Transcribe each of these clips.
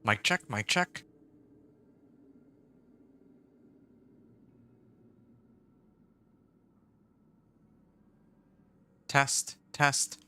Mic check, mic check. Test, test.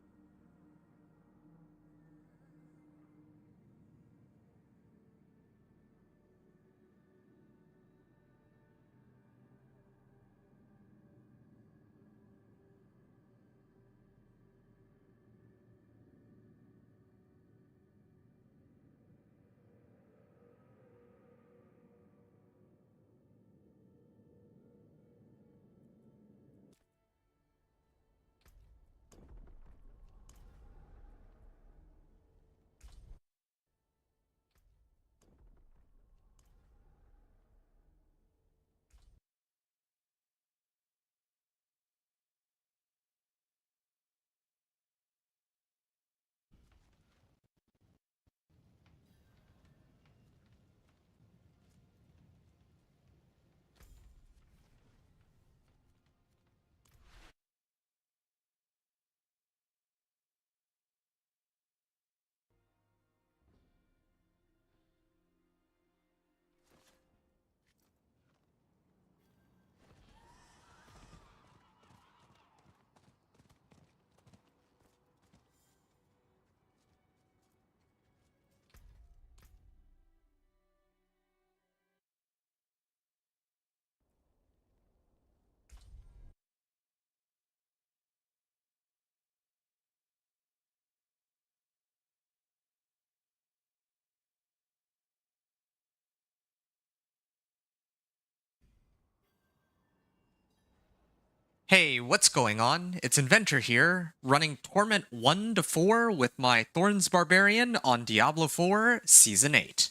Hey, what's going on? It's Inventor here, running Torment 1 to 4 with my Thorns Barbarian on Diablo 4 Season 8.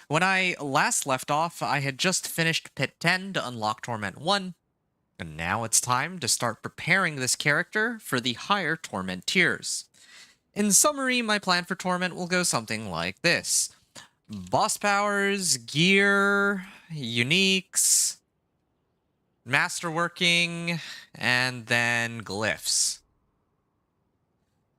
When I last left off, I had just finished Pit 10 to unlock Torment 1, and now it's time to start preparing this character for the higher Torment tiers. In summary, my plan for Torment will go something like this. Boss powers, gear, uniques, masterworking, and then glyphs.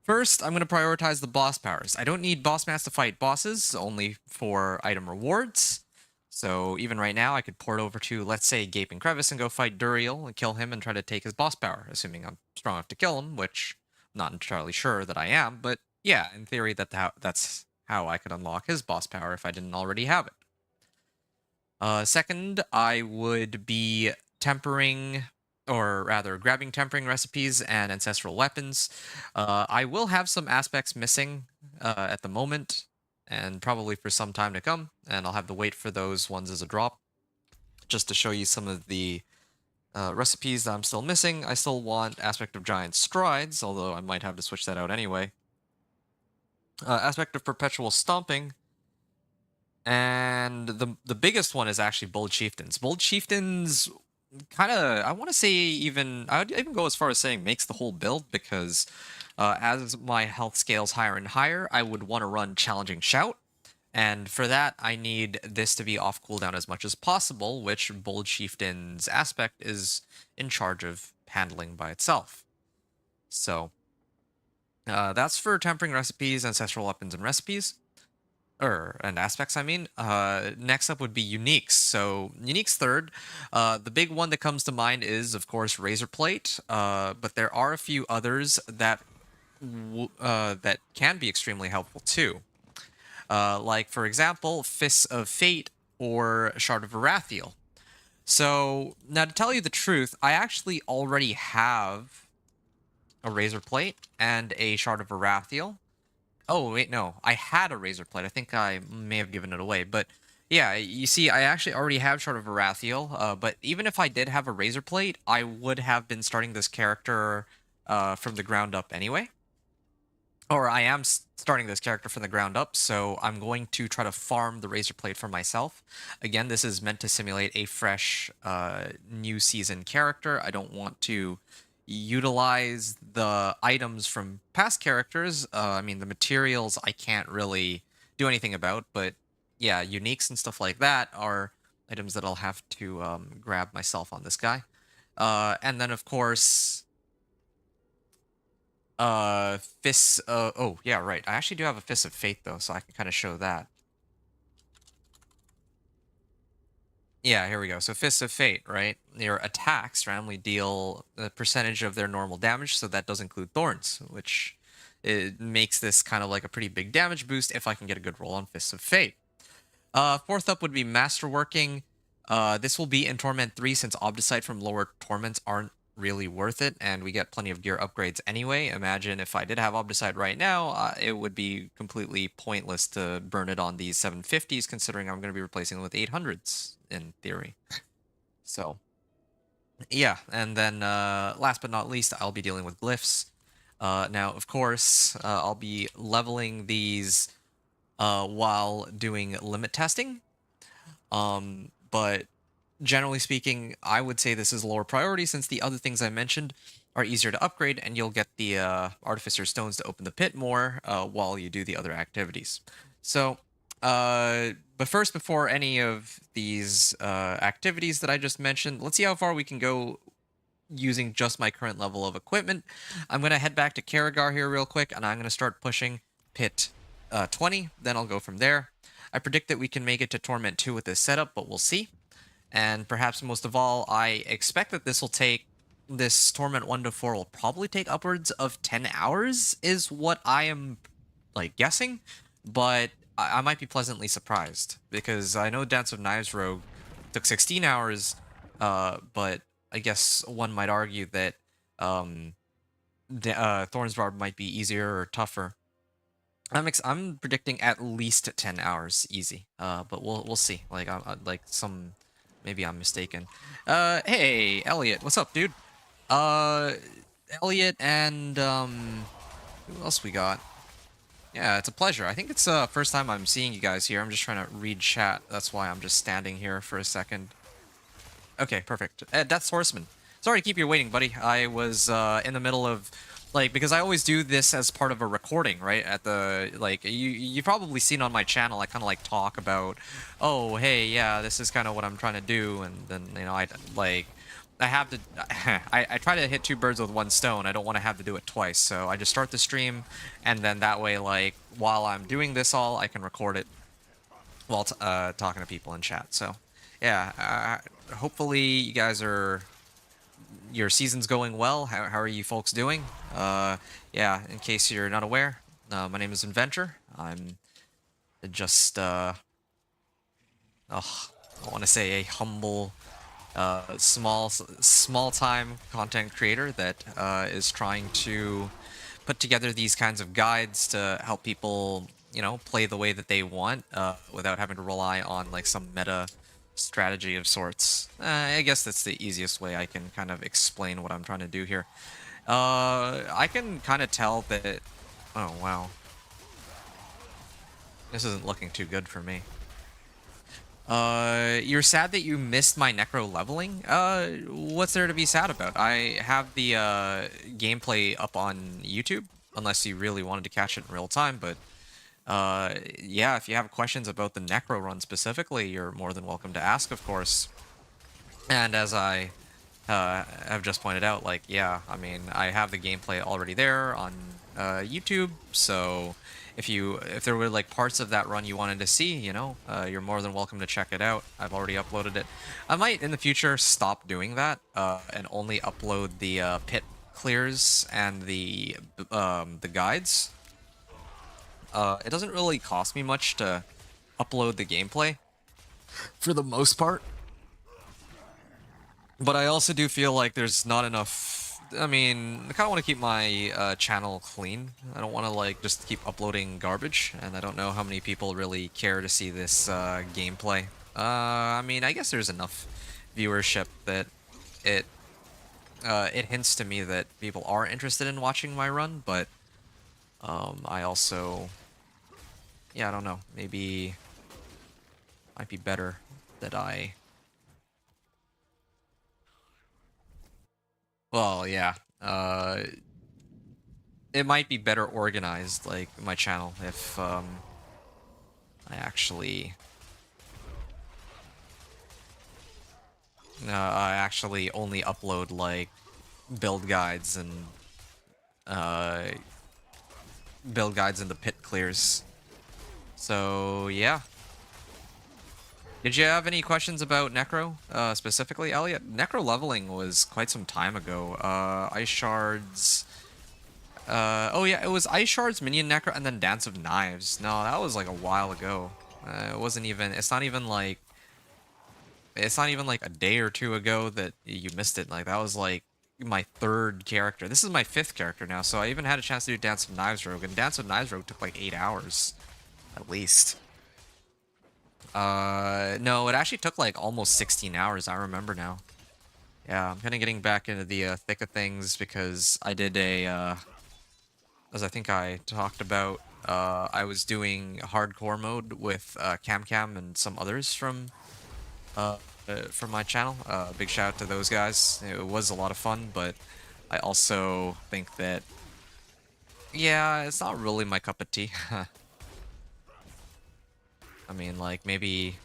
First, I'm going to prioritize the boss powers. I don't need boss mass to fight bosses, only for item rewards. So even right now, I could port over to, let's say, Gaping Crevice and go fight Duriel and kill him and try to take his boss power, assuming I'm strong enough to kill him, which I'm not entirely sure that I am, but yeah, in theory, that's how I could unlock his boss power if I didn't already have it. Second, I would be tempering, or rather, grabbing tempering recipes and ancestral weapons. I will have some aspects missing at the moment, and probably for some time to come, and I'll have to wait for those ones as a drop. Just to show you some of the recipes that I'm still missing, I still want Aspect of Giant Strides, although I might have to switch that out anyway. Aspect of Perpetual Stomping, and the biggest one is actually Bold Chieftains. Bold Chieftains kind of, I want to say even, I would even go as far as saying makes the whole build, because as my health scales higher and higher, I would want to run Challenging Shout. And for that, I need this to be off cooldown as much as possible, which Bold Chieftain's aspect is in charge of handling by itself. So that's for tempering recipes, ancestral weapons, and recipes. And aspects, I mean. Next up would be uniques. So uniques third. The big one that comes to mind is, of course, Razor Plate. But there are a few others that that can be extremely helpful too. Like for example, Fists of Fate or Shard of Arathiel. So now, to tell you the truth, I actually already have a Razor Plate and a Shard of Arathiel. Oh, wait, no. I had a Razor Plate. I think I may have given it away. But yeah, you see, I actually already have Shard of Arathiel. But even if I did have a Razor Plate, I would have been starting this character from the ground up anyway. Or I am starting this character from the ground up, so I'm going to try to farm the Razor Plate for myself. Again, this is meant to simulate a fresh new season character. I don't want to utilize the items from past characters. I mean, the materials I can't really do anything about, but yeah, uniques and stuff like that are items that I'll have to grab myself on this guy. And then, of course, fists. Oh, yeah, right. I actually do have a Fist of Fate, though, so I can kind of show that. Yeah, here we go. So Fists of Fate, right? Your attacks randomly deal a percentage of their normal damage, so that does include Thorns, which it makes this kind of like a pretty big damage boost if I can get a good roll on Fists of Fate. Fourth up would be Masterworking. This will be in Torment 3 since Obdicite from lower Torments aren't really worth it, and we get plenty of gear upgrades anyway. Imagine if I did have Obdicite right now, it would be completely pointless to burn it on these 750s, considering I'm going to be replacing them with 800s in theory. So, yeah, and then last but not least, I'll be dealing with Glyphs. Now, of course, I'll be leveling these while doing limit testing. But generally speaking, I would say this is lower priority since the other things I mentioned are easier to upgrade, and you'll get the Artificer Stones to open the pit more while you do the other activities. So, but first, before any of these activities that I just mentioned, let's see how far we can go using just my current level of equipment. I'm going to head back to Karagar here real quick, and I'm going to start pushing pit 20, then I'll go from there. I predict that we can make it to Torment 2 with this setup, but we'll see. And perhaps most of all, I expect that this Torment 1 to 4 will probably take upwards of 10 hours, is what I am, like, guessing. But I might be pleasantly surprised, because I know Dance of Knives Rogue took 16 hours, but I guess one might argue that Thorns Barb might be easier or tougher. I'm predicting at least 10 hours easy. But we'll see. Like maybe I'm mistaken. Hey Elliot, what's up, dude? Uh, Elliot and who else we got? Yeah, it's a pleasure. I think it's first time I'm seeing you guys here. I'm just trying to read chat. That's why I'm just standing here for a second. Okay, perfect. Death's Horseman. Sorry to keep you waiting, buddy. I was in the middle of, like, because I always do this as part of a recording, right? At the, like, you've probably seen on my channel, I kind of, like, talk about, oh, hey, yeah, this is kind of what I'm trying to do, and then, you know, I have to, I try to hit two birds with one stone. I don't want to have to do it twice, so I just start the stream, and then that way, like, while I'm doing this all, I can record it while talking to people in chat, so, yeah, hopefully you guys are, your season's going well. How are you folks doing? Yeah, in case you're not aware, my name is Inventor. I'm just, I want to say a humble, small-time content creator that is trying to put together these kinds of guides to help people, you know, play the way that they want without having to rely on, like, some meta strategy of sorts. I guess that's the easiest way I can kind of explain what I'm trying to do here. I can kind of tell that... Oh, wow. This isn't looking too good for me. You're sad that you missed my necro leveling? What's there to be sad about? I have the gameplay up on YouTube, unless you really wanted to catch it in real time, but yeah, if you have questions about the necro run specifically, you're more than welcome to ask, of course. And as I have just pointed out, like, yeah, I mean, I have the gameplay already there on YouTube, so if there were, like, parts of that run you wanted to see, you know, you're more than welcome to check it out. I've already uploaded it. I might, in the future, stop doing that and only upload the pit clears and the guides. It doesn't really cost me much to upload the gameplay, for the most part. But I also do feel like there's not enough... I mean, I kind of want to keep my channel clean. I don't want to, like, just keep uploading garbage, and I don't know how many people really care to see this gameplay. I mean, I guess there's enough viewership that it hints to me that people are interested in watching my run, but I also... Yeah, I don't know. Maybe might be better that I... Well, yeah. It might be better organized, like, my channel, if I actually only upload, like, build guides and the pit clears. So, yeah. Did you have any questions about Necro, specifically, Elliot? Necro leveling was quite some time ago. Ice Shards... oh yeah, it was Ice Shards, Minion Necro, and then Dance of Knives. No, that was like a while ago. It wasn't even... It's not even like... It's not even like a day or two ago that you missed it. Like, that was like my third character. This is my fifth character now, so I even had a chance to do Dance of Knives Rogue, and Dance of Knives Rogue took like 8 hours, at least. No, it actually took like almost 16 hours, I remember now. Yeah, I'm kind of getting back into the thick of things because I did a, as I think I talked about, I was doing hardcore mode with Cam and some others from my channel. Big shout out to those guys. It was a lot of fun, but I also think that, yeah, it's not really my cup of tea. I mean, like, maybe,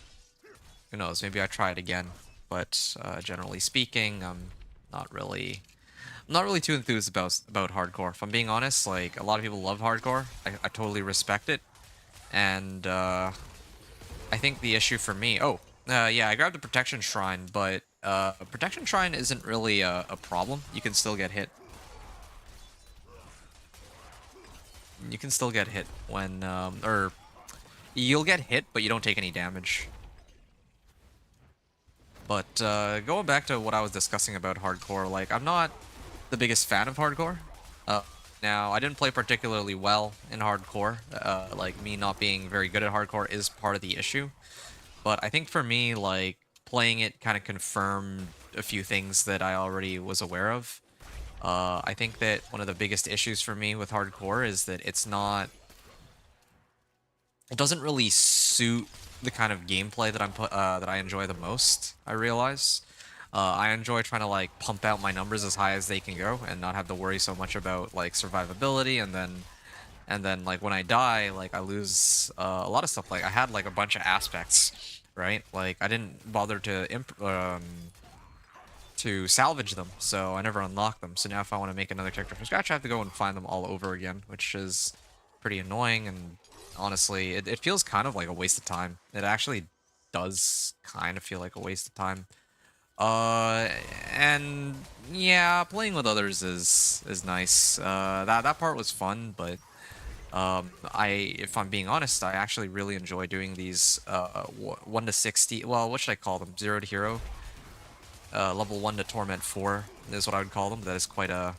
who knows, maybe I try it again. But generally speaking, not really, I'm not really too enthused about hardcore. If I'm being honest, like, a lot of people love hardcore. I totally respect it. And I think the issue for me, yeah, I grabbed the Protection Shrine, but Protection Shrine isn't really a problem. You can still get hit. You can still get hit when, or you'll get hit, but you don't take any damage. But going back to what I was discussing about hardcore, like, I'm not the biggest fan of hardcore. Now, I didn't play particularly well in hardcore. Like, me not being very good at hardcore is part of the issue. But I think for me, like, playing it kind of confirmed a few things that I already was aware of. I think that one of the biggest issues for me with hardcore is that it's not... It doesn't really suit the kind of gameplay that that I enjoy the most, I realize. I enjoy trying to, like, pump out my numbers as high as they can go and not have to worry so much about, like, survivability, and then like when I die, like, I lose a lot of stuff. Like, I had like a bunch of aspects, right? Like, I didn't bother to salvage them, so I never unlocked them. So now if I want to make another character from scratch, I have to go and find them all over again, which is pretty annoying, and honestly, it feels kind of like a waste of time. It actually does kind of feel like a waste of time. And yeah, playing with others is nice. That part was fun, but if I'm being honest, I actually really enjoy doing these 1 to 60. Well, what should I call them? 0 to hero. Level 1 to Torment 4 is what I would call them. That is quite a...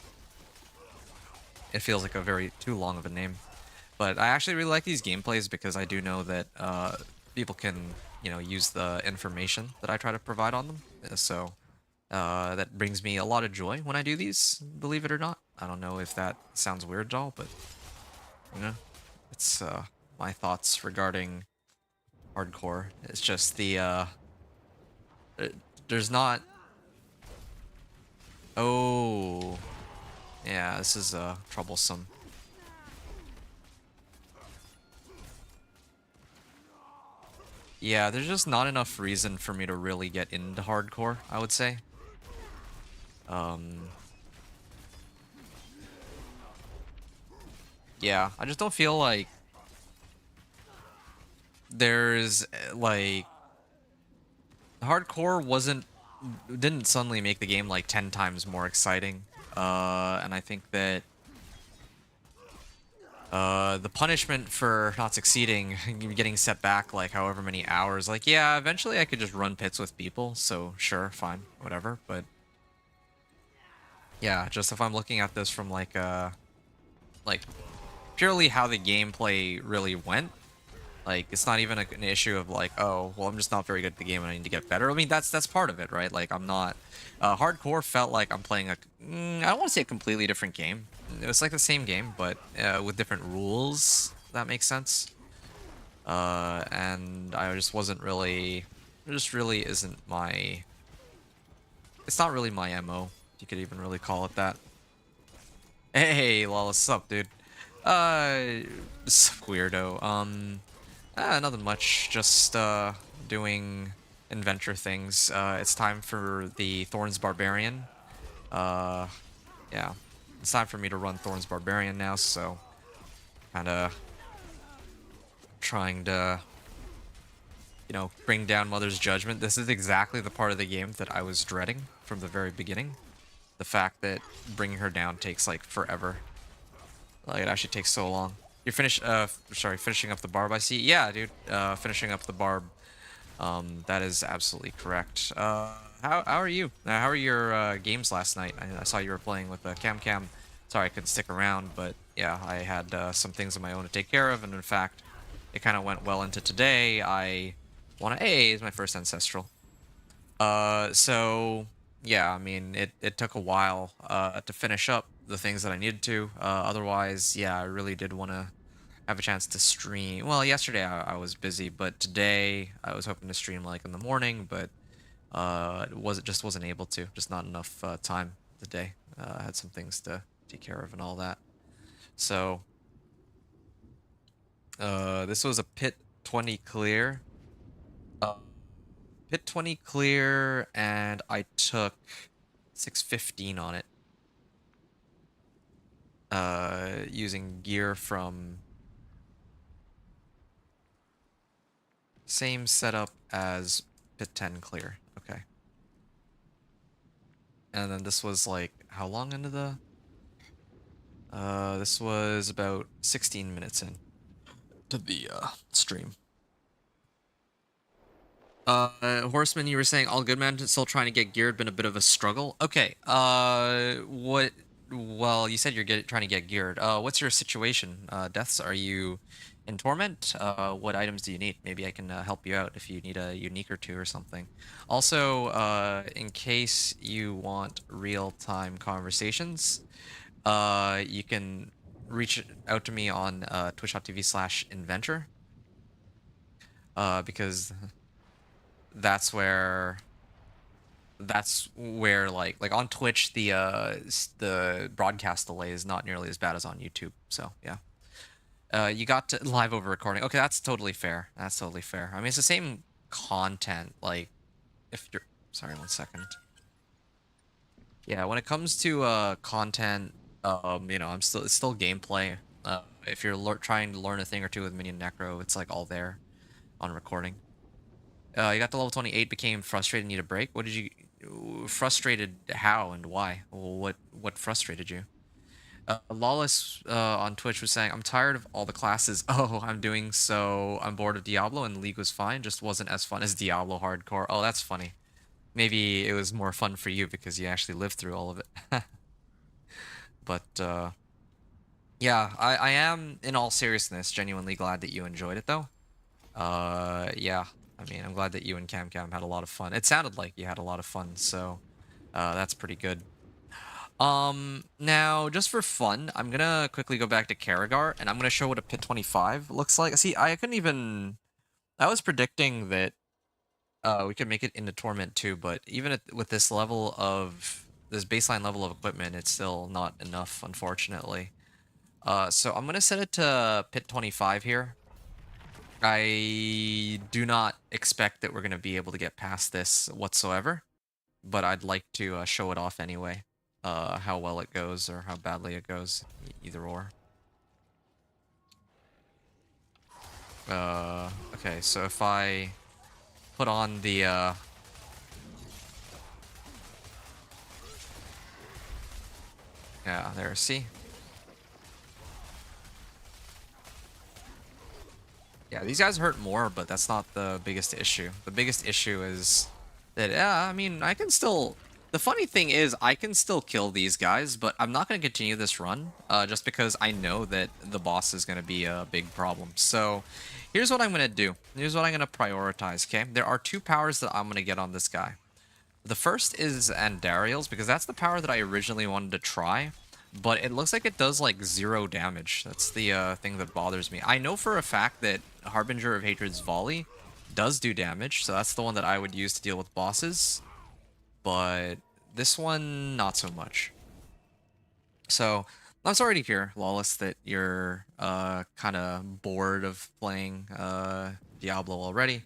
It feels like a very too long of a name. But I actually really like these gameplays because I do know that people can, you know, use the information that I try to provide on them. So that brings me a lot of joy when I do these, believe it or not. I don't know if that sounds weird at all, but, you know, it's my thoughts regarding hardcore. It's just the, there's not... Oh, yeah, this is troublesome. Yeah, there's just not enough reason for me to really get into hardcore, I would say. Yeah, I just don't feel like there's, like... Hardcore didn't suddenly make the game, like, 10 times more exciting. And I think that the punishment for not succeeding, getting set back, like, however many hours, like, yeah, eventually I could just run pits with people, so sure, fine, whatever, but yeah, just if I'm looking at this from, like, purely how the gameplay really went, like, it's not even an issue of, like, oh, well, I'm just not very good at the game and I need to get better. I mean, that's part of it, right? Like, I'm not... hardcore felt like I'm playing I don't want to say a completely different game. It was like the same game, but with different rules, if that makes sense. And I just wasn't really... It just really isn't my... It's not really my MO, if you could even really call it that. Hey, lol, what's up, dude? What's up, weirdo? Nothing much, just doing adventure things. It's time for the Thorns Barbarian. Yeah, it's time for me to run Thorns Barbarian now, so kinda trying to bring down Mother's Judgment. This is exactly the part of the game that I was dreading from the very beginning. The fact that bringing her down takes like forever. Like it actually takes so long. You're finishing up the barb, I see. Yeah, dude, finishing up the barb. That is absolutely correct. How are you? How are your games last night? I saw you were playing with Cam Cam. Sorry I couldn't stick around, but yeah, I had some things of my own to take care of, and in fact, it kind of went well into today. I want to A is my first ancestral. So yeah, I mean, it took a while to finish up the things that I needed to. Otherwise, yeah, I really did want to have a chance to stream. Well, yesterday I was busy, but today I was hoping to stream like in the morning, but just wasn't able to. Just not enough time today. I had some things to take care of and all that. So this was a pit 20 clear. Pit 20 clear, and I took 615 on it. Using gear from same setup as pit 10 clear. Okay. And then this was like, how long into the... this was about 16 minutes in to the stream. Horseman, you were saying all good man still trying to get geared, been a bit of a struggle. Okay. What? Well, you said you're trying to get geared. What's your situation? Deaths? Are you in Torment? What items do you need? Maybe I can help you out if you need a unique or two or something. Also, in case you want real-time conversations, you can reach out to me on twitch.tv/inventor. Because that's where like on Twitch the broadcast delay is not nearly as bad as on YouTube. So yeah. You got to live over recording. Okay, that's totally fair. That's totally fair. I mean, it's the same content. Like, if you're sorry, 1 second. Yeah, when it comes to content, it's still gameplay. If you're trying to learn a thing or two with Minion Necro, it's like all there on recording. You got to level 28, became frustrated, need a break. What did you... Frustrated how and why? What frustrated you? Lawless on Twitch was saying, I'm tired of all the classes. Oh, I'm doing so... I'm bored of Diablo, and League was fine. Just wasn't as fun as Diablo Hardcore. Oh, that's funny. Maybe it was more fun for you because you actually lived through all of it. But, yeah, I am, in all seriousness, genuinely glad that you enjoyed it, though. Yeah. I mean, I'm glad that you and Cam Cam had a lot of fun. It sounded like you had a lot of fun, so that's pretty good. Now, just for fun, I'm gonna quickly go back to Karagar, and I'm gonna show what a Pit 25 looks like. See, I couldn't even... I was predicting that we could make it into Torment too, but even with this level of... this baseline level of equipment, it's still not enough, unfortunately. So I'm gonna set it to Pit 25 here. I do not expect that we're going to be able to get past this whatsoever, but I'd like to show it off anyway, how well it goes or how badly it goes, either or. Okay, so if I put on the... yeah, there, see? Yeah, these guys hurt more, but that's not the biggest issue. The biggest issue is that, I mean, I can still... The funny thing is, I can still kill these guys, but I'm not going to continue this run, just because I know that the boss is going to be a big problem. So, here's what I'm going to do. Here's what I'm going to prioritize, okay? There are 2 powers that I'm going to get on this guy. The first is Andariel's, because that's the power that I originally wanted to try. But it looks like it does, like, 0 damage. That's the thing that bothers me. I know for a fact that Harbinger of Hatred's Volley does do damage, so that's the one that I would use to deal with bosses. But this one, not so much. So, I'm sorry to hear, Lawless, that you're kind of bored of playing Diablo already.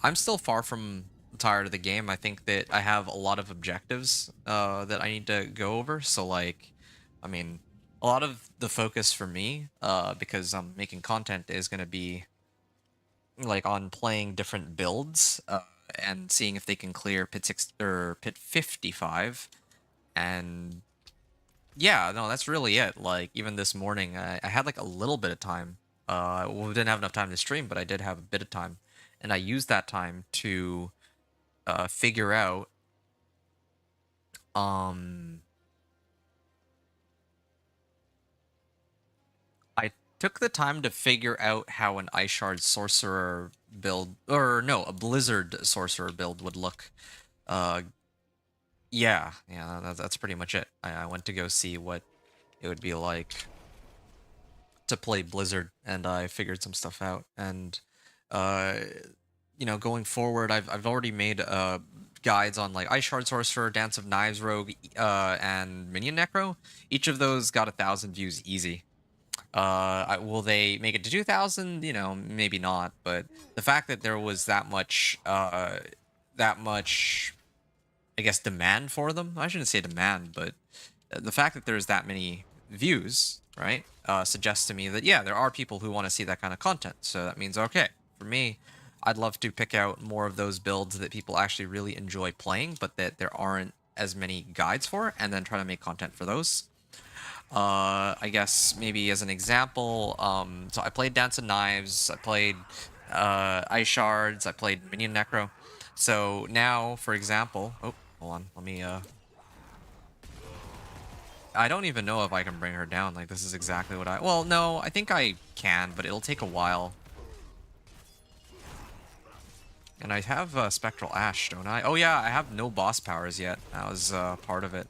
I'm still far from tired of the game. I think that I have a lot of objectives that I need to go over, so, like... I mean, a lot of the focus for me, because I'm making content, is going to be like on playing different builds and seeing if they can clear pit 6 or pit 55. And yeah, no, that's really it. Like even this morning, I had like a little bit of time. We didn't have enough time to stream, but I did have a bit of time, and I used that time to figure out um I took the time to figure out how an Ice Shard sorcerer build, or no, a Blizzard sorcerer build would look. Uh, yeah, that's pretty much it. I went to go see what it would be like to play Blizzard, and I figured some stuff out. And uh, going forward, I've already made guides on like Ice Shard Sorcerer, Dance of Knives Rogue, and Minion Necro. Each of those got 1,000 views easy. Will they make it to 2,000? Maybe not. But the fact that there was that much, I guess, demand for them. I shouldn't say demand, but the fact that there's that many views, right, suggests to me that, yeah, there are people who want to see that kind of content. So that means, okay, for me, I'd love to pick out more of those builds that people actually really enjoy playing, but that there aren't as many guides for, and then try to make content for those. I guess maybe as an example, so I played Dance of Knives, I played Ice Shards, I played Minion Necro. So now, for example, oh, hold on, let me I don't even know if I can bring her down. Like, this is exactly what well, no, I think I can, but it'll take a while. And I have Spectral Ash, don't I? Oh yeah, I have no boss powers yet. That was part of it.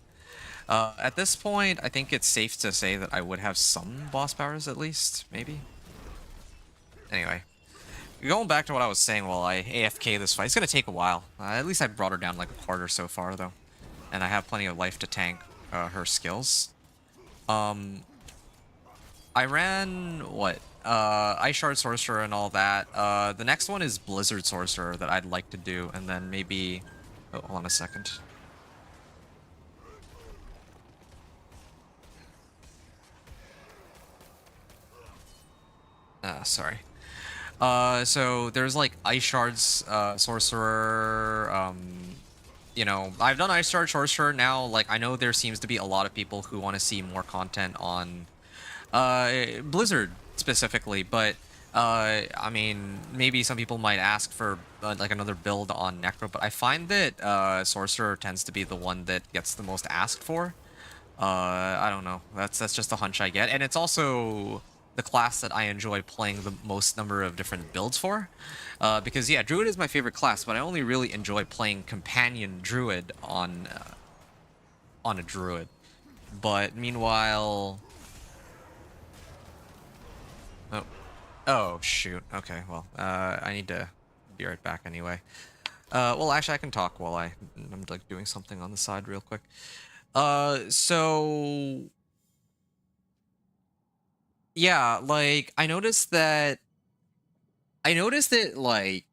At this point, I think it's safe to say that I would have some boss powers at least, maybe. Anyway, going back to what I was saying while I AFK this fight, it's going to take a while. At least I brought her down like a quarter so far, though. And I have plenty of life to tank her skills. I ran, what, Ice Shard Sorcerer and all that. The next one is Blizzard Sorcerer that I'd like to do, and then maybe... Oh, hold on a second. Sorry. So there's like Ice Shards Sorcerer, I've done Ice Shard Sorcerer now. Like, I know there seems to be a lot of people who want to see more content on Blizzard specifically, but I mean, maybe some people might ask for like another build on Necro, but I find that Sorcerer tends to be the one that gets the most asked for. I don't know. That's just a hunch I get, and it's also the class that I enjoy playing the most number of different builds for. Because yeah, Druid is my favorite class, but I only really enjoy playing Companion Druid on a Druid. But meanwhile, oh shoot. Okay, well, I need to be right back anyway. Well, actually, I can talk while I'm like doing something on the side real quick. So yeah, like I noticed that like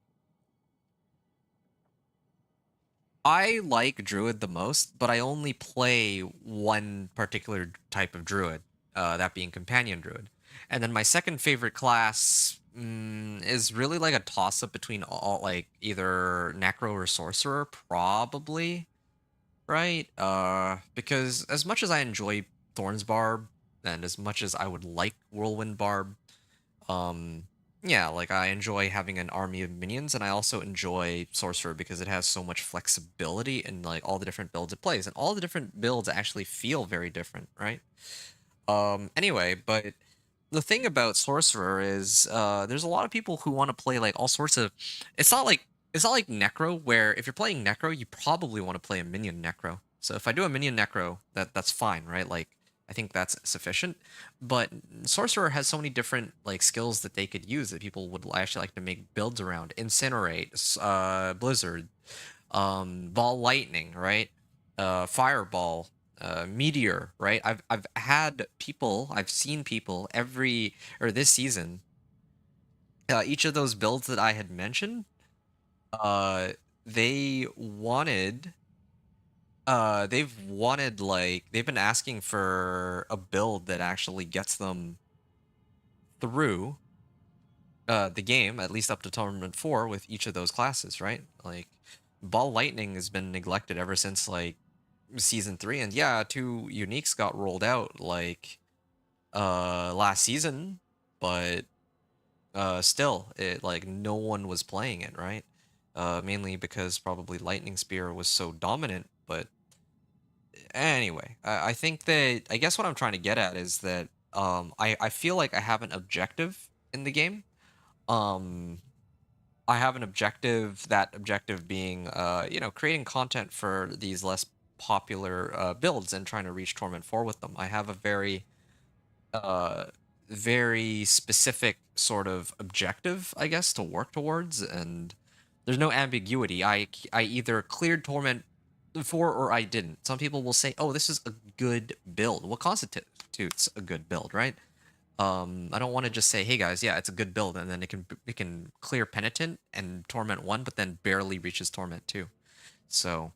I like Druid the most, but I only play one particular type of Druid, that being Companion Druid. And then my second favorite class is really like a toss-up between all, like, either Necro or Sorcerer, probably, right? Because as much as I enjoy Thorns Barb, and as much as I would like Whirlwind Barb, um, yeah, like I enjoy having an army of minions, and I also enjoy Sorcerer because it has so much flexibility in like all the different builds it plays, and all the different builds actually feel very different, right? Anyway, but the thing about Sorcerer is there's a lot of people who want to play like all sorts of. It's not like Necro, where if you're playing Necro, you probably want to play a minion Necro. So if I do a minion Necro, that's fine, right? Like I think that's sufficient. But Sorcerer has so many different like skills that they could use that people would actually like to make builds around. Incinerate, Blizzard, Ball Lightning, right? Fireball, Meteor, right? I've seen people this season, each of those builds that I had mentioned, uh, they wanted, they've been asking for a build that actually gets them through the game, at least up to Tournament 4, with each of those classes, right? Like, Ball Lightning has been neglected ever since, like, Season 3, and yeah, 2 uniques got rolled out, like, last season, but, still, it, like, no one was playing it, right? Mainly because probably Lightning Spear was so dominant, but anyway, I think that, I guess what I'm trying to get at is that, I feel like I have an objective in the game. Um, I have an objective, that objective being, creating content for these less popular builds and trying to reach Torment 4 with them. I have a uh, very specific sort of objective, I guess, to work towards, and there's no ambiguity. I either cleared Torment 4 or I didn't. Some people will say, "Oh, this is a good build." What constitutes a good build, right? I don't want to just say, "Hey guys, yeah, it's a good build," and then it can clear Penitent and Torment 1, but then barely reaches Torment 2. So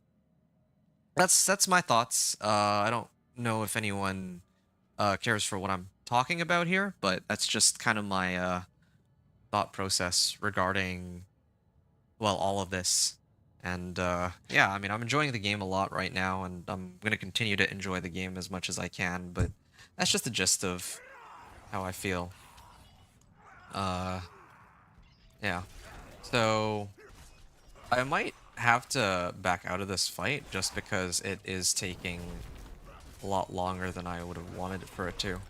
that's my thoughts. I don't know if anyone cares for what I'm talking about here, but that's just kind of my thought process regarding, well, all of this. And yeah, I mean, I'm enjoying the game a lot right now, and I'm gonna continue to enjoy the game as much as I can. But that's just the gist of how I feel. Uh, yeah. So I might have to back out of this fight just because it is taking a lot longer than I would have wanted it for it to.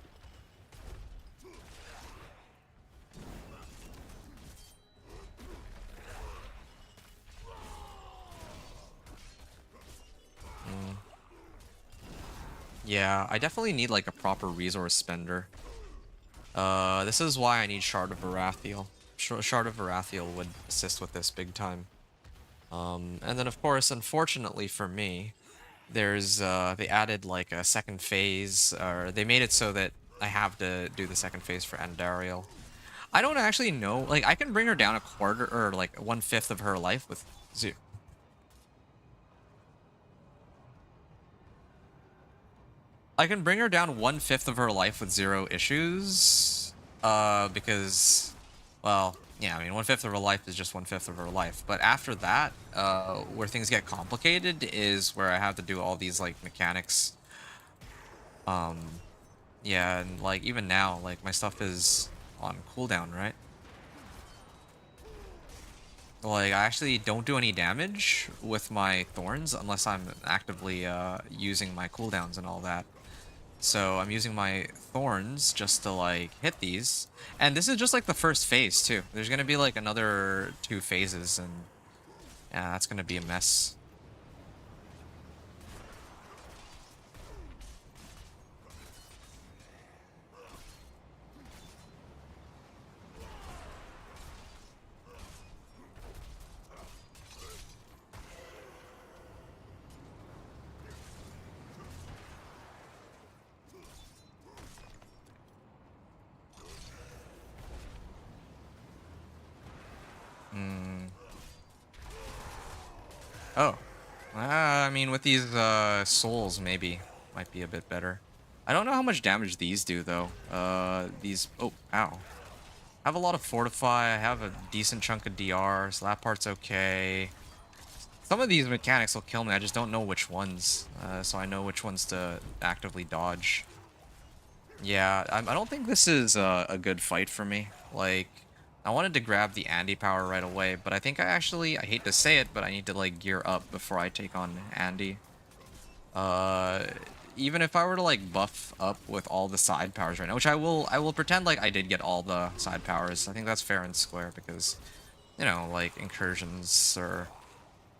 Mm. Yeah, I definitely need like a proper resource spender. This is why I need Shard of Varathiel. Shard of Varathiel would assist with this big time. And then of course, unfortunately for me, there's they added like a second phase, or they made it so that I have to do the second phase for Andariel. I don't actually know, like I can bring her down a quarter or like 1/5 of her life with zero. I can bring her down 1/5 of her life with zero issues. Because, well, yeah, I mean, 1/5 of her life is just 1/5 of her life. But after that, where things get complicated is where I have to do all these like mechanics. Um, yeah, and like even now, like my stuff is on cooldown, right? Like I actually don't do any damage with my thorns unless I'm actively using my cooldowns and all that. So I'm using my thorns just to like hit these. And this is just like the first phase too. There's gonna be like another 2 phases, and yeah, that's gonna be a mess. Hmm. Oh. I mean, with these souls, maybe might be a bit better. I don't know how much damage these do though. These. Oh, ow. I have a lot of fortify. I have a decent chunk of DR, so that part's okay. Some of these mechanics will kill me. I just don't know which ones, so I know which ones to actively dodge. Yeah, I don't think this is a good fight for me. Like, I wanted to grab the Andy power right away, but I think I hate to say it, but I need to like gear up before I take on Andy. Uh, Even if I were to like buff up with all the side powers right now, which I will pretend like I did get all the side powers. I think that's fair and square because, like incursions or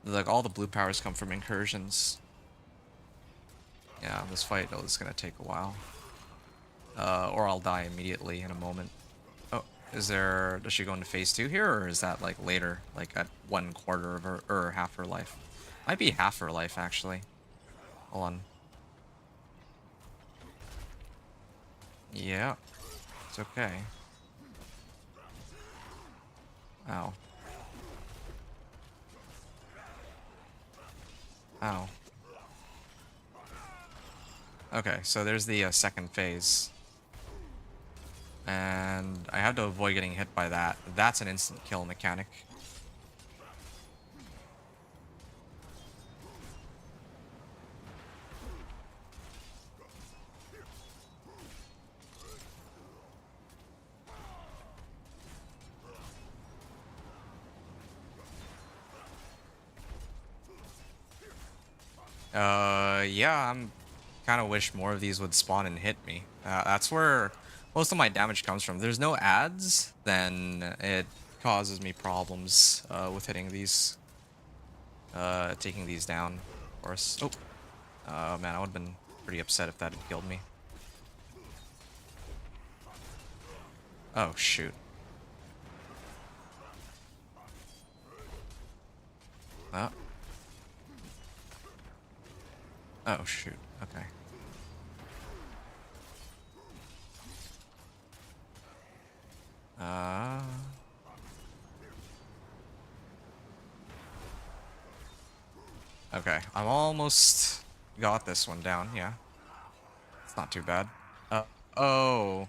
like all the blue powers come from incursions. Yeah, this fight is gonna take a while. Or I'll die immediately in a moment. Oh, does she go into phase 2 here, or is that like later, like at 1/4 of her, or half her life? Might be half her life, actually. Hold on. Yeah, it's okay. Ow. Ow. Okay, so there's the second phase. And I have to avoid getting hit by that. That's an instant kill mechanic. Yeah, I'm kind of wish more of these would spawn and hit me. That's where most of my damage comes from. If there's no ads, then it causes me problems with hitting these, taking these down. Of course. Oh, man, I would have been pretty upset if that had killed me. Oh shoot. Oh. Oh shoot. Okay. Uh. Okay, I'm almost got this one down. Yeah, it's not too bad. Oh.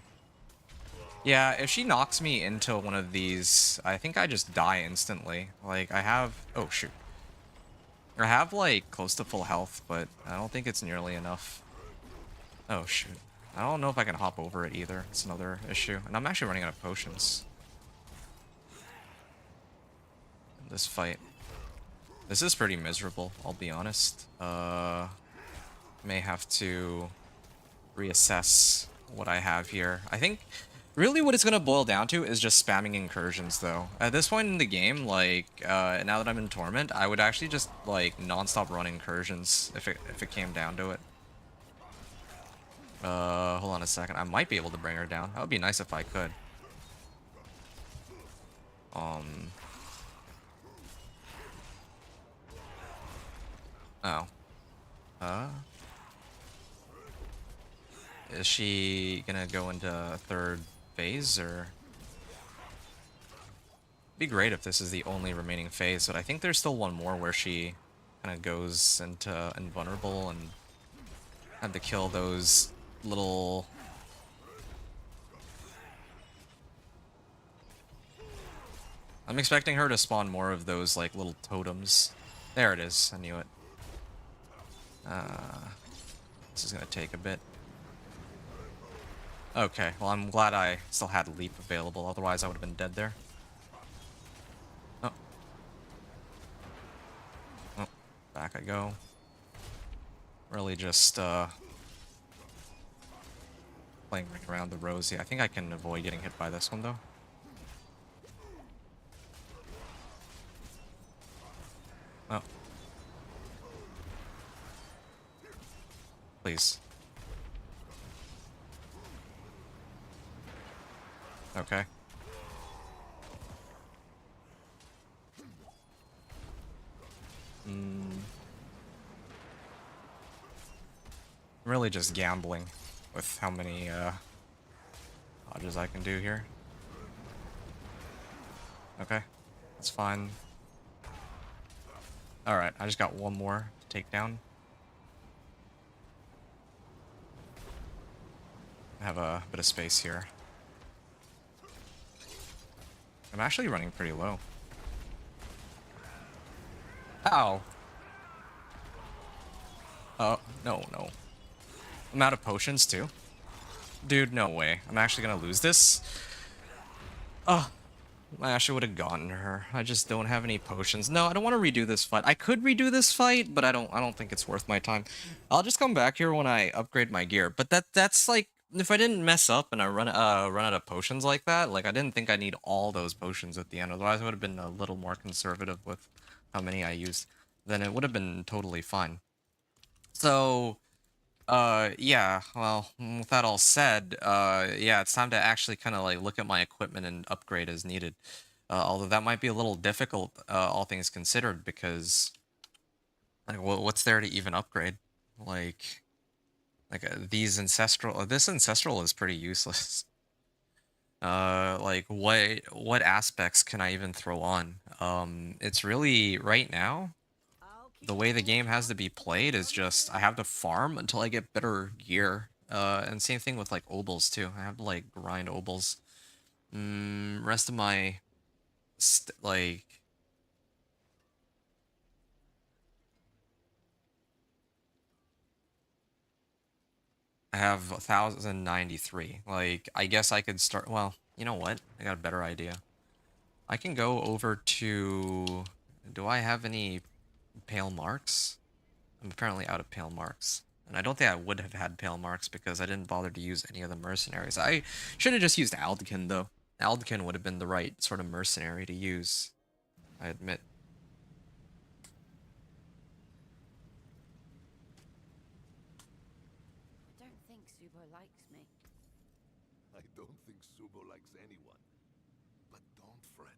Yeah, if she knocks me into one of these, I think I just die instantly. Like, I have... Oh, shoot. I have, like, close to full health, but I don't think it's nearly enough. Oh, shoot. I don't know if I can hop over it either. It's another issue. And I'm actually running out of potions. In this fight. This is pretty miserable, I'll be honest. May have to reassess what I have here. I think really what it's gonna boil down to is just spamming incursions, though. At this point in the game, like, now that I'm in Torment, I would actually just, like, non-stop run incursions if it came down to it. Hold on a second. I might be able to bring her down. That would be nice if I could. Oh. Is she gonna go into third phase, or... Be great if this is the only remaining phase, but I think there's still one more where she kind of goes into invulnerable and had to kill those little... I'm expecting her to spawn more of those, like, little totems. There it is. I knew it. This is gonna take a bit. Okay, well, I'm glad I still had Leap available, otherwise I would have been dead there. Oh. Oh, back I go. Really just, playing around the Rosie. I think I can avoid getting hit by this one, though. Oh. Please. Okay. I'm really just gambling with how many dodges I can do here. Okay, that's fine. Alright, I just got one more to take down. I have a bit of space here. I'm actually running pretty low. Ow! Oh, no. I'm out of potions, too. Dude, no way. I'm actually gonna lose this. Oh, I actually would have gotten her. I just don't have any potions. No, I don't want to redo this fight. I could redo this fight, but I don't think it's worth my time. I'll just come back here when I upgrade my gear. But that's like, if I didn't mess up and I run out of potions like that, like, I didn't think I need all those potions at the end. Otherwise I would have been a little more conservative with how many I used. Then it would have been totally fine. So, yeah, well, with that all said, yeah, it's time to actually kind of, like, look at my equipment and upgrade as needed. Although that might be a little difficult, all things considered, because, like, what's there to even upgrade? Like these ancestral, this ancestral is pretty useless. Like, what aspects can I even throw on? It's really, right now, the way the game has to be played is just, I have to farm until I get better gear. And same thing with like obols too. I have to like grind obols. Rest of my like I have 1,093. Like I guess I could start. Well, you know what? I got a better idea. I can go over to. Do I have any pale marks? I'm apparently out of pale marks. And I don't think I would have had pale marks because I didn't bother to use any of the mercenaries. I should have just used Aldkin, though. Aldkin would have been the right sort of mercenary to use, I admit. I don't think Subo likes me. I don't think Subo likes anyone. But don't fret.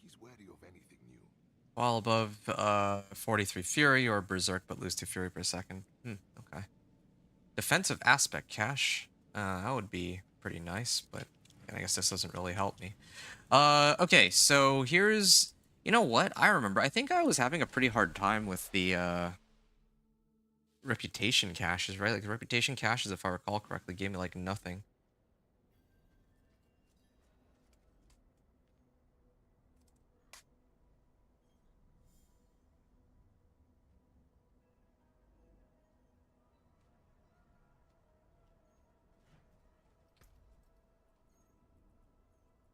He's wary of anything new. While above 43 Fury or Berserk, but lose 2 Fury per second. Okay. Defensive aspect cache. That would be pretty nice, but I guess this doesn't really help me. Okay, so here's... You know what? I remember. I think I was having a pretty hard time with the reputation caches, right? Like, the reputation caches, if I recall correctly, gave me, like, nothing.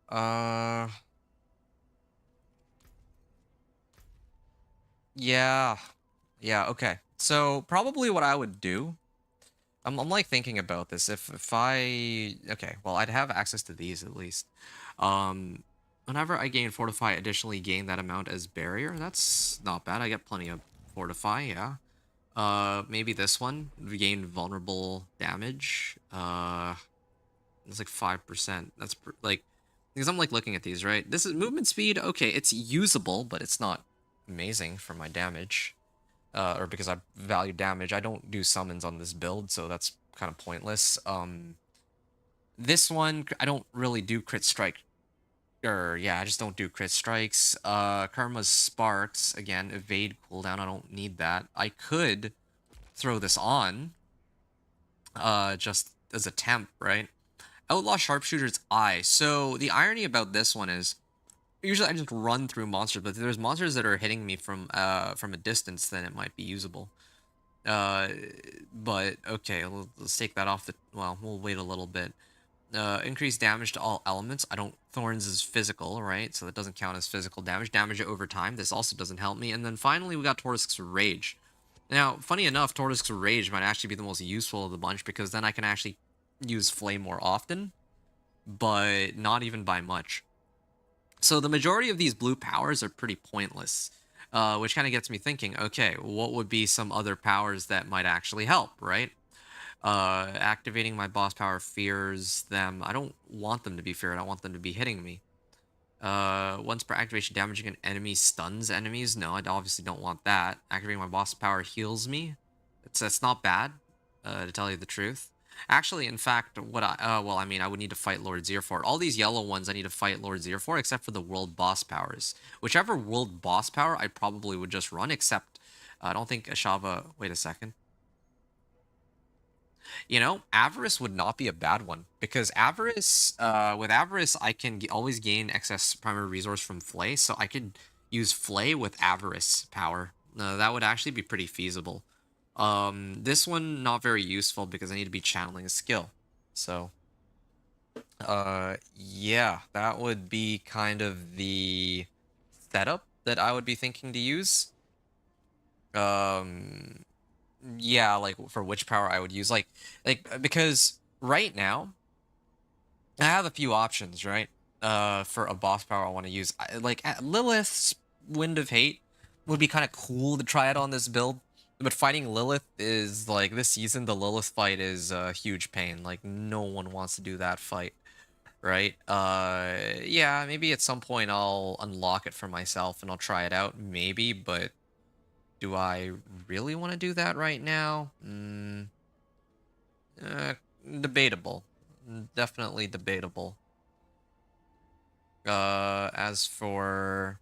Uh... Yeah. Yeah, okay. So, probably what I would do... I'm like thinking about this. If I okay, well I'd have access to these at least. Whenever I gain fortify, additionally gain that amount as barrier. That's not bad. I get plenty of fortify. Yeah. Maybe this one gain vulnerable damage. It's like 5%. That's like because I'm like looking at these right. This is movement speed. Okay, it's usable, but it's not amazing for my damage or because I value damage. I don't do summons on this build, so that's kind of pointless. This one, I don't really do crit strike. Or, yeah, I just don't do crit strikes. Karma's Sparks, again, evade cooldown. I don't need that. I could throw this on, just as a temp, right? Outlaw Sharpshooter's Eye. So, the irony about this one is, usually I just run through monsters, but if there's monsters that are hitting me from a distance, then it might be usable. Uh, but okay, let's take that off the. Well, we'll wait a little bit. Increase damage to all elements. I don't. Thorns is physical, right? So that doesn't count as physical damage. Damage over time. This also doesn't help me. And then finally, we got Tortisk's Rage. Now, funny enough, Tortisk's Rage might actually be the most useful of the bunch because then I can actually use Flame more often, but not even by much. So the majority of these blue powers are pretty pointless, which kind of gets me thinking, okay, what would be some other powers that might actually help, right? Activating my boss power fears them. I don't want them to be feared. I want them to be hitting me. Once per activation, damaging an enemy stuns enemies. No, I obviously don't want that. Activating my boss power heals me. That's not bad, to tell you the truth. Actually, in fact, what well, I mean, I would need to fight Lord Zir for it. All these yellow ones I need to fight Lord Zir for, except for the world boss powers. Whichever world boss power I probably would just run, except I don't think Ashava... Wait a second. You know, Avarice would not be a bad one, because Avarice, with Avarice, I can always gain excess primary resource from Flay, so I could use Flay with Avarice power. That would actually be pretty feasible. This one, not very useful, because I need to be channeling a skill. So, yeah, that would be kind of the setup that I would be thinking to use. Yeah, like for which power I would use, like because right now I have a few options, right? For a boss power I want to use, Lilith's Wind of Hate would be kind of cool to try it on this build, but fighting Lilith is like this season. The Lilith fight is a huge pain. Like no one wants to do that fight, right? Yeah, maybe at some point I'll unlock it for myself and I'll try it out, maybe, but. Do I really want to do that right now? Debatable. Definitely debatable. As for...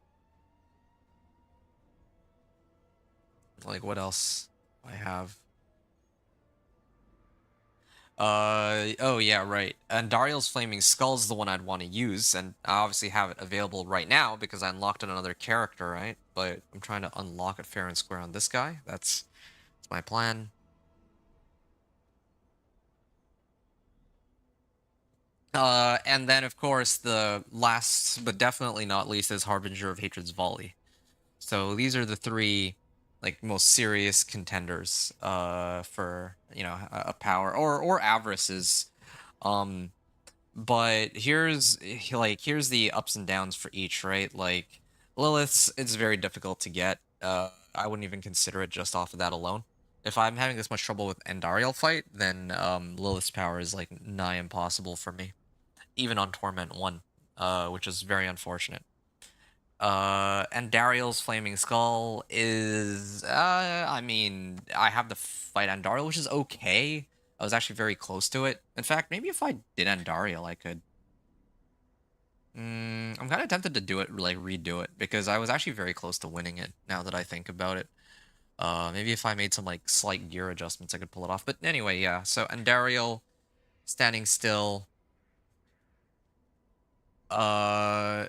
Like, what else I have? Oh yeah, right. And Dariel's Flaming Skull is the one I'd want to use, and I obviously have it available right now because I unlocked another character, right? But I'm trying to unlock it fair and square on this guy. That's my plan. And then of course the last but definitely not least is Harbinger of Hatred's Volley. So these are the three like most serious contenders for a power or avarices. Um but here's the ups and downs for each, right? Like Lilith's, it's very difficult to get. I wouldn't even consider it just off of that alone. If I'm having this much trouble with Endariel fight, then Lilith's power is like nigh impossible for me, even on Torment 1, which is very unfortunate. And Dariel's Flaming Skull is, I mean, I have the fight Andariel, which is okay. I was actually very close to it. In fact, maybe if I did Andariel, I could. I'm kind of tempted to do it, like redo it, because I was actually very close to winning it. Now that I think about it, maybe if I made some like slight gear adjustments, I could pull it off. But anyway, yeah. So Andariel, standing still. Uh,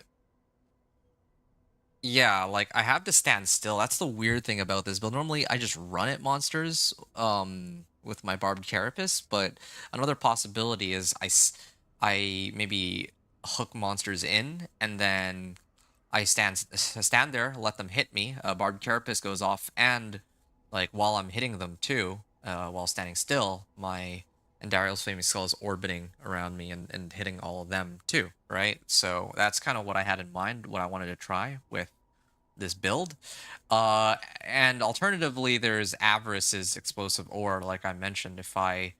Yeah, like I have to stand still. That's the weird thing about this build. Normally I just run at monsters with my barbed carapace, but another possibility is I maybe hook monsters in and then I stand there, let them hit me. Barbed carapace goes off, and like while I'm hitting them too, while standing still, my Endariel's Flaming Skull is orbiting around me and hitting all of them too, right? So that's kind of what I had in mind, what I wanted to try with this build. And alternatively, there's Avarice's explosive ore, like I mentioned. If I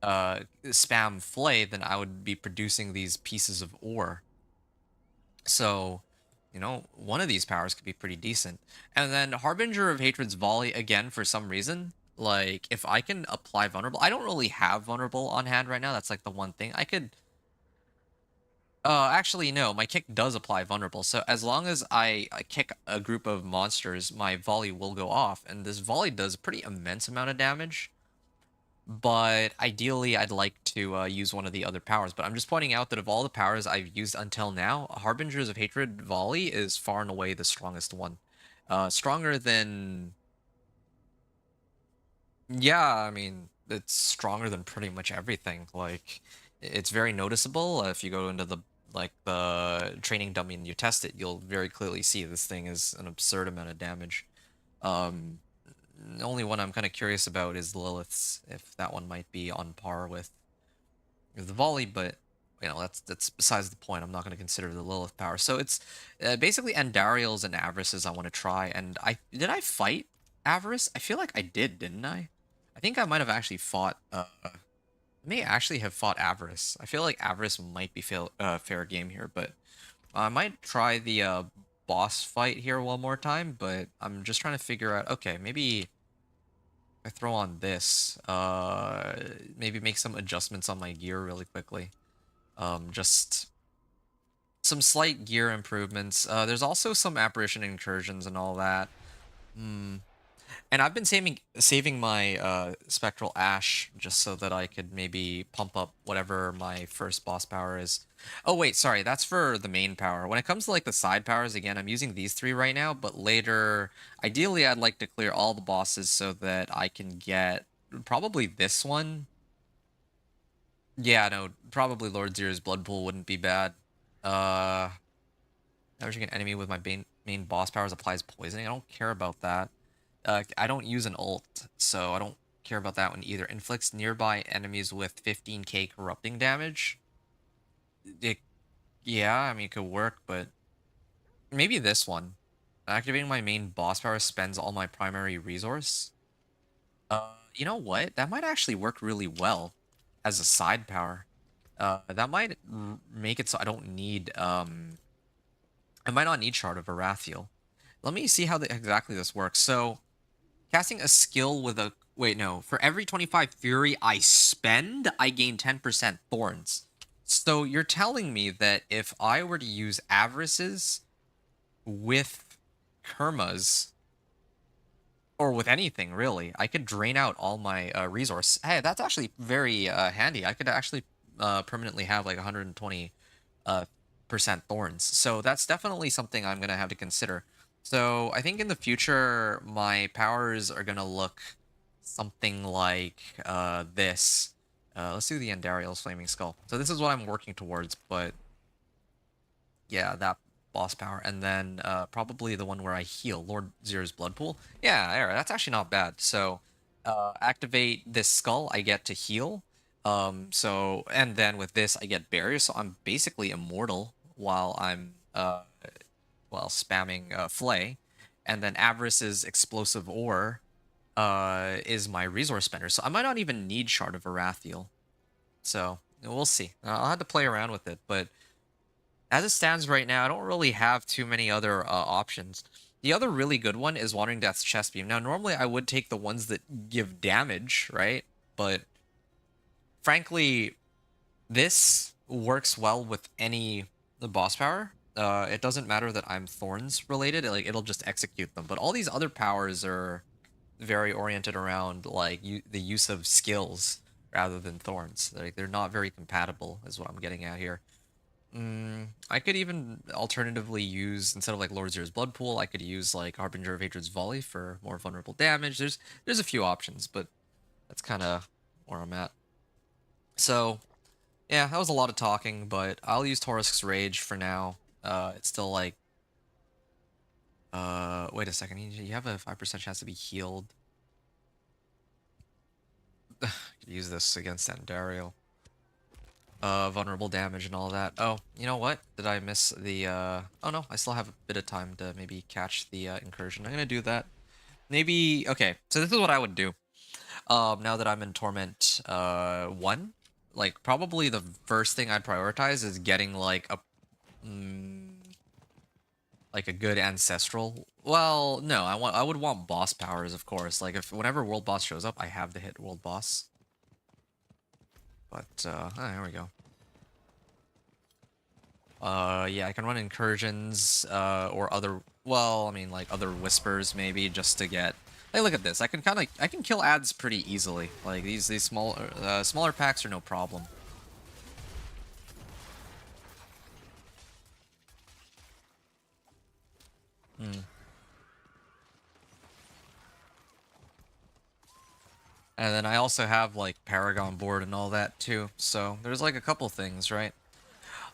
spam Flay, then I would be producing these pieces of ore. So, one of these powers could be pretty decent. And then Harbinger of Hatred's Volley, again, for some reason, like, if I can apply Vulnerable, I don't really have Vulnerable on hand right now. That's like the one thing. I could actually, no. My kick does apply vulnerable. So as long as I kick a group of monsters, my volley will go off. And this volley does a pretty immense amount of damage. But ideally, I'd like to use one of the other powers. But I'm just pointing out that of all the powers I've used until now, Harbingers of Hatred Volley is far and away the strongest one. Stronger than... Yeah, I mean, it's stronger than pretty much everything. Like, it's very noticeable. If you go into the training dummy and you test it, you'll very clearly see this thing is an absurd amount of damage. Um, the only one I'm kind of curious about is Lilith's, if that one might be on par with the volley, but that's besides the point. I'm not going to consider the Lilith power. So it's basically Andariel's and Avarice's I want to try. And I fight Avarice? I feel like I didn't I? I think I might have actually fought. May actually have fought Avarice. I feel like Avarice might be fair game here, but I might try the boss fight here one more time. But I'm just trying to figure out. Okay, maybe I throw on this. Maybe make some adjustments on my gear really quickly. Just some slight gear improvements. There's also some apparition incursions and all that. Hmm. And I've been saving my Spectral Ash just so that I could maybe pump up whatever my first boss power is. Oh wait, sorry, that's for the main power. When it comes to like the side powers, again, I'm using these three right now, but later, ideally I'd like to clear all the bosses so that I can get probably this one. Yeah, no, probably Lord Zero's Blood Pool wouldn't be bad. Uh, Averaging an enemy with my main boss powers applies poisoning. I don't care about that. I don't use an ult, so I don't care about that one either. Inflicts nearby enemies with 15k corrupting damage. Yeah, I mean, it could work, but maybe this one. Activating my main boss power spends all my primary resource. You know what? That might actually work really well as a side power. That might make it so I don't need, I might not need Shard of Arathiel. Let me see how exactly this works. So, casting a skill with a... Wait, no. For every 25 Fury I spend, I gain 10% Thorns. So you're telling me that if I were to use Avarices with Kermas, or with anything really. I could drain out all my resource. Hey, that's actually very handy. I could actually permanently have like 120 percent thorns. So that's definitely something I'm gonna have to consider. So I think in the future my powers are gonna look something like this. Let's do the Andariel's Flaming Skull. So this is what I'm working towards, but yeah, that boss power, and then probably the one where I heal, Lord Zero's Blood Pool. Yeah, there, that's actually not bad. So activate this skull, I get to heal. So and then with this, I get barrier, so I'm basically immortal while I'm while spamming Flay, and then Avarice's Explosive Ore is my resource spender. So I might not even need Shard of Arathiel. So we'll see. I'll have to play around with it, but as it stands right now, I don't really have too many other options. The other really good one is Wandering Death's Chest Beam. Now, normally I would take the ones that give damage, right? But frankly, this works well with any the boss power. It doesn't matter that I'm Thorns related; it'll just execute them. But all these other powers are very oriented around like the use of skills rather than Thorns. Like they're not very compatible, is what I'm getting at here. I could even alternatively use, instead of like Lord Zero's Blood Pool, I could use like Harbinger of Hatred's Volley for more vulnerable damage. There's a few options, but that's kind of where I'm at. So yeah, that was a lot of talking, but I'll use Taurus's Rage for now. It's still like wait a second, you have a 5% chance to be healed. Could use this against Andariel. Vulnerable damage and all that. Oh, you know what? Did I miss the, oh no, I still have a bit of time to maybe catch the, incursion. I'm gonna do that. Maybe, okay, so this is what I would do. Now that I'm in Torment, 1, like, probably the first thing I'd prioritize is getting, like a good ancestral. Well, no, I would want boss powers, of course. Like, if whenever world boss shows up, I have to hit world boss. But, here we go. Yeah, I can run incursions, or other, well, I mean, like, other whispers, maybe, just to get... Hey, look at this. I can kill ads pretty easily. Like, these smaller packs are no problem. And then I also have, like, Paragon board and all that, too. So, there's, like, a couple things, right?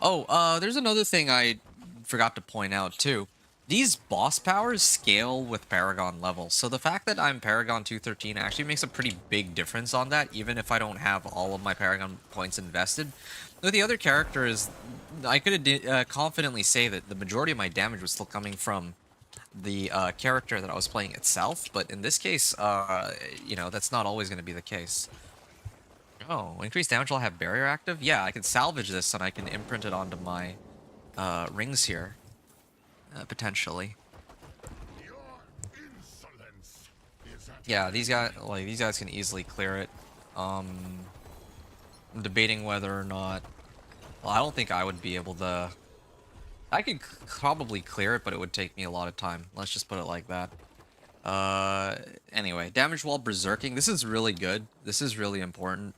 Oh, there's another thing I forgot to point out, too. These boss powers scale with Paragon levels. So the fact that I'm Paragon 213 actually makes a pretty big difference on that, even if I don't have all of my Paragon points invested. With the other characters, I could confidently say that the majority of my damage was still coming from the character that I was playing itself, but in this case, you know, that's not always going to be the case. Oh, increased damage while I have barrier active? Yeah, I can salvage this and I can imprint it onto my rings here, potentially. Yeah, these guys can easily clear it. I'm debating whether or not. Well, I don't think I would be able to. I could probably clear it, but it would take me a lot of time. Let's just put it like that. Anyway, damage while berserking. This is really good. This is really important.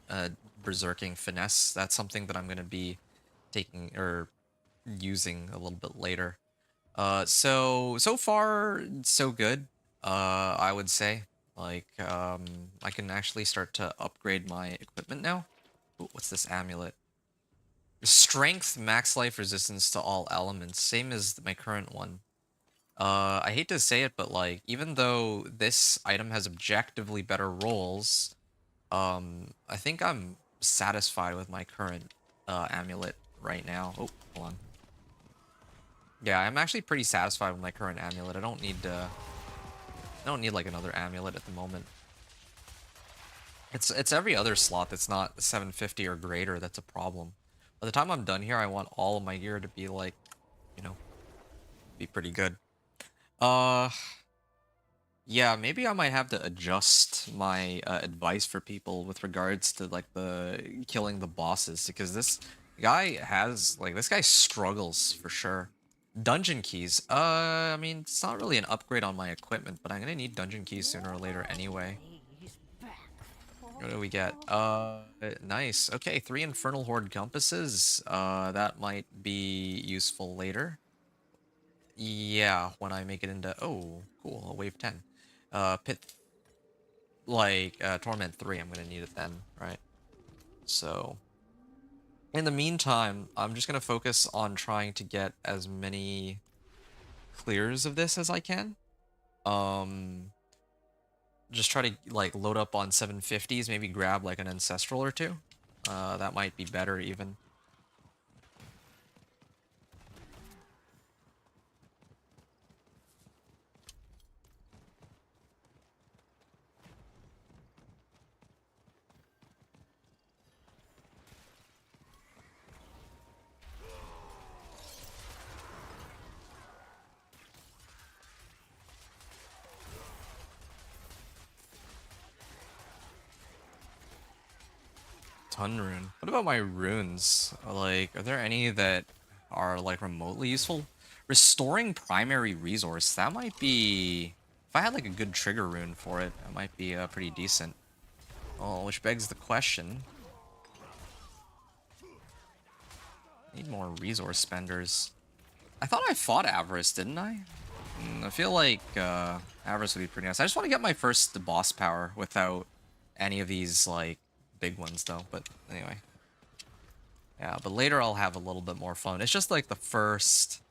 Berserking finesse. That's something that I'm gonna be taking or using a little bit later. So far so good. I would say. Like, I can actually start to upgrade my equipment now. Ooh, what's this amulet? Strength, max life resistance to all elements, same as my current one. I hate to say it, but like, even though this item has objectively better rolls, I think I'm satisfied with my current amulet right now. Oh, hold on. Yeah, I'm actually pretty satisfied with my current amulet. I don't need like another amulet at the moment. It's every other slot that's not 750 or greater that's a problem. By the time I'm done here, I want all of my gear to be like, you know, be pretty good. Yeah, maybe I might have to adjust my advice for people with regards to like the killing the bosses, because this guy struggles for sure. Dungeon keys. I mean, it's not really an upgrade on my equipment, but I'm gonna need dungeon keys sooner or later anyway. He's back. What do we get? Nice. Okay, 3 Infernal Horde compasses. That might be useful later. Yeah, when I make it into... Oh, cool, a wave 10. Pit... Like, Torment 3, I'm gonna need it then, right? So... In the meantime, I'm just gonna focus on trying to get as many clears of this as I can. Just try to like load up on 750s, maybe grab like an ancestral or two. That might be better even. Ton rune. What about my runes? Like, are there any that are like remotely useful? Restoring primary resource. That might be... If I had like a good trigger rune for it, that might be pretty decent. Oh, which begs the question. Need more resource spenders. I thought I fought Avarice, didn't I? I feel like Avarice would be pretty nice. I just want to get my first boss power without any of these like big ones though. But anyway. Yeah, but later I'll have a little bit more fun. It's just like the first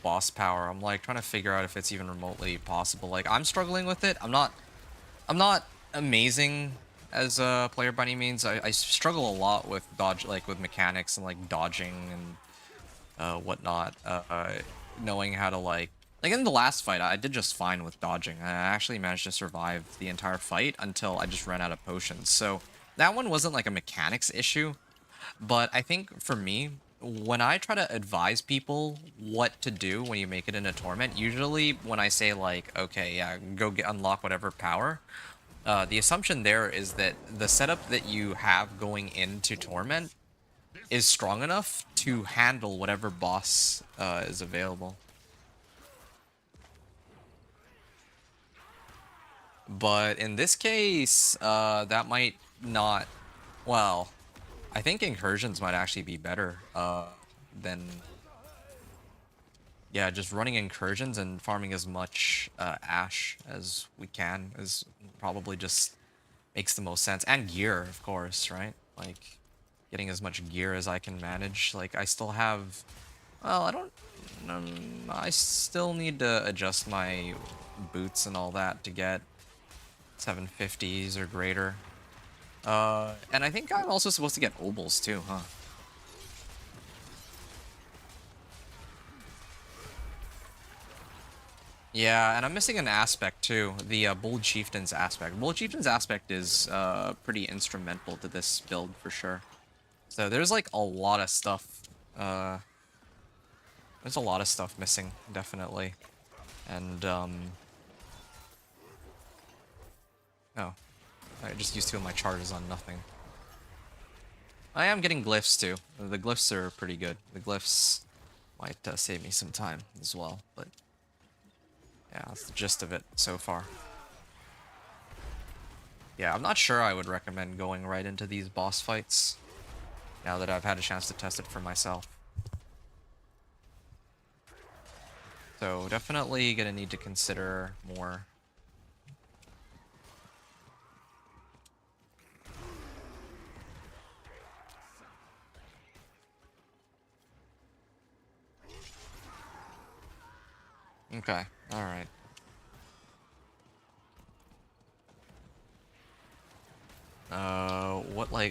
boss power. I'm like trying to figure out if it's even remotely possible. Like I'm struggling with it. I'm not amazing as a player by any means. I struggle a lot with dodge, like with mechanics and like dodging and whatnot. Knowing how to like in the last fight, I did just fine with dodging. I actually managed to survive the entire fight until I just ran out of potions. So that one wasn't like a mechanics issue, but I think for me, when I try to advise people what to do when you make it into Torment, usually when I say like, okay, yeah, go unlock whatever power, the assumption there is that the setup that you have going into Torment is strong enough to handle whatever boss is available. But in this case, that might not... Well, I think incursions might actually be better than... Yeah, just running incursions and farming as much ash as we can is probably just makes the most sense. And gear, of course, right? Like, getting as much gear as I can manage. Like, I still have... Well, I don't... I still need to adjust my boots and all that to get 750s or greater. And I think I'm also supposed to get obols too, huh? Yeah, and I'm missing an aspect too, the Bold Chieftain's aspect. Bold Chieftain's aspect is pretty instrumental to this build for sure. So there's like a lot of stuff. There's a lot of stuff missing, definitely. And oh, I just used 2 of my charges on nothing. I am getting glyphs too. The glyphs are pretty good. The glyphs might save me some time as well, but yeah, that's the gist of it so far. Yeah, I'm not sure I would recommend going right into these boss fights now that I've had a chance to test it for myself. So definitely gonna need to consider more. Okay, alright.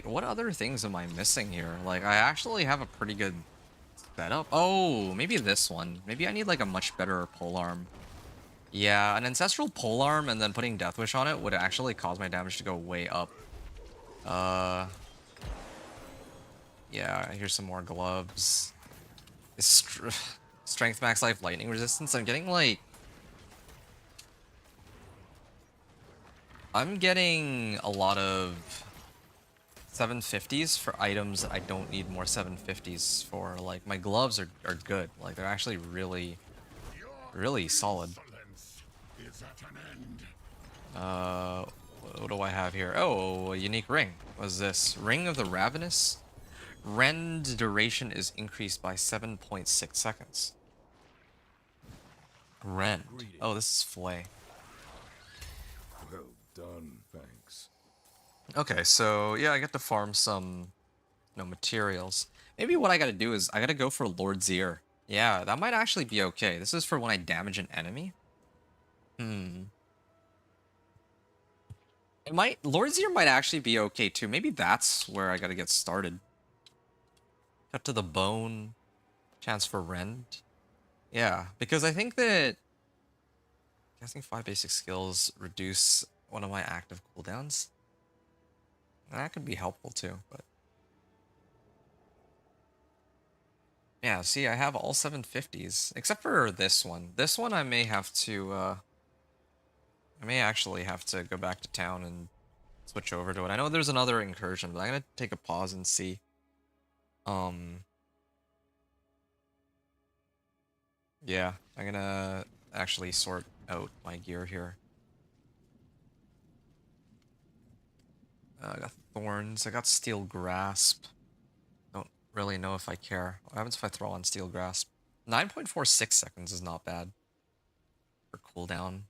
What other things am I missing here? Like, I actually have a pretty good setup. Oh, maybe this one. Maybe I need like a much better polearm. Yeah, an ancestral polearm and then putting Death Wish on it would actually cause my damage to go way up. Yeah, here's some more gloves. Strength max life lightning resistance. I'm getting like... I'm getting a lot of 750s for items that I don't need more 750s for. Like, my gloves are good. Like, they're actually really solid. What do I have here? Oh, a unique ring. What is this? Ring of the Ravenous? Rend duration is increased by 7.6 seconds. Rend. Oh, this is Flay. Well done, thanks. Okay, so yeah, I get to farm some, materials. Maybe what I gotta do is I gotta go for Lord's Ear. Yeah, that might actually be okay. This is for when I damage an enemy. Lord's Ear might actually be okay too. Maybe that's where I gotta get started. Cut to the bone. Chance for rend. Yeah, because I think that casting 5 basic skills reduce one of my active cooldowns. That could be helpful too, but yeah, see, I have all 750s except for this one. This one I may have to I may actually have to go back to town and switch over to it. I know there's another incursion, but I'm gonna take a pause and see. Yeah, I'm gonna actually sort out my gear here. I got Thorns, I got Steel Grasp. Don't really know if I care. What happens if I throw on Steel Grasp? 9.46 seconds is not bad for cooldown.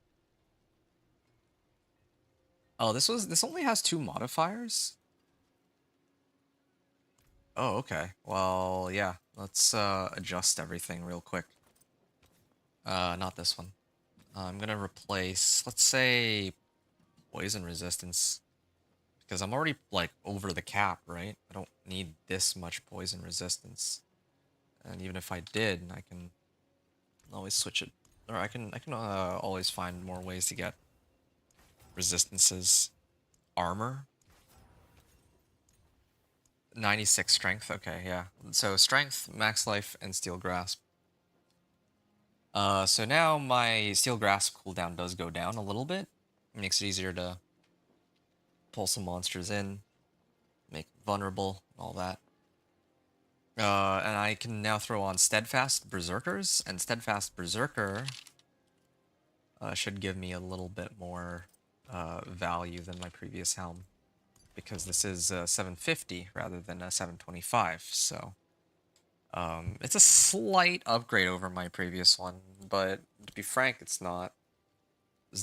Oh, this only has 2 modifiers? Oh, okay. Well, yeah. Let's adjust everything real quick. Not this one. I'm gonna replace, let's say, poison resistance. Because I'm already, like, over the cap, right? I don't need this much poison resistance. And even if I did, I can always switch it. Or I can always find more ways to get resistances. Armor. 96 strength, okay, yeah. So strength, max life, and steel grasp. So now my steel grasp cooldown does go down a little bit. It makes it easier to pull some monsters in, make vulnerable, all that. And I can now throw on Steadfast Berserkers, and Steadfast Berserker should give me a little bit more value than my previous helm, because this is 750 rather than a 725, so it's a slight upgrade over my previous one, but to be frank, it's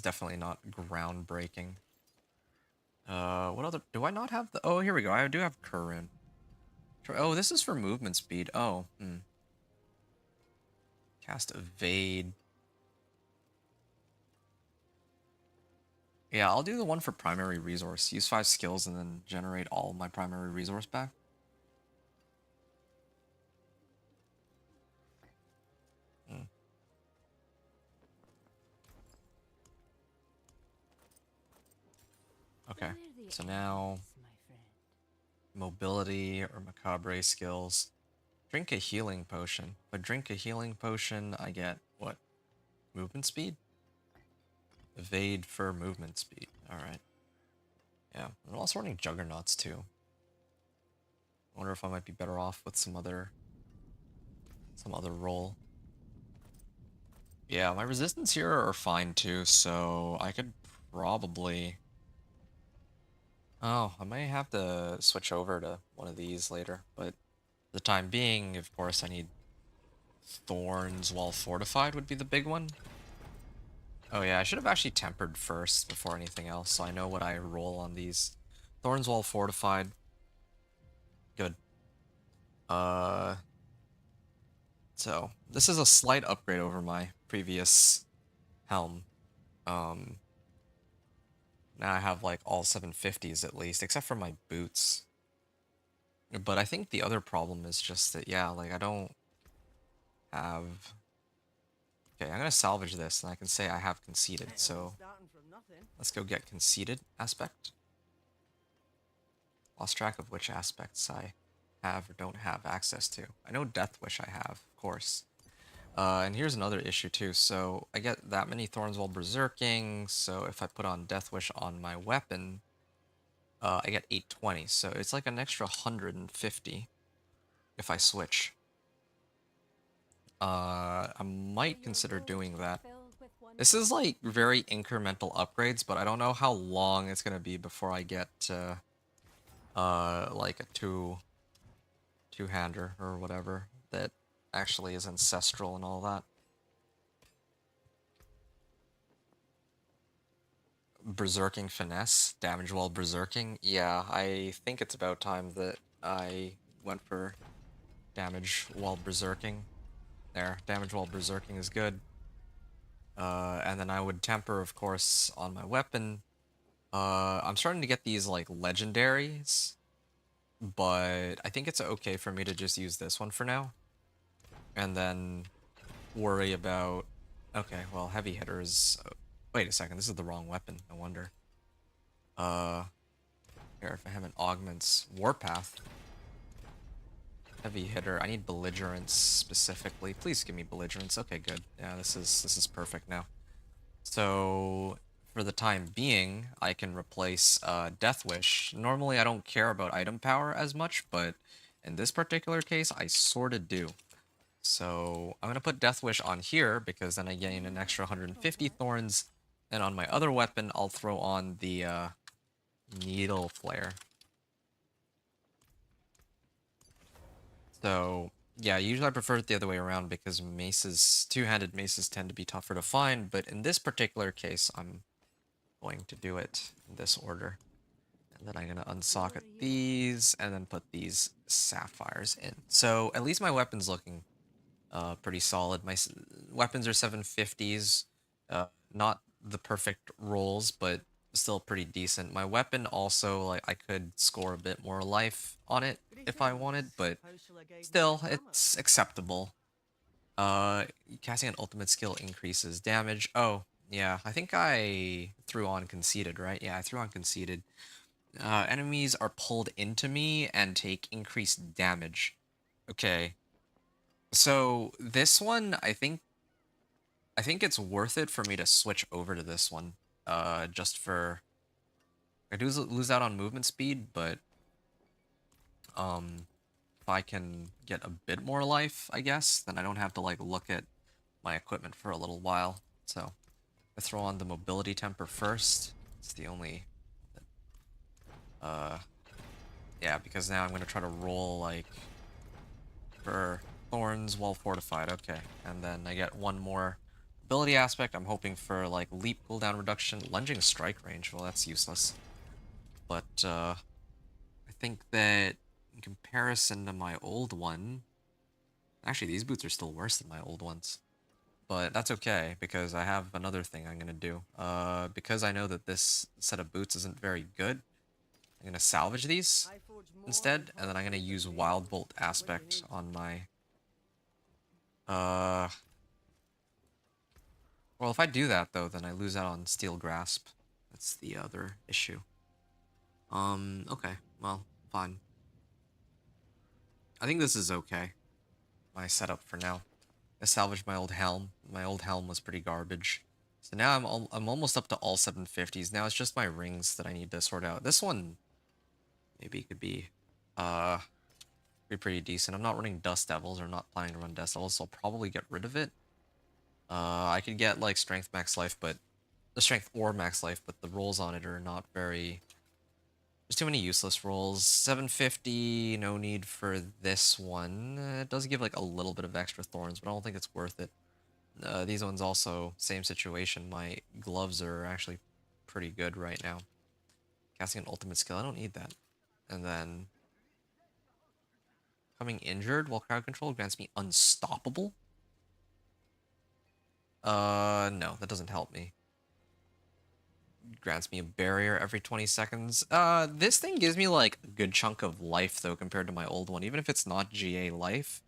definitely not groundbreaking. What other, do I not have the, oh, here we go, I do have Kurun. Oh, this is for movement speed. Oh, Cast Evade. Yeah, I'll do the one for primary resource. Use 5 skills and then generate all my primary resource back. Okay, so now mobility or macabre skills. Drink a healing potion. If I drink a healing potion, I get what? Movement speed? Evade for movement speed. Alright. Yeah, I'm also running juggernauts too. I wonder if I might be better off with some other role. Yeah, my resistance here are fine too, so I could probably... Oh, I may have to switch over to one of these later, but for the time being, of course, I need Thorns while fortified would be the big one. Oh yeah, I should have actually tempered first before anything else, so I know what I roll on these. Thorns while fortified. Good. So, this is a slight upgrade over my previous helm. Now I have like all 750s at least, except for my boots. But I think the other problem is just that, yeah, like I don't have... Okay, I'm gonna salvage this and I can say I have conceded, so let's go get conceded aspect. Lost track of which aspects I have or don't have access to. I know Death Wish I have, of course. And here's another issue too. So I get that many thorns while berserking, so if I put on Death Wish on my weapon, I get 820, so it's like an extra 150 if I switch. I might consider doing that. This is like very incremental upgrades, but I don't know how long it's gonna be before I get like a two-hander or whatever that actually is ancestral and all that. Berserking finesse, damage while berserking. Yeah, I think it's about time that I went for damage while berserking. There, damage while berserking is good. And then I would temper, of course, on my weapon. I'm starting to get these like legendaries, but I think it's okay for me to just use this one for now, and then worry about. Okay, well, heavy hitters. Wait a second, this is the wrong weapon. No wonder. Here, if I have an augments warpath. Heavy hitter. I need belligerence specifically. Please give me belligerence. Okay, good. Yeah, this is perfect now. So for the time being, I can replace Death Wish. Normally, I don't care about item power as much, but in this particular case, I sorta do. So I'm gonna put Death Wish on here because then I gain an extra 150 thorns, and on my other weapon, I'll throw on the Needle Flare. So, yeah, usually I prefer it the other way around because maces, two-handed maces tend to be tougher to find, but in this particular case, I'm going to do it in this order. And then I'm going to unsocket these, and then put these sapphires in. So, at least my weapon's looking pretty solid. My weapons are 750s, not the perfect rolls, but still pretty decent. My weapon also, like, I could score a bit more life on it if I wanted, but still, it's acceptable. Casting an ultimate skill increases damage. Oh, yeah, I think I threw on Conceited, right? Yeah, I threw on Conceited. Enemies are pulled into me and take increased damage. Okay. So, this one, I think it's worth it for me to switch over to this one. Just for... I do lose out on movement speed, but... if I can get a bit more life, I guess, then I don't have to, like, look at my equipment for a little while. So, I throw on the mobility temper first. It's the only... yeah, because now I'm going to try to roll, like, for Thorns while fortified. Okay, and then I get one more ability aspect. I'm hoping for, like, leap cooldown reduction. Lunging strike range, well, that's useless. But, I think that in comparison to my old one... Actually, these boots are still worse than my old ones. But that's okay, because I have another thing I'm going to do. Because I know that this set of boots isn't very good, I'm going to salvage these instead, and then I'm going to use Wild Bolt aspect on my... Well, if I do that, though, then I lose out on Steel Grasp. That's the other issue. Okay. Well, fine. I think this is okay. My setup for now. I salvaged my old helm. My old helm was pretty garbage. So now I'm almost up to all 750s. Now it's just my rings that I need to sort out. This one maybe could be pretty decent. I'm not running Dust Devils, or not planning to run Dust Devils, so I'll probably get rid of it. I could get like Strength Max Life, but the Strength or Max Life, but the rolls on it are not very... There's too many useless rolls. 750, no need for this one. It does give like a little bit of extra thorns, but I don't think it's worth it. These ones also, same situation. My gloves are actually pretty good right now. Casting an ultimate skill, I don't need that. And then... Becoming injured while crowd control grants me unstoppable? No, that doesn't help me. Grants me a barrier every 20 seconds. This thing gives me, like, a good chunk of life, though, compared to my old one. Even if it's not GA life,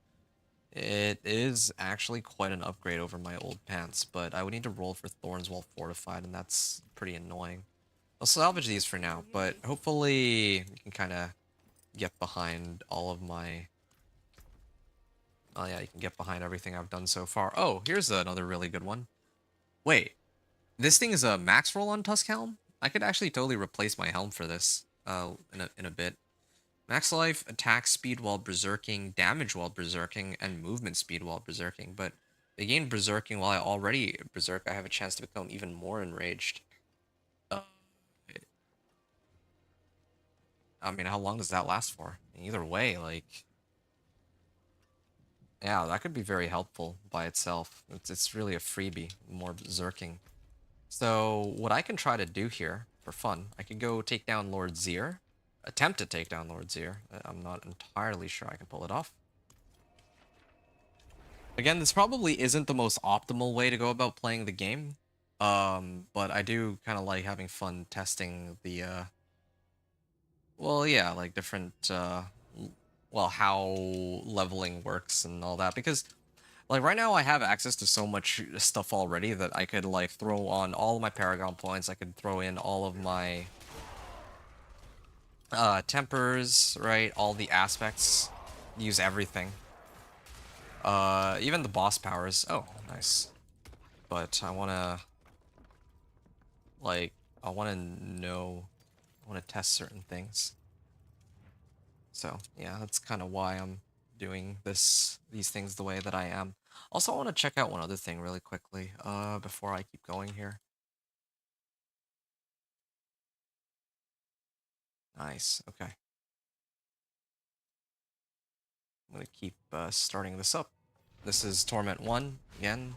it is actually quite an upgrade over my old pants, but I would need to roll for Thorns while fortified, and that's pretty annoying. I'll salvage these for now, but hopefully we can kind of get behind all of my... Oh yeah, you can get behind everything I've done so far. Oh, here's another really good one. Wait. This thing is a max roll on Tusk Helm? I could actually totally replace my helm for this. in a bit. Max life, attack speed while berserking, damage while berserking, and movement speed while berserking. But they gain berserking while I already berserk. I have a chance to become even more enraged. Uh, I mean, how long does that last for? Either way, like, yeah, that could be very helpful by itself. It's really a freebie, more berserking. So what I can try to do here for fun, I could go take down Lord Zir, attempt to take down Lord Zir. I'm not entirely sure I can pull it off. Again, this probably isn't the most optimal way to go about playing the game, but I do kind of like having fun testing the, well, yeah, like different, well, how leveling works and all that, because like right now I have access to so much stuff already that I could like throw on all of my Paragon points. I could throw in all of my tempers, right? All the aspects, use everything. Even the boss powers. Oh, nice. But I wanna like I wanna know, I wanna test certain things. So yeah, that's kind of why I'm doing these things the way that I am. Also, I want to check out one other thing really quickly, before I keep going here. Nice. Okay. I'm gonna keep starting this up. This is Torment 1 again.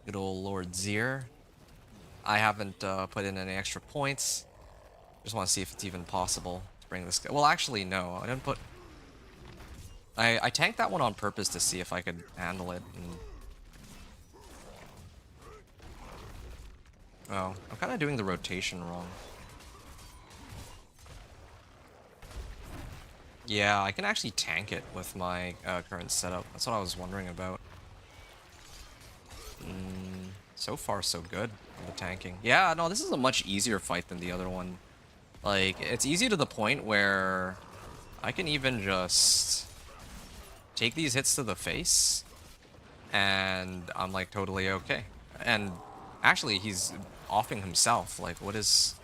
Good old Lord Zir. I haven't put in any extra points. Just want to see if it's even possible to bring this guy. Well, actually, no. I didn't put. I tanked that one on purpose to see if I could handle it. And... Oh, I'm kind of doing the rotation wrong. Yeah, I can actually tank it with my current setup. That's what I was wondering about. So far, so good on the tanking. Yeah, no, this is a much easier fight than the other one. Like, it's easy to the point where I can even just take these hits to the face, and I'm, like, totally okay. And actually, he's offing himself. Like, what is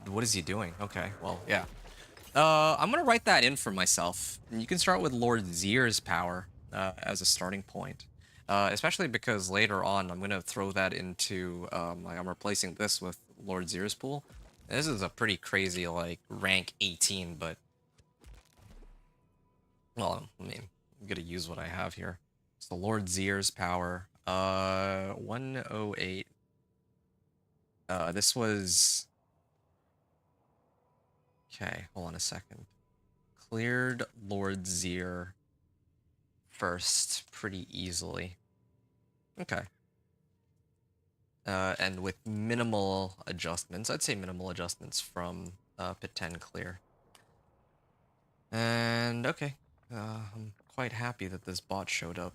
he doing? Okay, well, yeah. I'm gonna write that in for myself. And you can start with Lord Zir's power as a starting point. Especially because later on, I'm gonna throw that into, like I'm replacing this with Lord Zir's pool. This is a pretty crazy, like, rank 18, but, well, I mean, I'm gonna use what I have here. So Lord Zir's power, 108. This was, okay, hold on a second. Cleared Lord Zir first pretty easily. Okay. And with minimal adjustments, I'd say minimal adjustments from pit 10 clear. And okay, I'm quite happy that this bot showed up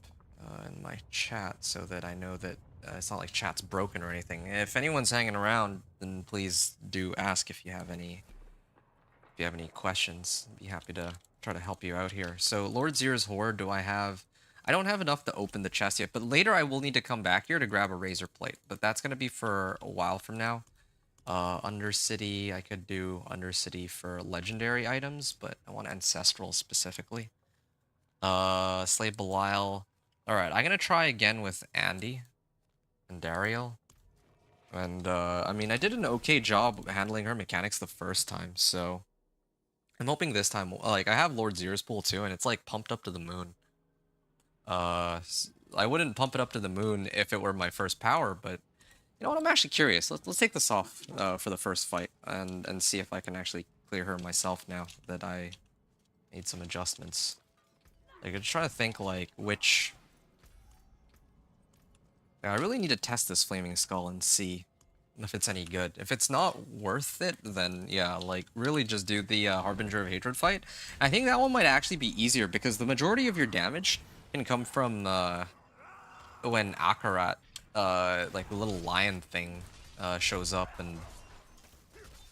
in my chat so that I know that it's not like chat's broken or anything. If anyone's hanging around, then please do ask if you have any questions. I'd be happy to try to help you out here. So Lord Zir's Horde, do I have... I don't have enough to open the chest yet, but later I will need to come back here to grab a Razor Plate. But that's going to be for a while from now. Undercity, I could do Undercity for legendary items, but I want Ancestral specifically. Slay Belial. Alright, I'm going to try again with Andy and Dariel. And, I mean, I did an okay job handling her mechanics the first time, so... I'm hoping this time, like, I have Lord Zir's pool too, and it's, like, pumped up to the moon. I wouldn't pump it up to the moon if it were my first power, but you know what? I'm actually curious. Let's take this off for the first fight and see if I can actually clear her myself now that I made some adjustments. Like, I'm just trying to think like which. Yeah, I really need to test this Flaming Skull and see if it's any good. If it's not worth it, then yeah, like really just do the Harbinger of Hatred fight. I think that one might actually be easier because the majority of your damage can come from when Akarat, like the little lion thing, shows up, and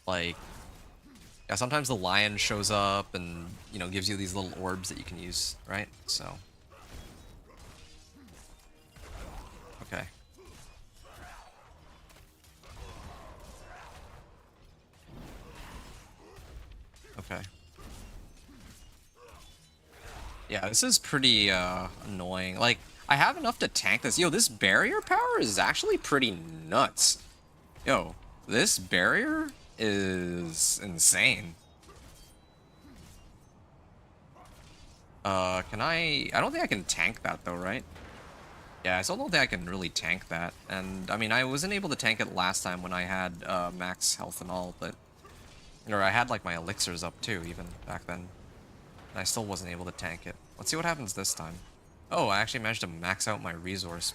like, yeah, sometimes the lion shows up and, you know, gives you these little orbs that you can use, right? So, okay. Okay. Yeah, this is pretty annoying. Like, I have enough to tank this. Yo, this barrier power is actually pretty nuts. Yo, this barrier is insane. Can I don't think I can tank that though, right? Yeah, I still don't think I can really tank that. And I mean, I wasn't able to tank it last time when I had max health and all, but or I had like my elixirs up too, even back then. And I still wasn't able to tank it. Let's see what happens this time. Oh, I actually managed to max out my resource.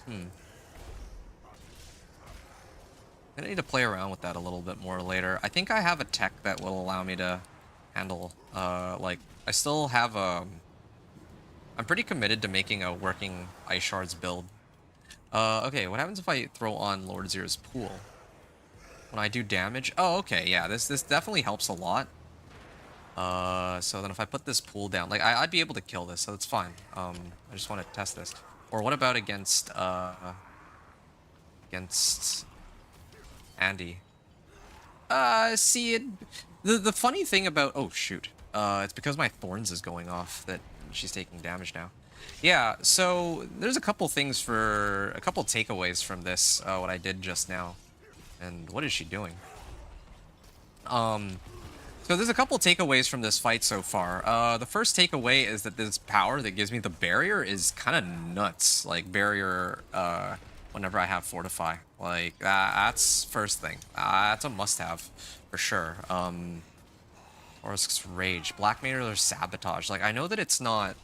I need to play around with that a little bit more later. I think I have a tech that will allow me to handle, like, I still have I'm pretty committed to making a working Ice Shards build. Okay, what happens if I throw on Lord Zir's Pool? When I do damage? Oh, okay, yeah, this definitely helps a lot. So then if I put this pool down, like, I'd be able to kill this, so it's fine. I just want to test this. Or what about against Andy? See, the funny thing about... Oh, shoot. It's because my Thorns is going off that she's taking damage now. Yeah, so there's a couple takeaways from this, what I did just now. And what is she doing? So there's a couple takeaways from this fight so far. The first takeaway is that this power that gives me the barrier is kind of nuts. Like, barrier, whenever I have Fortify. Like, that's first thing. That's a must-have, for sure. Orsk's Rage. Black Mage or Sabotage. Like, I know that it's not...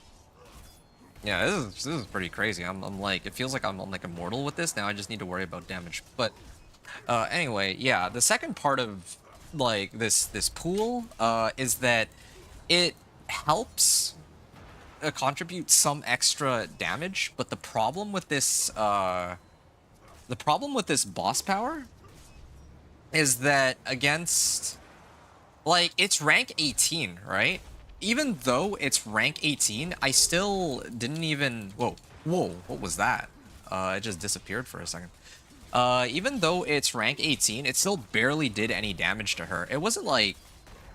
Yeah, this is pretty crazy. I'm like, it feels like I'm like immortal with this. Now I just need to worry about damage. But anyway, yeah, the second part of like this pool is that it helps contribute some extra damage, but the problem with this boss power is that against, like, it's rank 18, right? Even though it's rank 18, I still didn't even... Whoa, what was that? It just disappeared for a second. Even though it's rank 18, it still barely did any damage to her. It wasn't like...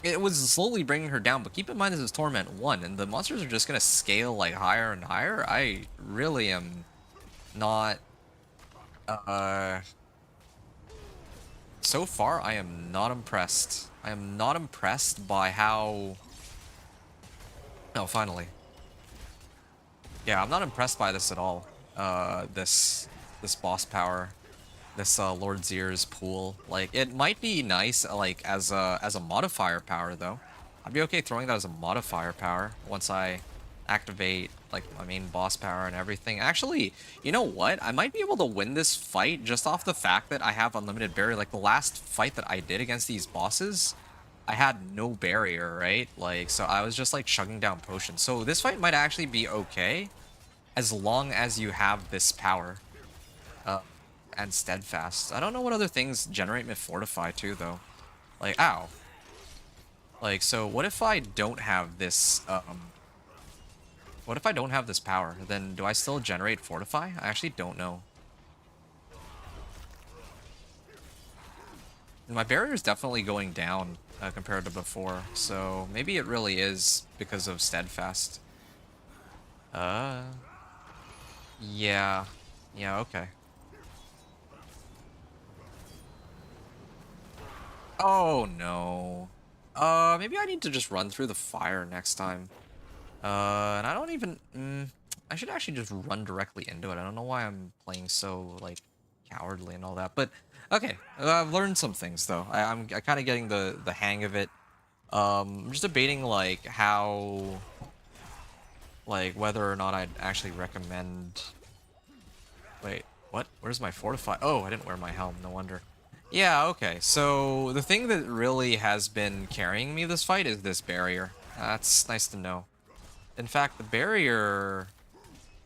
It was slowly bringing her down, but keep in mind this is Torment 1, and the monsters are just gonna scale, like, higher and higher. I really am not... So far, I am not impressed. I am not impressed by how... Oh, finally. Yeah, I'm not impressed by this at all. This boss power, this Lord Zir's Pool. Like, it might be nice, like, as a modifier power though. I'd be okay throwing that as a modifier power once I activate like my main boss power and everything. Actually, you know what? I might be able to win this fight just off the fact that I have unlimited barrier. Like the last fight that I did against these bosses, I had no barrier, right? Like, so I was just like chugging down potions. So this fight might actually be okay as long as you have this power. And Steadfast. I don't know what other things generate me Fortify too, though. Like, ow. Like, so what if I don't have this, what if I don't have this power? Then do I still generate Fortify? I actually don't know. My barrier is definitely going down compared to before, so maybe it really is because of Steadfast. Yeah. Yeah, okay. Oh, no. Maybe I need to just run through the fire next time. And I don't even... I should actually just run directly into it. I don't know why I'm playing so, like, cowardly and all that. But, okay. I've learned some things, though. I'm kind of getting the hang of it. I'm just debating, like, how... Like, whether or not I'd actually recommend... Wait, what? Where's my Fortify? Oh, I didn't wear my helm. No wonder. Yeah, okay. So, the thing that really has been carrying me this fight is this barrier. That's nice to know. In fact, the barrier...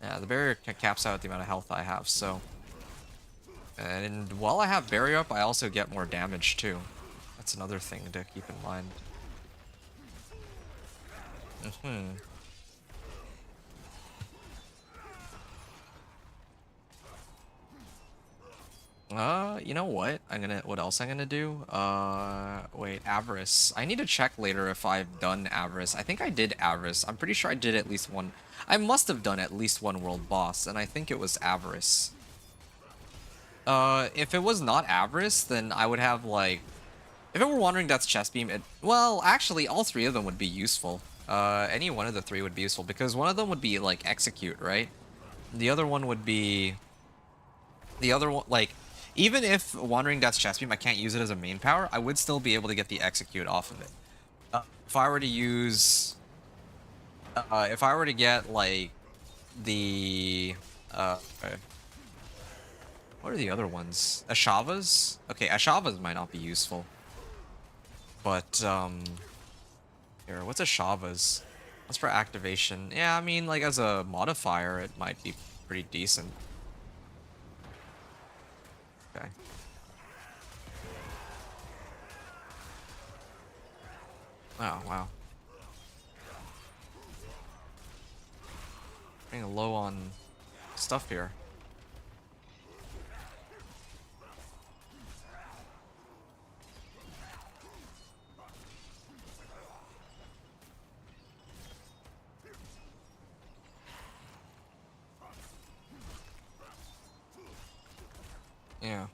Yeah, the barrier caps out the amount of health I have, so... And while I have barrier up, I also get more damage, too. That's another thing to keep in mind. You know what? What else I'm gonna do? Wait, Avarice. I need to check later if I've done Avarice. I think I did Avarice. I'm pretty sure I did at least one. I must have done at least one world boss, and I think it was Avarice. If it was not Avarice, then I would have, like... If it were Wandering Death's Chest Beam, well, actually, all three of them would be useful. Any one of the three would be useful, because one of them would be, like, Execute, right? The other one would be... The other one, like... Even if Wandering Death's Chest Beam, I can't use it as a main power, I would still be able to get the Execute off of it. If I were to use... if I were to get, like, the... what are the other ones? Ashavas? Okay, Ashavas might not be useful. But, here, what's Ashavas? What's for activation? Yeah, I mean, like, as a modifier, it might be pretty decent. Okay. Oh, wow. Getting low on stuff here. Yeah.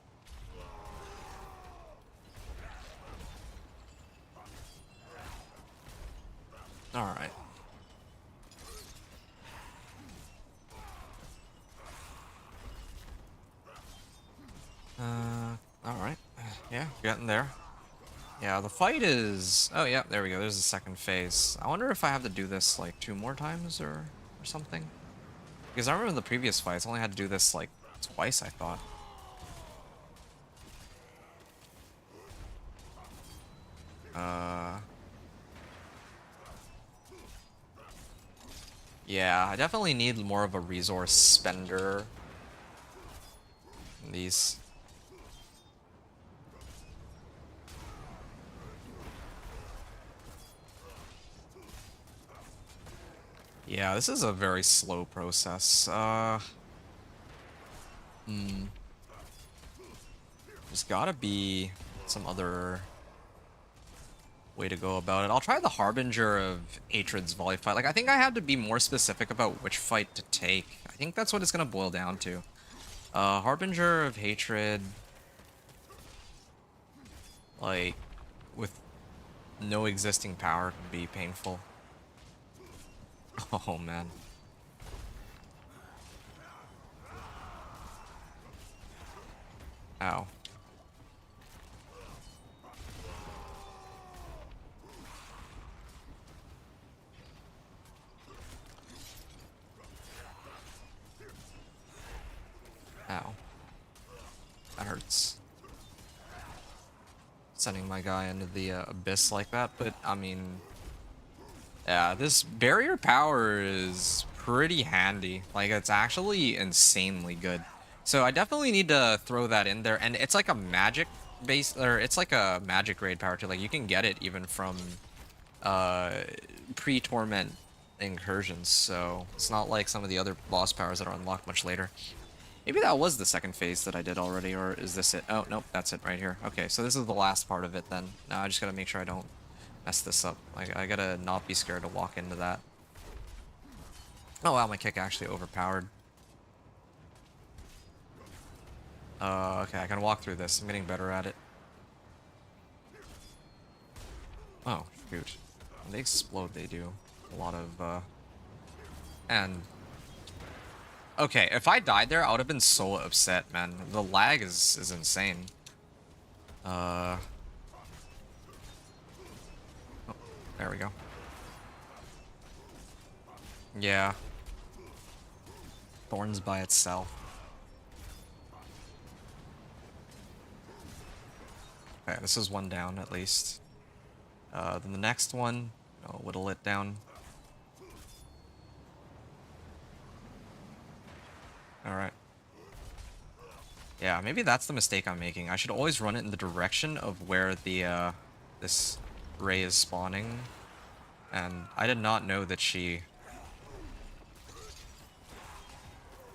All right. All right. Yeah, getting there. Yeah, the fight is... Oh, yeah, there we go. There's the second phase. I wonder if I have to do this, like, 2 more times or something. Because I remember in the previous fights, I only had to do this, like, twice, I thought. Yeah, I definitely need more of a resource spender in these. Yeah, this is a very slow process. There's gotta be some other way to go about it. I'll try the Harbinger of Hatred's volley fight. Like, I think I have to be more specific about which fight to take. I think that's what it's gonna boil down to. Harbinger of Hatred... Like, with no existing power can be painful. Oh, man. Ow. Ow. That hurts. Sending my guy into the abyss like that, but I mean... Yeah, this barrier power is pretty handy. Like, it's actually insanely good. So I definitely need to throw that in there, and it's like a magic base, or it's like a magic grade power too. Like, you can get it even from pre-Torment incursions, so it's not like some of the other boss powers that are unlocked much later. Maybe that was the second phase that I did already, or is this it? Oh, nope, that's it right here. Okay, so this is the last part of it then. Now I just gotta make sure I don't mess this up. I gotta not be scared to walk into that. Oh wow, my kick actually overpowered. Okay, I can walk through this. I'm getting better at it. Oh, shoot. When they explode, they do a lot of, And... Okay, if I died there, I would have been so upset, man. The lag is insane. Oh, there we go. Yeah. Thorns by itself. Okay, this is one down at least. Then the next one, I'll whittle it down. Alright. Yeah, maybe that's the mistake I'm making. I should always run it in the direction of where the, this ray is spawning. And I did not know that she...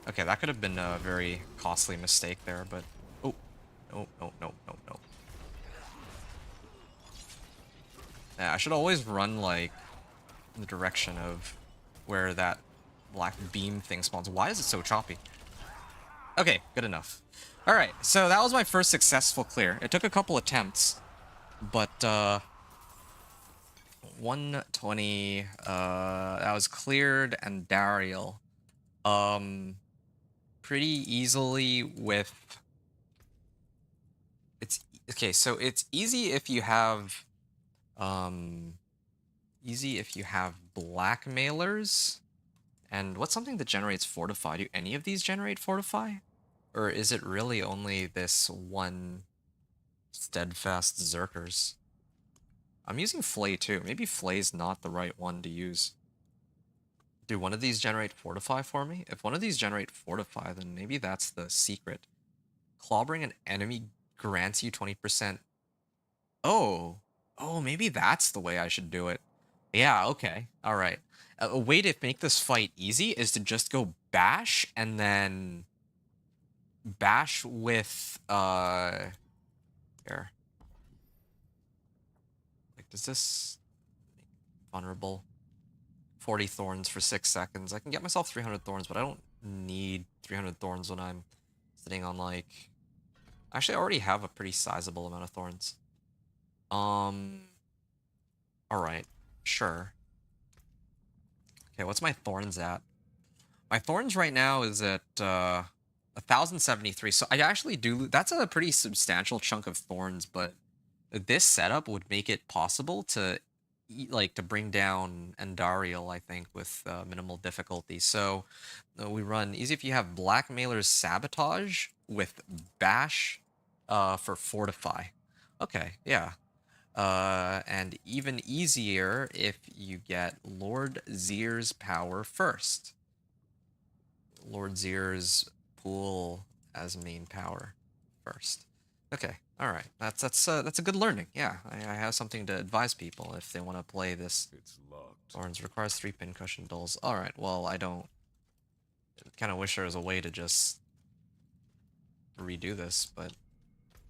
Okay, that could have been a very costly mistake there, but... Oh, No, no, no, no, no. Yeah, I should always run, like, in the direction of where that black beam thing spawns. Why is it so choppy? Okay, good enough. Alright, so that was my first successful clear. It took a couple attempts, but, 120, that was cleared, and Dariel. Pretty easily with... It's... Okay, so it's easy if you have, blackmailers. And what's something that generates Fortify? Do any of these generate Fortify? Or is it really only this one Steadfast Zerkers? I'm using Flay too. Maybe Flay's not the right one to use. Do one of these generate Fortify for me? If one of these generate Fortify, then maybe that's the secret. Clobbering an enemy grants you 20%. Oh. Oh, maybe that's the way I should do it. Yeah, okay. Alright. A way to make this fight easy is to just go bash and then bash with here. Like, does this vulnerable? 40 thorns for 6 seconds. I can get myself 300 thorns, but I don't need 300 thorns when I'm sitting on, like... Actually, I already have a pretty sizable amount of thorns. Alright. Sure. Okay, what's my thorns at? My thorns right now is at 1,073. So I actually do... That's a pretty substantial chunk of thorns, but this setup would make it possible to, like, to bring down Andariel, I think, with minimal difficulty. So we run easy if you have Blackmailer's Sabotage with Bash for Fortify. Okay, yeah. And even easier if you get Lord Zir's power first. Lord Zir's pool as main power first. Okay, all right. That's a good learning. Yeah, I have something to advise people if they want to play this. It's locked. Thorns requires 3 pincushion dulls. All right. Well, I don't. Kind of wish there was a way to just redo this, but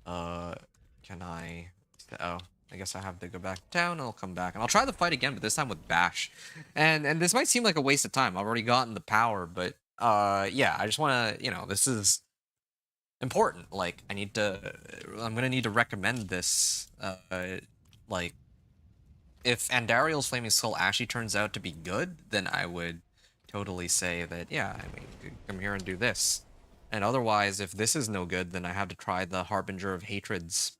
can I? Oh, I guess I have to go back to town, and I'll come back, and I'll try the fight again, but this time with Bash. And this might seem like a waste of time. I've already gotten the power, but yeah, I just want to, this is important. Like, I'm gonna need to recommend this. Like, if Andariel's Flaming Skull actually turns out to be good, then I would totally say that, yeah, I mean, come here and do this. And otherwise, if this is no good, then I have to try the Harbinger of Hatred's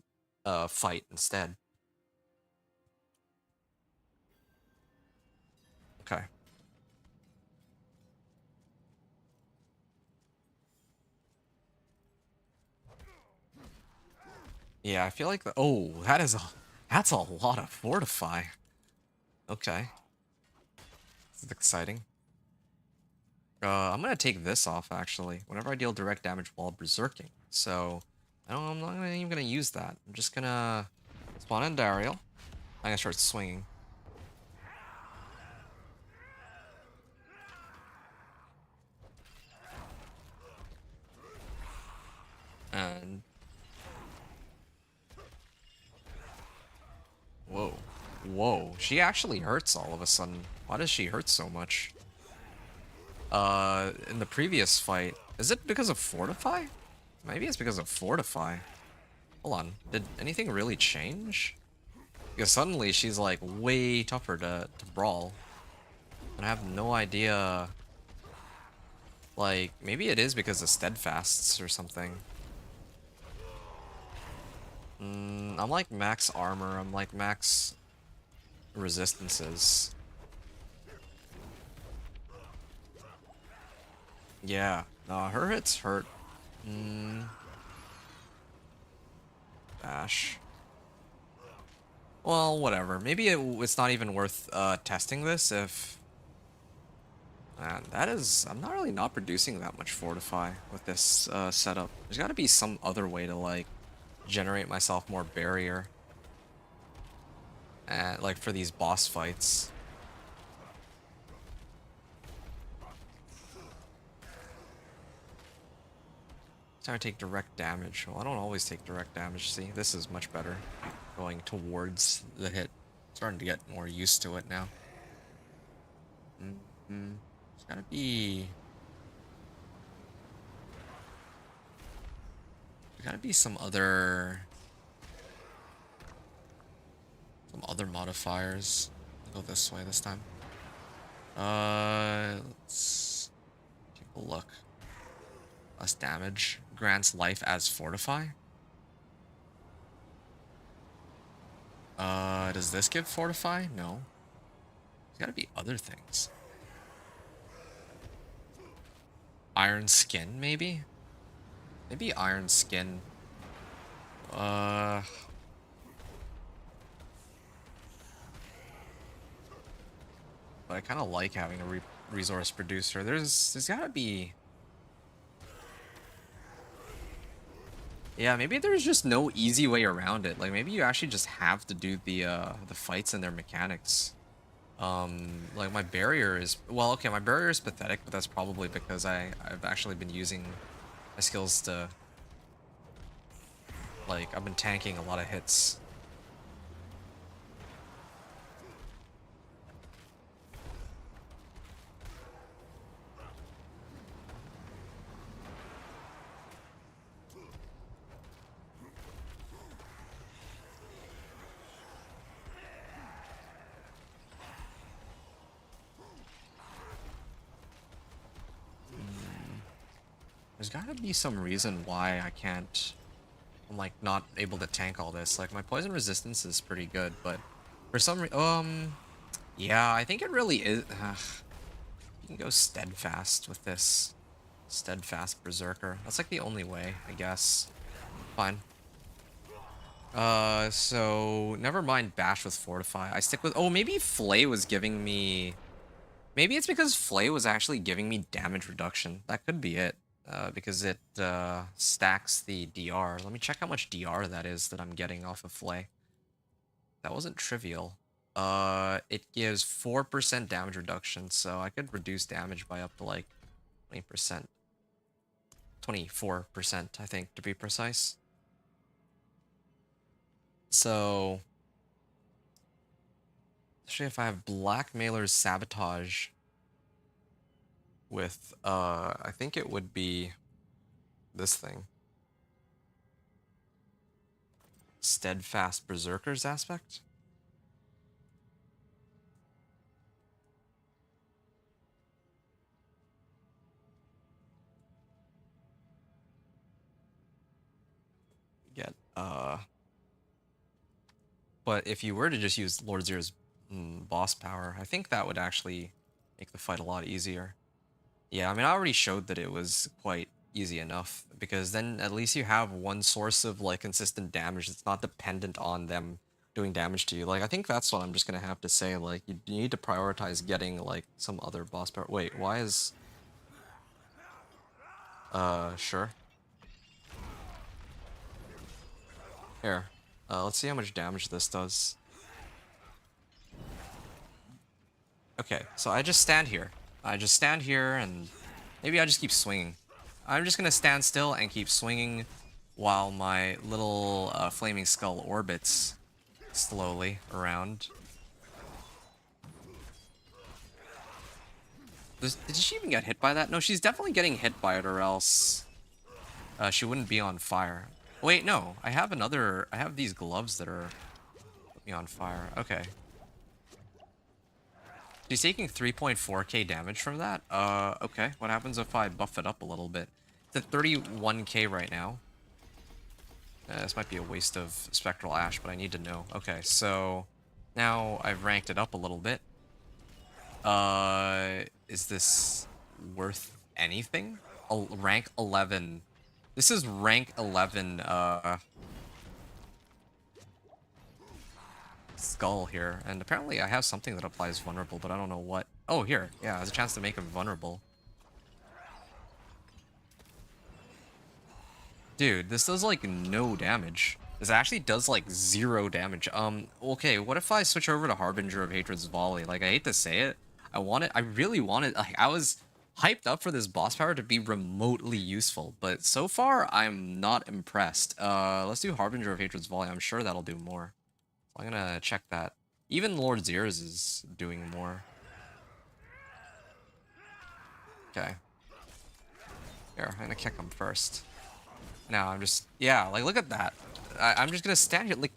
fight instead. Okay. Yeah, I feel like oh, that's a lot of Fortify. Okay. This is exciting. I'm gonna take this off, actually. Whenever I deal direct damage while berserking. So, I'm not even gonna use that. I'm just gonna spawn in Dariel. I'm gonna start swinging. And... Whoa. Whoa. She actually hurts all of a sudden. Why does she hurt so much? In the previous fight, is it because of Fortify? Maybe it's because of Fortify. Hold on, did anything really change? Because suddenly she's like way tougher to brawl. And I have no idea. Like, maybe it is because of steadfasts or something. I'm like max armor, I'm like max resistances. Yeah, no, her hits hurt. Bash. Well, whatever. Maybe it's not even worth testing this if... Man, I'm not really not producing that much Fortify with this setup. There's gotta be some other way to, like, generate myself more barrier. Like, for these boss fights. Time to take direct damage. Well, I don't always take direct damage. See, this is much better. Going towards the hit. Starting to get more used to it now. There's gotta be... There's gotta be some other modifiers. I'll go this way this time. Let's take a look. Less damage. Grants life as fortify. Does this give fortify? No. There's gotta be other things. Iron skin, maybe? Maybe iron skin. But I kind of like having a resource producer. There's gotta be... Yeah, maybe there's just no easy way around it. Like, maybe you actually just have to do the fights and their mechanics. Like, my barrier is... Well, okay, my barrier is pathetic, but that's probably because I've actually been using my skills to... Like, I've been tanking a lot of hits. There's gotta be some reason why I can't... I'm like not able to tank all this. Like, my poison resistance is pretty good, but for some reason, yeah, I think it really is. You can go steadfast with this. Steadfast berserker. That's like the only way, I guess. Fine. So never mind bash with fortify. I stick with... Oh, maybe Flay was giving me... Maybe it's because Flay was actually giving me damage reduction. That could be it. Because it stacks the DR. Let me check how much DR that is that I'm getting off of Flay. That wasn't trivial. It gives 4% damage reduction, so I could reduce damage by up to like 20%. 24%, I think, to be precise. So... Especially if I have Blackmailer's Sabotage... with, I think it would be this thing. Steadfast Berserker's aspect? Get, but if you were to just use Lord Zero's boss power, I think that would actually make the fight a lot easier. Yeah, I mean, I already showed that it was quite easy enough, because then at least you have one source of, like, consistent damage that's not dependent on them doing damage to you. Like, I think that's what I'm just gonna have to say, like, you need to prioritize getting, like, some other boss power. Wait, why is... Sure. Here. Let's see how much damage this does. Okay, so I just stand here. I just stand here and maybe I just keep swinging. I'm just gonna stand still and keep swinging while my little flaming skull orbits slowly around. Did she even get hit by that? No, she's definitely getting hit by it, or else she wouldn't be on fire. Wait, no, I have these gloves that are put me on fire. Okay. She's taking 3.4k damage from that? Okay. What happens if I buff it up a little bit? It's at 31k right now. This might be a waste of Spectral Ash, but I need to know. Okay, so now I've ranked it up a little bit. Is this worth anything? Rank 11. This is rank 11, skull here, and apparently I have something that applies vulnerable, but I don't know what. Oh, here. Yeah, there's a chance to make him vulnerable. Dude, this does like no damage. This actually does like 0 damage. Okay, what if I switch over to Harbinger of Hatred's Volley? Like, I hate to say it. I really wanted, like, I was hyped up for this boss power to be remotely useful, but so far I'm not impressed. Let's do Harbinger of Hatred's Volley. I'm sure that'll do more. So I'm gonna check that. Even Lord Zeer's is doing more. Okay. Here, I'm gonna kick him first. Now I'm just, yeah, like look at that. I'm just gonna stand here, like,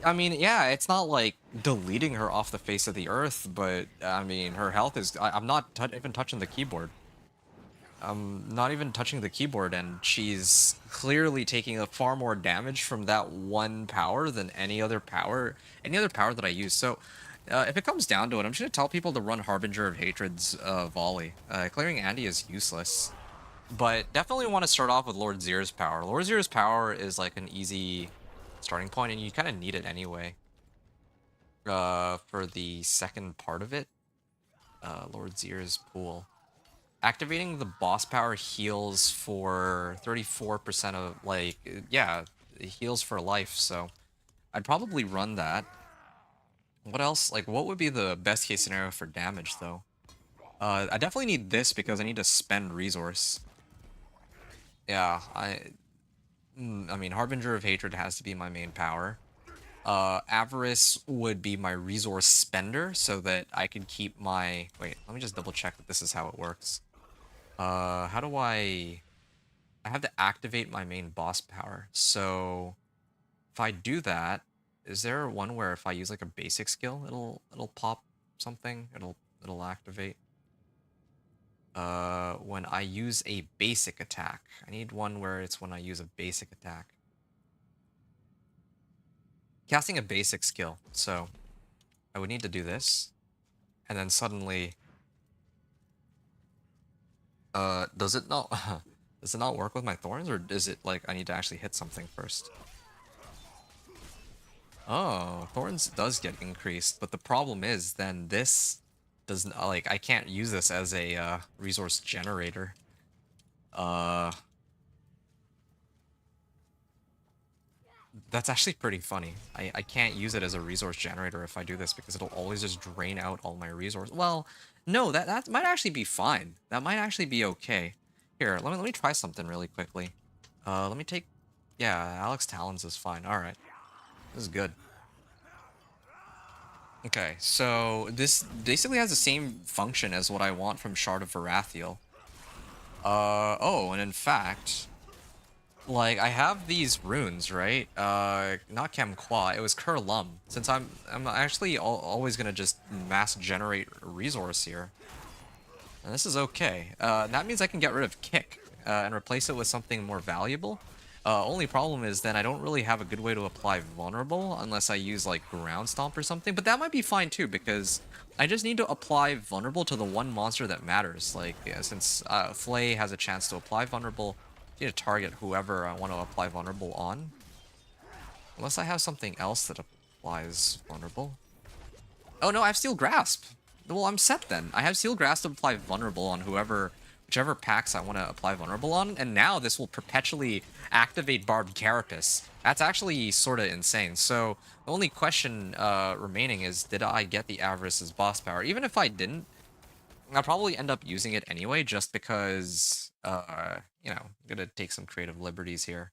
I mean, yeah, it's not like deleting her off the face of the earth, but I mean, her health is, I'm not even touching the keyboard. I'm not even touching the keyboard, and she's clearly taking a far more damage from that one power than any other power that I use. So, if it comes down to it, I'm just gonna tell people to run Harbinger of Hatred's volley. Clearing Andy is useless, but definitely want to start off with Lord Zeer's power. Lord Zeer's power is like an easy starting point, and you kind of need it anyway. For the second part of it, Lord Zeer's pool. Activating the boss power heals for 34% of, like, yeah, it heals for life, so I'd probably run that. What else? Like, what would be the best case scenario for damage, though? I definitely need this because I need to spend resource. Yeah, I mean, Harbinger of Hatred has to be my main power. Avarice would be my resource spender so that I could keep my... Wait, let me just double check that this is how it works. How do I have to activate my main boss power. So if I do that, is there one where if I use like a basic skill, it'll pop something? It'll activate. When I use a basic attack. I need one where it's when I use a basic attack. Casting a basic skill. So I would need to do this. And then suddenly does it not does it not work with my thorns, or is it like I need to actually hit something first? Oh, thorns does get increased, but the problem is then this doesn't, like, I can't use this as a resource generator. That's actually pretty funny. I can't use it as a resource generator if I do this because it'll always just drain out all my resources. Well, no, that might actually be fine. That might actually be okay. Here, let me try something really quickly. Let me take, yeah, Alex Talons is fine. All right, this is good. Okay, so this basically has the same function as what I want from Shard of Varathiel. Oh, and in fact, like, I have these runes, right? Not Kamqua, it was Kurlum. Since I'm actually always gonna just mass generate a resource here. And this is okay. That means I can get rid of Kick, and replace it with something more valuable. Only problem is then I don't really have a good way to apply Vulnerable unless I use, like, Ground Stomp or something. But that might be fine, too, because I just need to apply Vulnerable to the one monster that matters. Like, yeah, since Flay has a chance to apply Vulnerable, I need to target whoever I want to apply Vulnerable on. Unless I have something else that applies Vulnerable. Oh, no, I have Steel Grasp. Well, I'm set then. I have Steel Grasp to apply Vulnerable on whichever packs I want to apply Vulnerable on, and now this will perpetually activate Barbed Carapace. That's actually sort of insane. So the only question remaining is, did I get the Avarice's boss power? Even if I didn't, I'll probably end up using it anyway, just because, you know, I'm gonna take some creative liberties here.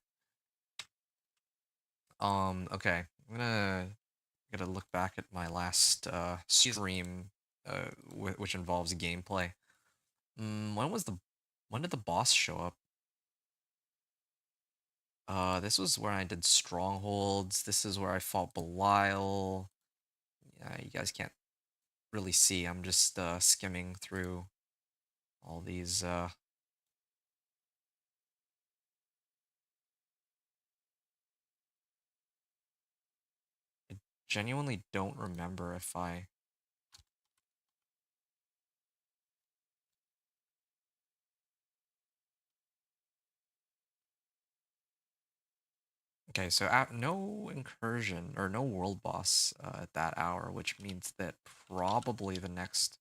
Okay, I'm gonna look back at my last stream, which involves gameplay. When did the boss show up? This was where I did Strongholds. This is where I fought Belial. Yeah, you guys can't really see. I'm just skimming through all these. I genuinely don't remember if I. Okay, so no incursion or no world boss at that hour, which means that probably the next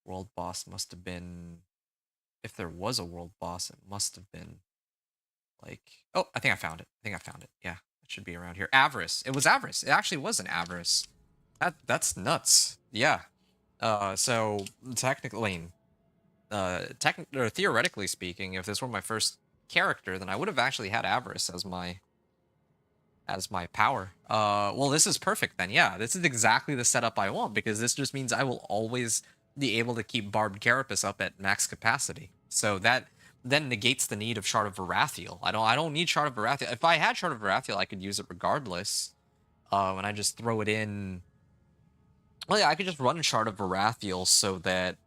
world boss must have been, if there was a world boss, it must have been like, oh, I think I found it. I think I found it. Yeah, it should be around here. Avarice. It was Avarice. It actually was an Avarice. That's nuts. Yeah. So technically, or theoretically speaking, if this were my first character, then I would have actually had Avarice as my power. Well, this is perfect then. Yeah, this is exactly the setup I want, because this just means I will always be able to keep Barbed Carapace up at max capacity. So that then negates the need of Shard of Varathiel. I don't need Shard of Varathiel. If I had Shard of Varathiel, I could use it regardless. And I just throw it in. Well, yeah, I could just run Shard of Varathiel so that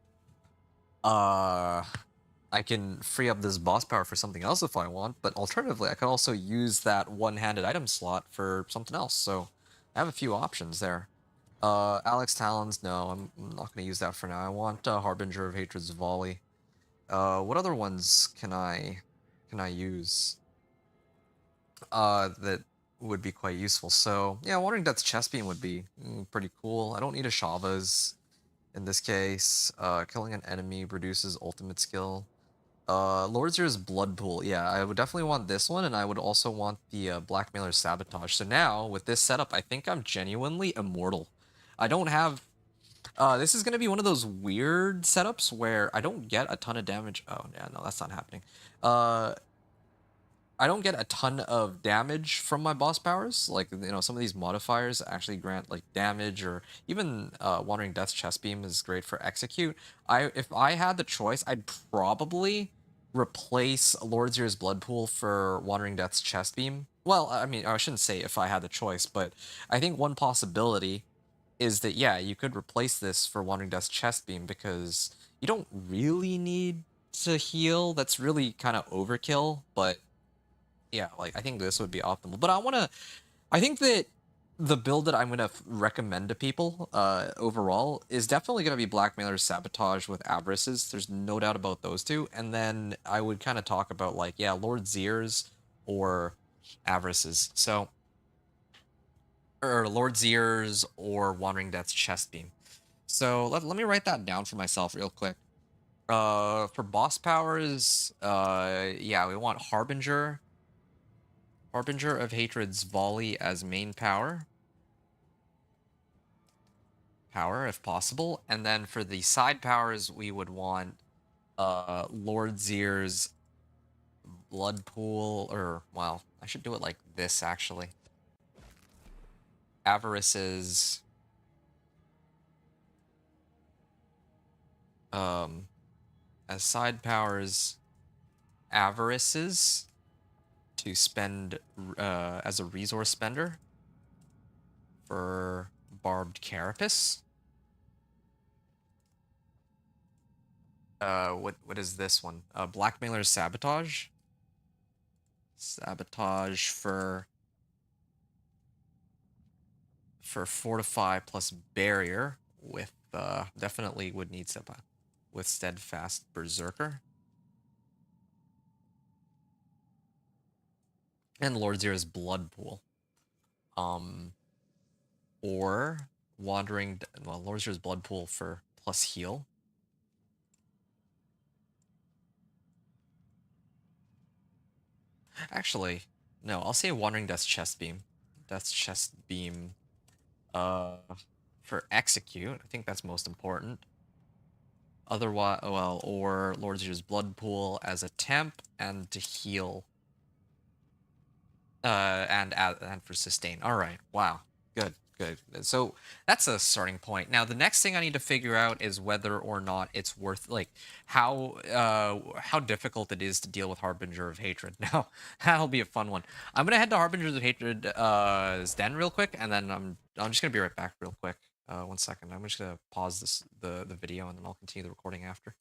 uh I can free up this boss power for something else if I want, but alternatively, I could also use that one-handed item slot for something else, so I have a few options there. Alex Talons, no, I'm not going to use that for now. I want Harbinger of Hatred's Volley. What other ones can I use that would be quite useful? So, yeah, Wandering Death's Chest Beam would be pretty cool. I don't need a Shavas in this case. Killing an enemy reduces ultimate skill. Lord Zero's Blood Pool. Yeah, I would definitely want this one, and I would also want the Blackmailer's Sabotage. So now, with this setup, I think I'm genuinely immortal. I don't have... this is going to be one of those weird setups where I don't get a ton of damage. Oh, yeah, no, that's not happening. I don't get a ton of damage from my boss powers. Like, you know, some of these modifiers actually grant, like, damage, or even Wandering Death's Chest Beam is great for Execute. If I had the choice, I'd probably replace Lord Zero's Blood Pool for Wandering Death's Chest Beam. Well, I mean, I shouldn't say if I had the choice, but I think one possibility is that, yeah, you could replace this for Wandering Death's Chest Beam, because you don't really need to heal. That's really kind of overkill, but yeah, like, I think this would be optimal. But I think that the build that I'm gonna recommend to people, overall, is definitely gonna be Blackmailer's Sabotage with Avarices. There's no doubt about those two. And then I would kind of talk about, like, yeah, Lord Zeer's or Avarices. So, or Lord Zeer's or Wandering Death's Chest Beam. So let me write that down for myself real quick. For boss powers, yeah, we want Harbinger. Harbinger of Hatred's Volley as main power. If possible. And then for the side powers, we would want Lord Zeer's Blood Pool, or, well, I should do it like this, actually. Avarice's... as side powers, Avarice's to spend as a resource spender for Barbed Carapace. What is this one? Blackmailer's Sabotage. Sabotage for Fortify plus Barrier with definitely would need Sabotage with Steadfast Berserker. And Lord Zero's Blood Pool. Or Wandering... Well, Lord Zero's Blood Pool for plus heal. Actually, no, I'll say Wandering Death's Chest Beam. Death's Chest Beam for Execute. I think that's most important. Otherwise, well, or Lord Zero's Blood Pool as a temp and to heal. And for sustain. All right. Wow. Good. Good. So that's a starting point. Now the next thing I need to figure out is whether or not it's worth, like, how difficult it is to deal with Harbinger of Hatred. Now that'll be a fun one. I'm gonna head to Harbinger's of Hatred den real quick, and then I'm just gonna be right back real quick. 1 second. I'm just gonna pause the video, and then I'll continue the recording after.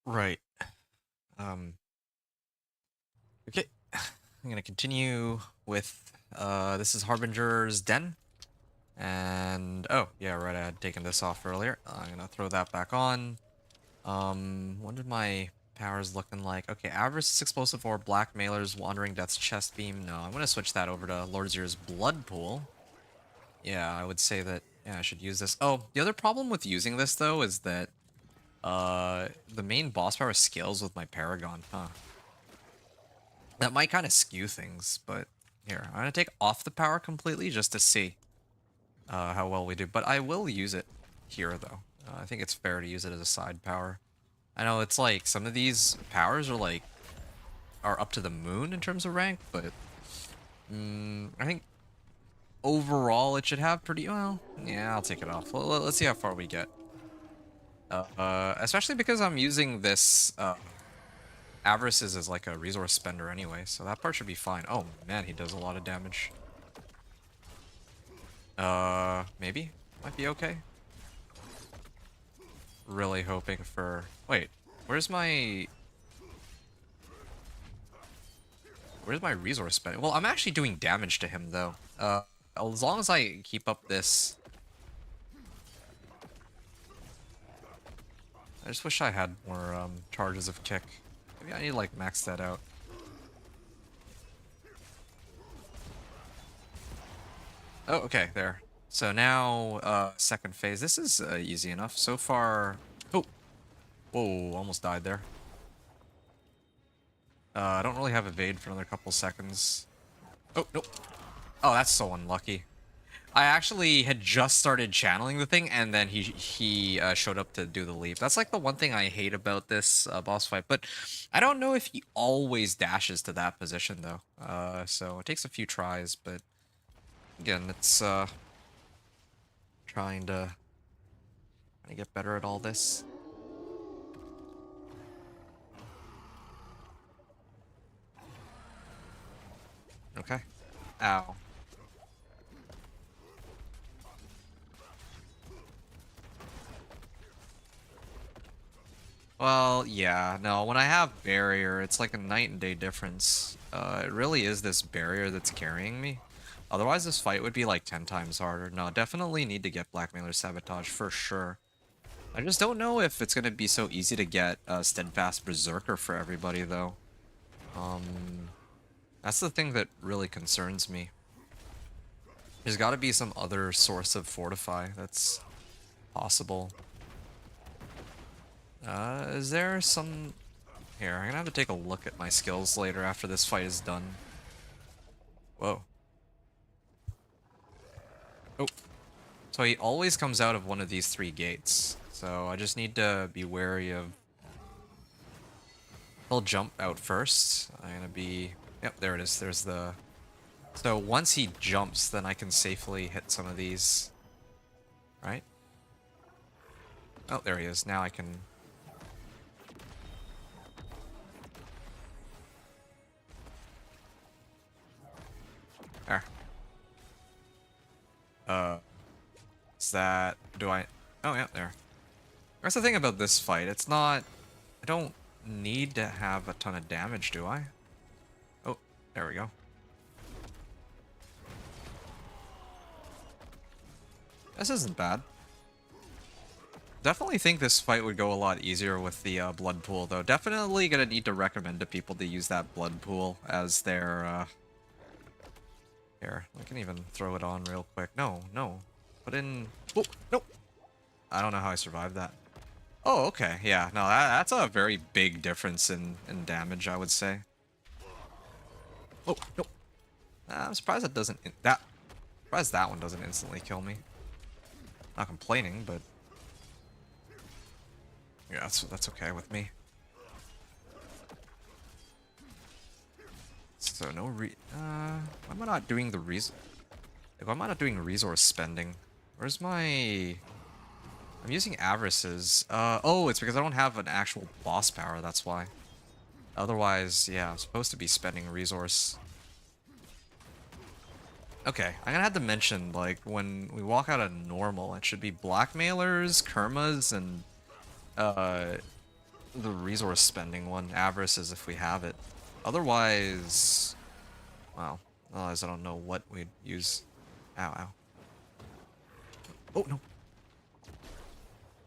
Right. Um, okay. I'm gonna continue with this is Harbinger's Den. And oh yeah, right, I had taken this off earlier. I'm gonna throw that back on. What did my powers looking like? Okay, Avarice is explosive or Blackmailer's Wandering Death's Chest Beam. No, I'm gonna switch that over to Lord Zir's Blood Pool. Yeah, I would say that yeah, I should use this. Oh, the other problem with using this though is that the main boss power scales with my Paragon, huh? That might kind of skew things, but here, I'm gonna take off the power completely just to see how well we do. But I will use it here though. I think it's fair to use it as a side power. I know it's like some of these powers are like are up to the moon in terms of rank, but I think overall it should have pretty well. Yeah, I'll take it off. Let's see how far we get. Especially because I'm using this Avarices as like a resource spender anyway, so that part should be fine. Oh man, he does a lot of damage. Maybe might be okay. Really hoping for. Wait, where's my resource spending? Well, I'm actually doing damage to him though. As long as I keep up this. I just wish I had more charges of kick. Maybe I need to like max that out. Oh, okay, there. So now, second phase. This is easy enough. So far. Oh, whoa, almost died there. I don't really have evade for another couple seconds. Oh, nope. Oh, that's so unlucky. I actually had just started channeling the thing, and then he showed up to do the leap. That's like the one thing I hate about this boss fight. But I don't know if he always dashes to that position though. So it takes a few tries, but again, it's trying to get better at all this. Okay. Ow. Well, yeah, no, when I have barrier, it's like a night and day difference. It really is this barrier that's carrying me. Otherwise, this fight would be like 10 times harder. No, definitely need to get Blackmailer Sabotage for sure. I just don't know if it's going to be so easy to get Steadfast Berserker for everybody, though. That's the thing that really concerns me. There's got to be some other source of Fortify that's possible. Is there some... Here, I'm gonna have to take a look at my skills later after this fight is done. Whoa. Oh. So he always comes out of one of these 3 gates. So I just need to be wary of... He'll jump out first. I'm gonna be... Yep, there it is. There's the... So once he jumps, then I can safely hit some of these. Right? Oh, there he is. Now I can... There. Is that... Do I... Oh, yeah, there. That's the thing about this fight. It's not... I don't need to have a ton of damage, do I? Oh, there we go. This isn't bad. Definitely think this fight would go a lot easier with the blood pool, though. Definitely gonna need to recommend to people to use that blood pool as their... Here, I can even throw it on real quick. No, no. Put in... Oh, no! I don't know how I survived that. Oh, okay. Yeah, no, that's a very big difference in damage, I would say. Oh, no. I'm surprised that doesn't... Surprised that one doesn't instantly kill me. Not complaining, but... Yeah, that's okay with me. So no why am I not doing the why am I not doing resource spending? Where's my... I'm using Avarices. Oh, it's because I don't have an actual boss power, that's why. Otherwise, yeah, I'm supposed to be spending resource. Okay, I'm gonna have to mention, like, when we walk out of normal, it should be Blackmailers, Kermas, and the resource spending one. Avarice is if we have it. Otherwise, well, otherwise I don't know what we'd use. Ow, ow. Oh, no.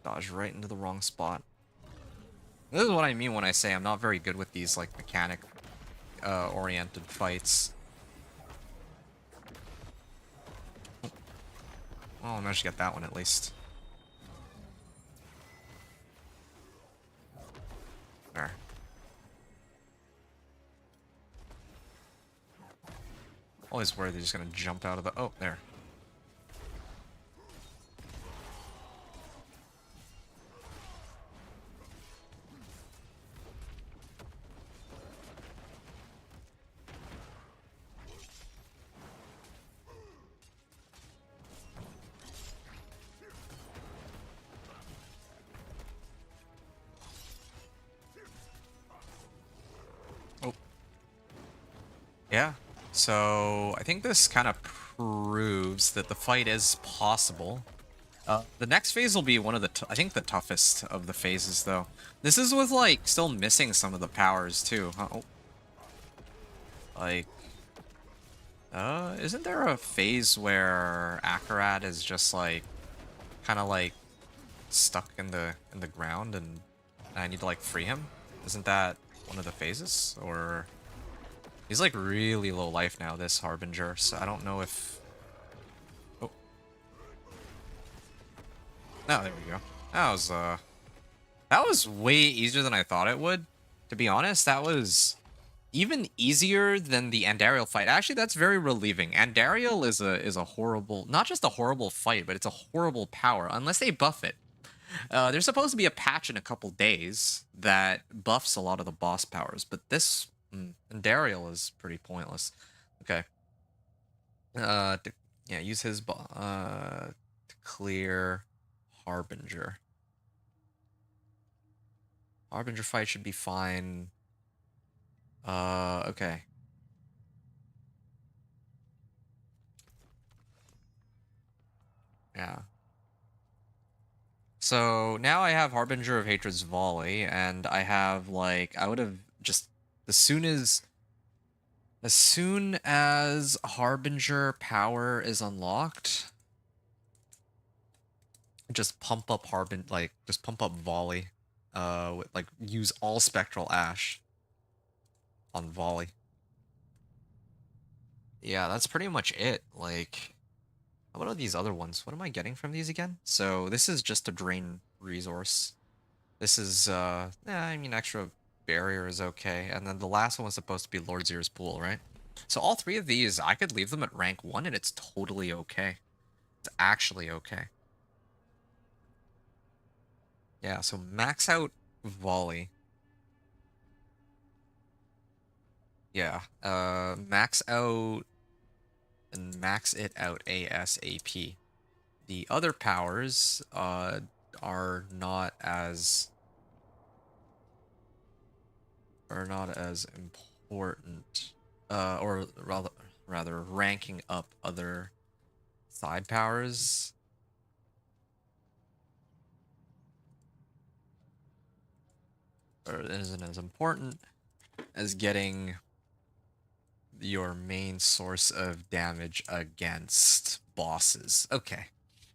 Dodge right into the wrong spot. This is what I mean when I say I'm not very good with these, like, mechanic oriented fights. Well, I managed to get that one at least. There. Always worried they're just gonna jump out of the... Oh, there. Oh. Yeah. So, I think this kind of proves that the fight is possible. The next phase will be one of the, I think, the toughest of the phases, though. This is with, like, still missing some of the powers, too. Oh. Like, isn't there a phase where Akarat is just, like, kind of, like, stuck in the ground and I need to, like, free him? Isn't that one of the phases? Or... He's, like, really low life now, this Harbinger, so I don't know if... Oh. Oh, there we go. That was way easier than I thought it would. To be honest, that was even easier than the Andariel fight. Actually, that's very relieving. Andariel is a horrible, not just a horrible fight, but it's a horrible power, unless they buff it. There's supposed to be a patch in a couple days that buffs a lot of the boss powers, but this Andariel is pretty pointless. Okay. Yeah, use his to clear Harbinger. Harbinger fight should be fine. Okay. Yeah. So now I have Harbinger of Hatred's Volley, and I have, like, I would have just, as soon as Harbinger power is unlocked, just pump up just pump up Volley. Like, use all Spectral Ash on Volley. Yeah, that's pretty much it. Like, what are these other ones? What am I getting from these again? So this is just a drain resource. This is, I mean, extra barrier is okay. And then the last one was supposed to be Lord Zir's Pool, right? So all three of these, I could leave them at rank 1 and it's totally okay. It's actually okay. Yeah, so max out Volley. Yeah, max out and max it out ASAP. The other powers are not as important, or rather ranking up other side powers. Or isn't as important as getting your main source of damage against bosses. Okay,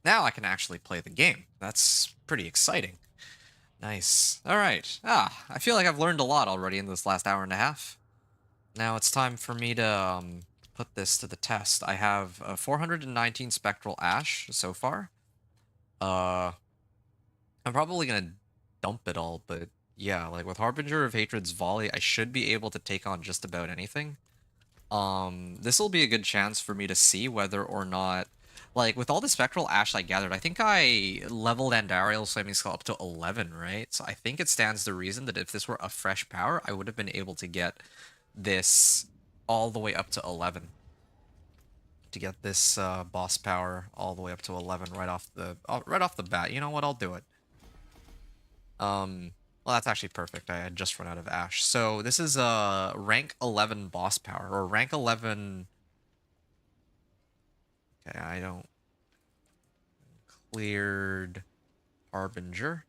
now I can actually play the game. That's pretty exciting. Nice. All right. I feel like I've learned a lot already in this last hour and a half. Now it's time for me to put this to the test. I have 419 Spectral Ash so far. I'm probably gonna dump it all, but yeah, like with Harbinger of Hatred's Volley, I should be able to take on just about anything. This will be a good chance for me to see whether or not, like, with all the Spectral Ash I gathered, I think I leveled Andariel's Flaming Skull up to 11, right? So I think it stands to reason that if this were a fresh power, I would have been able to get this all the way up to 11. To get this boss power all the way up to 11 right off the bat. You know what? I'll do it. Well, that's actually perfect. I had just run out of Ash. So this is a rank 11 boss power, or rank 11... Okay, I don't... Cleared Harbinger.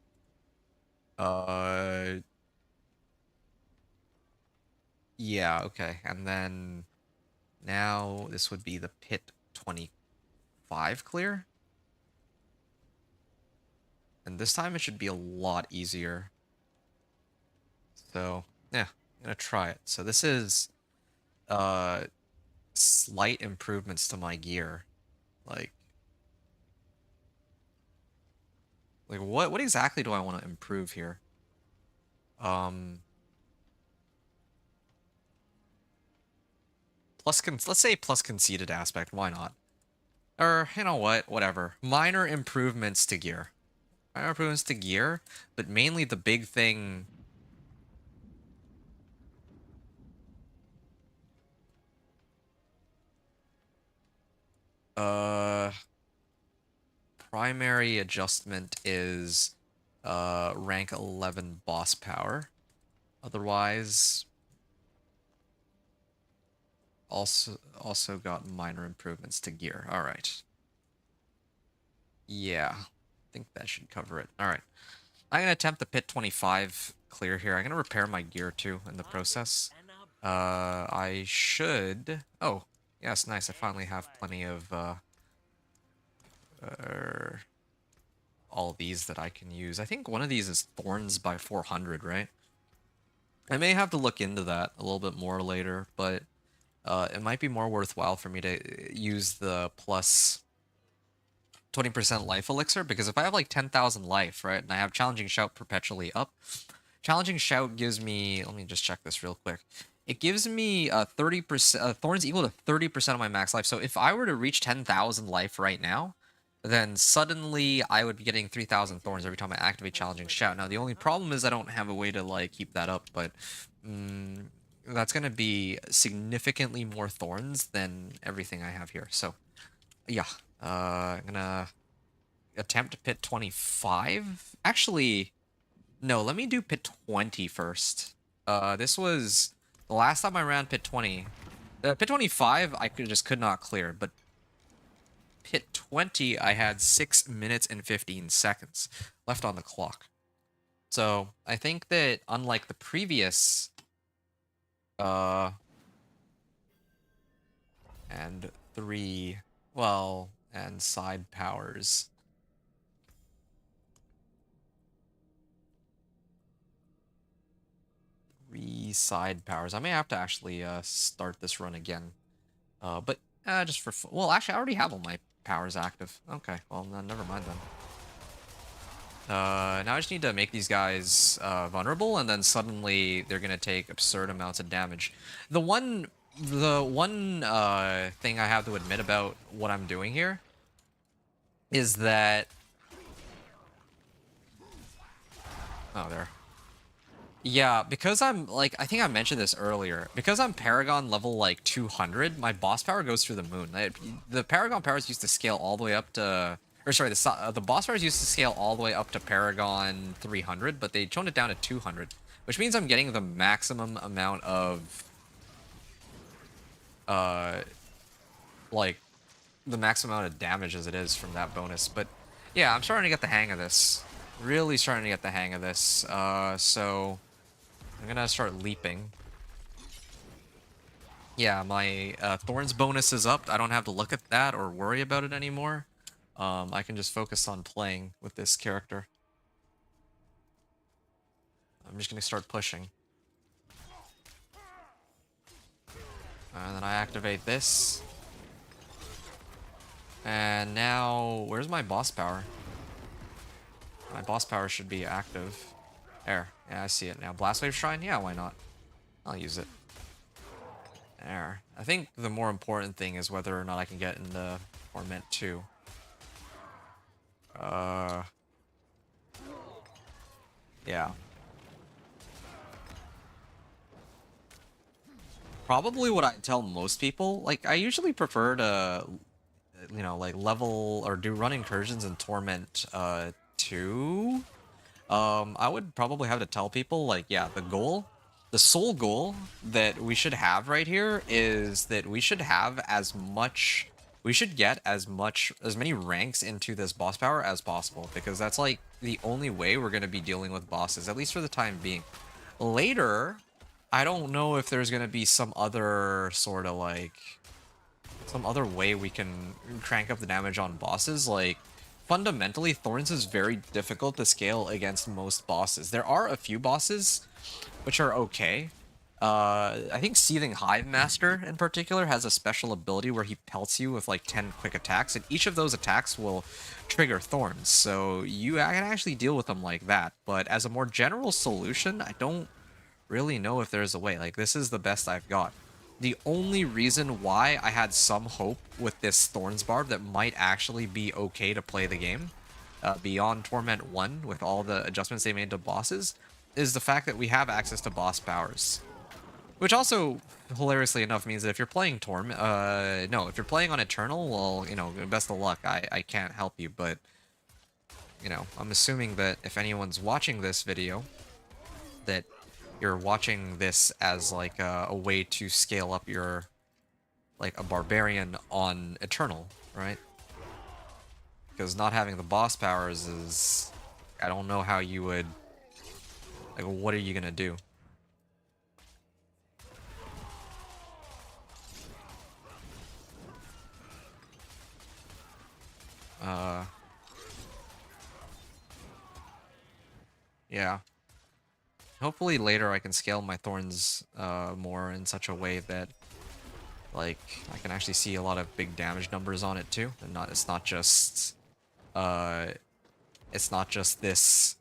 Yeah, okay. And then now this would be the pit 25 clear. And this time it should be a lot easier. So, yeah, I'm gonna try it. So this is slight improvements to my gear. Like what exactly do I want to improve here? Let's say plus conceited aspect, why not? Or, you know what, whatever. Minor improvements to gear. Minor improvements to gear, but mainly the big thing... Uh... Primary adjustment is rank 11 boss power. Otherwise, also got minor improvements to gear. All right. Yeah, I think that should cover it. All right. I'm gonna attempt the pit 25 clear here. I'm gonna repair my gear too in the process. I should. Oh, yes, nice. I finally have plenty of all these that I can use. I think one of these is Thorns by 400, right? I may have to look into that a little bit more later, but it might be more worthwhile for me to use the plus 20% life elixir, because if I have like 10,000 life, right, and I have Challenging Shout perpetually up, Challenging Shout gives me, let me just check this real quick. It gives me 30%, Thorns equal to 30% of my max life. So if I were to reach 10,000 life right now, then suddenly I would be getting 3,000 Thorns every time I activate Challenging Shout. Now, the only problem is I don't have a way to, like, keep that up, but that's going to be significantly more Thorns than everything I have here. So, yeah, I'm going to attempt to pit 25. Actually, no, let me do pit 20 first. This was the last time I ran pit 20. Pit 25, I could not clear, but pit 20, I had 6 minutes and 15 seconds left on the clock. So I think that unlike the previous, and 3, well, and side powers. Side powers. I may have to actually start this run again. But just for well, actually, I already have all my powers active. Okay, well, never mind then. Now I just need to make these guys vulnerable, and then suddenly they're gonna take absurd amounts of damage. The one thing I have to admit about what I'm doing here is that... Oh, there. Yeah, because I'm, like, I think I mentioned this earlier. Because I'm Paragon level, like, 200, my boss power goes through the moon. The Paragon powers used to scale all the way up to... Or, sorry, the boss powers used to scale all the way up to Paragon 300, but they toned it down to 200. Which means I'm getting the maximum amount of... like, the maximum amount of damage as it is from that bonus. But, yeah, I'm starting to get the hang of this. Really starting to get the hang of this. So... I'm gonna start leaping. Yeah, my Thorns bonus is up. I don't have to look at that or worry about it anymore. I can just focus on playing with this character. I'm just gonna start pushing. And then I activate this. And now, where's my boss power? My boss power should be active. There. Yeah, I see it now. Blast Wave Shrine? Yeah, why not? I'll use it. There. I think the more important thing is whether or not I can get into Torment 2. Yeah. Probably what I tell most people, like, I usually prefer to, you know, like, level or do run incursions in Torment 2. I would probably have to tell people, like, yeah, the sole goal that we should have right here is that we should have we should get as many ranks into this boss power as possible, because that's, like, the only way we're going to be dealing with bosses, at least for the time being. Later, I don't know if there's gonna be some other sort of like some other way we can crank up the damage on bosses. Like fundamentally, Thorns is very difficult to scale against most bosses. There are a few bosses which are okay. I think Seething Hive Master in particular has a special ability where he pelts you with like 10 quick attacks, and each of those attacks will trigger Thorns. So you can actually deal with them like that. But as a more general solution, I don't really know if there's a way. Like, this is the best I've got. The only reason why I had some hope with this Thorns Barb that might actually be okay to play the game, beyond Torment 1, with all the adjustments they made to bosses, is the fact that we have access to boss powers. Which also, hilariously enough, means that if you're playing no, if you're playing on Eternal, well, you know, best of luck. I can't help you, but, you know, I'm assuming that if anyone's watching this video, that you're watching this as like a way to scale up your like a barbarian on Eternal, right? Because not having the boss powers is, I don't know how you would, like, what are you gonna do? Yeah. Hopefully later I can scale my thorns more in such a way that like I can actually see a lot of big damage numbers on it too, and it's not just this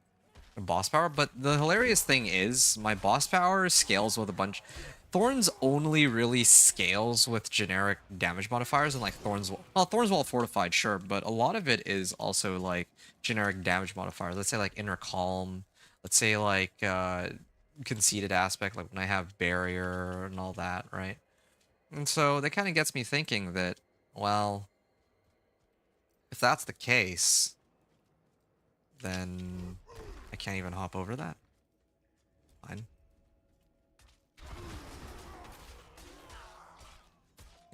boss power. But the hilarious thing is my boss power scales with a bunch. Thorns only really scales with generic damage modifiers, and like Thorns Wall Fortified, sure, but a lot of it is also like generic damage modifiers. Let's say like Inner Calm. Let's say like Conceited Aspect, like when I have Barrier and all that, right? And so that kind of gets me thinking that, well, if that's the case, then I can't even hop over that. Fine.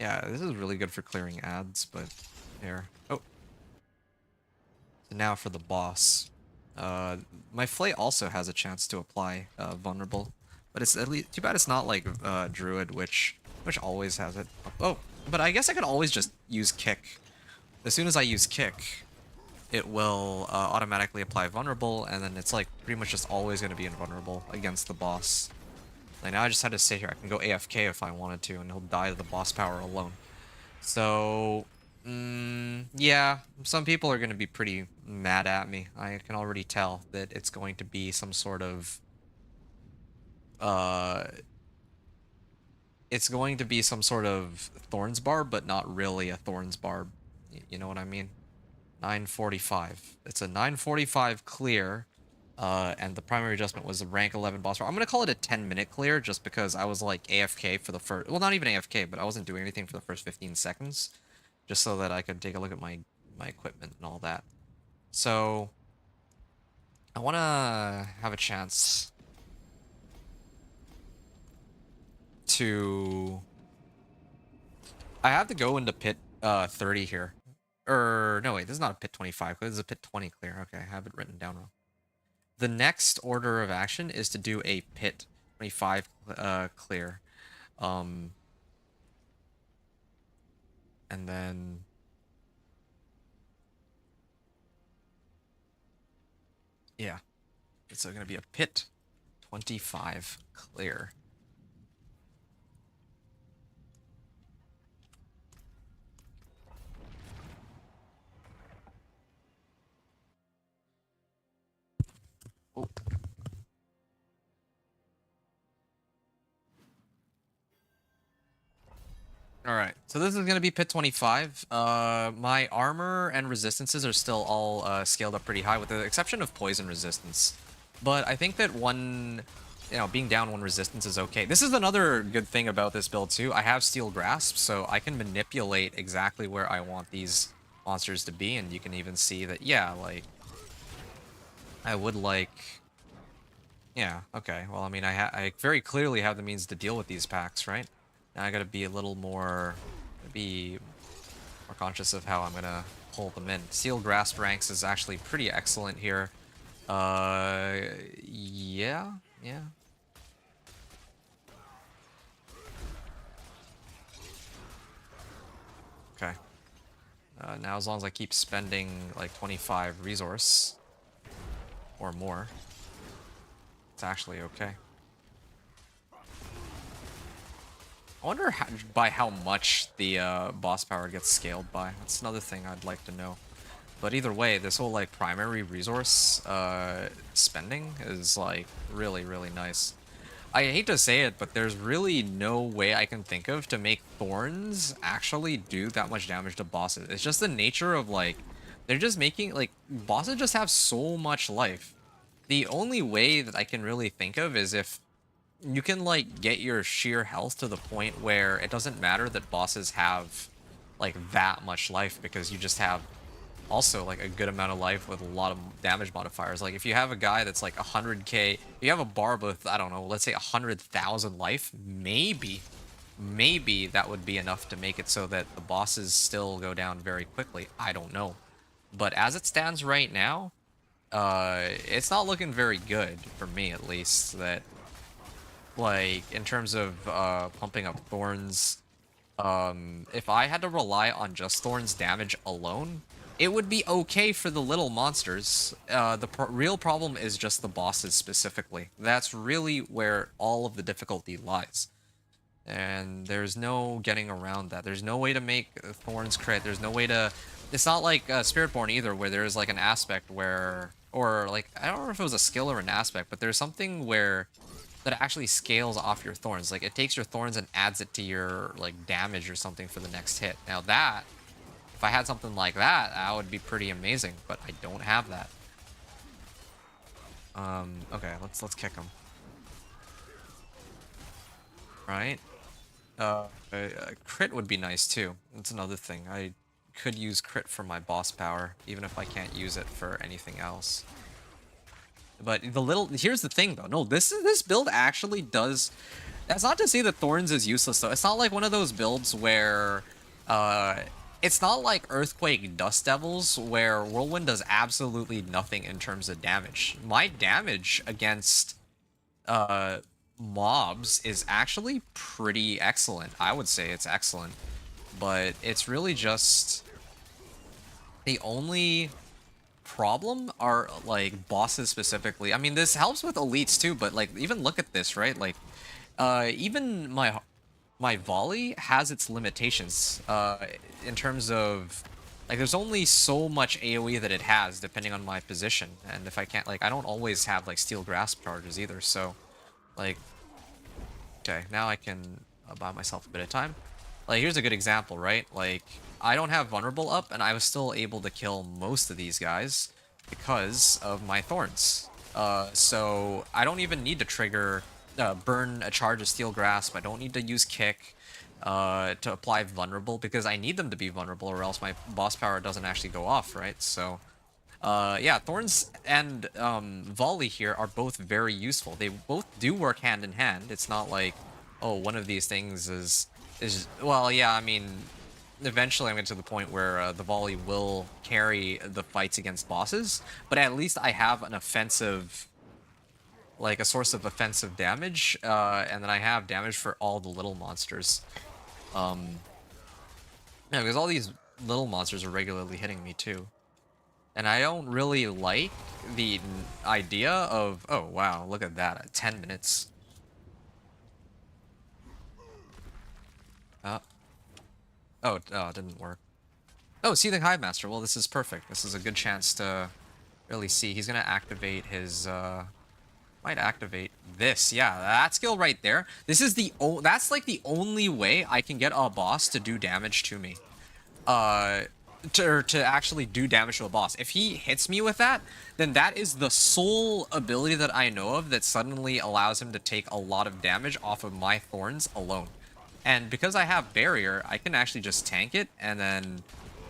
Yeah, this is really good for clearing ads, but here. Oh. So now for the boss. My Flay also has a chance to apply Vulnerable, but it's at least too bad it's not like Druid, which always has it. Oh, but I guess I could always just use Kick. As soon as I use Kick, it will automatically apply Vulnerable, and then it's like pretty much just always going to be invulnerable against the boss. Like now I just had to sit here. I can go AFK if I wanted to, and he'll die to the boss power alone. So, yeah, some people are going to be pretty mad at me. I can already tell that it's going to be some sort of, it's going to be some sort of Thorns Barb, but not really a Thorns Barb. You know what I mean? 945. It's a 945 clear, and the primary adjustment was a rank 11 boss fight. I'm gonna call it a 10-minute clear just because I was like AFK for the first, well, not even AFK, but I wasn't doing anything for the first 15 seconds, just so that I could take a look at my equipment and all that. So I want to have a chance to, I have to go into pit 30 here. Or, no, wait, this is not a pit 25, this is a pit 20 clear. Okay, I have it written down wrong. The next order of action is to do a pit 25 clear. And then... yeah. It's going to be a pit 25 clear. Oh. Alright, so this is going to be pit 25. My armor and resistances are still all scaled up pretty high, with the exception of poison resistance. But I think that being down one resistance is okay. This is another good thing about this build too. I have Steel Grasp, so I can manipulate exactly where I want these monsters to be, and you can even see that, yeah, like, I would like... yeah, okay. Well, I mean, I very clearly have the means to deal with these packs, right? Now I gotta be a little more... more conscious of how I'm gonna pull them in. Steel Grasp ranks is actually pretty excellent here. Yeah. Okay. Now as long as I keep spending like 25 resource or more, it's actually okay. I wonder by how much the boss power gets scaled by. That's another thing I'd like to know. But either way, this whole like primary resource spending is like really, really nice. I hate to say it, but there's really no way I can think of to make Thorns actually do that much damage to bosses. It's just the nature of like, they're just making like, bosses just have so much life. The only way that I can really think of is if you can like get your sheer health to the point where it doesn't matter that bosses have like that much life, because you just have also like a good amount of life with a lot of damage modifiers. Like if you have a guy that's like 100k, if you have a barb with, I don't know, let's say 100,000 life, maybe that would be enough to make it so that the bosses still go down very quickly. I don't know. But as it stands right now, it's not looking very good for me, at least, that like in terms of pumping up Thorns. If I had to rely on just Thorns damage alone, it would be okay for the little monsters. The real problem is just the bosses specifically. That's really where all of the difficulty lies. And there's no getting around that. There's no way to make Thorns crit. There's no way to... It's not like Spiritborn either, where there's like an aspect where... Or like, I don't know if it was a skill or an aspect, but there's something where... that actually scales off your Thorns. Like, it takes your Thorns and adds it to your, like, damage or something for the next hit. Now that, if I had something like that, that would be pretty amazing, but I don't have that. Okay, let's kick him. Right? Crit would be nice, too. That's another thing. I could use crit for my boss power, even if I can't use it for anything else. But here's the thing though. No, this build actually does. That's not to say that Thorns is useless though. It's not like one of those builds where it's not like Earthquake Dust Devils where Whirlwind does absolutely nothing in terms of damage. My damage against mobs is actually pretty excellent. I would say it's excellent. But it's really just the only problem are like bosses specifically. I mean, this helps with elites too, but like even look at this, right? Like even my volley has its limitations in terms of like there's only so much AoE that it has depending on my position, and if I can't, like, I don't always have like steel grasp charges either, so like okay, now I can buy myself a bit of time. Like here's a good example, right? Like I don't have vulnerable up, and I was still able to kill most of these guys because of my Thorns. So I don't even need to trigger, burn a charge of Steel Grasp. I don't need to use Kick to apply vulnerable, because I need them to be vulnerable or else my boss power doesn't actually go off, right? So yeah, Thorns and Volley here are both very useful. They both do work hand in hand. It's not like, oh, one of these things is well, yeah, I mean, eventually I'm getting to the point where the volley will carry the fights against bosses, but at least I have an offensive, like a source of offensive damage, and then I have damage for all the little monsters. Yeah, because all these little monsters are regularly hitting me too. And I don't really like the idea of, oh wow, look at that, 10 minutes. Oh, it didn't work. Oh, Seething Hive Master. Well, this is perfect. This is a good chance to really see. He's going to activate his, might activate this. Yeah, that skill right there. This is that's like the only way I can get a boss to do damage to me. To actually do damage to a boss. If he hits me with that, then that is the sole ability that I know of that suddenly allows him to take a lot of damage off of my Thorns alone. And because I have barrier, I can actually just tank it and then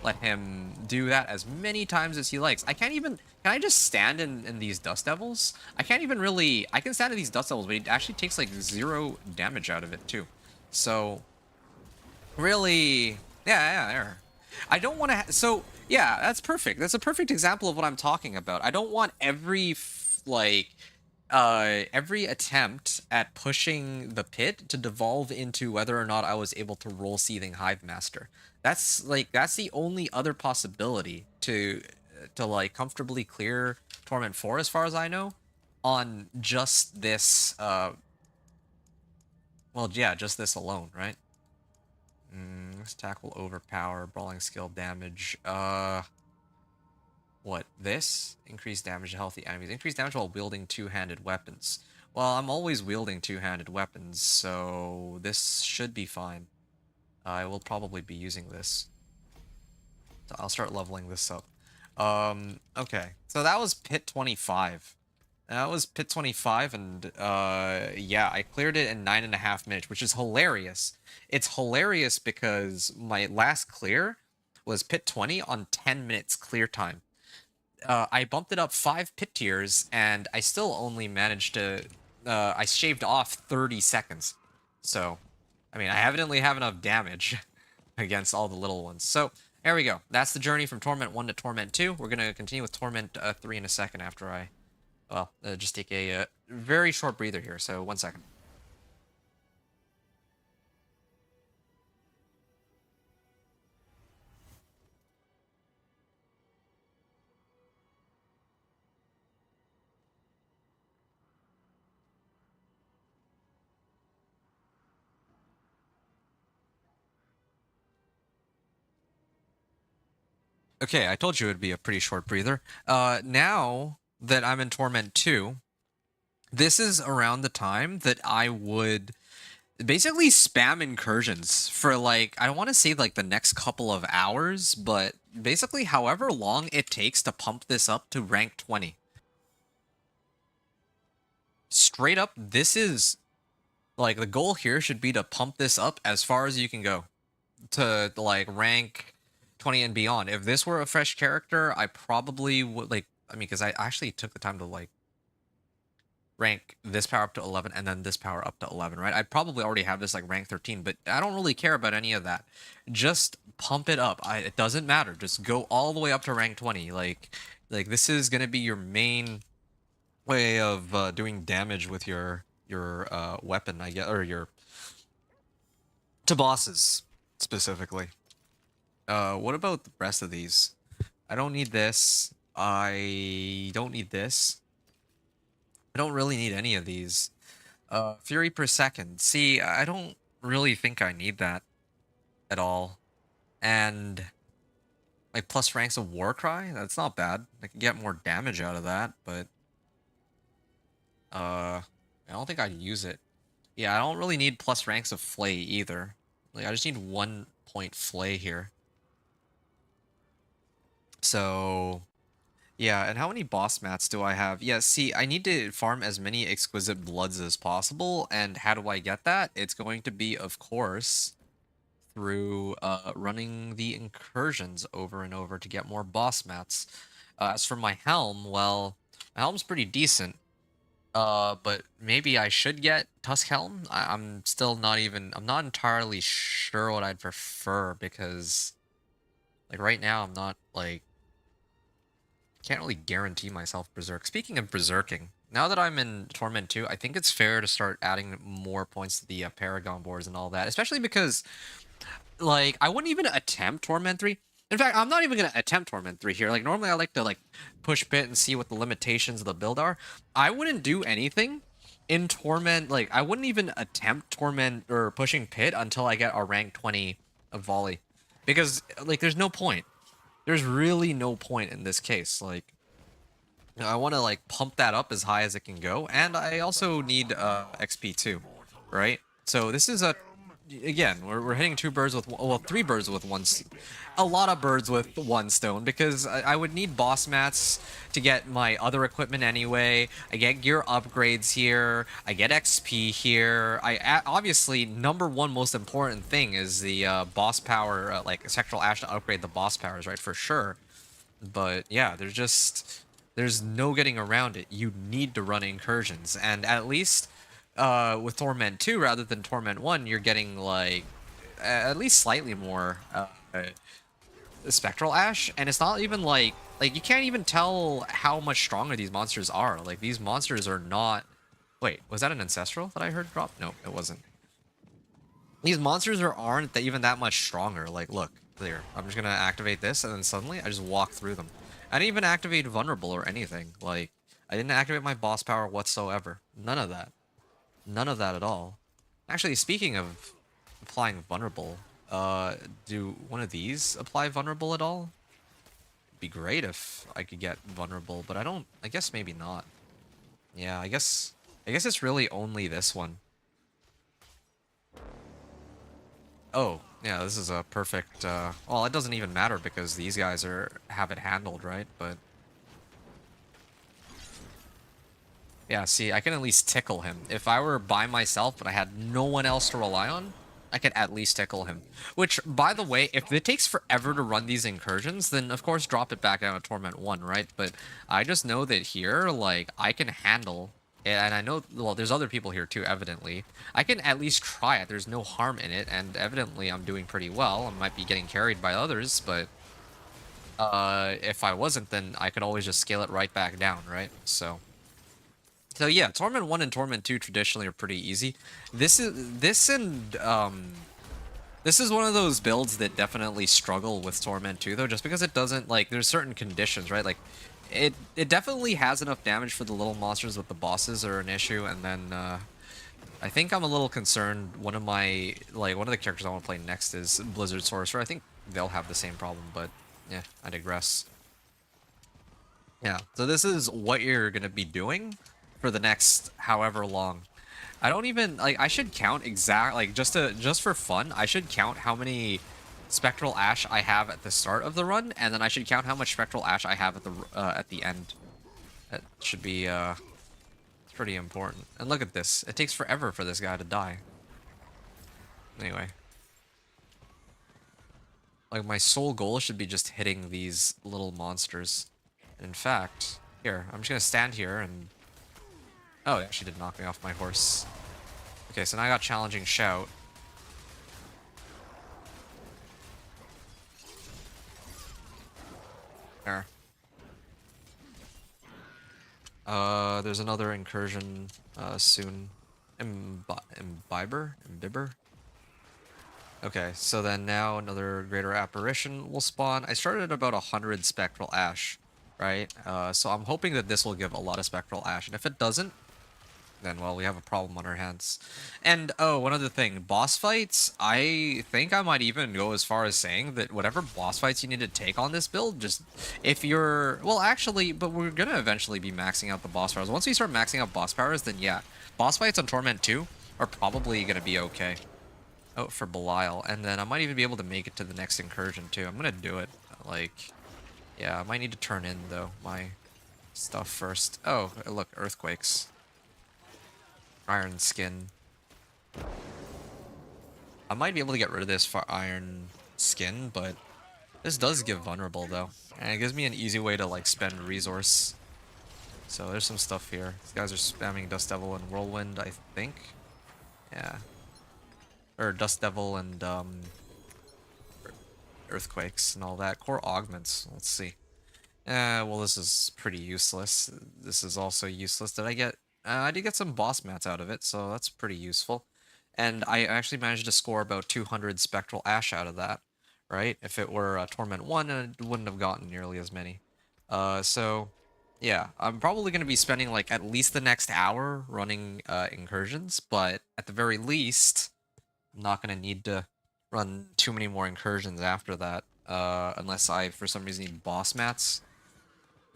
let him do that as many times as he likes. I can't even... Can I just stand in these Dust Devils? I can't even really... I can stand in these Dust Devils, but it actually takes like 0 damage out of it too. So, really... Yeah, there. I don't want to... So, yeah, that's perfect. That's a perfect example of what I'm talking about. I don't want every, like... every attempt at pushing the pit to devolve into whether or not I was able to roll Seething Hive Master. That's the only other possibility to like comfortably clear Torment 4 as far as I know on just this well yeah, just this alone, right? This attack will overpower, brawling skill damage. What? This? Increased damage to healthy enemies. Increased damage while wielding two-handed weapons. Well, I'm always wielding two-handed weapons, so this should be fine. I will probably be using this. So I'll start leveling this up. Okay. So that was Pit 25. That was Pit 25, and yeah, I cleared it in 9.5 minutes, which is hilarious. It's hilarious because my last clear was Pit 20 on 10 minutes clear time. I bumped it up 5 pit tiers, and I still only managed to... I shaved off 30 seconds. So, I mean, I evidently have enough damage against all the little ones. So, there we go. That's the journey from Torment 1 to Torment 2. We're going to continue with Torment 3 in a second after I... Well, just take a very short breather here, so 1 second. Okay, I told you it would be a pretty short breather. Now that I'm in Torment 2, this is around the time that I would basically spam incursions for like, I don't want to say like the next couple of hours, but basically however long it takes to pump this up to rank 20. Straight up, this is like the goal here should be to pump this up as far as you can go to like rank 20 and beyond. If this were a fresh character, I probably would like, I mean, because I actually took the time to like rank this power up to 11 and then this power up to 11, right? I'd probably already have this like rank 13, but I don't really care about any of that. Just pump it up. It doesn't matter. Just go all the way up to rank 20. Like this is gonna be your main way of doing damage with your weapon, I guess, or your to bosses specifically. What about the rest of these? I don't need this. I don't need this. I don't really need any of these. Fury per second. See, I don't really think I need that at all. And like plus ranks of Warcry, that's not bad. I can get more damage out of that, but I don't think I'd use it. Yeah, I don't really need plus ranks of Flay either. Like I just need 1 point Flay here. So yeah, and how many boss mats do I have? Yeah, see, I need to farm as many exquisite bloods as possible, and how do I get that? It's going to be, of course, through running the incursions over and over to get more boss mats. As for my helm, well, my helm's pretty decent. But maybe I should get Tusk Helm. I'm still not even... I'm not entirely sure what I'd prefer, because... Like, right now, I'm not, like... Can't really guarantee myself Berserk. Speaking of Berserking, now that I'm in Torment 2, I think it's fair to start adding more points to the Paragon boards and all that. Especially because, like, I wouldn't even attempt Torment 3. In fact, I'm not even going to attempt Torment 3 here. Like, normally I like to, like, push pit and see what the limitations of the build are. I wouldn't do anything in Torment. Like, I wouldn't even attempt Torment or pushing pit until I get a rank 20 of Volley. Because, like, there's no point. There's really no point in this case. Like, I want to like pump that up as high as it can go, and I also need XP too, right? So this is again, we're hitting 2 birds with well, 3 birds with a lot of birds with 1 stone, because I would need boss mats to get my other equipment anyway. I get gear upgrades here. I get XP here. Obviously, #1 most important thing is the boss power, like Spectral Ash to upgrade the boss powers, right? For sure. But yeah, there's no getting around it. You need to run incursions, and at least with Torment 2 rather than Torment 1, you're getting like at least slightly more Spectral Ash, and it's not even like you can't even tell how much stronger these monsters are. Like these monsters are not. Wait, was that an ancestral that I heard drop? No, it wasn't. These monsters aren't even that much stronger. Like, look, there. I'm just gonna activate this, and then suddenly I just walk through them. I didn't even activate vulnerable or anything. Like, I didn't activate my boss power whatsoever. None of that. None of that at all. Actually, speaking of applying vulnerable, do one of these apply vulnerable at all? It'd be great if I could get vulnerable, but I don't. I guess maybe not. Yeah, I guess it's really only this one. Oh, yeah, this is a perfect, well, it doesn't even matter because these guys have it handled, right? But yeah, see, I can at least tickle him. If I were by myself but I had no one else to rely on, I could at least tickle him. Which, by the way, if it takes forever to run these incursions, then of course drop it back down to Torment 1, right? But I just know that here, like, I can handle, and I know, well, there's other people here too, evidently. I can at least try it. There's no harm in it, and evidently I'm doing pretty well. I might be getting carried by others, but if I wasn't, then I could always just scale it right back down, right? So yeah, Torment 1 and Torment 2 traditionally are pretty easy. This is one of those builds that definitely struggle with Torment 2 though, just because it doesn't, like, there's certain conditions, right? Like it definitely has enough damage for the little monsters, but the bosses are an issue, and then I think I'm a little concerned one of the characters I want to play next is Blizzard Sorcerer. I think they'll have the same problem, but yeah, I digress. Yeah, so this is what you're gonna be doing for the next however long. I don't even, like, I should count like, just for fun, I should count how many Spectral Ash I have at the start of the run, and then I should count how much Spectral Ash I have at the end. That should be pretty important. And look at this. It takes forever for this guy to die. Anyway. Like, my sole goal should be just hitting these little monsters. In fact, here, I'm just gonna stand here and... Oh, it actually did knock me off my horse. Okay, so now I got Challenging Shout. There. There's another incursion, soon. Imbiber? Okay, so then now another Greater Apparition will spawn. I started at about 100 Spectral Ash, right? So I'm hoping that this will give a lot of Spectral Ash, and if it doesn't, then, well, we have a problem on our hands. And, oh, one other thing. Boss fights, I think I might even go as far as saying that whatever boss fights you need to take on this build, just, if you're... Well, actually, but we're gonna eventually be maxing out the boss powers. Once we start maxing out boss powers, then yeah. Boss fights on Torment 2 are probably gonna be okay. Oh, for Belial. And then I might even be able to make it to the next incursion, too. I'm gonna do it. Like, yeah, I might need to turn in, though, my stuff first. Oh, look, Earthquakes. Iron Skin. I might be able to get rid of this for Iron Skin, but this does give Vulnerable, though. And it gives me an easy way to, like, spend resource. So there's some stuff here. These guys are spamming Dust Devil and Whirlwind, I think. Yeah. Or Dust Devil and, Earthquakes and all that. Core Augments. Let's see. Well, this is pretty useless. This is also useless. Did I get... I did get some boss mats out of it, so that's pretty useful. And I actually managed to score about 200 Spectral Ash out of that, right? If it were Torment 1, it wouldn't have gotten nearly as many. So, yeah, I'm probably going to be spending, like, at least the next hour running incursions, but at the very least, I'm not going to need to run too many more incursions after that, unless I, for some reason, need boss mats.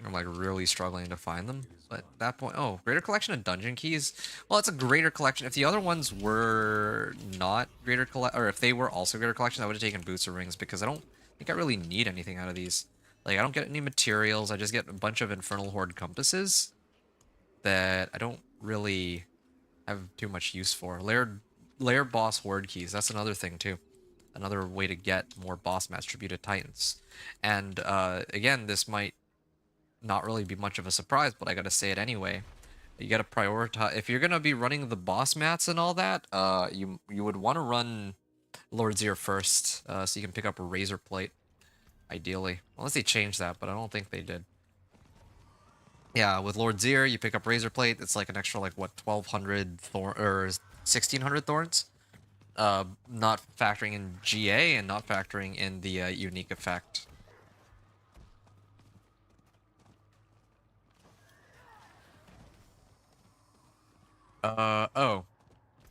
I'm, like, really struggling to find them. But at that point... Oh, Greater Collection of Dungeon Keys? Well, it's a Greater Collection. If the other ones were not Greater Collection... Or if they were also Greater Collection, I would have taken Boots of Rings, because I don't think I really need anything out of these. Like, I don't get any materials. I just get a bunch of Infernal Horde Compasses that I don't really have too much use for. Lair Boss Horde Keys. That's another thing, too. Another way to get more boss mats, Tributed Titans. And, again, this might not really be much of a surprise, but I gotta say it anyway. You gotta prioritize... If you're gonna be running the boss mats and all that, you would want to run Lord's Ear first, so you can pick up a Razor Plate. ideally. Unless they changed that, but I don't think they did. Yeah, with Lord Zir, you pick up Razor Plate. It's like an extra, like, what, 1,200 thorn or 1,600 thorns? Not factoring in GA and not factoring in the unique effect. Oh.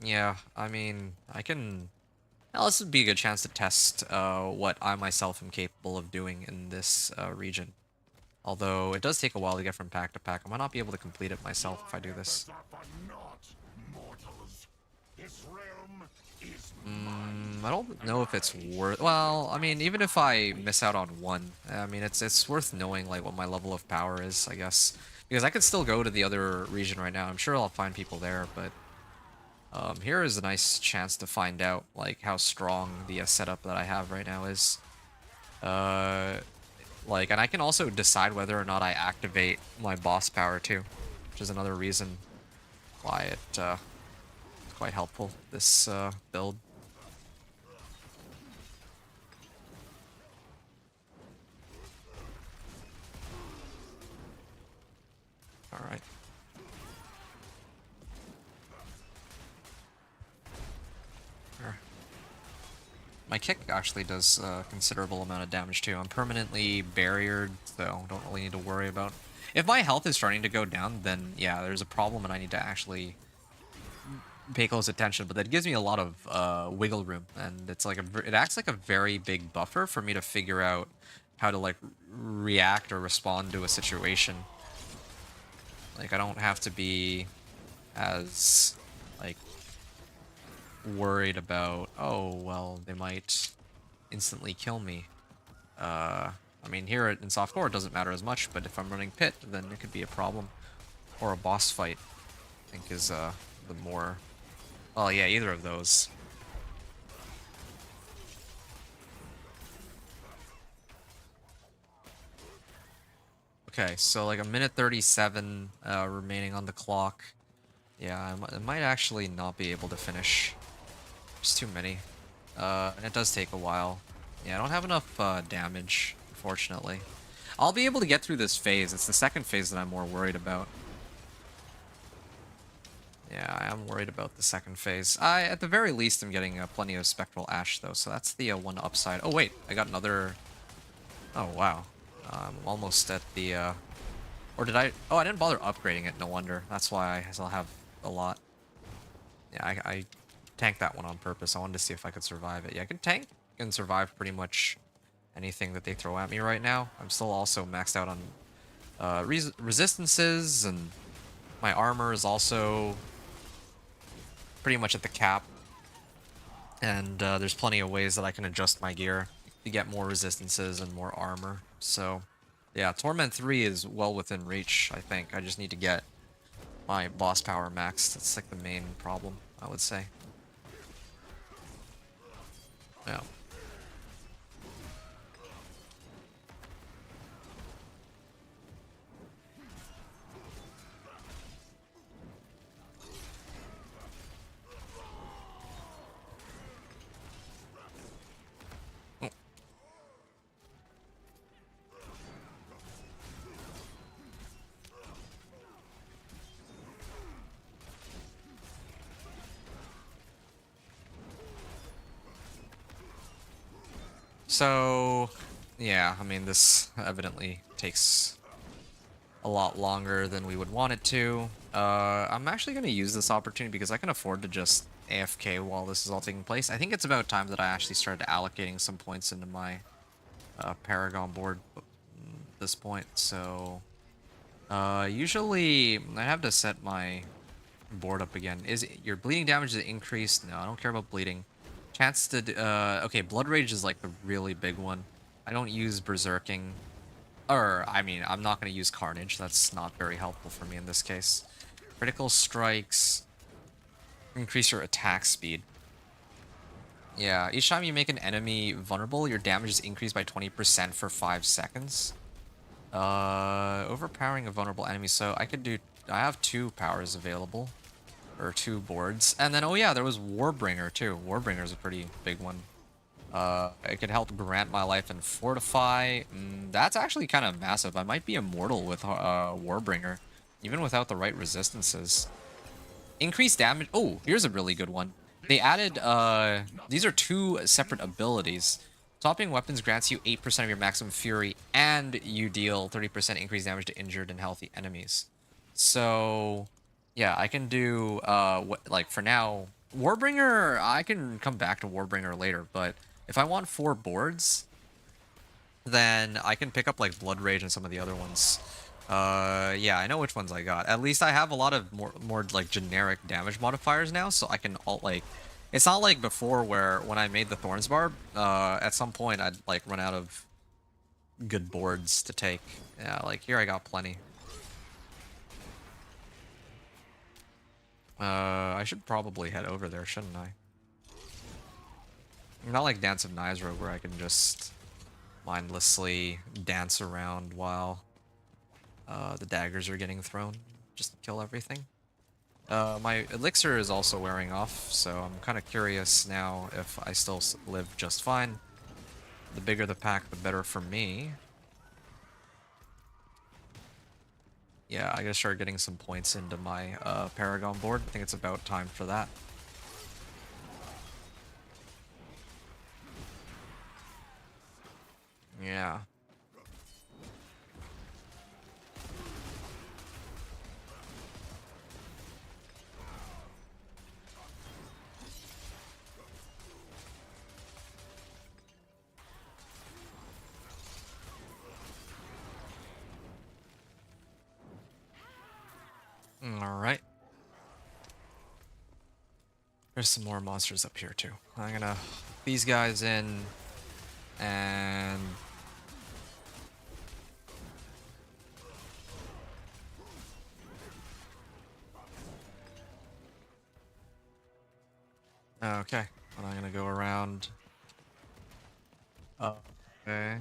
Yeah, I mean, I can... Now, this would be a good chance to test what I myself am capable of doing in this region. Although, it does take a while to get from pack to pack. I might not be able to complete it myself if I do this. I don't know if it's worth... Well, I mean, even if I miss out on one, I mean, it's worth knowing, like, what my level of power is, I guess. Because I could still go to the other region right now. I'm sure I'll find people there, but... here is a nice chance to find out, like, how strong the setup that I have right now is. Like, and I can also decide whether or not I activate my boss power, too. Which is another reason why it's quite helpful, this build. Alright. My kick actually does a considerable amount of damage too. I'm permanently barriered, so don't really need to worry about... If my health is starting to go down, then yeah, there's a problem and I need to actually pay close attention. But that gives me a lot of wiggle room, and it's like it acts like a very big buffer for me to figure out how to, like, react or respond to a situation. Like, I don't have to be as, like, worried about, oh, well, they might instantly kill me. I mean, here in softcore it doesn't matter as much, but if I'm running pit, then it could be a problem. Or a boss fight, I think, is the more... Well, yeah, either of those. Okay, so like a minute 37 remaining on the clock. Yeah, I might actually not be able to finish. There's too many. And it does take a while. Yeah, I don't have enough damage, unfortunately. I'll be able to get through this phase. It's the second phase that I'm more worried about. Yeah, I am worried about the second phase. At the very least, I'm getting plenty of Spectral Ash, though, so that's the one upside. Oh, wait, I got another... Oh, wow. I'm almost at the... Or did I... Oh, I didn't bother upgrading it, no wonder. That's why I still have a lot. Yeah, I tanked that one on purpose. I wanted to see if I could survive it. Yeah, I can tank and survive pretty much anything that they throw at me right now. I'm still also maxed out on resistances, and my armor is also pretty much at the cap. And there's plenty of ways that I can adjust my gear to get more resistances and more armor. So, yeah, Torment 3 is well within reach, I think. I just need to get my boss power maxed. That's like the main problem, I would say. Yeah. Oh. So, yeah, I mean, this evidently takes a lot longer than we would want it to. I'm actually going to use this opportunity because I can afford to just AFK while this is all taking place. I think it's about time that I actually started allocating some points into my Paragon board at this point. So, usually I have to set my board up again. Is your bleeding damage is increased? No, I don't care about bleeding. Chance to okay, Blood Rage is like the really big one. I don't use Berserking. Or, I mean, I'm not going to use Carnage. That's not very helpful for me in this case. Critical strikes increase your attack speed. Yeah, each time you make an enemy vulnerable, your damage is increased by 20% for 5 seconds. Overpowering a vulnerable enemy. So I could do... I have 2 powers available. Or 2 boards. And then, oh yeah, there was Warbringer too. Warbringer's a pretty big one. It could help grant my life and fortify. That's actually kind of massive. I might be immortal with Warbringer, even without the right resistances. Increased damage. Oh, here's a really good one. They added, these are two separate abilities. Swapping weapons grants you 8% of your maximum fury, and you deal 30% increased damage to injured and healthy enemies. So, yeah, I can do, like, for now, Warbringer, I can come back to Warbringer later, but if I want 4 boards, then I can pick up, like, Blood Rage and some of the other ones. Yeah, I know which ones I got. At least I have a lot of more like generic damage modifiers now, so I can like. It's not like before where when I made the Thorns Barb, at some point I'd like run out of good boards to take. Yeah, like here I got plenty. I should probably head over there, shouldn't I? Not like Dance of Nizra where I can just mindlessly dance around while the daggers are getting thrown, just to kill everything. My elixir is also wearing off, so I'm kind of curious now if I still live just fine. The bigger the pack, the better for me. Yeah, I gotta start getting some points into my Paragon board. I think it's about time for that. Yeah. Alright. There's some more monsters up here too. I'm gonna these guys in and okay. And I'm gonna go around. Okay.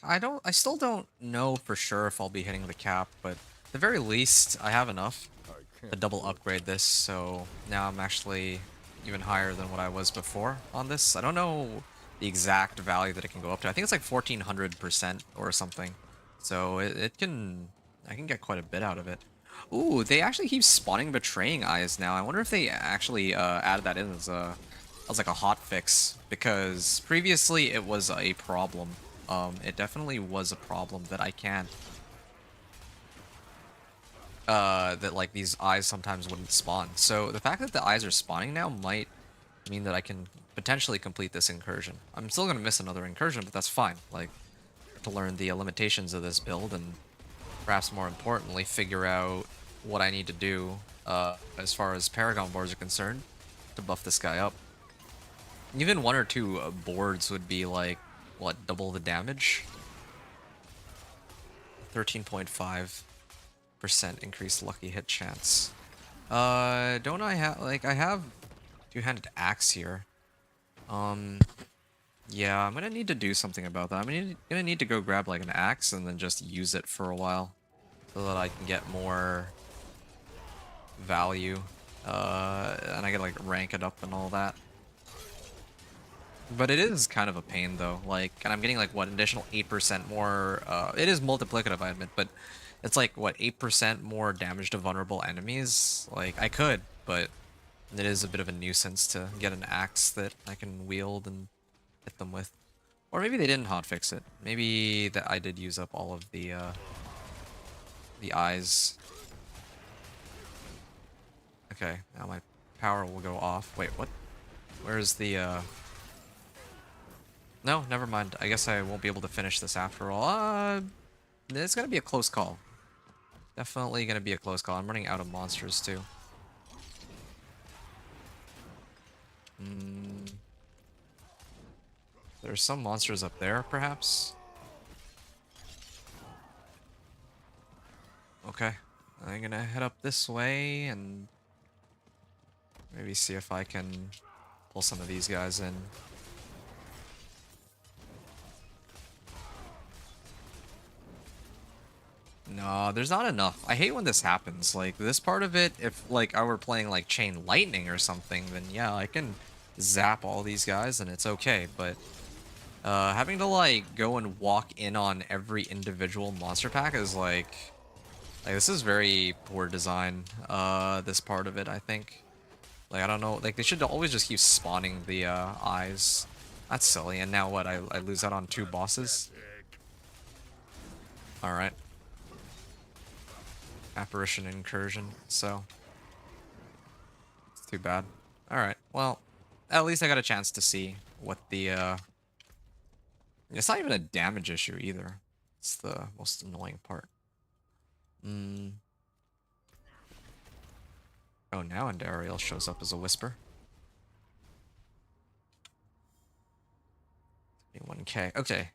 I still don't know for sure if I'll be hitting the cap, but at the very least, I have enough to double upgrade this, so now I'm actually even higher than what I was before on this. I don't know the exact value that it can go up to. I think it's like 1400% or something. So it can, I can get quite a bit out of it. Ooh, they actually keep spawning Betraying Eyes now. I wonder if they actually added that in as like a hot fix, because previously it was a problem. It definitely was a problem that I can't that like these eyes sometimes wouldn't spawn. So the fact that the eyes are spawning now might mean that I can potentially complete this incursion. I'm still gonna miss another incursion, but that's fine. Like, to learn the limitations of this build and perhaps more importantly figure out what I need to do as far as Paragon boards are concerned to buff this guy up. Even 1 or 2 boards would be like, what, double the damage? 13.5% increased lucky hit chance. Don't I have, like, I have two-handed axe here. Yeah, I'm gonna need to do something about that. Gonna need to go grab, like, an axe and then just use it for a while so that I can get more value. And I can, like, rank it up and all that. But it is kind of a pain, though. Like, and I'm getting, like, what, additional 8% more, it is multiplicative, I admit, but it's like, what, 8% more damage to vulnerable enemies? Like, I could, but it is a bit of a nuisance to get an axe that I can wield and hit them with. Or maybe they didn't hotfix it. Maybe that I did use up all of the eyes. Okay, now my power will go off. Wait, what? Where's the, No, never mind. I guess I won't be able to finish this after all. It's gonna be a close call. Definitely gonna be a close call. I'm running out of monsters too. There's some monsters up there, perhaps? Okay. I'm gonna head up this way and maybe see if I can pull some of these guys in. No, there's not enough. I hate when this happens. Like, this part of it, if, like, I were playing, like, Chain Lightning or something, then yeah, I can zap all these guys, and it's okay. But having to like go and walk in on every individual monster pack is like this is very poor design. This part of it, I think. Like I don't know, like they should always just keep spawning the eyes. That's silly. And now what? I lose out on 2 bosses. All right. Apparition incursion. So it's too bad. All right. Well, at least I got a chance to see what the. It's not even a damage issue either. It's the most annoying part. Oh, now Andariel shows up as a whisper. 21k. Okay.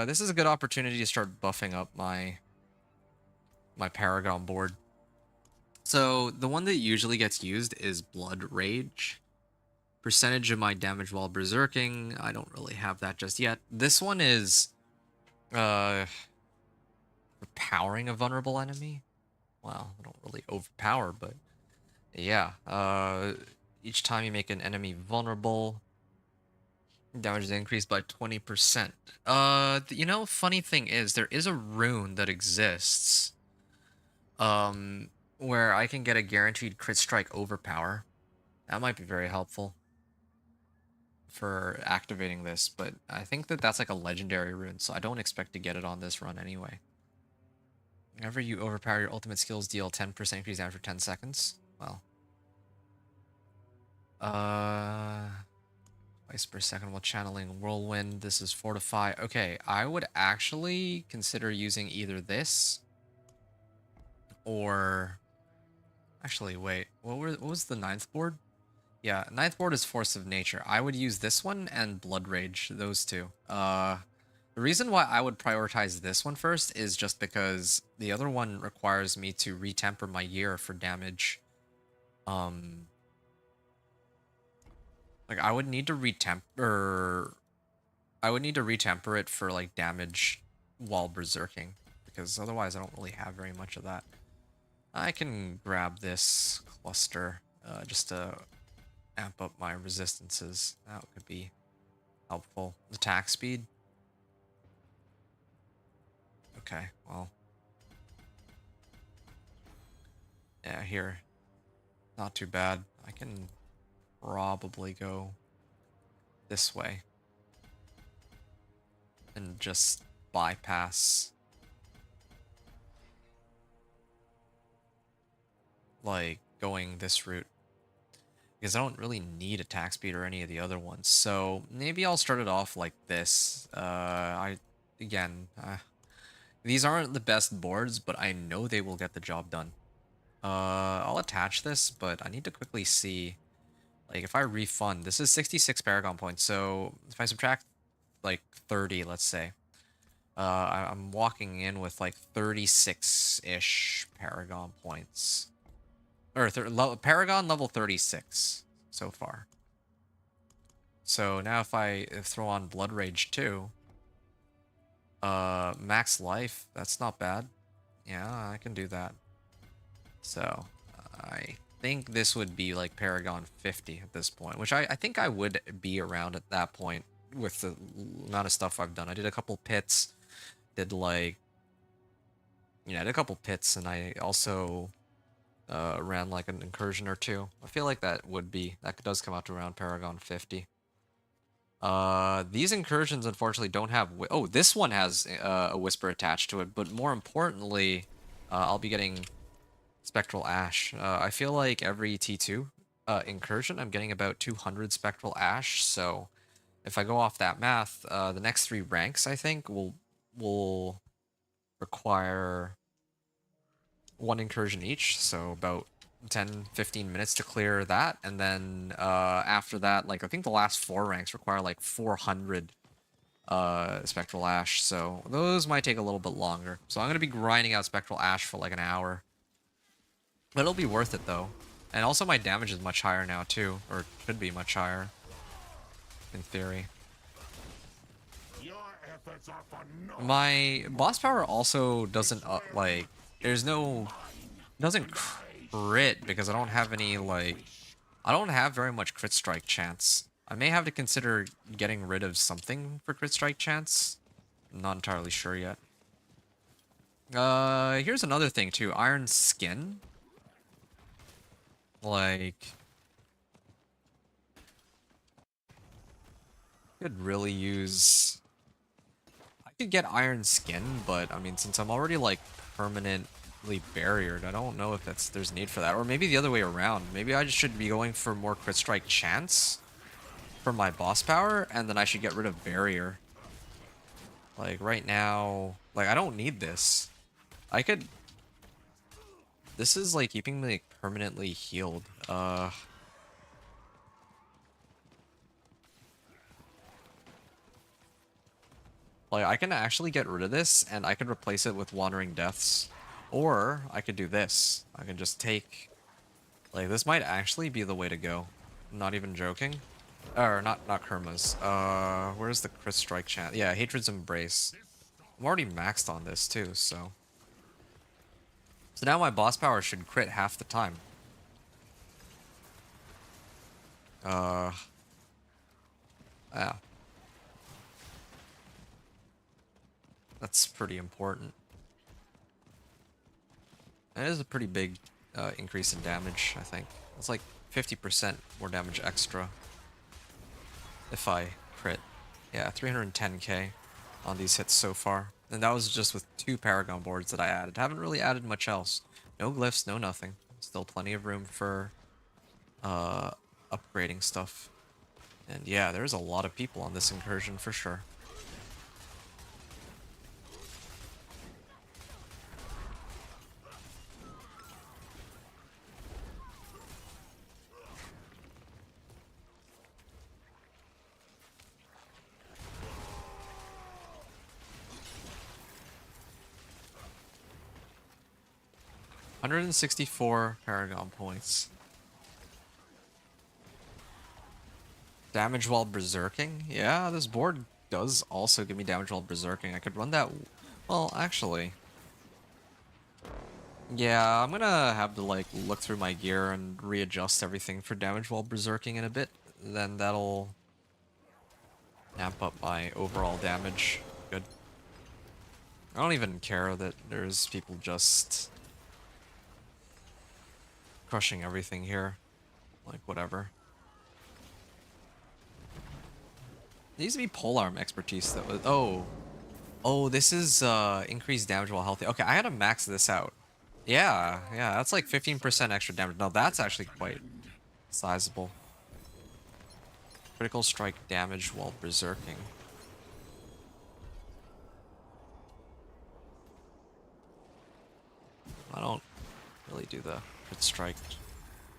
This is a good opportunity to start buffing up my Paragon board. So the one that usually gets used is Blood Rage. Percentage of my damage while berserking. I don't really have that just yet. This one is overpowering a vulnerable enemy. Well, I don't really overpower, but yeah. Each time you make an enemy vulnerable, damage is increased by 20%. You know, funny thing is there is a rune that exists where I can get a guaranteed crit strike overpower. That might be very helpful for activating this, but I think that that's like a legendary rune, so I don't expect to get it on this run anyway. Whenever you overpower your ultimate skills, deal 10% increase damage for 10 seconds. Well. Twice per second while channeling Whirlwind. This is Fortify. Okay, I would actually consider using either this or... Actually, wait. What was the 9th board? Yeah, 9th board is Force of Nature. I would use this one and Blood Rage, those two. The reason why I would prioritize this one first is just because the other one requires me to retemper my gear for damage. Like I would need to retemper it for like damage while berserking, because otherwise I don't really have very much of that. I can grab this cluster just to amp up my resistances. That could be helpful. Attack speed. Okay, well. Yeah, here. Not too bad. I can probably go this way and just bypass like going this route, because I don't really need attack speed or any of the other ones. So maybe I'll start it off like this. These aren't the best boards, but I know they will get the job done. I'll attach this, but I need to quickly see, like, if I refund, this is 66 Paragon points, so if I subtract, like, 30, let's say, I'm walking in with, like, 36-ish Paragon points. Or, Paragon level 36 so far. So now if I throw on Blood Rage too, max life, that's not bad. Yeah, I can do that. So, I think this would be like Paragon 50 at this point, which I think I would be around at that point with the amount of stuff I've done. I did a couple pits, did like, I did a couple pits, and I also ran like an incursion or two. I feel like that does come out to around Paragon 50. These incursions unfortunately don't have, oh, this one has a whisper attached to it, but more importantly, I'll be getting Spectral Ash. I feel like every T2 incursion, I'm getting about 200 Spectral Ash, so if I go off that math, the next 3 ranks, I think, will require 1 incursion each, so about 10-15 minutes to clear that, and then after that, like, I think the last 4 ranks require like 400 Spectral Ash, so those might take a little bit longer. So I'm going to be grinding out Spectral Ash for like an hour. But it'll be worth it, though. And also my damage is much higher now, too. Or should be much higher. In theory. My boss power also doesn't, like... doesn't crit, because I don't have any, like... I don't have very much crit strike chance. I may have to consider getting rid of something for crit strike chance. I'm not entirely sure yet. Here's another thing too. Iron Skin. Like, could really use... I could get Iron Skin, but I mean, since I'm already like permanently barriered, I don't know if there's need for that. Or maybe the other way around. Maybe I just should be going for more crit strike chance for my boss power, and then I should get rid of barrier. Like right now, like I don't need this. I could... This is like keeping me like, permanently healed. Like, I can actually get rid of this, and I could replace it with Wandering Deaths. Or, I could do this. I can just take... Like, this might actually be the way to go. I'm not even joking. Or, not Kerma's. Where's the crit strike chance? Yeah, Hatred's Embrace. I'm already maxed on this, too, so... So now my boss power should crit half the time. Yeah. That's pretty important. That is a pretty big increase in damage, I think. It's like 50% more damage extra if I crit. Yeah, 310k on these hits so far. And that was just with 2 Paragon boards that I added. Haven't really added much else. No glyphs, no nothing. Still plenty of room for upgrading stuff. And yeah, there's a lot of people on this incursion for sure. $164 Paragon points. Damage while berserking? Yeah, this board does also give me damage while berserking. I could run that... Well, actually... Yeah, I'm gonna have to, like, look through my gear and readjust everything for damage while berserking in a bit. Then that'll... amp up my overall damage. Good. I don't even care that there's people just... crushing everything here. Like, whatever. There needs to be polearm expertise that was... Oh. Oh, this is increased damage while healthy. Okay, I gotta max this out. Yeah, that's like 15% extra damage. No, that's actually quite sizable. Critical strike damage while berserking. I don't really do the crit strike.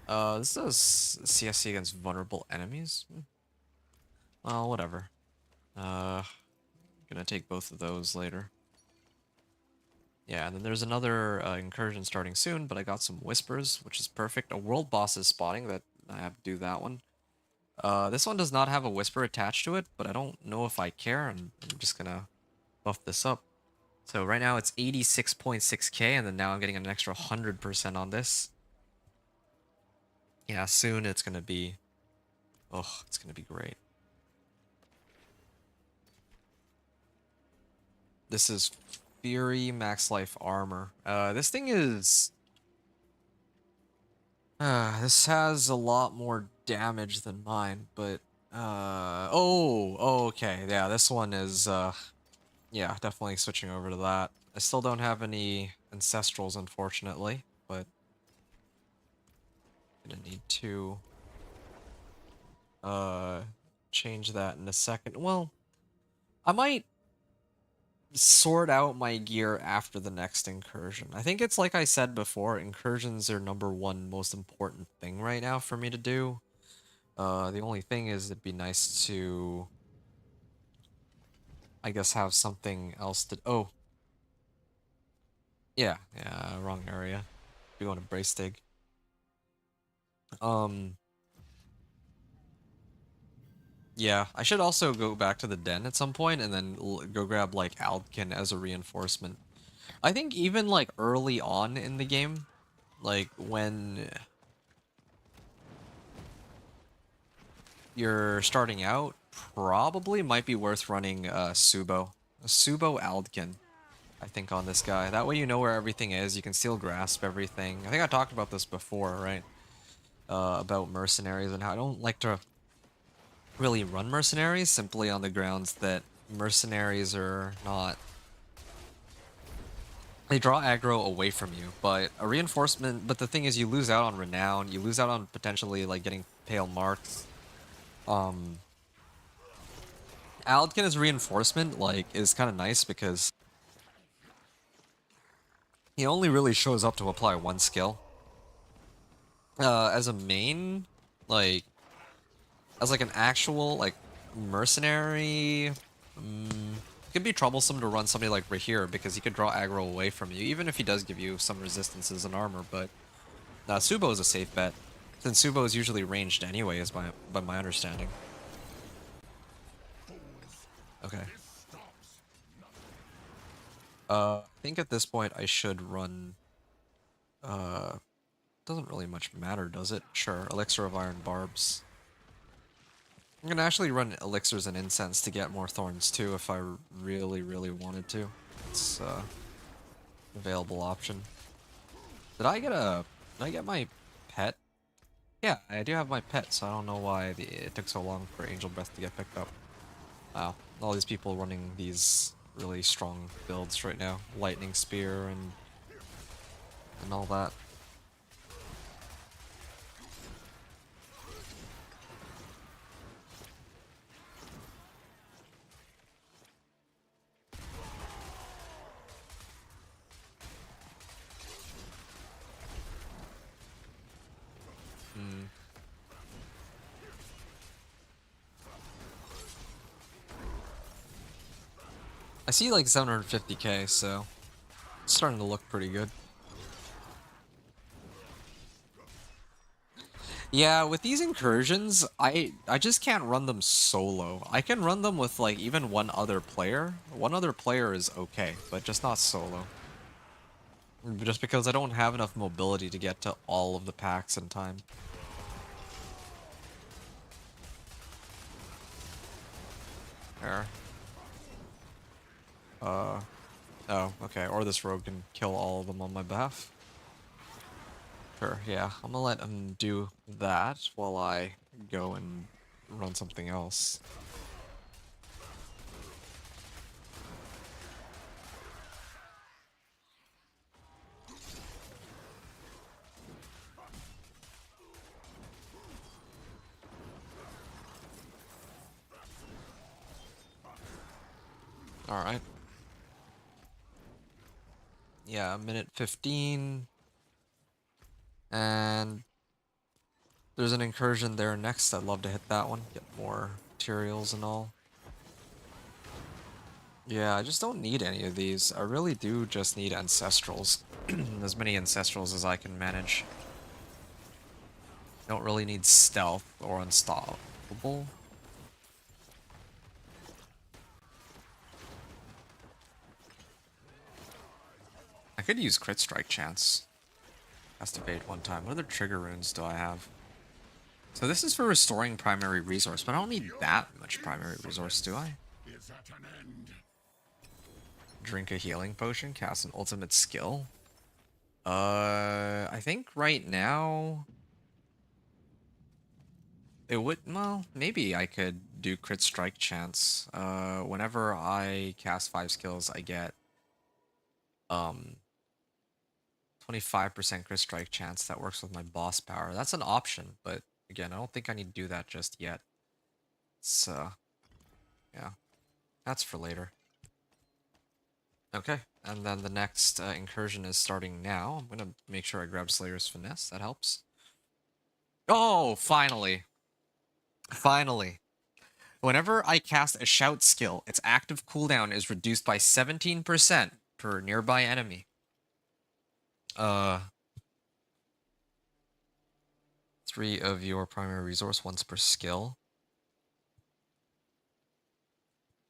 This does CSC against vulnerable enemies? Well, whatever. Gonna take both of those later. Yeah, and then there's another incursion starting soon, but I got some whispers, which is perfect. A world boss is spawning, that I have to do that one. This one does not have a whisper attached to it, but I don't know if I care, and I'm just gonna buff this up. So right now it's 86.6k, and then now I'm getting an extra 100% on this. Yeah, soon it's gonna be... Oh, it's gonna be great. This is Fury Max Life Armor. This thing is... this has a lot more damage than mine, but... Oh, okay. Yeah, this one is, yeah, definitely switching over to that. I still don't have any Ancestrals, unfortunately, but... Gonna need to... change that in a second. Well, I might... sort out my gear after the next incursion. I think it's like I said before, incursions are #1 most important thing right now for me to do. The only thing is it'd be nice to, I guess, have something else to... Oh. Yeah, wrong area. Be going to Brace Dig. Yeah, I should also go back to the den at some point and then go grab, like, Aldkin as a reinforcement. I think even, like, early on in the game, like, when... you're starting out, probably might be worth running Subo. A Subo Aldkin, I think, on this guy. That way you know where everything is. You can still grasp everything. I think I talked about this before, right? About mercenaries and how I don't like to really run mercenaries simply on the grounds that mercenaries are not. They draw aggro away from you, but a reinforcement. But the thing is, you lose out on renown. You lose out on potentially like getting pale marks. Um, Aldkin as reinforcement like is kind of nice because he only really shows up to apply one skill. As a main, like as like an actual like mercenary, it can be troublesome to run somebody like Rahir because he could draw aggro away from you, even if he does give you some resistances and armor. But Subo is a safe bet, since Subo is usually ranged anyway, is by my understanding. Okay. I think at this point I should run. Doesn't really much matter, does it? Sure, Elixir of Iron Barbs. I'm gonna actually run Elixirs and Incense to get more Thorns too, if I really, really wanted to. It's available option. Did I get my pet? Yeah, I do have my pet, so I don't know why it took so long for Angel Breath to get picked up. Wow, all these people running these really strong builds right now. Lightning Spear and all that. Hmm. I see like 750k, so it's starting to look pretty good. Yeah, with these incursions, I just can't run them solo. I can run them with like even one other player. One other player is okay, but just not solo. Just because I don't have enough mobility to get to all of the packs in time. There. Oh, okay. Or this rogue can kill all of them on my behalf. Sure, yeah. I'm gonna let him do that while I go and run something else. Alright. Yeah, minute 15. And there's an incursion there next. I'd love to hit that one. Get more materials and all. Yeah, I just don't need any of these. I really do just need Ancestrals. As many Ancestrals as I can manage. Don't really need Stealth or Unstoppable. I could use Crit Strike Chance. Has to evade one time. What other trigger runes do I have? So this is for restoring primary resource, but I don't need that much primary resource, do I? Drink a healing potion, cast an ultimate skill. I think right now it would, well, maybe I could do crit strike chance. Whenever I cast 5 skills, I get 25% crit strike chance. That works with my boss power. That's an option, but again, I don't think I need to do that just yet. It's yeah, that's for later. Okay, and then the next incursion is starting now. I'm gonna make sure I grab Slayer's Finesse. That helps. Oh, finally. Finally. Whenever I cast a shout skill, its active cooldown is reduced by 17% per nearby enemy. 3 of your primary resource once per skill.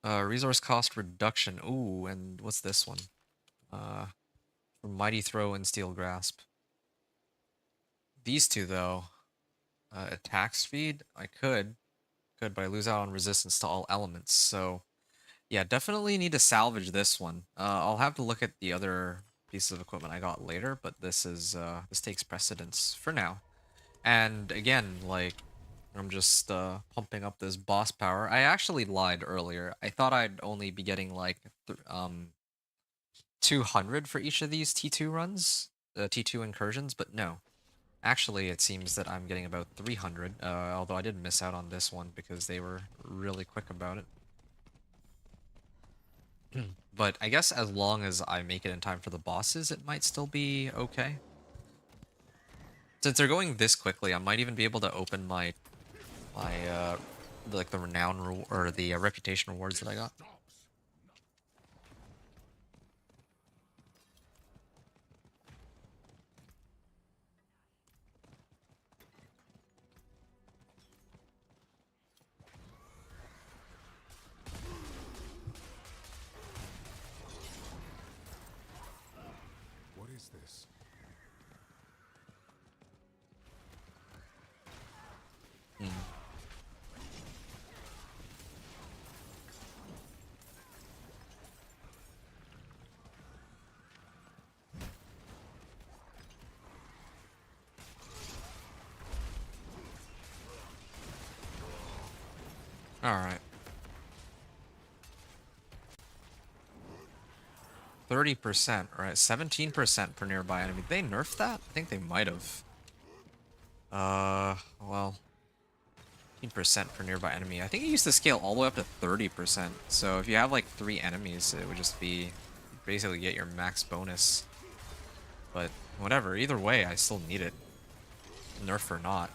Resource cost reduction. Ooh, and what's this one? Mighty Throw and Steel Grasp. These two, though. Attack speed? I could. Good, but I lose out on resistance to all elements, so yeah, definitely need to salvage this one. I'll have to look at the other pieces of equipment I got later, but this takes precedence for now. And again, like, I'm just pumping up this boss power. I actually lied earlier. I thought I'd only be getting like 200 for each of these T2 runs, T2 incursions, but no. Actually, it seems that I'm getting about 300, although I did miss out on this one because they were really quick about it. But I guess as long as I make it in time for the bosses, it might still be okay. Since they're going this quickly, I might even be able to open my like the renown or the reputation rewards that I got. What is this? Hmm. All right. 30%, right? 17% per nearby enemy. They nerfed that? I think they might have. Well, 15% per nearby enemy. I think it used to scale all the way up to 30%. So if you have like 3 enemies, it would just be basically get your max bonus. But whatever, either way, I still need it. Nerf or not.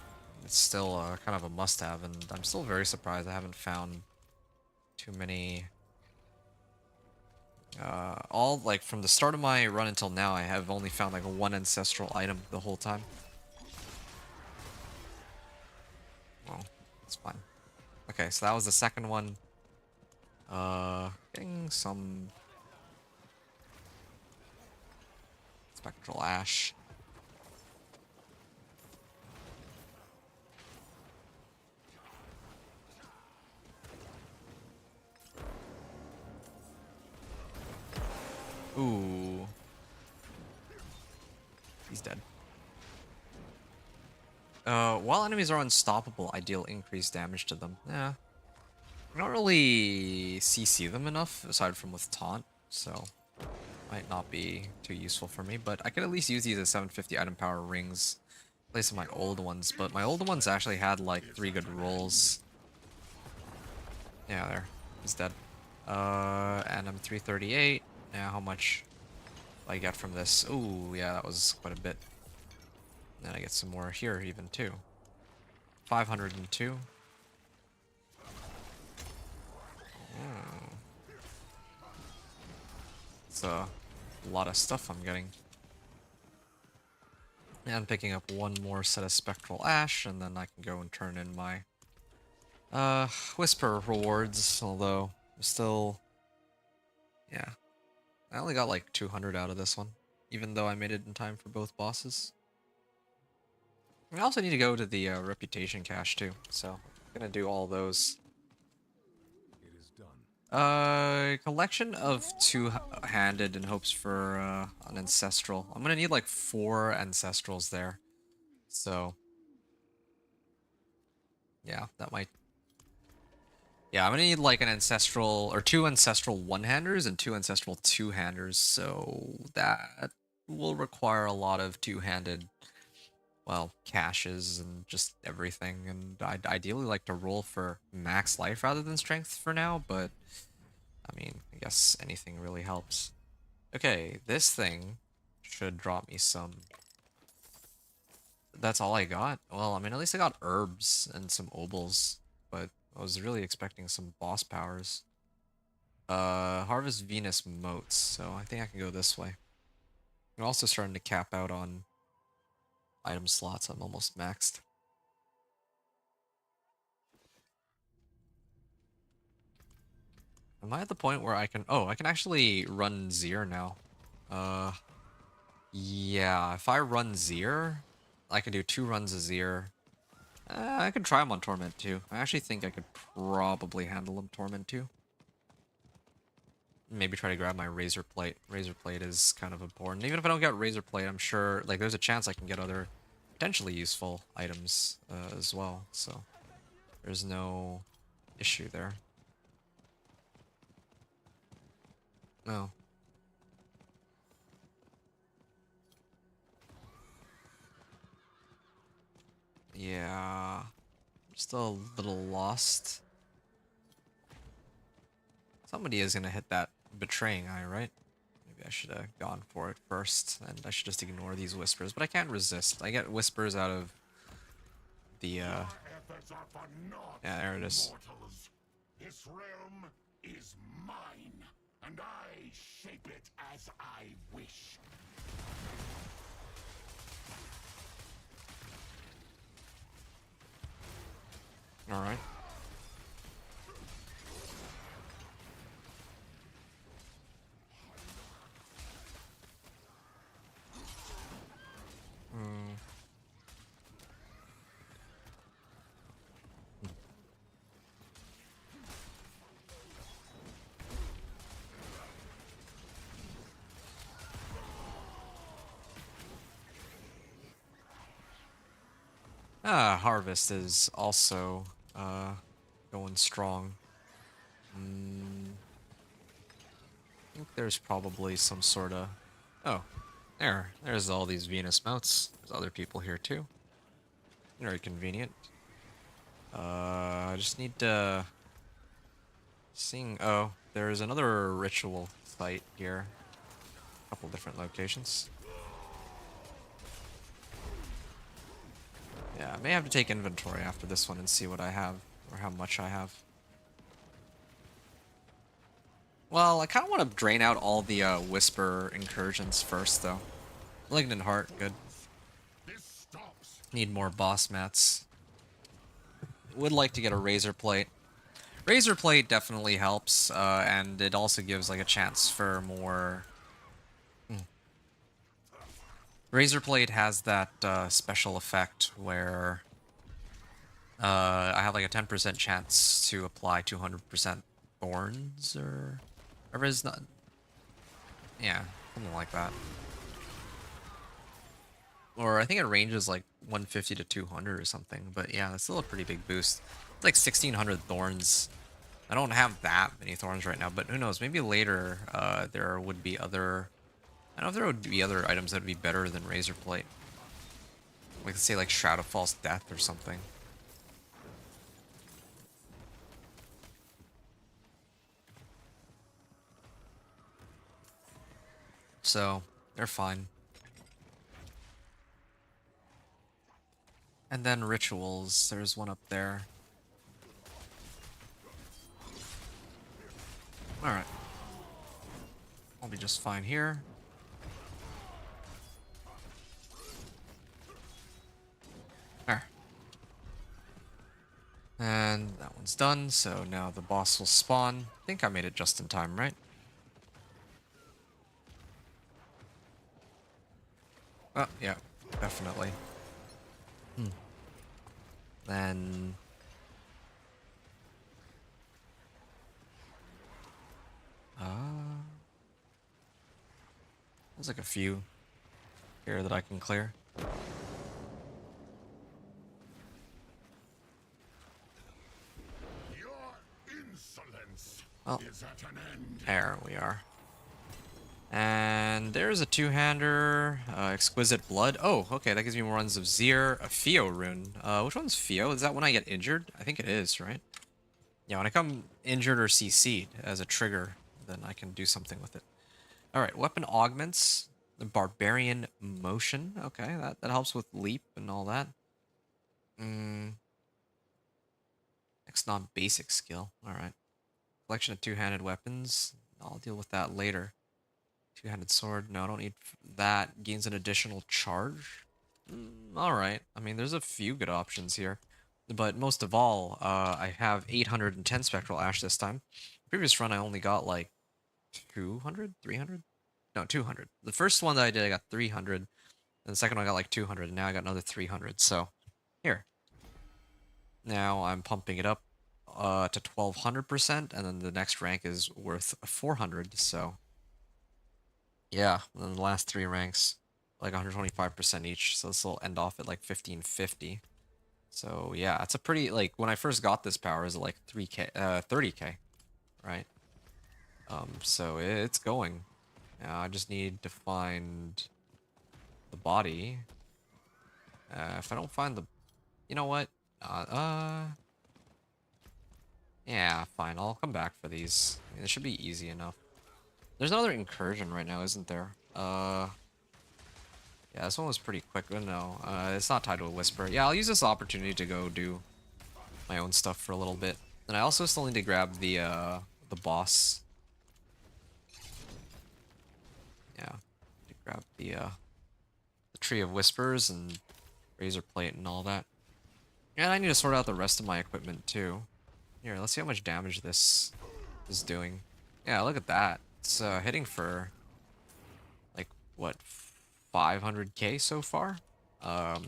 It's still kind of a must-have, and I'm still very surprised I haven't found too many. All like from the start of my run until now, I have only found like one ancestral item the whole time. Well, it's fine. Okay, so that was the second one. Getting some spectral ash. Ooh. He's dead. While enemies are unstoppable, I deal increased damage to them. Yeah. I don't really CC them enough, aside from with taunt, so might not be too useful for me, but I could at least use these as 750 item power rings in place of my old ones, but my old ones actually had like 3 good rolls. Yeah, there. He's dead. And I'm 338. Now, how much do I get from this? Ooh, yeah, that was quite a bit. Then I get some more here even too. 502. It's a lot of stuff I'm getting. And I'm picking up one more set of spectral ash, and then I can go and turn in my whisper rewards, although I'm still, yeah, I only got like 200 out of this one, even though I made it in time for both bosses. I also need to go to the reputation cache too, so I'm gonna do all those. It is done. Collection of two-handed in hopes for an ancestral. I'm gonna need like 4 ancestrals there, so yeah, that might. Yeah, I'm gonna need like an ancestral or 2 ancestral one-handers and 2 ancestral two-handers, so that will require a lot of two-handed, well, caches and just everything. And I'd ideally like to roll for max life rather than strength for now, but I mean, I guess anything really helps. Okay, this thing should drop me some. That's all I got? Well, I mean, at least I got herbs and some obols, but I was really expecting some boss powers. Harvest Venus motes, so I think I can go this way. I'm also starting to cap out on item slots. I'm almost maxed. Am I at the point where I can... Oh, I can actually run Zir now. Yeah, if I run Zir, I can do 2 runs of Zir, I could try him on Torment too. I actually think I could probably handle him Torment too. Maybe try to grab my Razor Plate. Razor Plate is kind of important. Even if I don't get Razor Plate, I'm sure like there's a chance I can get other potentially useful items as well. So there's no issue there. No. Yeah. I'm still a little lost. Somebody is gonna hit that betraying eye, right? Maybe I should have gone for it first, and I should just ignore these whispers, but I can't resist. I get whispers out of the yeah, there it is. This realm is mine, and I shape it as I wish. Alright. Harvest is also going strong. I think there's probably some sort of... Oh, there's all these Venus mounts. There's other people here too. Very convenient. I just need to... Oh, there's another ritual site here. A couple different locations. Yeah, I may have to take inventory after this one and see what I have, or how much I have. Well, I kind of want to drain out all the Whisper incursions first, though. Malignant Heart, good. Need more boss mats. Would like to get a Razor Plate. Razor Plate definitely helps, and it also gives like a chance for more... Razor Plate has that special effect where I have like a 10% chance to apply 200% thorns, or whatever is not... Yeah, something like that. Or I think it ranges like 150 to 200 or something, but yeah, that's still a pretty big boost. It's like 1600 thorns. I don't have that many thorns right now, but who knows, maybe later there would be other... I don't know if there would be other items that would be better than Razor Plate. Like, let's say, like, Shroud of False Death or something. So, they're fine. And then Rituals. There's one up there. Alright. I'll be just fine here. There. And that one's done, so now the boss will spawn. I think I made it just in time, right? Oh, yeah, definitely. Then... there's like a few here that I can clear. Your insolence is at an end. There we are. And there's a two-hander, Exquisite Blood. Oh, okay, that gives me more runs of Zir, a Fio rune. Which one's Fio? Is that when I get injured? I think it is, right? Yeah, when I come injured or CC'd as a trigger, then I can do something with it. Alright, weapon augments. The Barbarian Motion. Okay, that helps with leap and all that. Next non-basic skill. Alright. Collection of two-handed weapons. I'll deal with that later. Two-handed sword. No, I don't need that. Gains an additional charge. Alright. I mean, there's a few good options here. But most of all, I have 810 Spectral Ash this time. Previous run, I only got like 200? 300? No, 200. The first one that I did, I got 300. And the second one, I got like 200. And now I got another 300. So, here. Now I'm pumping it up to 1200%, and then the next rank is worth 400. So yeah, and then the last three ranks like 125% each. So this will end off at like 1550. So yeah, it's a pretty, like, when I first got this power, it was like 3k, 30k, right? So it's going. Now I just need to find the body. If I don't find the, you know what? Yeah, fine. I'll come back for these. I mean, it should be easy enough. There's another incursion right now, isn't there? Yeah, this one was pretty quick. But no, it's not tied to a whisper. Yeah, I'll use this opportunity to go do my own stuff for a little bit. And I also still need to grab the boss. Yeah, to grab the Tree of Whispers and Razor Plate and all that. And I need to sort out the rest of my equipment too. Here, let's see how much damage this is doing. Yeah, look at that. It's hitting for like what, 500k so far. I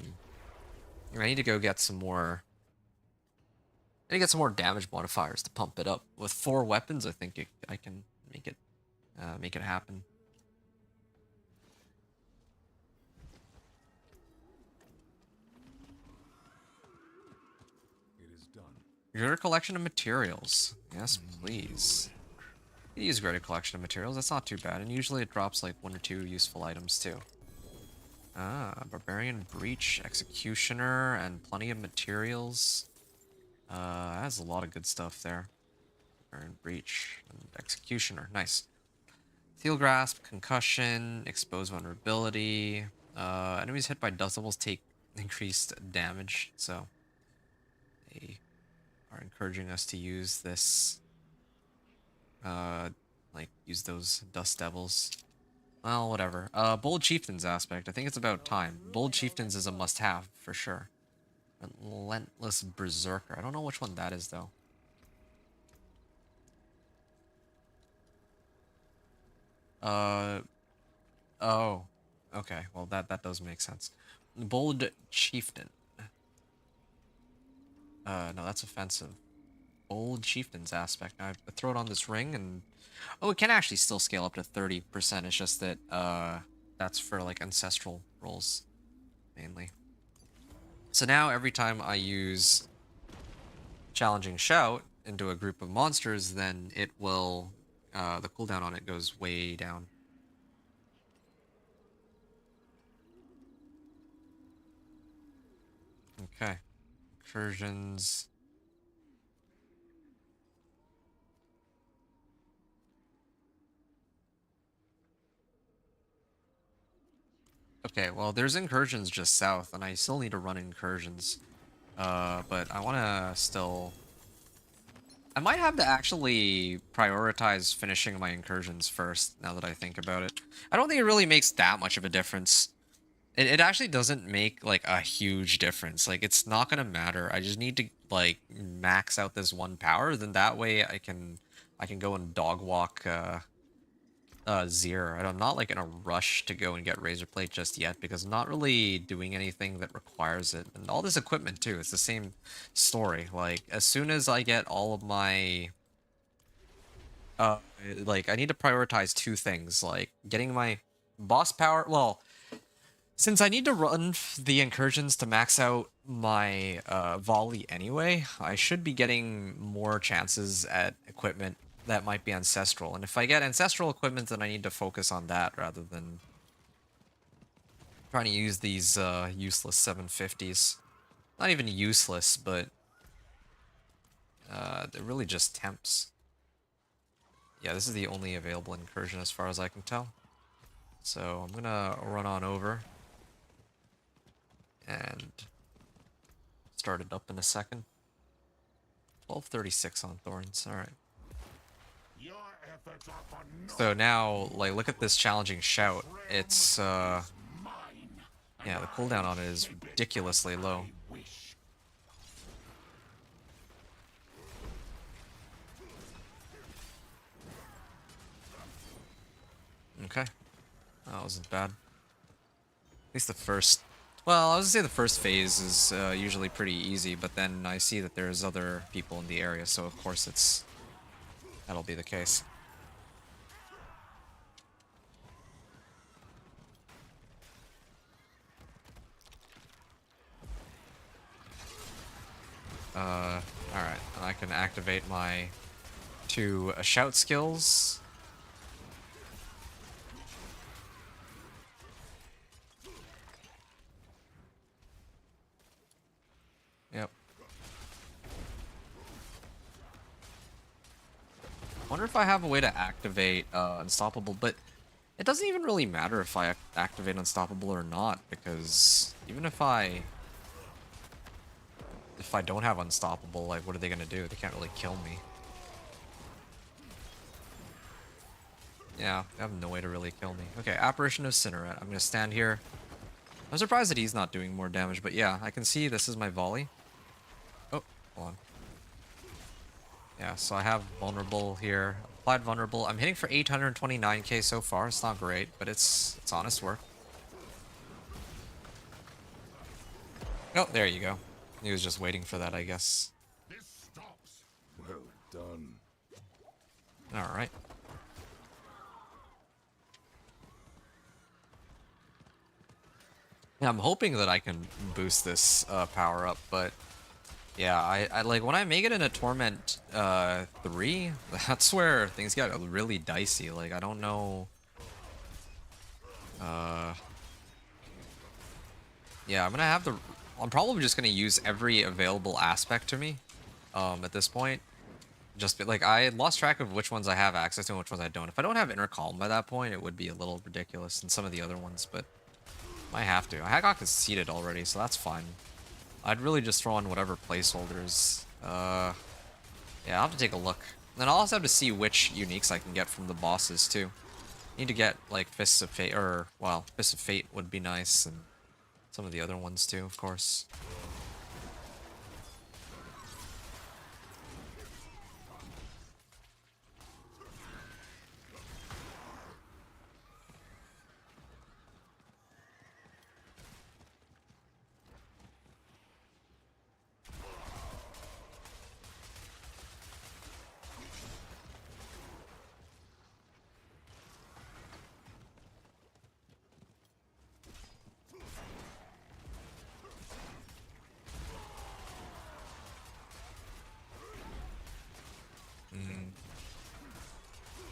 need to go get some more. I need to get some more damage modifiers to pump it up. With 4 weapons, I think I can make it happen. It is done. Greater collection of materials. Yes, please. You use greater collection of materials. That's not too bad, and usually it drops like 1 or 2 useful items too. Ah, Barbarian Breach, Executioner, and plenty of materials. Has a lot of good stuff there. Barbarian Breach and Executioner, nice. Steel Grasp, Concussion, Exposed Vulnerability. Enemies hit by dust levels take increased damage, so they are encouraging us to use this. Like, use those Dust Devils. Well, whatever. Bold Chieftains aspect. I think it's about time. Bold Chieftains is a must-have, for sure. Relentless Berserker. I don't know which one that is, though. Oh. Okay, well, that does make sense. Bold Chieftain. No, that's offensive. Bold Chieftain's aspect. Now I throw it on this ring and... Oh, it can actually still scale up to 30%. It's just that, that's for, like, ancestral rolls, mainly. So now, every time I use Challenging Shout into a group of monsters, then it will... the cooldown on it goes way down. Okay. Incursions... Okay, well, there's incursions just south, and I still need to run incursions. But I want to still... I might have to actually prioritize finishing my incursions first, now that I think about it. I don't think it really makes that much of a difference. It actually doesn't make, like, a huge difference. Like, it's not gonna matter. I just need to, like, max out this one power, then that way I can go and dog walk, Zir. I'm not like in a rush to go and get Razor Plate just yet because I'm not really doing anything that requires it. And all this equipment too, it's the same story. Like, as soon as I get all of my like, I need to prioritize 2 things, like getting my boss power. Well, since I need to run the incursions to max out my volley anyway, I should be getting more chances at equipment that might be ancestral. And if I get ancestral equipment, then I need to focus on that rather than trying to use these useless 750s. Not even useless, but they're really just temps. Yeah, this is the only available incursion as far as I can tell. So I'm gonna run on over and start it up in a second. 1236 on Thorns, alright. So now, like, look at this Challenging Shout. It's, yeah, the cooldown on it is ridiculously low. Okay. That wasn't bad. At least the first Well, I was gonna say the first phase is usually pretty easy, but then I see that there's other people in the area, so of course that'll be the case. Alright, and I can activate my two shout skills. Yep. Wonder if I have a way to activate Unstoppable, but it doesn't even really matter if I activate Unstoppable or not, because even if I don't have Unstoppable, like, what are they gonna do? They can't really kill me. Yeah, they have no way to really kill me. Okay, Apparition of Cinneret. I'm gonna stand here. I'm surprised that he's not doing more damage, but yeah, I can see this is my volley. Oh, hold on. Yeah, so I have Vulnerable here. Applied Vulnerable. I'm hitting for 829k so far. It's not great, but it's honest work. Oh, there you go. He was just waiting for that, I guess. This stops. Well done. Alright. Yeah, I'm hoping that I can boost this power up, but yeah, I like when I make it in a Torment 3, that's where things get really dicey. Like, I don't know. Yeah, I'm probably just gonna use every available aspect to me at this point. Like, I lost track of which ones I have access to and which ones I don't. If I don't have Inner Calm by that point, it would be a little ridiculous in some of the other ones, but I have to. I got conceded already, so that's fine. I'd really just throw on whatever placeholders. Yeah, I'll have to take a look. Then I'll also have to see which uniques I can get from the bosses, too. Need to get, like, Fists of Fate, or, well, Fists of Fate would be nice, and some of the other ones, too, of course.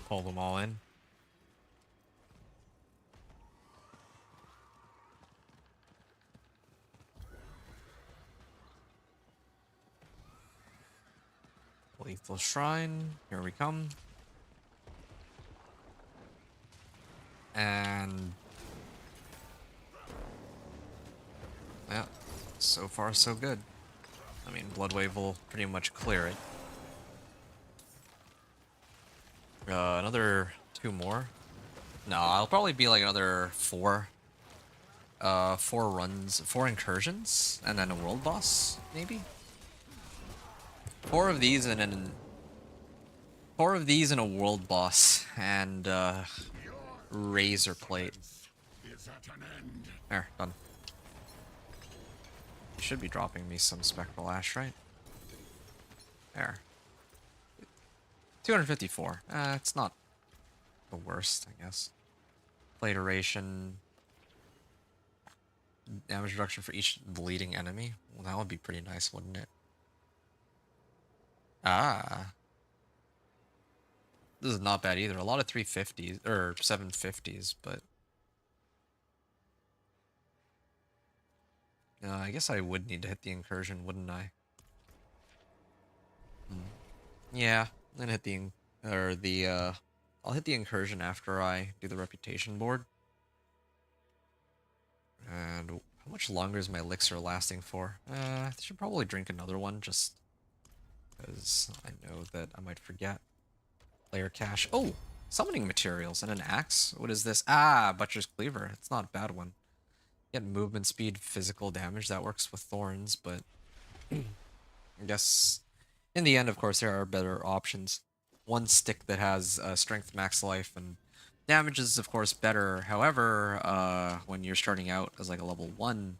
Pull them all in. Lethal Shrine, here we come. And yeah, so far so good. I mean, Bloodwave will pretty much clear it. Another 2 more. No, I'll probably be like another 4. 4 runs, 4 incursions, and then a world boss, maybe? 4 of these and then 4 of these and a world boss, and razor plate. There, done. You should be dropping me some Spectral Ash, right? There. 254. It's not the worst, I guess. Plate Duration. Damage reduction for each bleeding enemy. Well, that would be pretty nice, wouldn't it? Ah. This is not bad either. A lot of 350s, or 750s, but... I guess I would need to hit the incursion, wouldn't I? Yeah, I'm gonna hit I'll hit the incursion after I do the reputation board. And how much longer is my elixir lasting for? I should probably drink another one just because I know that I might forget. Player cache. Oh, summoning materials and an axe. What is this? Ah, Butcher's Cleaver. It's not a bad one. Get movement speed, physical damage. That works with Thorns, but I guess in the end, of course, there are better options. One stick that has strength max life and damage is, of course, better. However, when you're starting out as like a level 1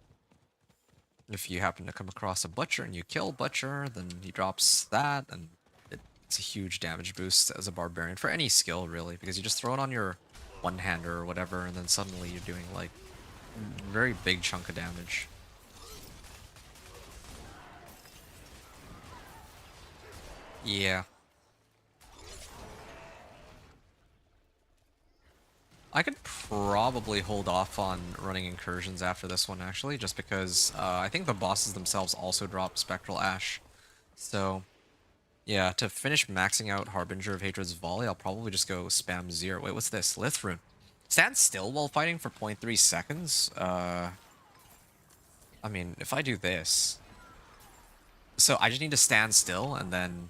If you happen to come across a Butcher and you kill Butcher, then he drops that, and it's a huge damage boost as a Barbarian for any skill, really, because you just throw it on your one-hander or whatever, and then suddenly you're doing, like, a very big chunk of damage. Yeah. I could probably hold off on running incursions after this one, actually, just because I think the bosses themselves also drop Spectral Ash. So, yeah, to finish maxing out Harbinger of Hatred's Volley, I'll probably just go spam 0. Wait, what's this? Lith Rune. Stand still while fighting for 0.3 seconds? I mean, if I do this... So I just need to stand still and then...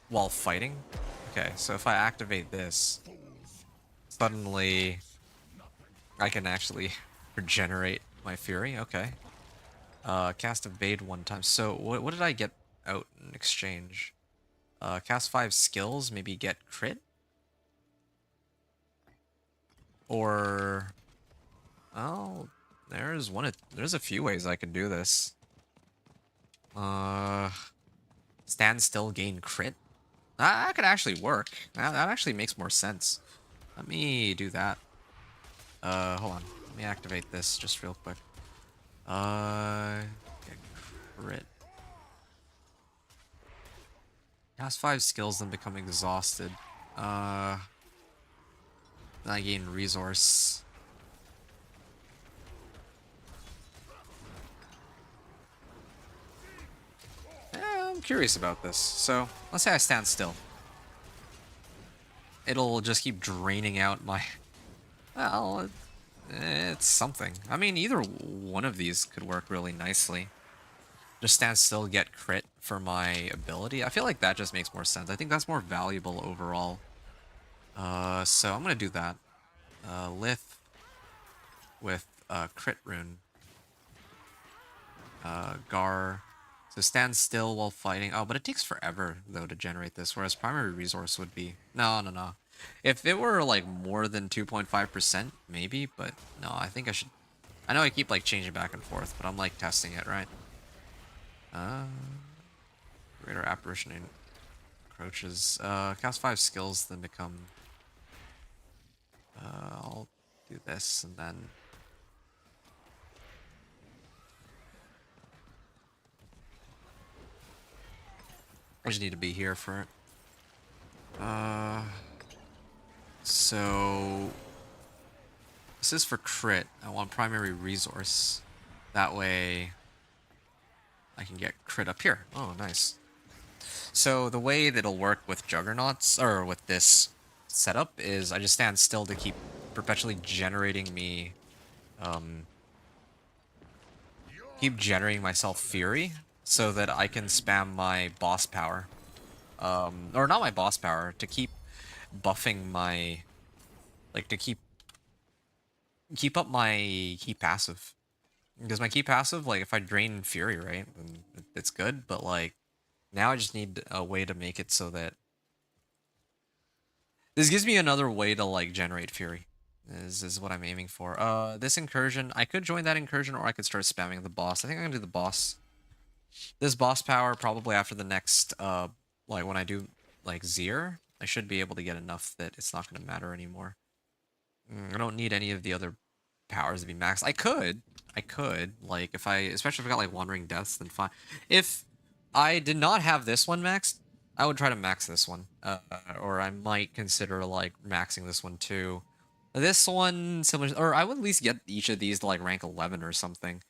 while fighting? Okay, so if I activate this... suddenly I can actually regenerate my Fury. Okay. Cast Evade 1 time. So what did I get out in exchange? Cast 5 skills, maybe get crit? Or... oh, there's a few ways I could do this. Stand still, gain crit? That could actually work. That actually makes more sense. Let me do that. Hold on. Let me activate this just real quick. Get crit. Cast 5 skills, then become exhausted. Then I gain resource. I'm curious about this. So, let's say I stand still. It'll just keep draining out my... well, it's something. I mean, either one of these could work really nicely. Just stand still, get crit for my ability. I feel like that just makes more sense. I think that's more valuable overall. So I'm gonna do that. Lith with crit rune. Gar. So stand still while fighting. Oh, but it takes forever though to generate this, whereas primary resource would be... no. If it were like more than 2.5%, maybe, but no, I think I should... I know I keep like changing back and forth, but I'm like testing it, right? Greater Apparition encroaches. Cast 5 skills, then become... I'll do this, and then... I just need to be here for it. So... this is for crit. I want primary resource. That way... I can get crit up here. Oh, nice. So the way that it'll work with Juggernauts, or with this setup, is I just stand still to keep perpetually generating me... keep generating myself Fury, so that I can spam my boss power. Or not my boss power, to keep buffing my... like, to keep up my key passive. Because my key passive, like, if I drain Fury, right, then it's good, but, like, now I just need a way to make it so that... this gives me another way to, like, generate Fury, is what I'm aiming for. This incursion, I could join that incursion, or I could start spamming the boss. I think I'm gonna do the boss. This boss power, probably after the next, like, when I do, like, Zir, I should be able to get enough that it's not gonna matter anymore. I don't need any of the other powers to be maxed. I could, like, if I, especially if I got, like, Wandering Deaths, then fine. If I did not have this one maxed, I would try to max this one. Or I might consider, like, maxing this one, too. This one, similar, or I would at least get each of these to, like, rank 11 or something.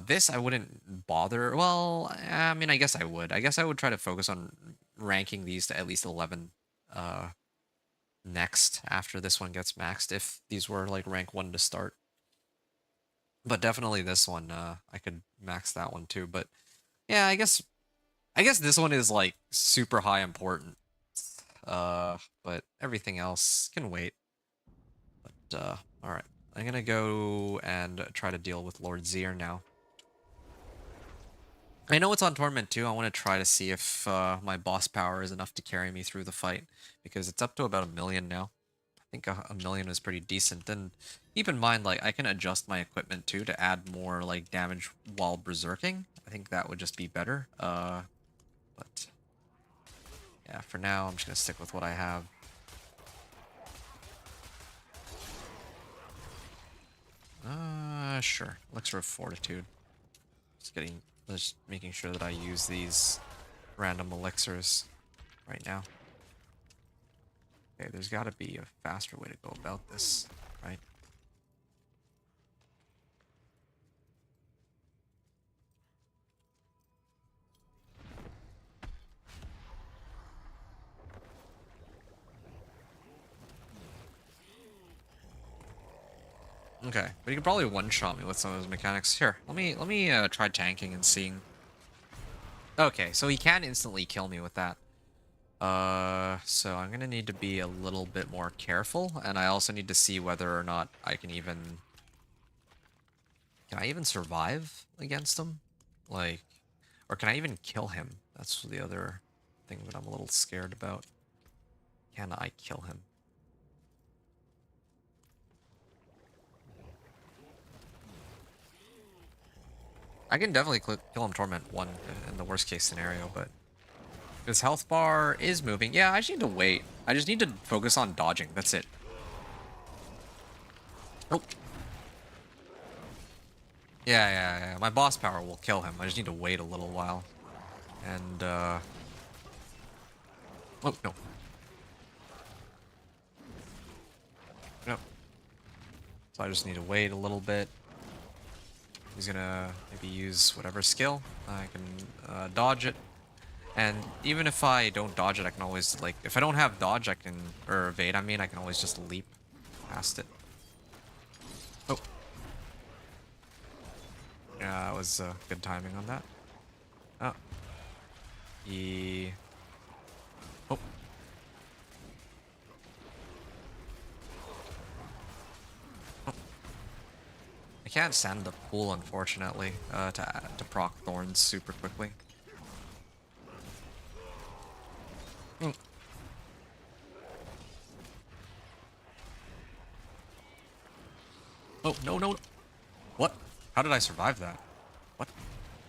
This I wouldn't bother. Well, I mean, I guess I would. I guess I would try to focus on ranking these to at least 11, next, after this one gets maxed, if these were, like, rank 1 to start. But definitely this one, I could max that one too. But yeah, I guess this one is, like, super high important. But everything else can wait. But alright. I'm gonna go and try to deal with Lord Zir now. I know it's on Torment too. I want to try to see if my boss power is enough to carry me through the fight, because it's up to about 1 million now. think a million is pretty decent. And keep in mind, like, I can adjust my equipment too to add more like damage while berserking. I think that would just be better. But yeah, for now, I'm just gonna stick with what I have. Sure. Elixir of Fortitude. Just making sure that I use these random elixirs right now. Okay, there's got to be a faster way to go about this, right? Okay, but you could probably one-shot me with some of those mechanics. Here, let me try tanking and seeing. Okay, so he can instantly kill me with that. So I'm gonna need to be a little bit more careful, and I also need to see whether or not I can even... Can I even survive against him? Like, or can I even kill him? That's the other thing that I'm a little scared about. Can I kill him? I can definitely kill him Torment 1 in the worst case scenario, but his health bar is moving. Yeah, I just need to wait. I just need to focus on dodging. That's it. Oh. Yeah. My boss power will kill him. I just need to wait a little while. And, oh, no. No. So I just need to wait a little bit. He's gonna maybe use whatever skill. I can dodge it. And even if I don't dodge it, I can always, like, if I don't have dodge, I can, or evade, I mean, I can always just leap past it. Oh. Yeah, that was good timing on that. Oh. Oh. Oh. I can't send the pool, unfortunately, to proc Thorns super quickly. Mm. Oh, no. What? How did I survive that? What?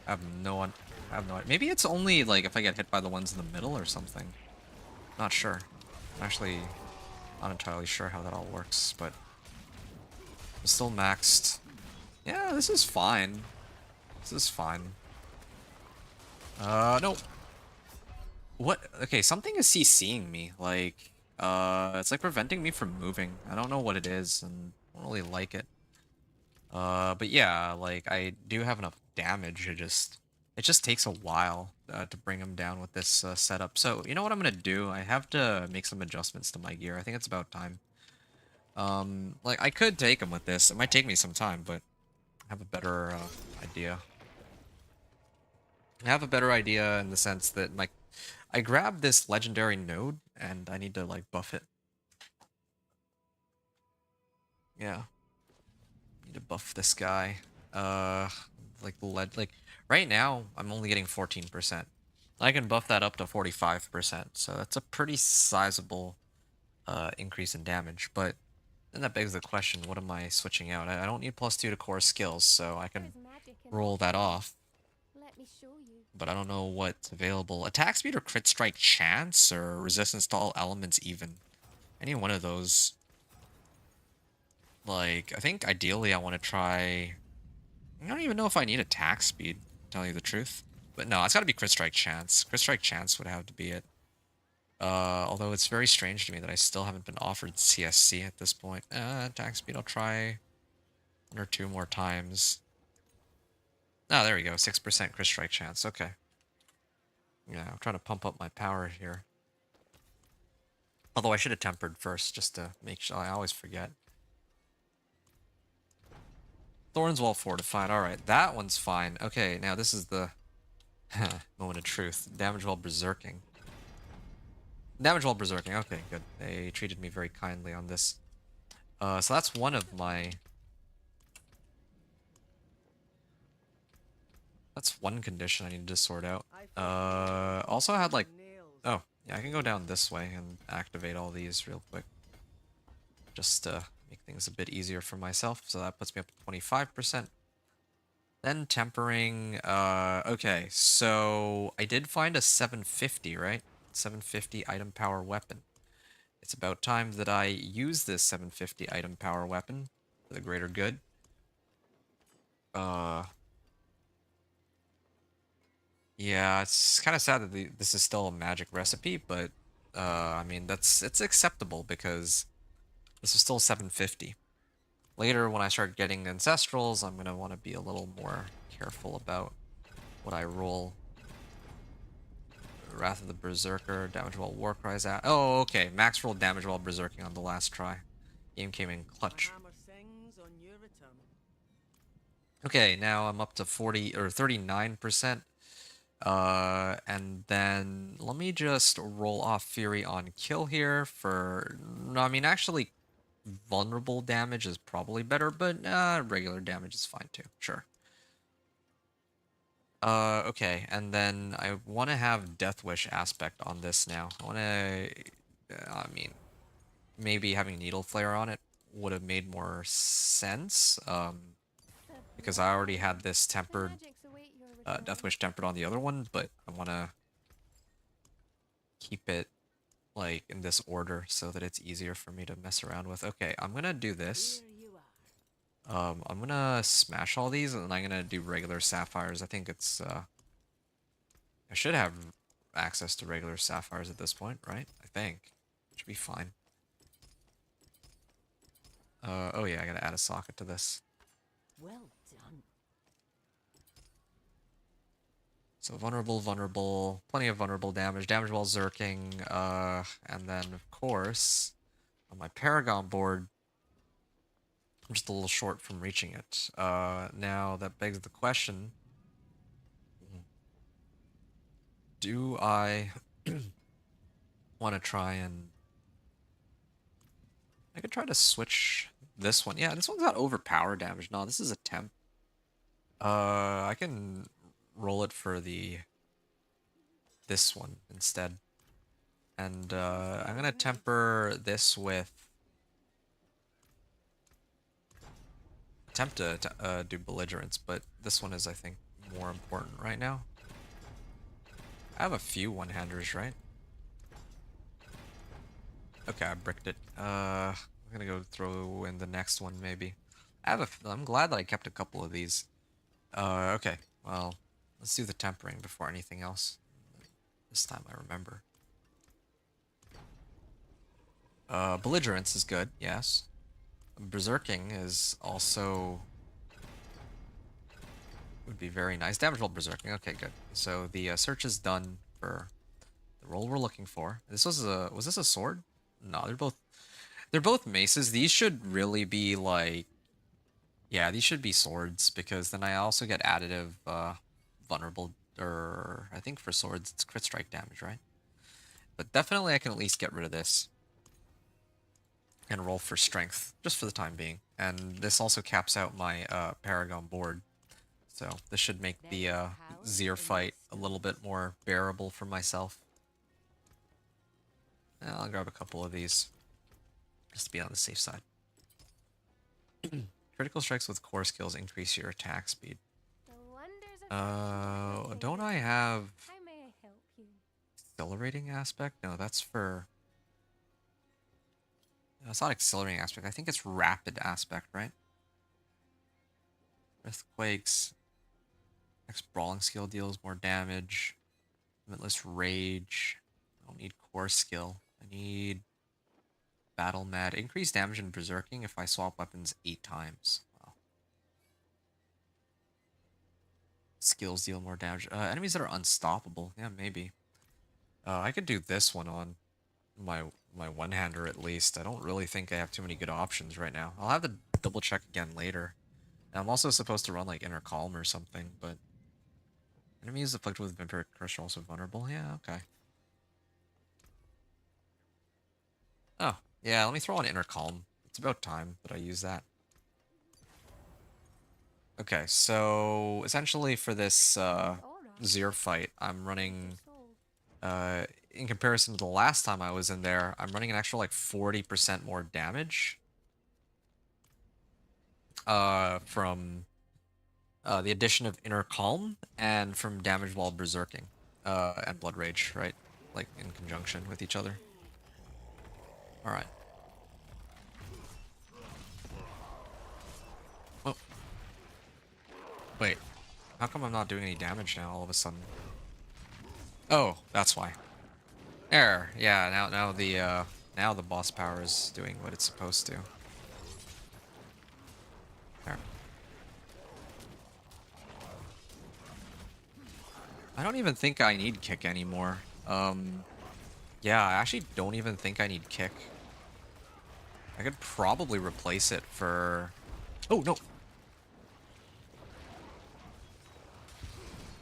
I have no one. I have no idea. Maybe it's only, like, if I get hit by the ones in the middle or something. Not sure. I'm actually not entirely sure how that all works, but I'm still maxed. Yeah, this is fine. This is fine. No. What? Okay, something is CCing me. Like, it's like preventing me from moving. I don't know what it is, and I don't really like it. But yeah, like, I do have enough damage. It just takes a while to bring him down with this setup. So, you know what I'm gonna do? I have to make some adjustments to my gear. I think it's about time. Like, I could take him with this. It might take me some time, but I have a better idea. I have a better idea in the sense that, like, I grabbed this legendary node, and I need to, like, buff it. Yeah. Need to buff this guy. Like, right now, I'm only getting 14%. I can buff that up to 45%, so that's a pretty sizable increase in damage, but then that begs the question, what am I switching out? I don't need +2 to core skills, so I can roll that off. Let me show you. But I don't know what's available. Attack speed or crit strike chance, or resistance to all elements even? Any one of those. Like, I think ideally I want to try... I don't even know if I need attack speed, to tell you the truth. But no, it's got to be crit strike chance. Crit strike chance would have to be it. Although it's very strange to me that I still haven't been offered CSC at this point. Attack speed, I'll try 1 or 2 more times. Ah, there we go. 6% crit strike chance. Okay. Yeah, I'm trying to pump up my power here. Although I should have tempered first, just to make sure. I always forget. Thorns well fortified. Alright, that one's fine. Okay, now this is the moment of truth. Damage while berserking. Damage while berserking. Okay, good. They treated me very kindly on this. So that's one of my... That's one condition I needed to sort out. Also I had, like... Oh, yeah, I can go down this way and activate all these real quick. just to make things a bit easier for myself. So that puts me up to 25%. Then tempering, okay, so I did find a 750, right? 750 item power weapon. It's about time that I use this 750 item power weapon for the greater good. Uh, yeah, it's kind of sad that this is still a magic recipe, but I mean it's acceptable because this is still 750. Later, when I start getting ancestrals, I'm gonna want to be a little more careful about what I roll. Wrath of the Berserker, damage while war cries out. Oh, okay. Max roll damage while berserking on the last try. Game came in clutch. Okay, now I'm up to 40 or 39%. And then let me just roll off Fury on kill here for, no, I mean, actually, vulnerable damage is probably better, but regular damage is fine too. Sure. Okay, and then I want to have Death Wish aspect on this now. I want to, I mean, maybe having Needle Flare on it would have made more sense, The because I already had this the tempered, magics await your return. Death Wish tempered on the other one, but I want to keep it, like, in this order so that it's easier for me to mess around with. Okay, I'm gonna do this. I'm gonna smash all these, and then I'm gonna do regular sapphires. I think it's, I should have access to regular sapphires at this point, right? I think. Should be fine. Oh yeah, I gotta add a socket to this. Well done. So vulnerable, plenty of vulnerable damage, damage while zerking, and then of course, on my Paragon board, I'm just a little short from reaching it. Now that begs the question, do I want to try and... I could try to switch this one. Yeah, this one's got overpower damage. No, this is a temp. I can roll it for this one instead. And I'm gonna temper this with... Attempt to do belligerence, but this one is, I think, more important right now. I have a few one-handers, right? Okay, I bricked it. I'm gonna go throw in the next one, maybe. I'm glad that I kept a couple of these. Okay, well, let's do the tempering before anything else. This time I remember. Belligerence is good, yes. Berserking is also... would be very nice. Damage while berserking, okay, good. So the search is done for the role we're looking for. Was this a sword? No, they're both maces. These should really be like, yeah, these should be swords, because then I also get additive vulnerable, or I think for swords it's crit strike damage, right? But definitely I can at least get rid of this and roll for strength just for the time being. And this also caps out my Paragon board. So this should make the Zir fight a little bit more bearable for myself. I'll grab a couple of these, just to be on the safe side. Critical strikes with core skills increase your attack speed. The wonders of Don't I have How may I help you? accelerating aspect? No, that's for... No, it's not accelerating aspect. I think it's rapid aspect, right? Earthquakes. Next brawling skill deals more damage. Limitless rage. I don't need core skill. I need battle mad. Increased damage in berserking if I swap weapons 8 times. Wow. Skills deal more damage. Enemies that are unstoppable. Yeah, maybe. I could do this one on my one-hander at least. I don't really think I have too many good options right now. I'll have to double check again later. And I'm also supposed to run like Inner Calm or something, but enemies afflicted with Vampiric Curse are also vulnerable. Yeah, okay. Oh, yeah, let me throw on Inner Calm. It's about time that I use that. Okay, so essentially for this Zir fight, I'm running, in comparison to the last time I was in there, I'm running an extra like 40% more damage. from the addition of Inner Calm and from damage while berserking, and Blood Rage, right? Like in conjunction with each other. All right. Oh, wait. How come I'm not doing any damage now all of a sudden? Oh, that's why. There. Yeah. Now the boss power is doing what it's supposed to. There. I don't even think I need kick anymore. Yeah, I actually don't even think I need kick. I could probably replace it for... Oh, no!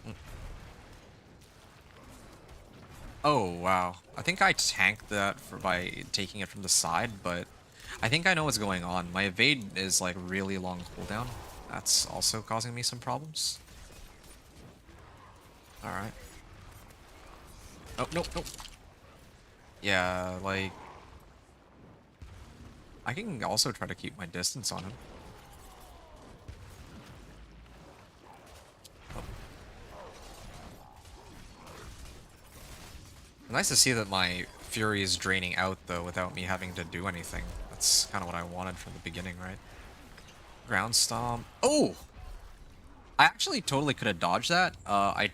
Mm. Oh, wow. I think I tanked that by taking it from the side, but I think I know what's going on. My evade is like really long cooldown. That's also causing me some problems. Alright. Oh, no, no. Yeah, like... I can also try to keep my distance on him. Oh. Nice to see that my fury is draining out, though, without me having to do anything. That's kind of what I wanted from the beginning, right? Ground Stomp. Oh! I actually totally could have dodged that. I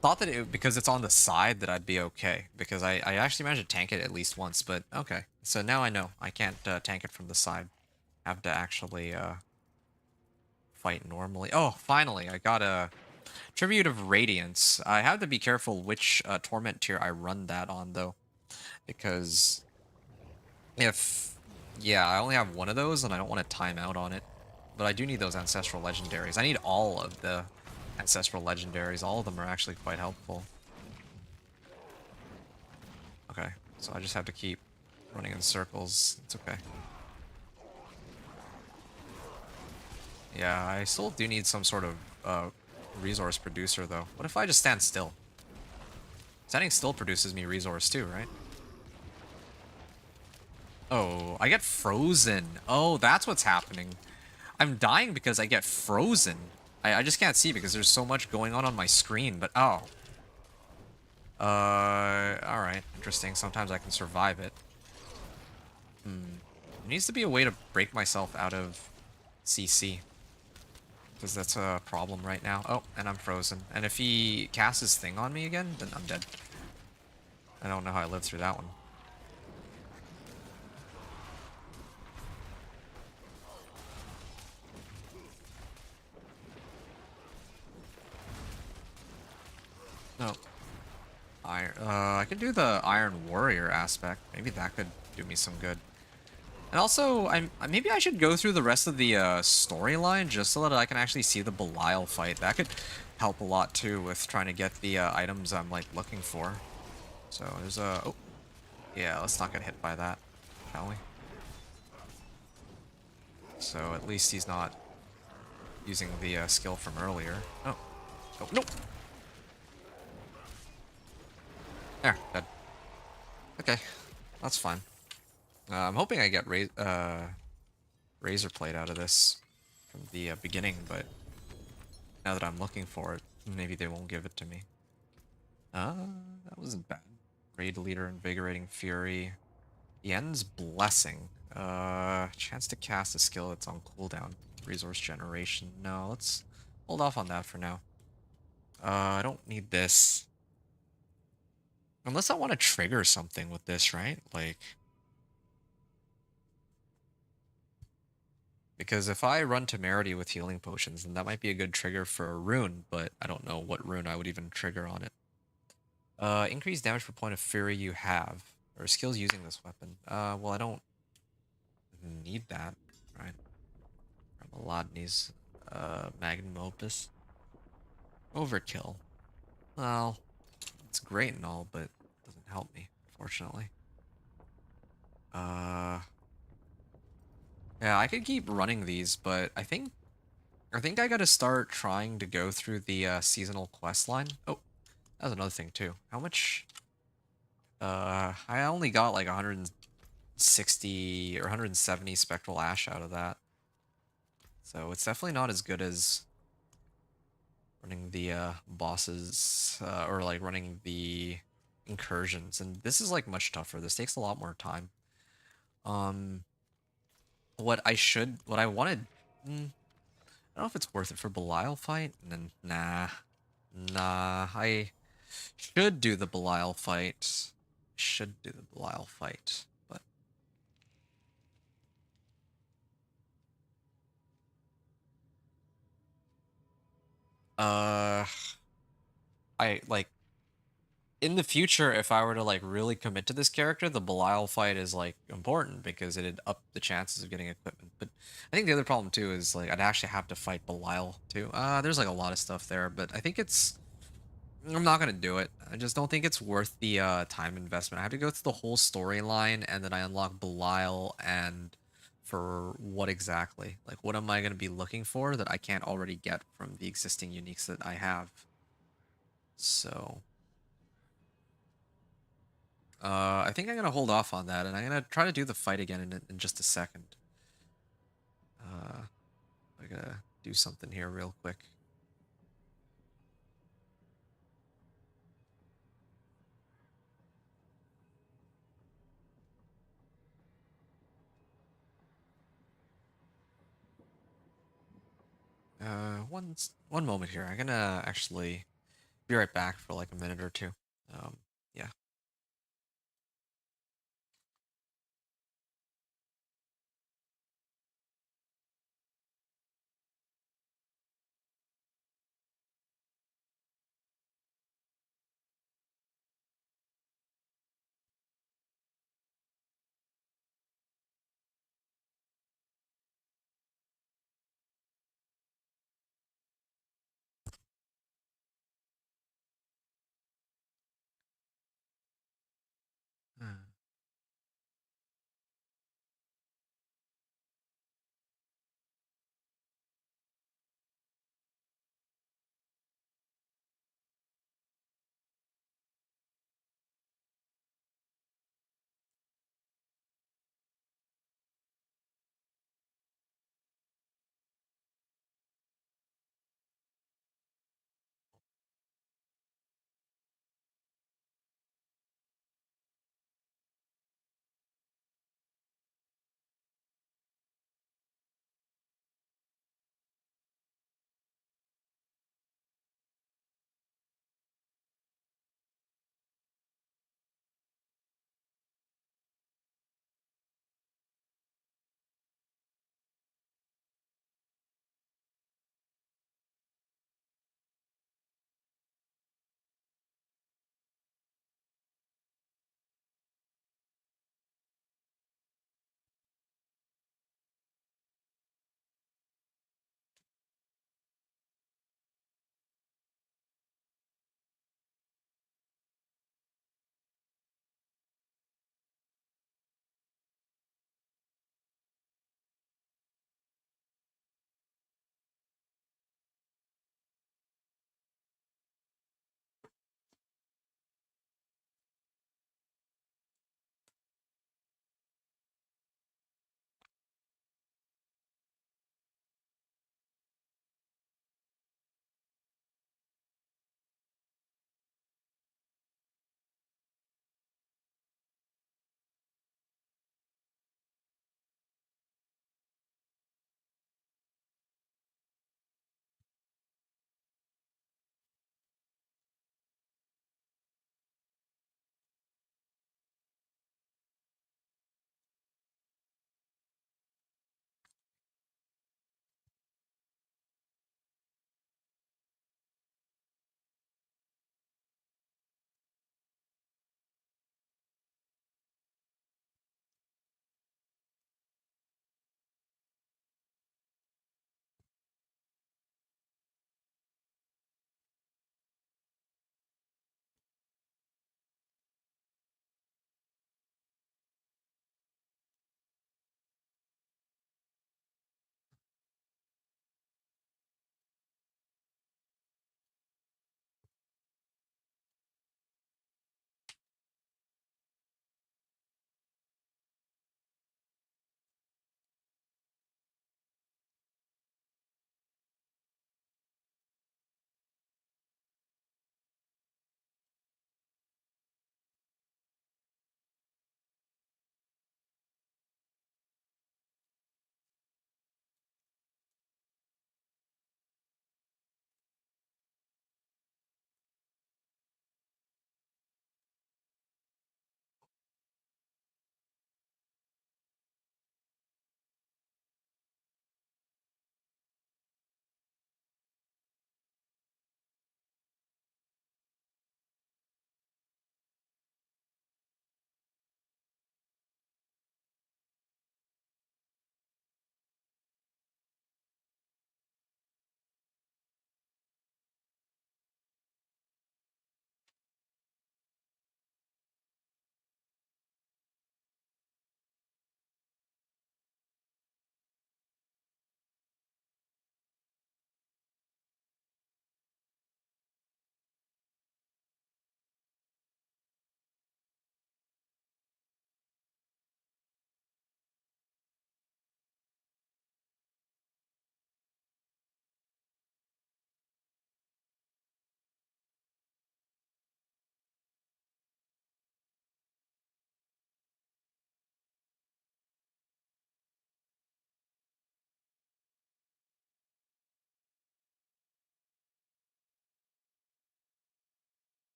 thought that because it's on the side that I'd be okay. Because I actually managed to tank it at least once, but okay. So now I know. I can't tank it from the side. I have to actually fight normally. Oh, finally. I got a Tribute of Radiance. I have to be careful which Torment tier I run that on, though. Because if... Yeah, I only have one of those, and I don't want to time out on it. But I do need those Ancestral Legendaries. I need all of the Ancestral Legendaries. All of them are actually quite helpful. Okay, so I just have to keep running in circles. It's okay. Yeah, I still do need some sort of resource producer, though. What if I just stand still? Standing still produces me resource too, right? Oh, I get frozen. Oh, that's what's happening. I'm dying because I get frozen. I just can't see because there's so much going on my screen, but oh. Alright. Interesting. Sometimes I can survive it. There needs to be a way to break myself out of CC. Because that's a problem right now. Oh, and I'm frozen. And if he casts his thing on me again, then I'm dead. I don't know how I lived through that one. No. I could do the Iron Warrior aspect. Maybe that could do me some good. And also, maybe I should go through the rest of the storyline just so that I can actually see the Belial fight. That could help a lot too with trying to get the items I'm like looking for. So there's a... Oh, yeah, let's not get hit by that, shall we? So at least he's not using the skill from earlier. Oh, oh no! There, dead. Okay, that's fine. I'm hoping I get Razor Plate out of this from the beginning, but now that I'm looking for it, maybe they won't give it to me. That wasn't bad. Raid Leader, Invigorating Fury. Yen's Blessing. Chance to cast a skill that's on cooldown. Resource Generation. No, let's hold off on that for now. I don't need this. Unless I want to trigger something with this, right? Like... Because if I run Temerity with healing potions, then that might be a good trigger for a rune, but I don't know what rune I would even trigger on it. Increase damage per point of fury you have, or skills using this weapon. Well, I don't need that, right? From Aladni's Magnum Opus. Overkill. Well, it's great and all, but it doesn't help me, unfortunately. Yeah, I could keep running these, but I think I gotta start trying to go through the seasonal quest line. Oh, that's another thing too. How much? I only got like 160 or 170 spectral ash out of that. So it's definitely not as good as running the bosses or like running the incursions. And this is like much tougher. This takes a lot more time. Um, what I wanted, I don't know if it's worth it for Belial fight. And then nah, I should do the Belial fight. Should do the Belial fight, but uh, I like in the future, if I were to like really commit to this character, the Belial fight is like important because it'd up the chances of getting equipment. But I think the other problem too is like I'd actually have to fight Belial too. There's like a lot of stuff there, but I think I'm not gonna do it. I just don't think it's worth the time investment. I have to go through the whole storyline and then I unlock Belial and for what exactly? Like what am I gonna be looking for that I can't already get from the existing uniques that I have? So I think I'm gonna hold off on that, and I'm gonna try to do the fight again in just a second. I gotta do something here real quick. One moment here. I'm gonna actually be right back for like a minute or two. Yeah.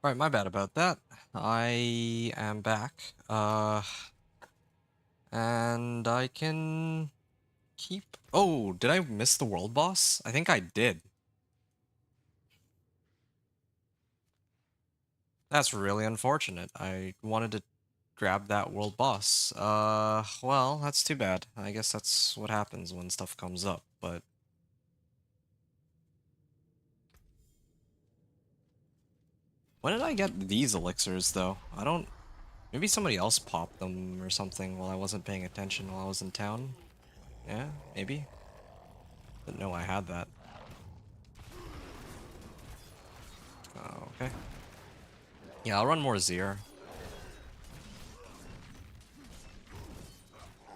Alright, my bad about that. I am back. And I can keep... Oh, did I miss the world boss? I think I did. That's really unfortunate. I wanted to grab that world boss. Well, that's too bad. I guess that's what happens when stuff comes up, but... When did I get these elixirs, though? I don't... Maybe somebody else popped them or something while I wasn't paying attention while I was in town? Yeah, maybe? Didn't know I had that. Oh, okay. Yeah, I'll run more Zir.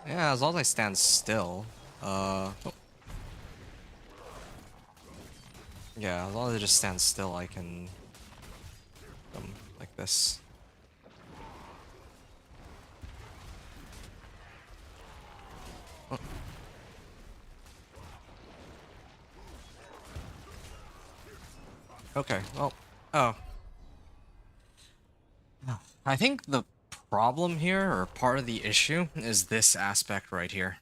Yeah, as long as I stand still. Oh. Yeah, as long as I just stand still, I can... like this. Oh. Okay, well... Oh. I think the problem here, or part of the issue, is this aspect right here.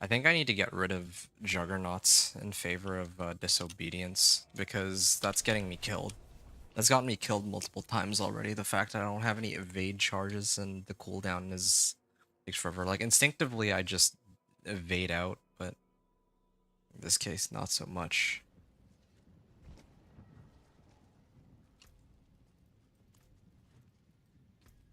I think I need to get rid of Juggernauts in favor of Disobedience, because that's getting me killed. That's gotten me killed multiple times already. The fact that I don't have any evade charges and the cooldown is takes forever. Like, instinctively, I just evade out, but in this case, not so much.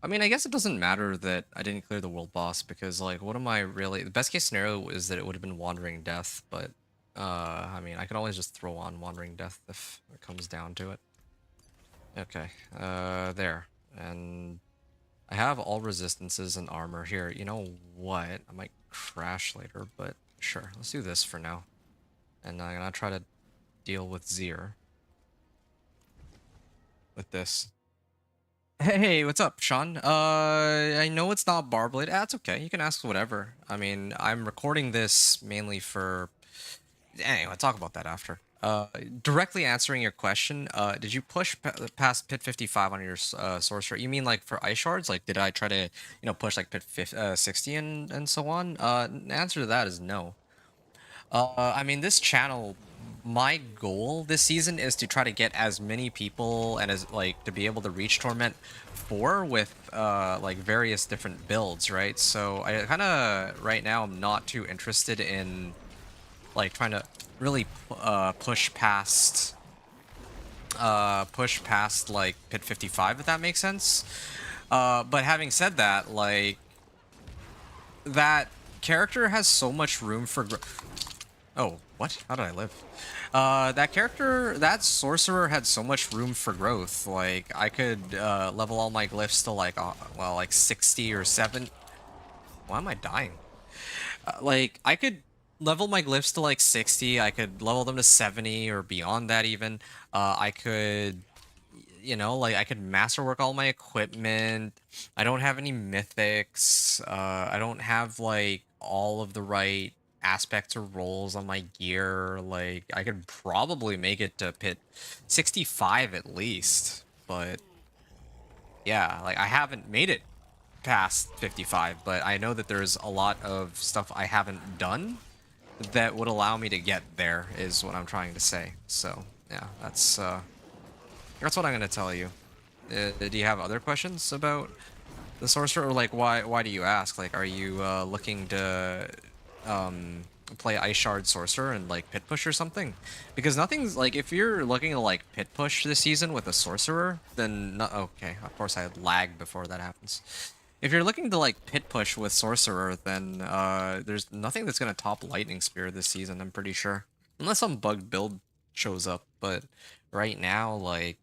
I mean, I guess it doesn't matter that I didn't clear the world boss, because, like, what am I really... The best case scenario is that it would have been Wandering Death, but, I mean, I can always just throw on Wandering Death if it comes down to it. Okay, there. And I have all resistances and armor here. You know what? I might crash later, but sure. Let's do this for now. And I'm gonna try to deal with Zir. With this. Hey, what's up, Sean? I know it's not Barblade. That's okay. You can ask whatever. I mean, I'm recording this mainly for... Anyway, talk about that after. Directly answering your question, did you push past Pit 55 on your sorcerer? You mean like for ice shards? Like, did I try to, push like Pit 60 and so on? The answer to that is no. I mean, this channel, my goal this season is to try to get as many people and as like to be able to reach Torment 4 with like various different builds, right? So I kind of right now I'm not too interested in like trying to really push past like Pit 55, if that makes sense. But having said that, like that character has so much room for oh, what? How did I live? That sorcerer had so much room for growth. Like, I could level all my glyphs to like, well, like 60 or 7. Why am I dying? Like, I could level my glyphs to like 60. I could level them to 70 or beyond that even. I could, like, I could masterwork all my equipment. I don't have any mythics. I don't have, like, all of the right aspects or roles on my gear. Like, I could probably make it to Pit 65 at least, but yeah, like, I haven't made it past 55, but I know that there's a lot of stuff I haven't done that would allow me to get there, is what I'm trying to say. So yeah, that's what I'm gonna tell you. Do you have other questions about the sorcerer, or like why do you ask? Like, are you looking to play Ice Shard Sorcerer and like pit push or something? Because nothing's like, if you're looking to like pit push this season with a sorcerer, then okay, of course I had lag before that happens. If you're looking to like pit push with sorcerer, then there's nothing that's gonna top Lightning Spear this season, I'm pretty sure, unless some bugged build shows up. But right now, like,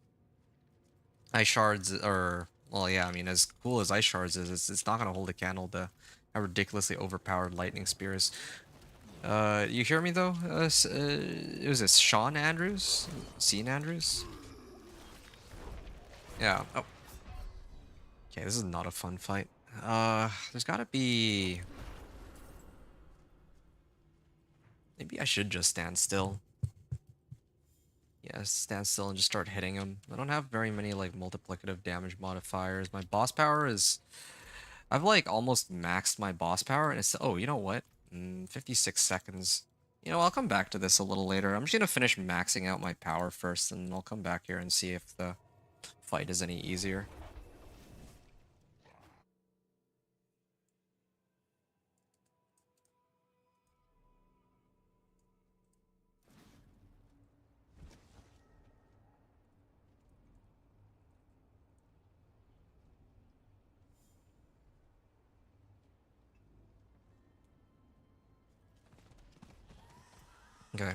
Ice Shards are, well, yeah, I mean, as cool as Ice Shards is, it's not gonna hold a candle to how ridiculously overpowered Lightning Spears. You hear me though? Was this Sean Andrews? Sean Andrews? Yeah. Oh. Okay, this is not a fun fight. There's gotta be... Maybe I should just stand still. Yeah, stand still and just start hitting him. I don't have very many like multiplicative damage modifiers. My boss power is I've like almost maxed my boss power and it's oh, you know what? 56 seconds. You know, I'll come back to this a little later. I'm just gonna finish maxing out my power first and I'll come back here and see if the fight is any easier. Okay.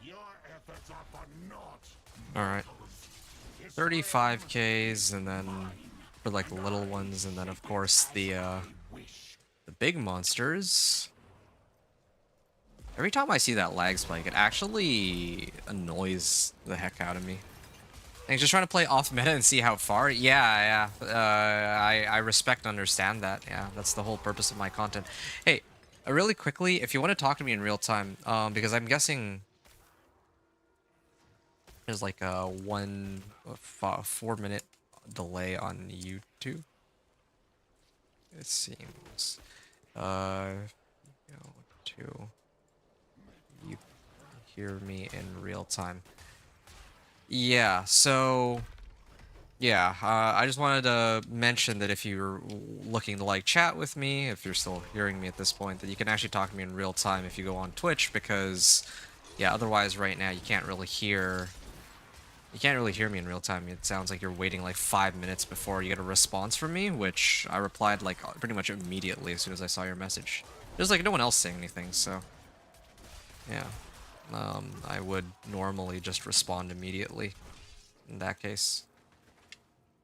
Your efforts are for naught. Alright. 35Ks and then for like the little ones and then of course the big monsters. Every time I see that lag spike, it actually annoys the heck out of me. I'm just trying to play off meta and see how far. Yeah. I respect and understand that. Yeah, that's the whole purpose of my content. Hey, really quickly, if you want to talk to me in real time, because I'm guessing there's like a 4 minute delay on YouTube. It seems. To you hear me in real time. Yeah, so yeah, I just wanted to mention that if you're looking to like chat with me, if you're still hearing me at this point, that you can actually talk to me in real time if you go on Twitch, because yeah, otherwise right now you can't really hear me in real time. It sounds like you're waiting like 5 minutes before you get a response from me, which I replied like pretty much immediately as soon as I saw your message. There's like no one else saying anything, so yeah. I would normally just respond immediately in that case.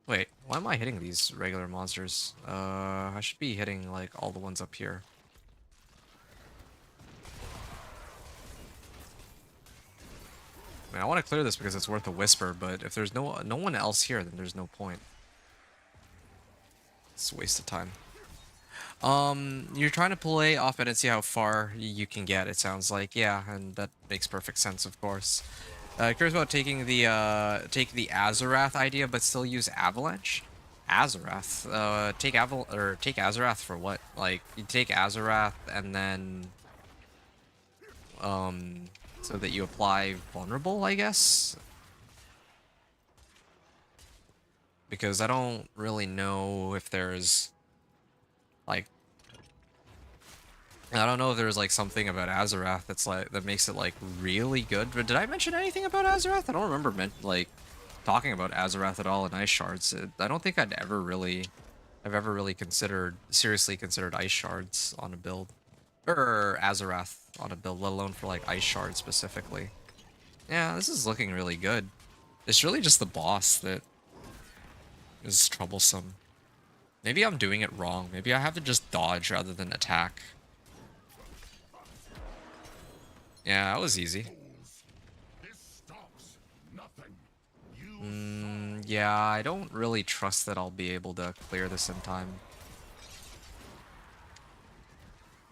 Wait, why am I hitting these regular monsters? I should be hitting like all the ones up here. I mean, I want to clear this because it's worth a whisper, but if there's no one else here, then there's no point. It's a waste of time. You're trying to play off it and see how far you can get, it sounds like. Yeah, and that makes perfect sense, of course. Curious about taking the Azarath idea, but still use Avalanche? Azarath? Take Azarath for what? Like, you take Azarath and then so that you apply vulnerable, I guess? Because I don't really know if there's like, I don't know if there's like something about Azarath that's like that makes it like really good. But did I mention anything about Azarath? I don't remember like talking about Azarath at all in Ice Shards. I don't think I've ever really seriously considered Ice Shards on a build, or Azarath on a build, let alone for like Ice Shards specifically. Yeah, this is looking really good. It's really just the boss that is troublesome. Maybe I'm doing it wrong. Maybe I have to just dodge rather than attack. Yeah, that was easy. Yeah, I don't really trust that I'll be able to clear this in time.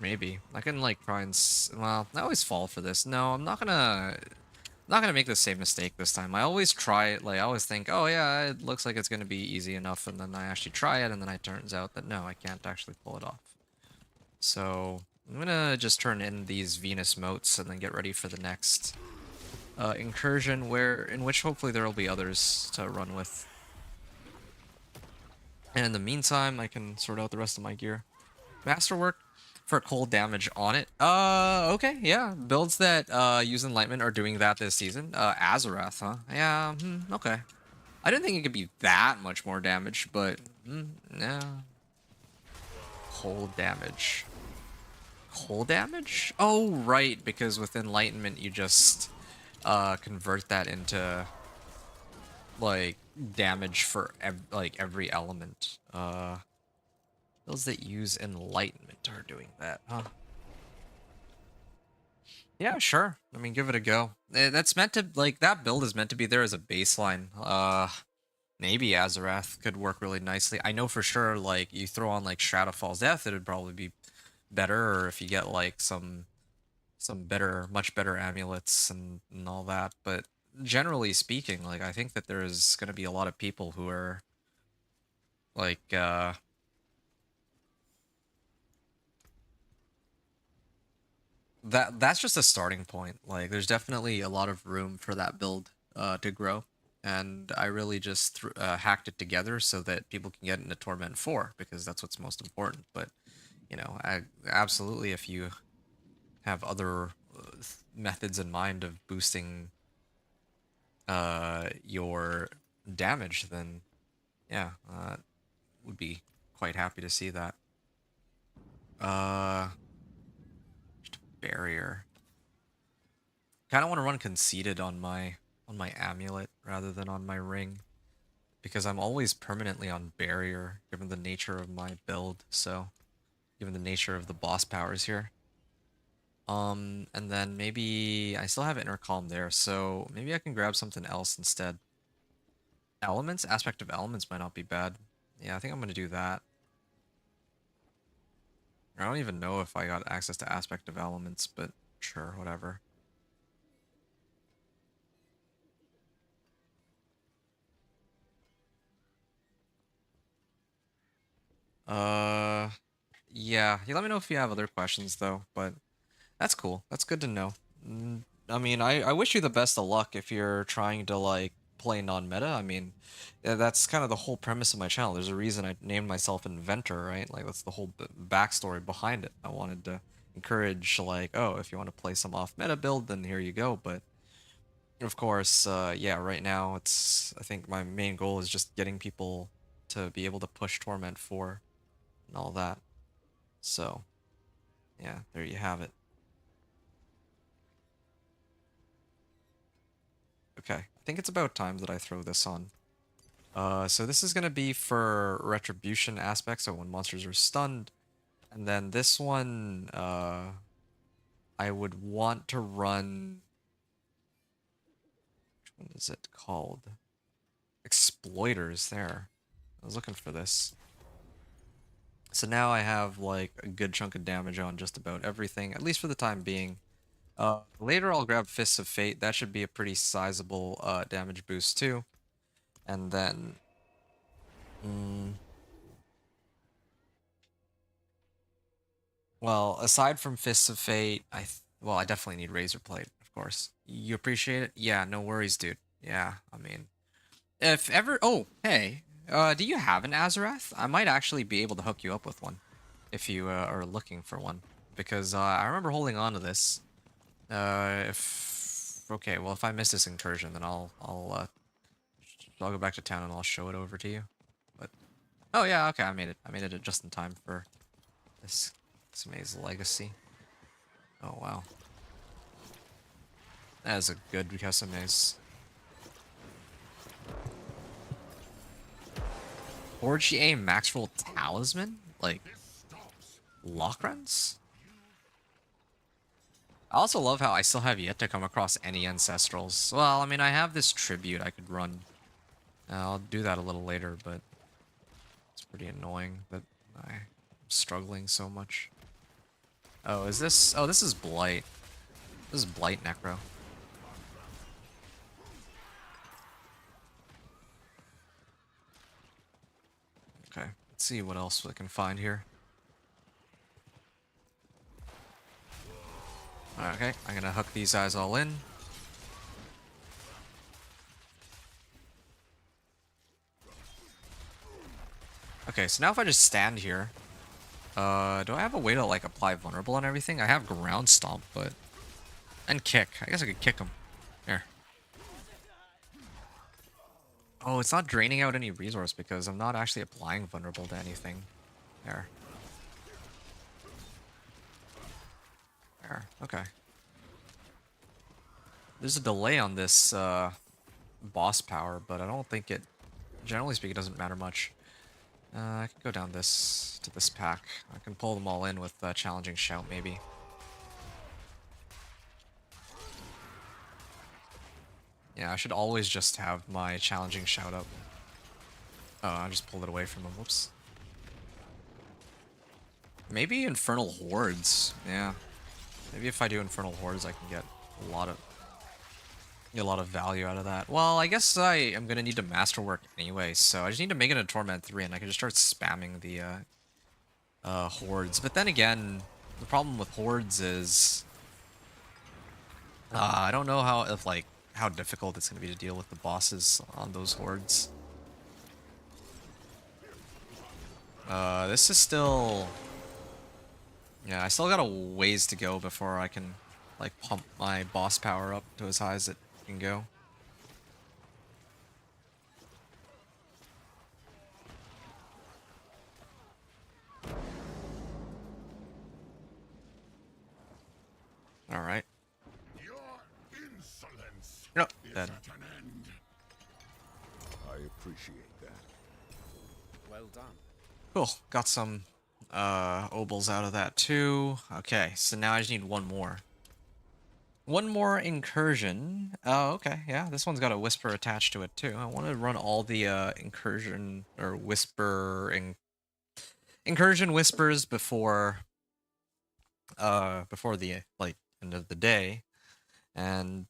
Maybe. I can like try and well, I always fall for this. No, I'm not gonna make the same mistake this time. I always try it, like I always think, oh yeah, it looks like it's gonna be easy enough, and then I actually try it, and then it turns out that no, I can't actually pull it off. So I'm gonna just turn in these Venus motes and then get ready for the next incursion, in which hopefully there will be others to run with. And in the meantime, I can sort out the rest of my gear. Masterwork for cold damage on it. Okay, yeah. Builds that use Enlightenment are doing that this season. Azarath, huh? Yeah, okay. I didn't think it could be that much more damage, but yeah. Cold damage. Cold damage? Oh, right, because with Enlightenment you just convert that into like damage for every element. Builds that use enlightenment are doing that, huh? Yeah, sure. I mean, give it a go. That's meant to, like, that build is meant to be there as a baseline. Maybe Azarath could work really nicely. I know for sure, like, you throw on, like, Shroud of Fall's Death, it'd probably be better, or if you get, like, some better, much better amulets and all that. But generally speaking, like, I think that there's going to be a lot of people who are, like, that's just a starting point. Like, there's definitely a lot of room for that build to grow, and I really just hacked it together so that people can get into Torment 4 because that's what's most important. But you know, absolutely, if you have other methods in mind of boosting your damage, then yeah, would be quite happy to see that. Uh, Barrier. Kind of want to run conceited on my amulet rather than on my ring, because I'm always permanently on barrier given the nature of my build. So, given the nature of the boss powers here. And then maybe I still have intercom there, so maybe I can grab something else instead. Elements, aspect of elements might not be bad. Yeah, I think I'm gonna do that. I don't even know if I got access to aspect of elements, but sure, whatever. Yeah. You let me know if you have other questions though, but that's cool. That's good to know. I mean, I wish you the best of luck if you're trying to like play non-meta. I mean, that's kind of the whole premise of my channel. There's a reason I named myself Inventor, right? Like that's the whole backstory behind it. I wanted to encourage like, oh, if you want to play some off-meta build, then here you go. But of course, yeah, right now I think my main goal is just getting people to be able to push Torment 4 and all that. So, yeah, there you have it. Okay, I think it's about time that I throw this on. So this is gonna be for retribution aspects, so when monsters are stunned. And then this one, I would want to run... What is it called? Exploiters, there. I was looking for this. So now I have, like, a good chunk of damage on just about everything, at least for the time being. Later I'll grab Fists of Fate. That should be a pretty sizable damage boost too. And then... well, aside from Fists of Fate, well, I definitely need Razor Blade, of course. You appreciate it? Yeah, no worries, dude. Yeah, I mean... If ever... Oh, hey. Do you have an Azarath? I might actually be able to hook you up with one. If you are looking for one. Because I remember holding on to this. Okay, well, if I miss this incursion, then I'll go back to town and I'll show it over to you. But oh yeah, okay, I made it. I made it just in time for this Maze Legacy. Oh wow, that is a good Maze. Orgy max roll talisman, like Lochran's. I also love how I still have yet to come across any Ancestrals. Well, I mean, I have this tribute I could run. I'll do that a little later, but it's pretty annoying that I'm struggling so much. Oh, is this... Oh, this is Blight. This is Blight Necro. Okay, let's see what else we can find here. Okay, I'm gonna hook these guys all in. Okay, so now if I just stand here, do I have a way to like apply vulnerable on everything? I have ground stomp, but... And kick. I guess I could kick him. Here. Oh, it's not draining out any resource because I'm not actually applying vulnerable to anything. There. There. Okay. There's a delay on this boss power, but I don't think it... Generally speaking, it doesn't matter much. I can go down this to this pack. I can pull them all in with Challenging Shout, maybe. Yeah, I should always just have my Challenging Shout up. Oh, I just pulled it away from him. Whoops. Maybe Infernal Hordes. Yeah. Maybe if I do Infernal Hordes, I can get a lot of value out of that. Well, I guess I am gonna need to masterwork anyway, so I just need to make it a Torment 3, and I can just start spamming the Hordes. But then again, the problem with Hordes is I don't know how difficult it's gonna be to deal with the bosses on those Hordes. This is still... Yeah, I still got a ways to go before I can, like, pump my boss power up to as high as it can go. Alright. Your insolence No, is dead. at an end. I appreciate that. Well done. Cool. Got some obols out of that too. Okay, so now I just need one more. One more incursion. Oh, okay. Yeah, this one's got a whisper attached to it too. I want to run all the incursion or incursion whispers before the like end of the day. And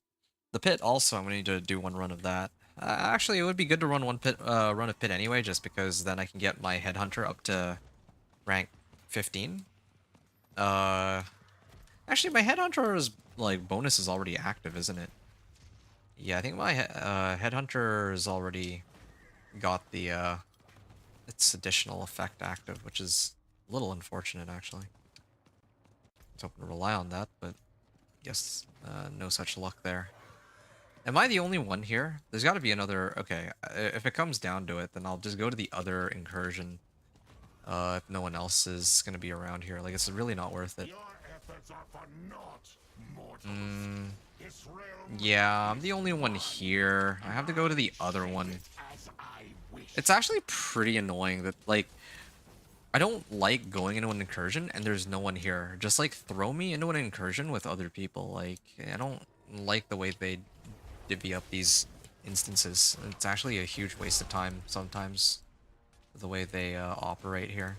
the pit also, I'm gonna need to do one run of that. Actually, it would be good to run one run of pit anyway, just because then I can get my headhunter up to rank 15. Actually, my headhunter's like bonus is already active, isn't it? Yeah, I think my headhunter has already got the its additional effect active, which is a little unfortunate actually. I was hoping to rely on that, but guess no such luck there. Am I the only one here? There's got to be another... Okay, if it comes down to it, then I'll just go to the other incursion. If no one else is going to be around here. Like, it's really not worth it. Your efforts are for naught, mortals. This realm Yeah, I'm the only one here. I have to go to the other one. as I wish. It's actually pretty annoying that, like... I don't like going into an incursion and there's no one here. Just, like, throw me into an incursion with other people. Like, I don't like the way they divvy up these instances. It's actually a huge waste of time sometimes, the way they operate here.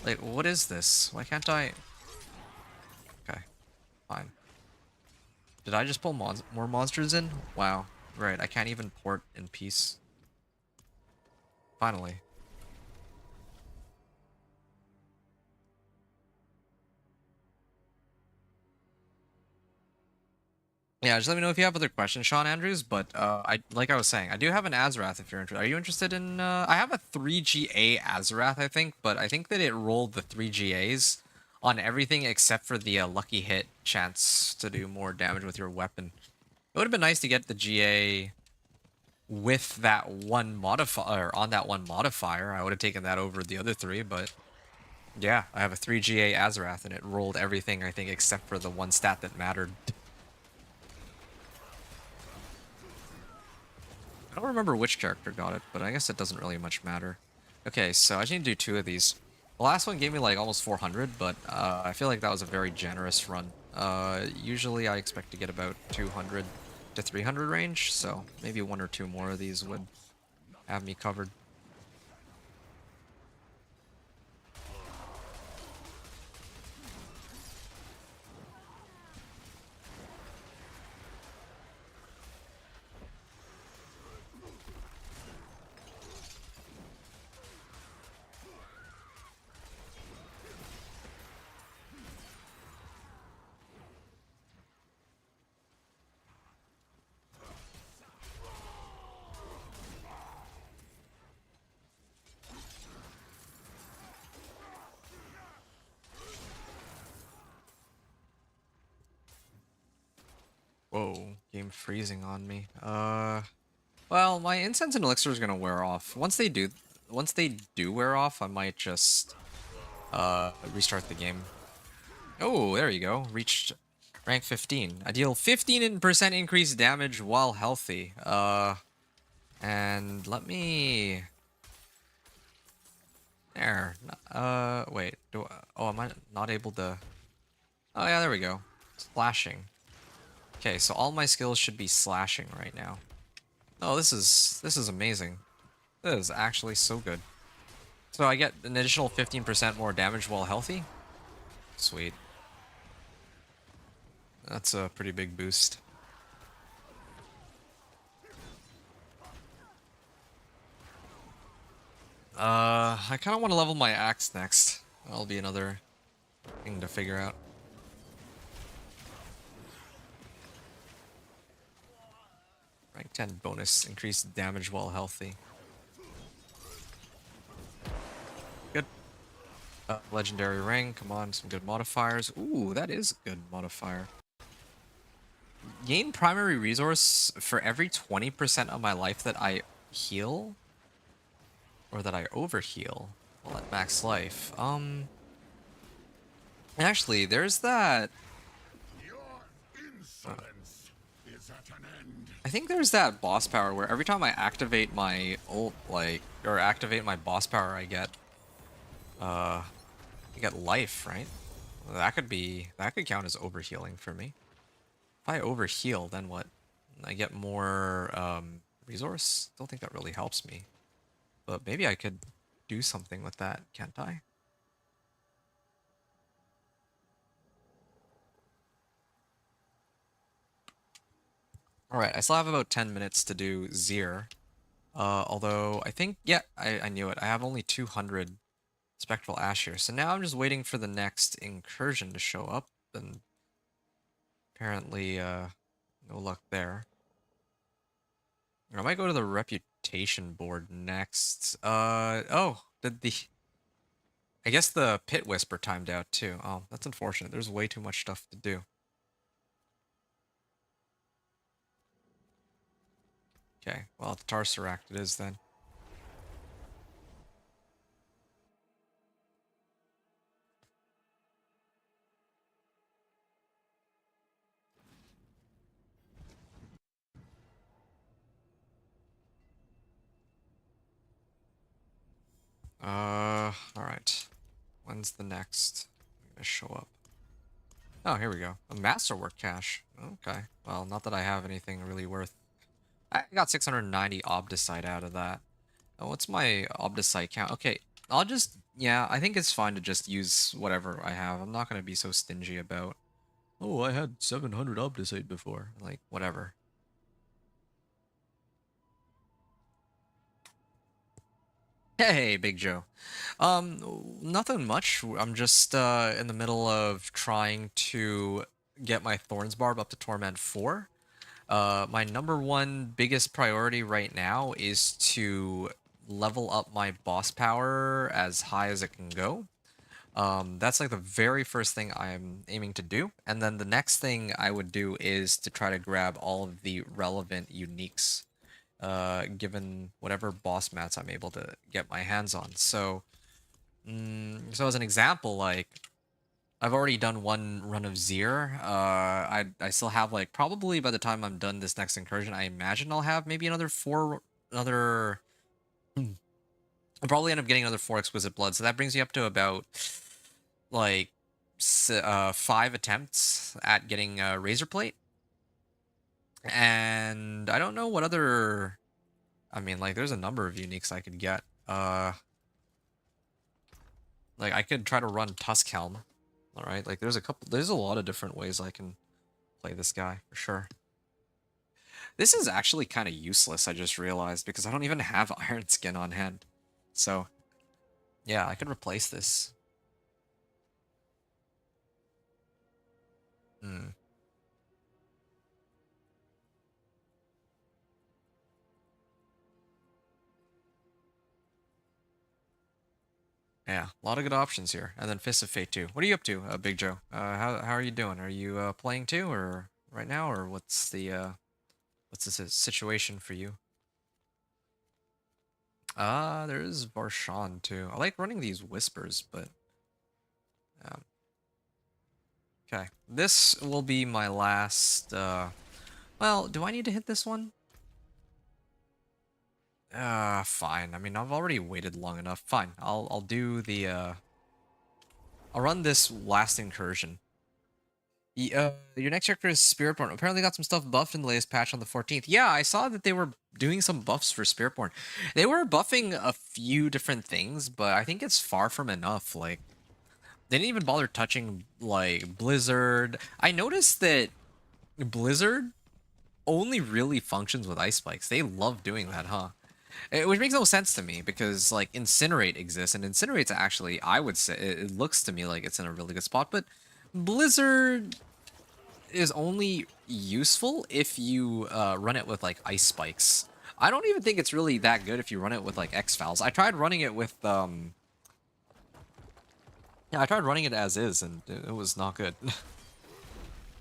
Like, what is this? Why can't I... Okay, fine. Did I just pull more monsters in? Wow. Right, I can't even port in peace. Finally. Yeah, just let me know if you have other questions, Sean Andrews. But like I was saying, I do have an Azarath if you're interested. Are you interested in? I have a 3GA Azarath, I think, but I think that it rolled the 3GAs on everything except for the lucky hit chance to do more damage with your weapon. It would have been nice to get the GA with that one modifier, on that one modifier. I would have taken that over the other three, but yeah, I have a 3GA Azarath and it rolled everything, I think, except for the one stat that mattered. I don't remember which character got it, but I guess it doesn't really much matter. Okay, so I just need to do 2 of these. The last one gave me like almost 400, but I feel like that was a very generous run. Usually I expect to get about 200 to 300 range, so maybe 1 or 2 more of these would have me covered. Whoa, game freezing on me. Well, my incense and elixir is gonna wear off. Once they do wear off, I might just restart the game. Oh, there you go. Reached rank 15. I deal 15% increased damage while healthy. And let me There. Wait. Oh, am I not able to? Oh yeah, there we go. Slashing. Okay, so all my skills should be slashing right now. Oh, this is amazing. This is actually so good. So I get an additional 15% more damage while healthy. Sweet. That's a pretty big boost. I kind of want to level my axe next. That'll be another thing to figure out. Rank 10 bonus, increased damage while healthy. Good. Legendary ring, come on, some good modifiers. Ooh, that is a good modifier. Gain primary resource for every 20% of my life that I heal? Or that I overheal while at max life. Actually, there's that. I think there's that boss power where every time I activate my ult, or activate my boss power, I get life, right? That could count as overhealing for me. If I overheal, then what? I get more, resource? Don't think that really helps me. But maybe I could do something with that, can't I? Alright, I still have about 10 minutes to do Zir. Although, I think, yeah, I knew it. I have only 200 Spectral Ash here. So now I'm just waiting for the next incursion to show up, and apparently, no luck there. Or I might go to the reputation board next. Oh, I guess the Pit Whisper timed out too. Oh, that's unfortunate. There's way too much stuff to do. Okay, well, the Tarseract it is then. Alright. When's the next gonna show up? Oh, here we go. A Masterwork cache. Okay. Well, not that I have anything really worth. I got 690 Obdicite out of that. Oh, what's my Obdicite count? Okay, I'll just... Yeah, I think it's fine to just use whatever I have. I'm not gonna be so stingy about... Oh, I had 700 Obdicite before. Like, whatever. Hey, Big Joe. Nothing much. I'm just in the middle of trying to get my Thorns Barb up to Torment 4. My number one biggest priority right now is to level up my boss power as high as it can go. That's like the very first thing I'm aiming to do. And then the next thing I would do is to try to grab all of the relevant uniques, given whatever boss mats I'm able to get my hands on. So, so as an example, like, I've already done one run of Zir. I still have, like, probably by the time I'm done this next incursion, I imagine I'll have maybe another. I'll probably end up getting another 4 Exquisite Blood, so that brings me up to about, like, 5 attempts at getting a Razor Plate. And I don't know what other... I mean, like, there's a number of uniques I could get. Like, I could try to run Tusk Helm. Alright, like, there's a lot of different ways I can play this guy, for sure. This is actually kind of useless, I just realized, because I don't even have Iron Skin on hand. So, yeah, I could replace this. Yeah, a lot of good options here. And then Fist of Fate too. What are you up to, Big Joe? How are you doing? Are you playing too, or right now, or what's the situation for you? There's Varshan too. I like running these whispers, but okay. This will be my last. Well, do I need to hit this one? Fine. I mean, I've already waited long enough. Fine. I'll do the I'll run this last incursion. Your next character is Spiritborn. Apparently got some stuff buffed in the latest patch on the 14th. Yeah, I saw that they were doing some buffs for Spiritborn. They were buffing a few different things, but I think it's far from enough. Like, they didn't even bother touching, like, Blizzard. I noticed that Blizzard only really functions with ice spikes. They love doing that, huh? Which makes no sense to me because like Incinerate exists, and Incinerate's actually, I would say, it looks to me like it's in a really good spot, but Blizzard is only useful if you run it with like ice spikes. I don't even think it's really that good if you run it with like X-Fouls. I tried running it with yeah, I tried running it as is, and it was not good.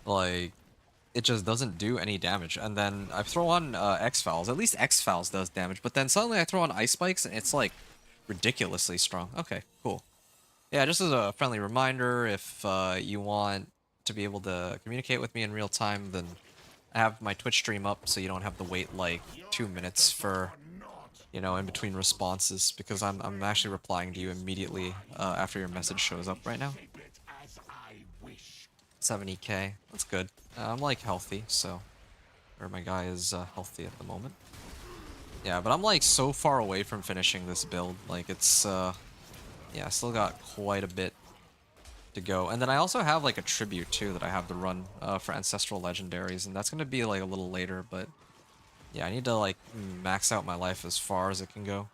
Like, it just doesn't do any damage. And then I throw on X-Fouls. At least X-Fouls does damage. But then suddenly I throw on Ice Spikes and it's like ridiculously strong. Okay, cool. Yeah, just as a friendly reminder, if you want to be able to communicate with me in real time, then I have my Twitch stream up so you don't have to wait like 2 minutes for, you know, in between responses, because I'm actually replying to you immediately after your message shows up right now. 70k, that's good. I'm like healthy, so, or my guy is healthy at the moment. Yeah, but I'm like so far away from finishing this build. Like it's, yeah, I still got quite a bit to go. And then I also have like a tribute too that I have to run for Ancestral Legendaries, and that's gonna be like a little later. But yeah, I need to like max out my life as far as it can go.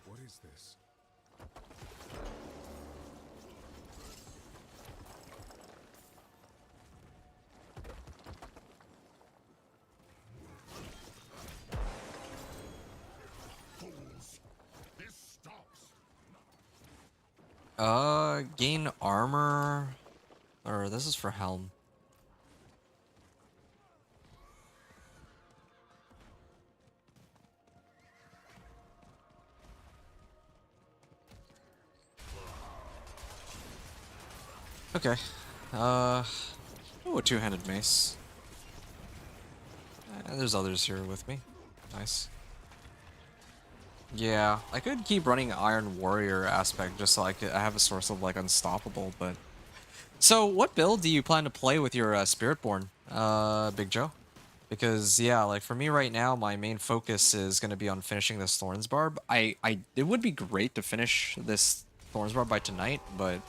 What is this? Fools! This stops. Gain armor, or this is for Helm. Okay. Oh, a two-handed mace. There's others here with me. Nice. Yeah, I could keep running Iron Warrior aspect just so I have a source of like unstoppable, but... So, what build do you plan to play with your Spiritborn, Big Joe? Because, yeah, like for me right now, my main focus is going to be on finishing this Thorns Barb. It would be great to finish this Thorns Barb by tonight, but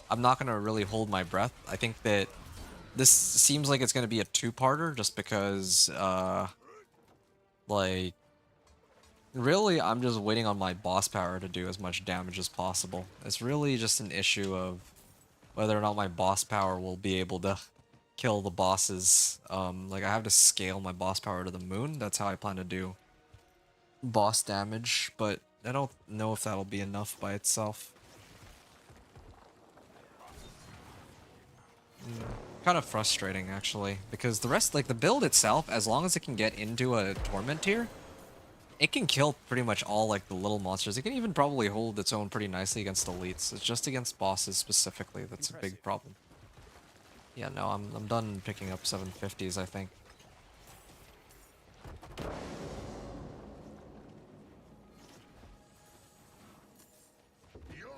I'm not going to really hold my breath. I think that this seems like it's going to be a two-parter just because, like, really I'm just waiting on my boss power to do as much damage as possible. It's really just an issue of whether or not my boss power will be able to kill the bosses. Like, I have to scale my boss power to the moon. That's how I plan to do boss damage, but I don't know if that'll be enough by itself. Kind of frustrating, actually, because the rest, like the build itself, as long as it can get into a Torment tier, it can kill pretty much all like the little monsters. It can even probably hold its own pretty nicely against elites. It's just against bosses specifically that's a big problem. Yeah, no, I'm done picking up 750s, I think. Your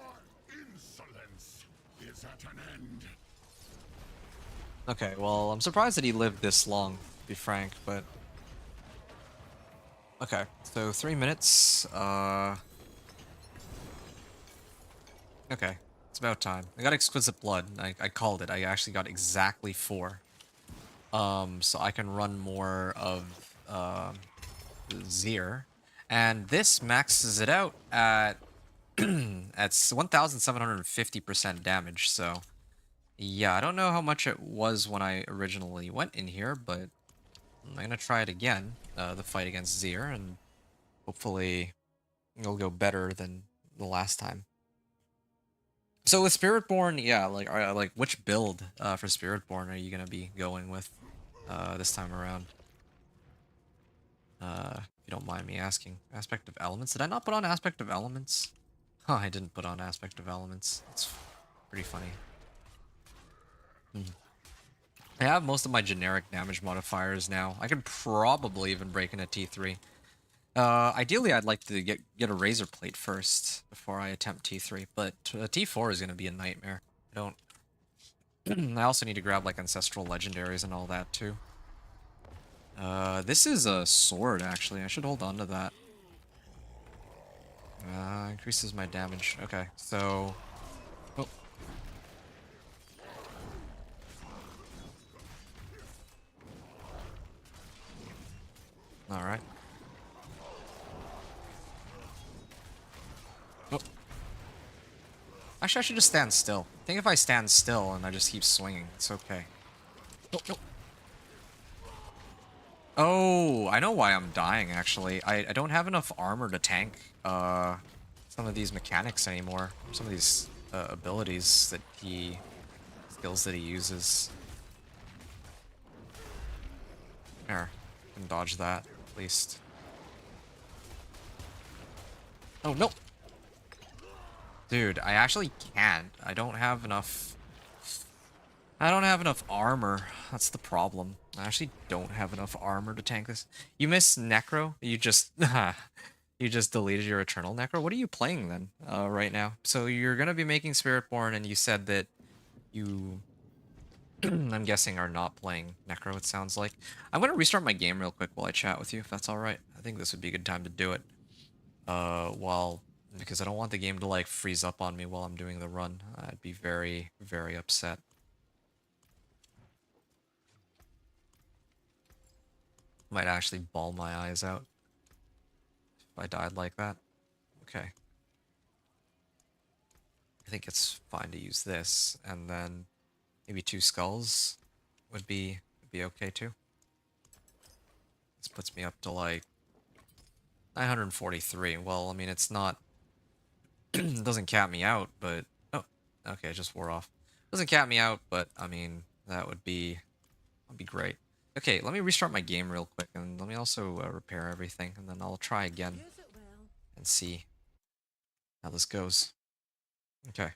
insolence is at an end. Okay, well, I'm surprised that he lived this long, to be frank, but... Okay, so 3 minutes, okay, it's about time. I got Exquisite Blood. I called it. I actually got exactly 4. So I can run more of, Zir. And this maxes it out at, at 1,750% damage, so... Yeah, I don't know how much it was when I originally went in here, but I'm gonna try it again, the fight against Zir, and hopefully it'll go better than the last time. So with Spiritborn, yeah, like which build for Spiritborn are you gonna be going with this time around? you don't mind me asking. Aspect of Elements? Did I not put on Aspect of Elements? Huh, I didn't put on Aspect of Elements. It's pretty funny. I have most of my generic damage modifiers now. I could probably even break in a T3. Ideally, I'd like to get a Razor Plate first before I attempt T3, but T4 is going to be a nightmare. I don't... I also need to grab, like, Ancestral Legendaries and all that, too. This is a sword, actually. I should hold on to that. Increases my damage. Okay, so... Oh. Alright. Oh. Actually, I should just stand still. I think if I stand still and I just keep swinging, it's okay. Oh, no. Oh, I know why I'm dying, actually. I don't have enough armor to tank some of these mechanics anymore. Some of these abilities that skills that he uses. There, I can dodge that, at least. Oh, no! Dude, I actually can't. I don't have enough armor. That's the problem. I actually don't have enough armor to tank this. You miss Necro? You just you just deleted your Eternal Necro? What are you playing then, right now? So you're gonna be making Spiritborn, and you said that you I'm guessing are not playing Necro, it sounds like. I'm gonna restart my game real quick while I chat with you, if that's alright. I think this would be a good time to do it. Because I don't want the game to like freeze up on me while I'm doing the run. I'd be very, very upset. Might actually bawl my eyes out if I died like that. Okay. I think it's fine to use this, and then maybe 2 skulls would be okay too. This puts me up to like 943. Well, I mean, it's not... it doesn't cap me out, but... Oh, okay, it just wore off. Doesn't cap me out, but, I mean, that would be great. Okay, let me restart my game real quick, and let me also repair everything, and then I'll try again and see how this goes. Okay.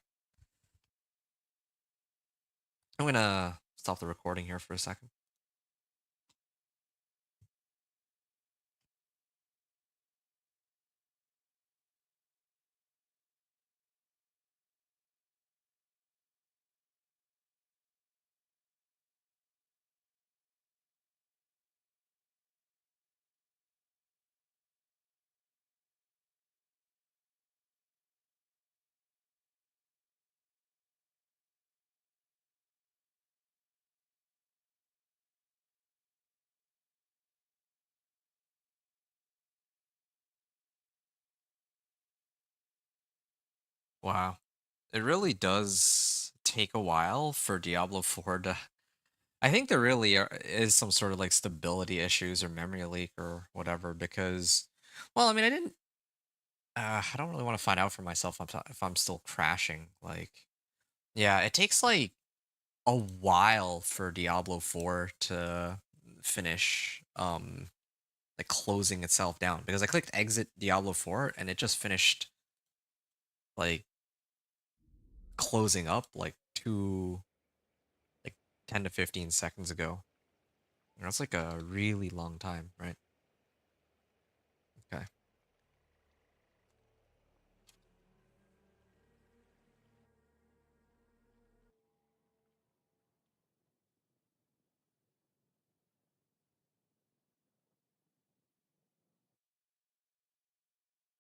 I'm gonna stop the recording here for a second. Wow. It really does take a while for Diablo 4 to... I think there really is some sort of like stability issues or memory leak or whatever because... Well, I mean, I don't really want to find out for myself if I'm still crashing. Like, yeah, it takes like a while for Diablo 4 to finish, like closing itself down because I clicked exit Diablo 4 and it just finished like closing up like 10 to 15 seconds ago. That's like a really long time, right? Okay.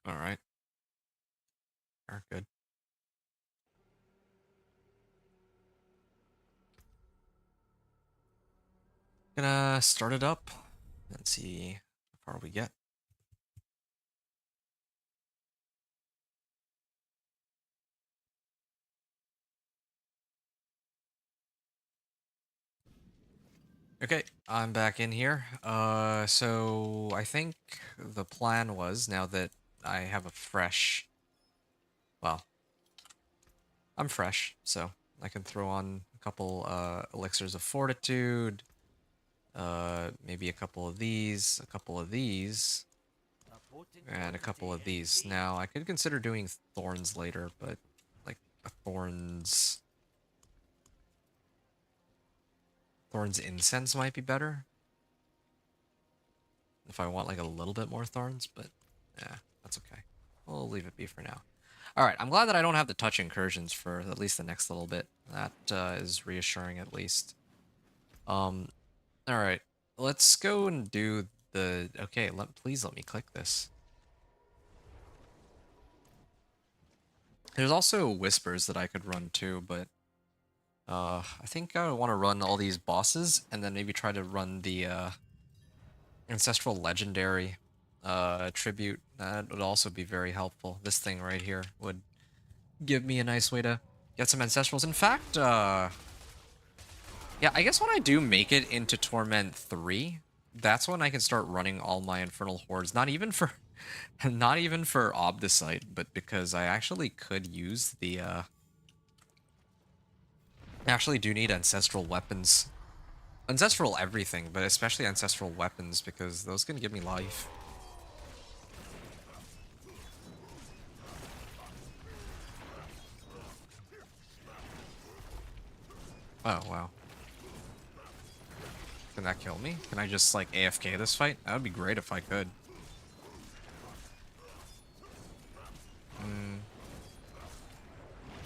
All right. Good. Gonna start it up and see how far we get. Okay, I'm back in here. So I think the plan was, now that I have a fresh... Well, I'm fresh, so I can throw on a couple elixirs of fortitude, maybe a couple of these, and a couple of these. Now, I could consider doing thorns later, but like a thorns incense might be better if I want like a little bit more thorns, but yeah, that's okay. We'll leave it be for now. All right, I'm glad that I don't have the touch incursions for at least the next little bit. That is reassuring at least. All right, let's go and do the. Okay, please let me click this. There's also whispers that I could run too, but I think I want to run all these bosses and then maybe try to run the ancestral legendary tribute. That would also be very helpful. This thing right here would give me a nice way to get some ancestrals. In fact, yeah, I guess when I do make it into Torment 3, that's when I can start running all my infernal hordes. Not even for Obdicite, but because I actually could use the I actually do need ancestral weapons. Ancestral everything, but especially ancestral weapons, because those can give me life. Oh, wow. Can that kill me? Can I just, like, AFK this fight? That would be great if I could.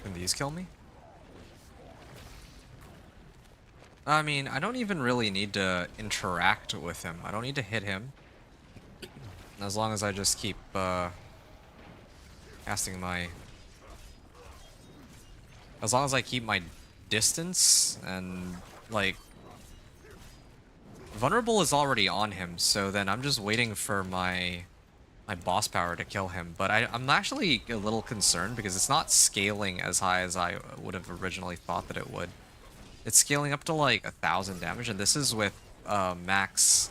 Can these kill me? I mean, I don't even really need to interact with him. I don't need to hit him. As long as I just keep, casting my... As long as I keep my distance and, like... Vulnerable is already on him, so then I'm just waiting for my boss power to kill him. But I'm actually a little concerned because it's not scaling as high as I would have originally thought that it would. It's scaling up to like 1,000 damage, and this is with maxed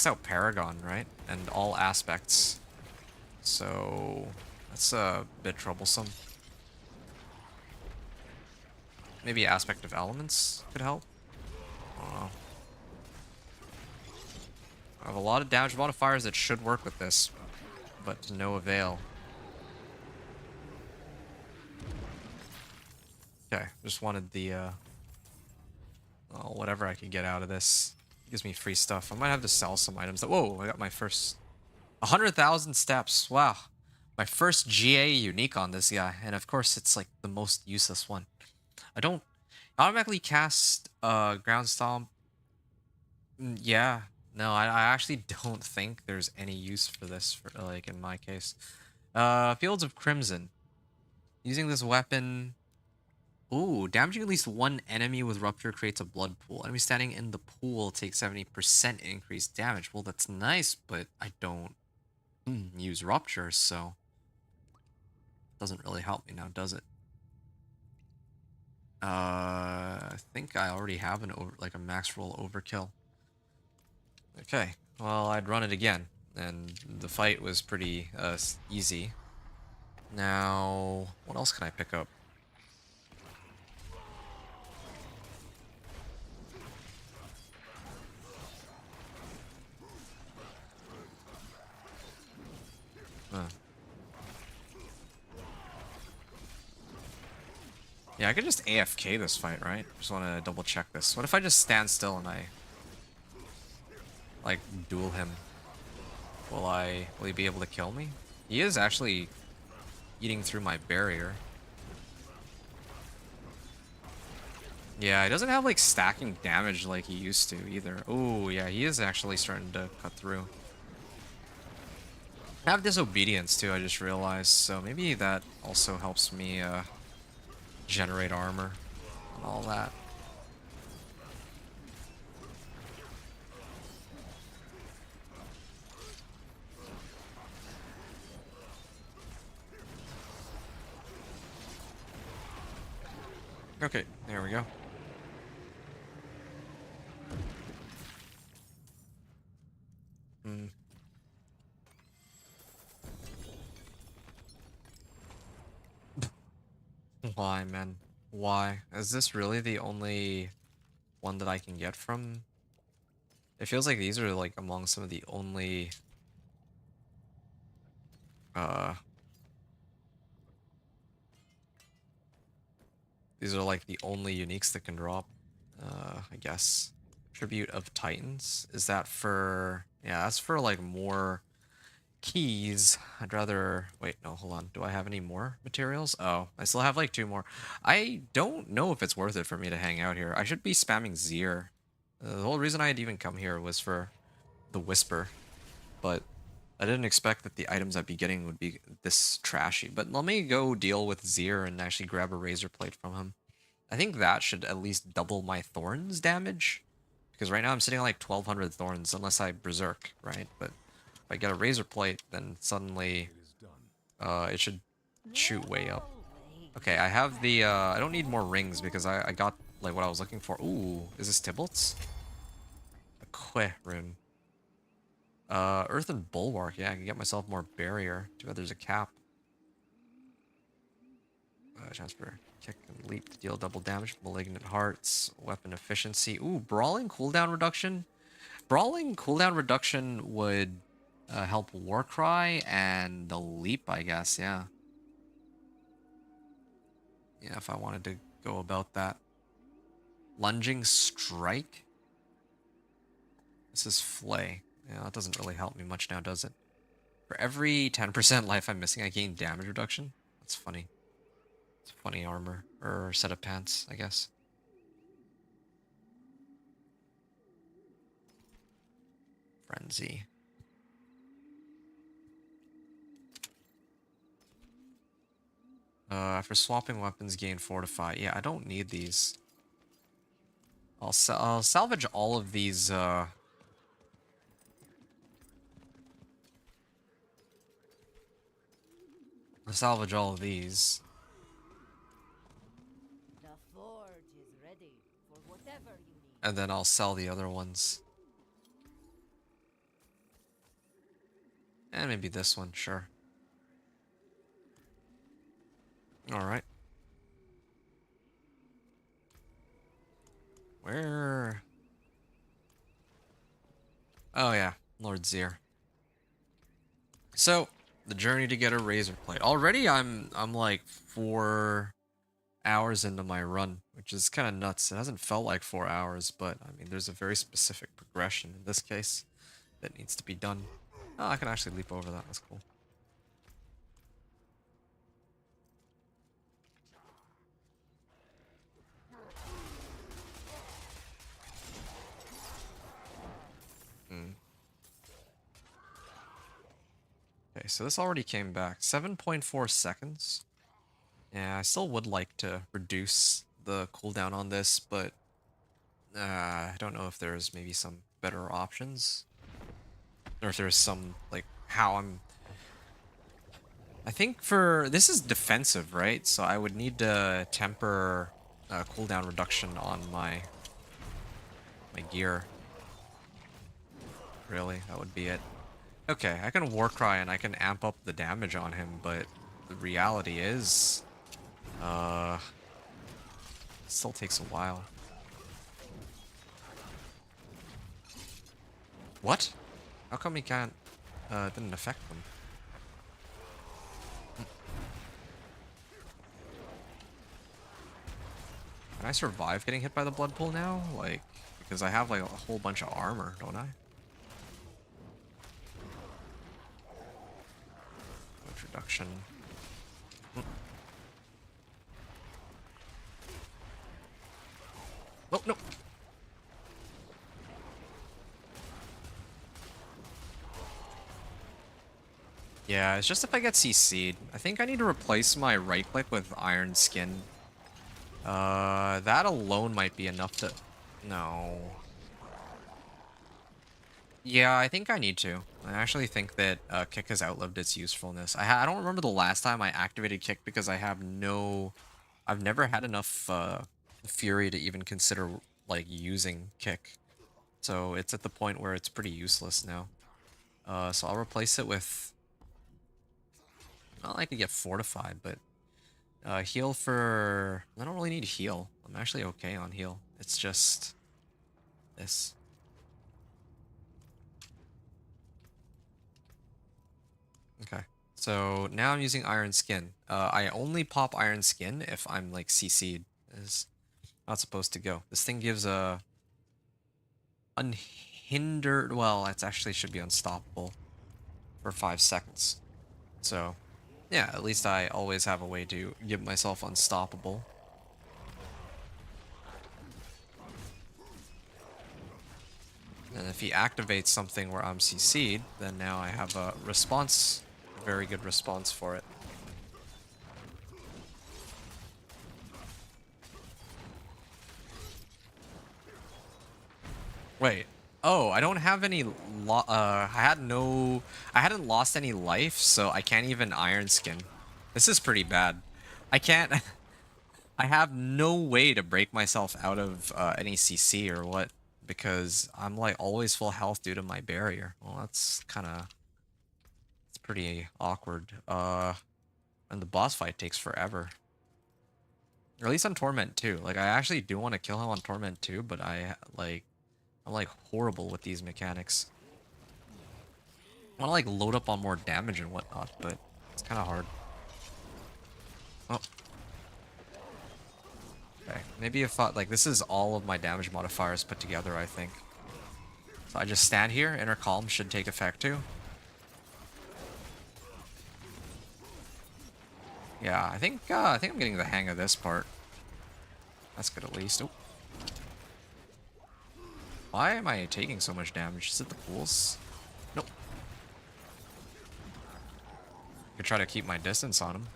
out Paragon, right? And all aspects. So that's a bit troublesome. Maybe aspect of elements could help. I don't know. I have a lot of damage modifiers that should work with this, but to no avail. Okay, just wanted the whatever I can get out of this. It gives me free stuff. I might have to sell some items. Whoa, I got my first 100,000 steps. Wow. My first GA unique on this guy. And of course, it's like the most useless one. I don't automatically cast Ground Stomp. Yeah. No, I actually don't think there's any use for this, for like in my case. Fields of Crimson. Using this weapon... Ooh, damaging at least one enemy with Rupture creates a blood pool. Enemy standing in the pool takes 70% increased damage. Well, that's nice, but I don't use Rupture, so... Doesn't really help me now, does it? I think I already have a max roll overkill. Okay, well, I'd run it again, and the fight was pretty easy. Now, what else can I pick up? Yeah, I could just AFK this fight, right? Just want to double check this. What if I just stand still and I like duel him? Will he be able to kill me? He is actually eating through my barrier. Yeah, he doesn't have like stacking damage like he used to either. Oh yeah, he is actually starting to cut through. I have disobedience too, I just realized, so maybe that also helps me generate armor and all that. Okay, there we go. Why, man? Why? Is this really the only one that I can get from? It feels like these are like among some of the only These are like the only uniques that can drop. I guess. Tribute of Titans. Is that for... Yeah, that's for like more keys. I'd rather... Wait, no, hold on. Do I have any more materials? Oh, I still have like 2 more. I don't know if it's worth it for me to hang out here. I should be spamming Zir. The whole reason I had even come here was for the Whisper. But I didn't expect that the items I'd be getting would be this trashy. But let me go deal with Zir and actually grab a Razor Plate from him. I think that should at least double my Thorns damage. Because right now I'm sitting on like 1200 Thorns, unless I Berserk, right? But if I get a Razor Plate, then suddenly it should shoot way up. Okay, I have the... I don't need more rings because I got like what I was looking for. Ooh, is this Tybalt's? A Queh rune. Earth and Bulwark. Yeah, I can get myself more barrier. Too bad there's a cap. Transfer. Kick and leap to deal double damage. Malignant Hearts. Weapon efficiency. Ooh, Brawling cooldown reduction. Brawling cooldown reduction would help Warcry and the leap, I guess. Yeah. Yeah, if I wanted to go about that. Lunging Strike. This is Flay. Yeah, that doesn't really help me much now, does it? For every 10% life I'm missing, I gain damage reduction? That's funny. It's funny armor. Or set of pants, I guess. Frenzy. After swapping weapons, gain Fortify. Yeah, I don't need these. I'll salvage all of these, I'll salvage all of these. The forge is ready for whatever you need. And then I'll sell the other ones. And maybe this one, sure. Alright. Where? Oh yeah, Lord Zir. So, the journey to get a Razor Plate. Already I'm like 4 hours into my run, which is kind of nuts. It hasn't felt like 4 hours, but I mean, there's a very specific progression in this case that needs to be done. Oh, I can actually leap over that. That's cool. Okay, so this already came back. 7.4 seconds. Yeah, I still would like to reduce the cooldown on this, but I don't know if there's maybe some better options. Or if there's some, like, how I'm... I think for... This is defensive, right? So I would need to temper cooldown reduction on my gear. Really, that would be it. Okay, I can Warcry and I can amp up the damage on him, but the reality is... it still takes a while. What? How come he can't... it didn't affect them? Can I survive getting hit by the blood pool now? Like, because I have like a whole bunch of armor, don't I? Introduction. Oh, no! Yeah, it's just if I get CC'd. I think I need to replace my right click with Iron Skin. That alone might be enough to... No. Yeah, I think I need to. I actually think that Kick has outlived its usefulness. I don't remember the last time I activated Kick because I have no... I've never had enough fury to even consider, like, using Kick. So it's at the point where it's pretty useless now. So I'll replace it with... Not like I could get Fortified, but... heal for... I don't really need heal. I'm actually okay on heal. It's just... this. Okay. So now I'm using Iron Skin. I only pop Iron Skin if I'm like CC'd. Is not supposed to go. This thing gives a unhindered. Well, it actually should be unstoppable for 5 seconds. So yeah, at least I always have a way to give myself unstoppable. And if he activates something where I'm CC'd, then now I have a response, a very good response for it. Wait. Oh, I don't have any I hadn't lost any life, so I can't even Iron Skin. This is pretty bad. I can't I have no way to break myself out of any CC or what, because I'm like always full health due to my barrier. Well, that's it's pretty awkward. And the boss fight takes forever. Or at least on Torment 2. Like I actually do want to kill him on Torment 2, but I'm like horrible with these mechanics. I want to like load up on more damage and whatnot, but it's kind of hard. Oh. Okay, maybe if like this is all of my damage modifiers put together, I think. So I just stand here, inner calm should take effect too. Yeah, I think I'm getting the hang of this part. That's good at least. Oh. Why am I taking so much damage? Is it the pools? Nope. Could try to keep my distance on him.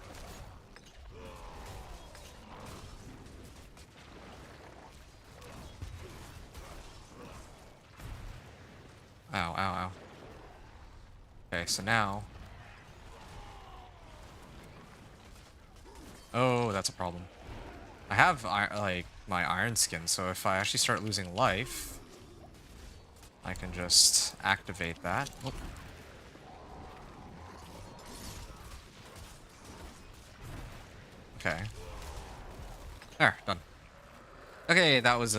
Ow, ow, ow. Okay, so now... Oh, that's a problem. I have, like, my Iron Skin, so if I actually start losing life, I can just activate that. Oh. Okay. There, done. Okay, that was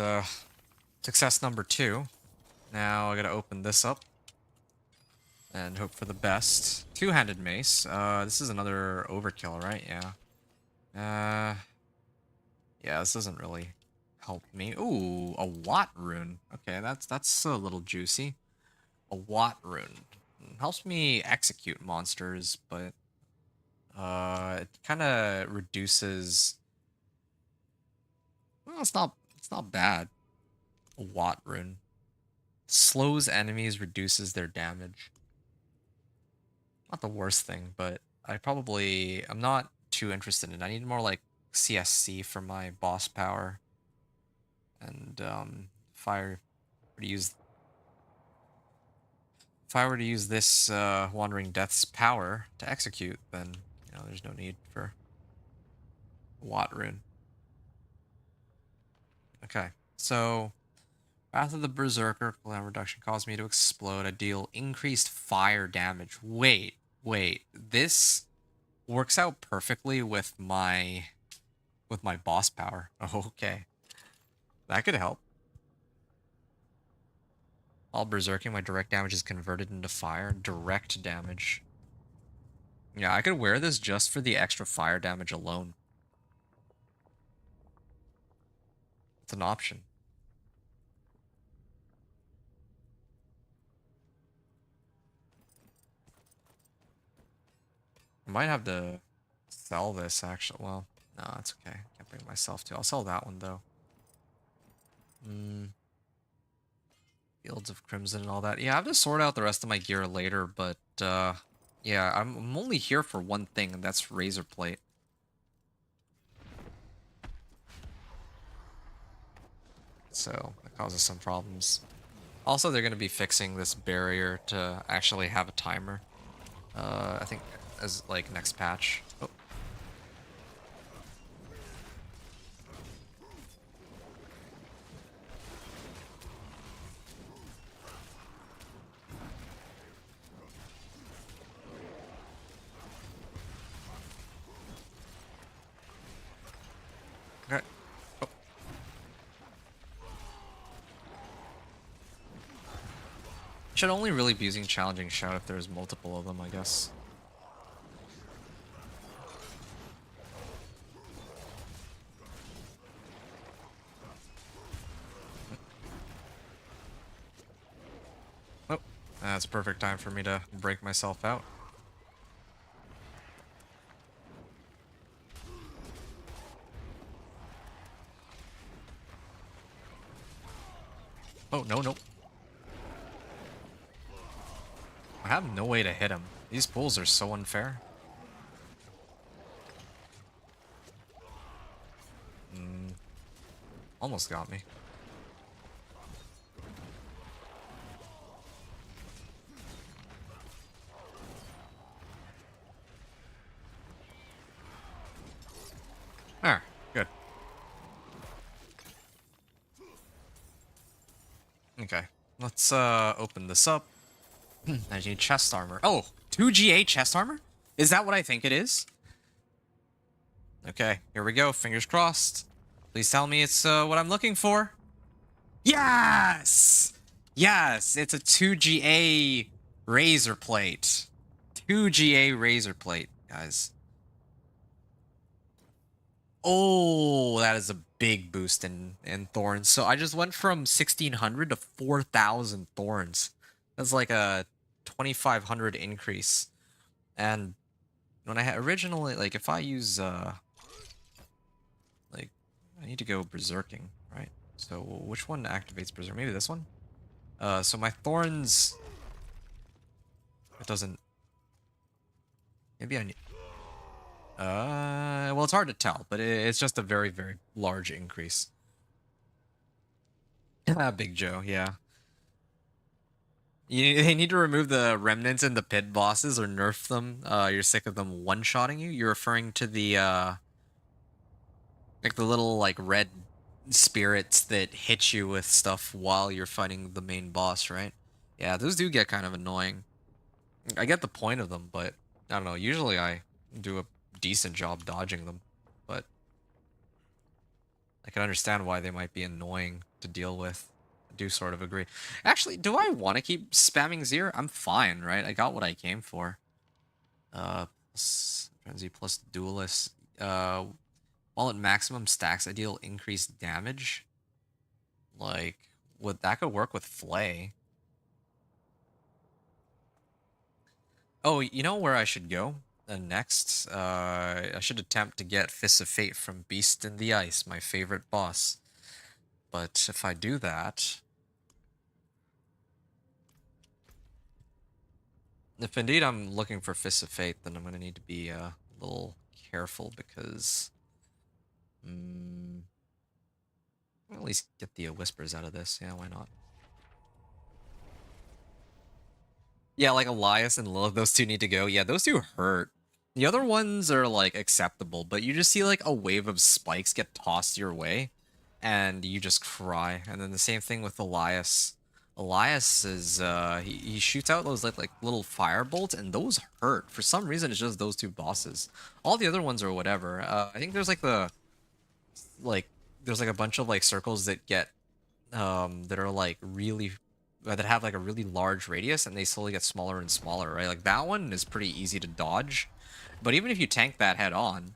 success number 2. Now I gotta open this up and hope for the best. Two-handed mace. This is another overkill, right? Yeah. Yeah, this doesn't really help me. Ooh, a Watt rune. Okay, that's a little juicy. A Watt rune helps me execute monsters, but it kind of reduces. Well, it's not bad. A Watt rune slows enemies, reduces their damage. Not the worst thing, but I'm not too interested in it. I need more like CSC for my boss power. And if I were to use this Wandering Death's power to execute, then there's no need for Watt rune. Okay, so Wrath of the Berserker cooldown reduction caused me to explode. I deal increased fire damage. Wait. This works out perfectly with my boss power. Okay. That could help. While berserking, my direct damage is converted into fire. Direct damage. Yeah, I could wear this just for the extra fire damage alone. It's an option. I might have to sell this, actually. Well, no, it's okay. Can't bring myself to. I'll sell that one, though. Fields of Crimson and all that. Yeah, I have to sort out the rest of my gear later, but, yeah, I'm only here for one thing, and that's Razor Plate. So, that causes some problems. Also, they're going to be fixing this barrier to actually have a timer. I think as, like, next patch. Oh. Okay. Oh. Should only really be using Challenging Shout if there's multiple of them, I guess. That's a perfect time for me to break myself out. Oh, no, no. I have no way to hit him. These pulls are so unfair. Almost got me. There, good. Okay, let's open this up. I need chest armor. Oh, 2 GA chest armor? Is that what I think it is? Okay, here we go. Fingers crossed. Please tell me it's what I'm looking for. Yes! Yes, it's a 2 GA razor plate. 2 GA razor plate, guys. Oh, that is a big boost in thorns. So I just went from 1600 to 4000 thorns. That's like a 2500 increase. And when I had originally, like, if I use like, I need to go berserking, right? So which one activates berserk? Maybe this one. So my thorns, it doesn't. Maybe I need. Well, it's hard to tell, but it's just a very, very large increase. Big Joe, yeah. They need to remove the remnants and the pit bosses or nerf them. You're sick of them one-shotting you. You're referring to the like the little like red spirits that hit you with stuff while you're fighting the main boss, right? Yeah, those do get kind of annoying. I get the point of them, but I don't know. Usually I do a decent job dodging them, but I can understand why they might be annoying to deal with. I do sort of agree. Actually, do I want to keep spamming Zir? I'm fine, right? I got what I came for. Frenzy plus Duelist. While at maximum stacks, I deal increased damage. Like, that could work with Flay. Oh, you know where I should go? Next, I should attempt to get Fists of Fate from Beast in the Ice, my favorite boss. But if I do that... If indeed I'm looking for Fists of Fate, then I'm going to need to be a little careful because... I'll at least get the Whispers out of this. Yeah, why not? Yeah, like Elias and Lilith, those two need to go. Yeah, those two hurt. The other ones are, like, acceptable, but you just see, like, a wave of spikes get tossed your way, and you just cry. And then the same thing with Elias. Elias is, he shoots out those, like little fire bolts, and those hurt. For some reason, it's just those two bosses. All the other ones are whatever. I think there's, like, there's, like, a bunch of, like, circles that get, that are, like, really... that have like a really large radius and they slowly get smaller and smaller, right? Like that one is pretty easy to dodge, but even if you tank that head on,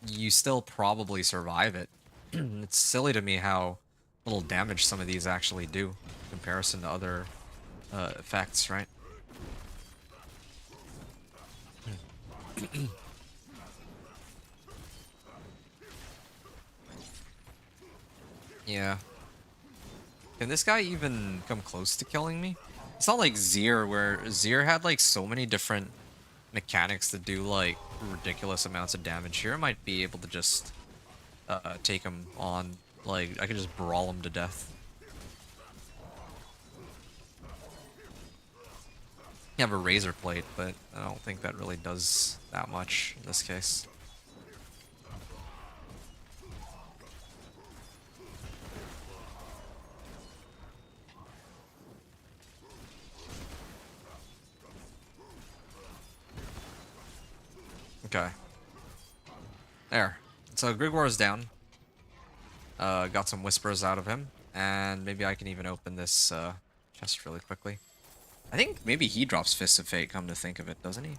you still probably survive it. It's silly to me how little damage some of these actually do in comparison to other effects, right? Yeah. Can this guy even come close to killing me? It's not like Zir, where Zir had like so many different mechanics to do like ridiculous amounts of damage. Here I might be able to just take him on. Like, I could just brawl him to death. You have a razor plate, but I don't think that really does that much in this case. Okay. There. So Grigor is down. Got some whispers out of him. And maybe I can even open this chest really quickly. I think maybe he drops Fists of Fate, come to think of it, doesn't he?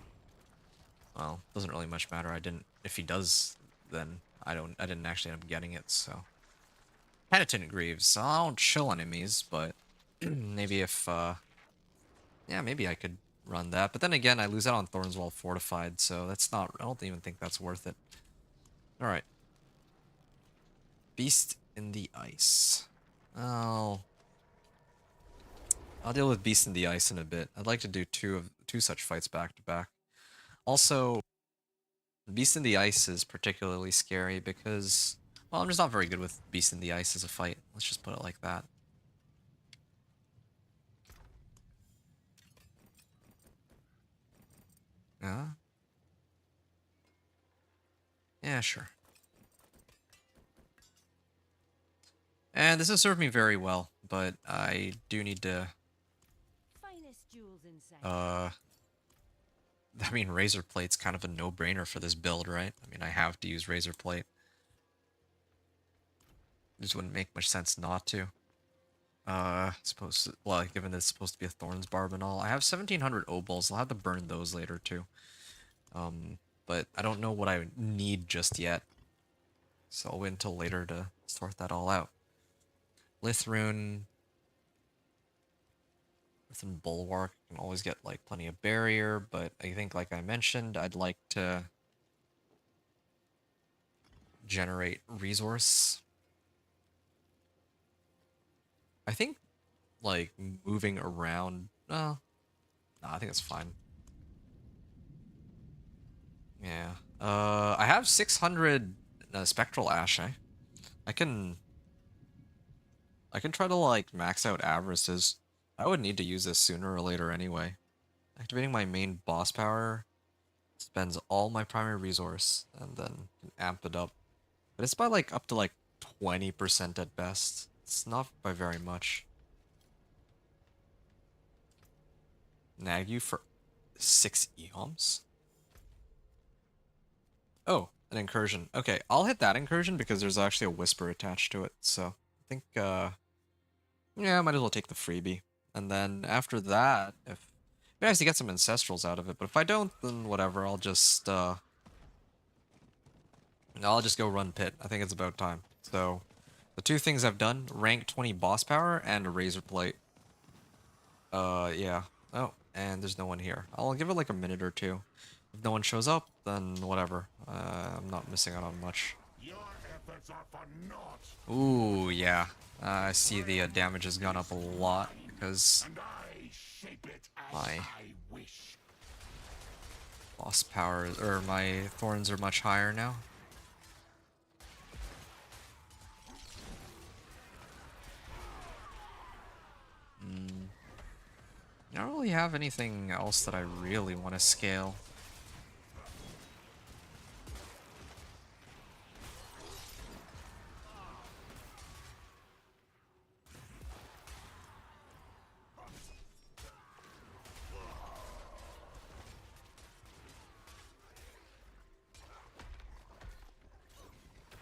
Well, doesn't really much matter. I didn't... If he does, then I didn't actually end up getting it, so... Penitent Greaves. So I don't chill enemies, but Maybe if, yeah, maybe I could run that. But then again, I lose out on Thorns while fortified, so that's not, I don't even think that's worth it. Alright. Beast in the Ice. I'll deal with Beast in the Ice in a bit. I'd like to do two such fights back to back. Also, Beast in the Ice is particularly scary because, well, I'm just not very good with Beast in the Ice as a fight. Let's just put it like that. Yeah? Yeah, sure. And this has served me very well, but I do need to, Finest jewels inside. I mean, Razor Plate's kind of a no-brainer for this build, right? I mean, I have to use Razor Plate. It just wouldn't make much sense not to. Well, given that it's supposed to be a Thorns Barb and all. I have 1700 Obols. I'll have to burn those later, too. But I don't know what I need just yet. So I'll wait until later to sort that all out. Lithrune and Bulwark can always get like plenty of barrier, but I think like I mentioned, I'd like to generate resource. I think like moving around, no, I think it's fine. Yeah. I have 600 Spectral Ash, eh? I can try to like max out Avarices. I would need to use this sooner or later anyway. Activating my main boss power spends all my primary resource and then amp it up. But it's by like up to like 20% at best. It's not by very much. Nag you for 6 eoms? Oh, an incursion. Okay, I'll hit that incursion because there's actually a whisper attached to it. So I think, yeah, I might as well take the freebie. And then after that, if it'd be nice to get some ancestrals out of it, but if I don't, then whatever. I'll just go run pit. I think it's about time. So the two things I've done: rank 20 boss power and a razor plate. Yeah. Oh, and there's no one here. I'll give it like a minute or two. If no one shows up, then whatever. I'm not missing out on much. Your efforts are for naught, Ooh, yeah. I see the damage has gone up a lot because and I shape it as my I wish. boss power, or my thorns are much higher now. I don't really have anything else that I really want to scale.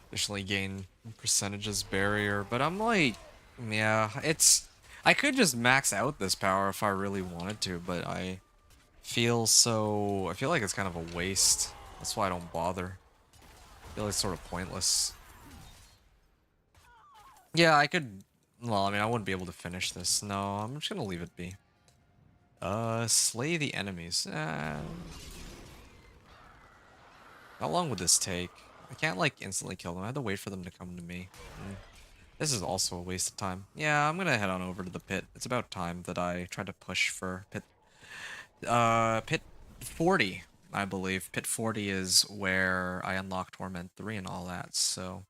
Additionally gain percentages barrier, but I'm like, yeah, I could just max out this power if I really wanted to, but I feel like it's kind of a waste. That's why I don't bother. I feel like it's sort of pointless. Yeah, I could, well, I mean, I wouldn't be able to finish this. No, I'm just gonna leave it be. Slay the enemies. How long would this take? I can't like instantly kill them. I have to wait for them to come to me. This is also a waste of time. Yeah, I'm gonna head on over to the pit. It's about time that I try to push for pit 40, I believe. Pit 40 is where I unlock Torment 3 and all that, so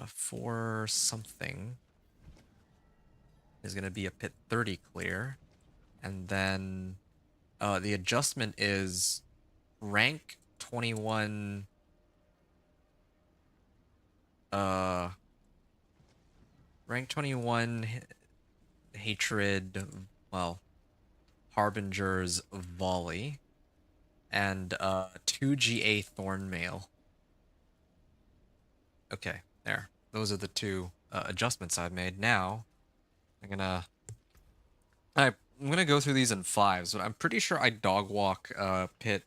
for something is gonna be a pit 30 clear. And then the adjustment is rank 21 rank 21 hatred, well, Harbinger's Volley, and 2 GA Thorn Mail. Okay, there. Those are the two adjustments I've made. Now, I'm gonna go through these in fives, but I'm pretty sure I dog walk pit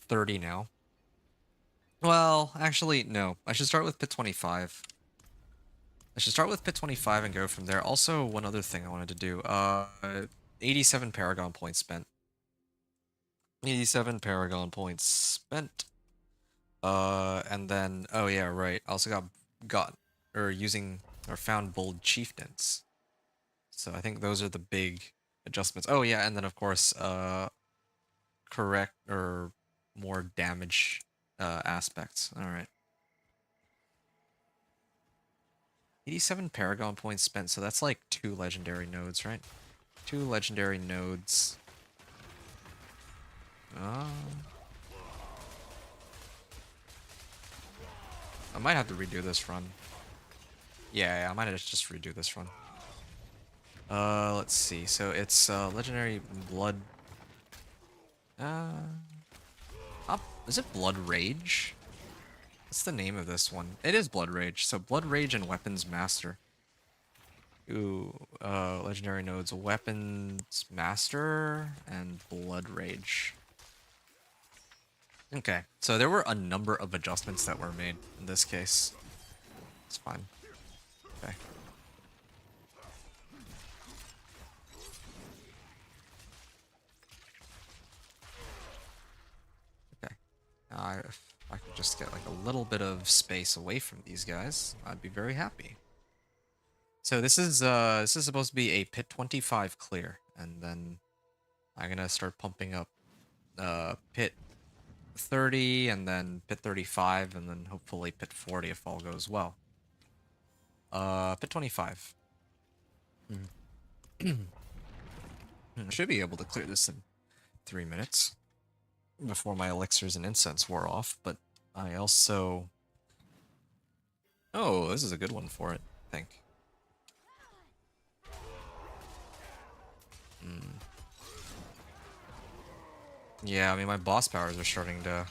30 now. Well, actually, no. I should start with pit 25. I should start with pit 25 and go from there. Also, one other thing I wanted to do. 87 Paragon points spent. 87 Paragon points spent. And then, oh yeah, right. I also found bold chieftains. So I think those are the big adjustments. Oh yeah, and then of course, correct or more damage aspects. All right. 87 Paragon points spent, so that's like 2 legendary nodes, right? 2 legendary nodes. I might have to redo this run. Yeah, I might have to just redo this run. Let's see. So it's legendary blood. Is it Blood Rage? What's the name of this one? It is Blood Rage. So Blood Rage and Weapons Master. Ooh, legendary nodes, Weapons Master and Blood Rage. Okay, so there were a number of adjustments that were made in this case. It's fine. Okay. Okay. Now, if I could just get like a little bit of space away from these guys, I'd be very happy. So this is supposed to be a pit 25 clear, and then I'm gonna start pumping up pit 30 and then pit 35 and then hopefully pit 40 if all goes well. Pit 25. I should be able to clear this in 3 minutes before my elixirs and incense wore off, but I also... Oh, this is a good one for it, I think. Yeah, I mean, my boss powers are starting to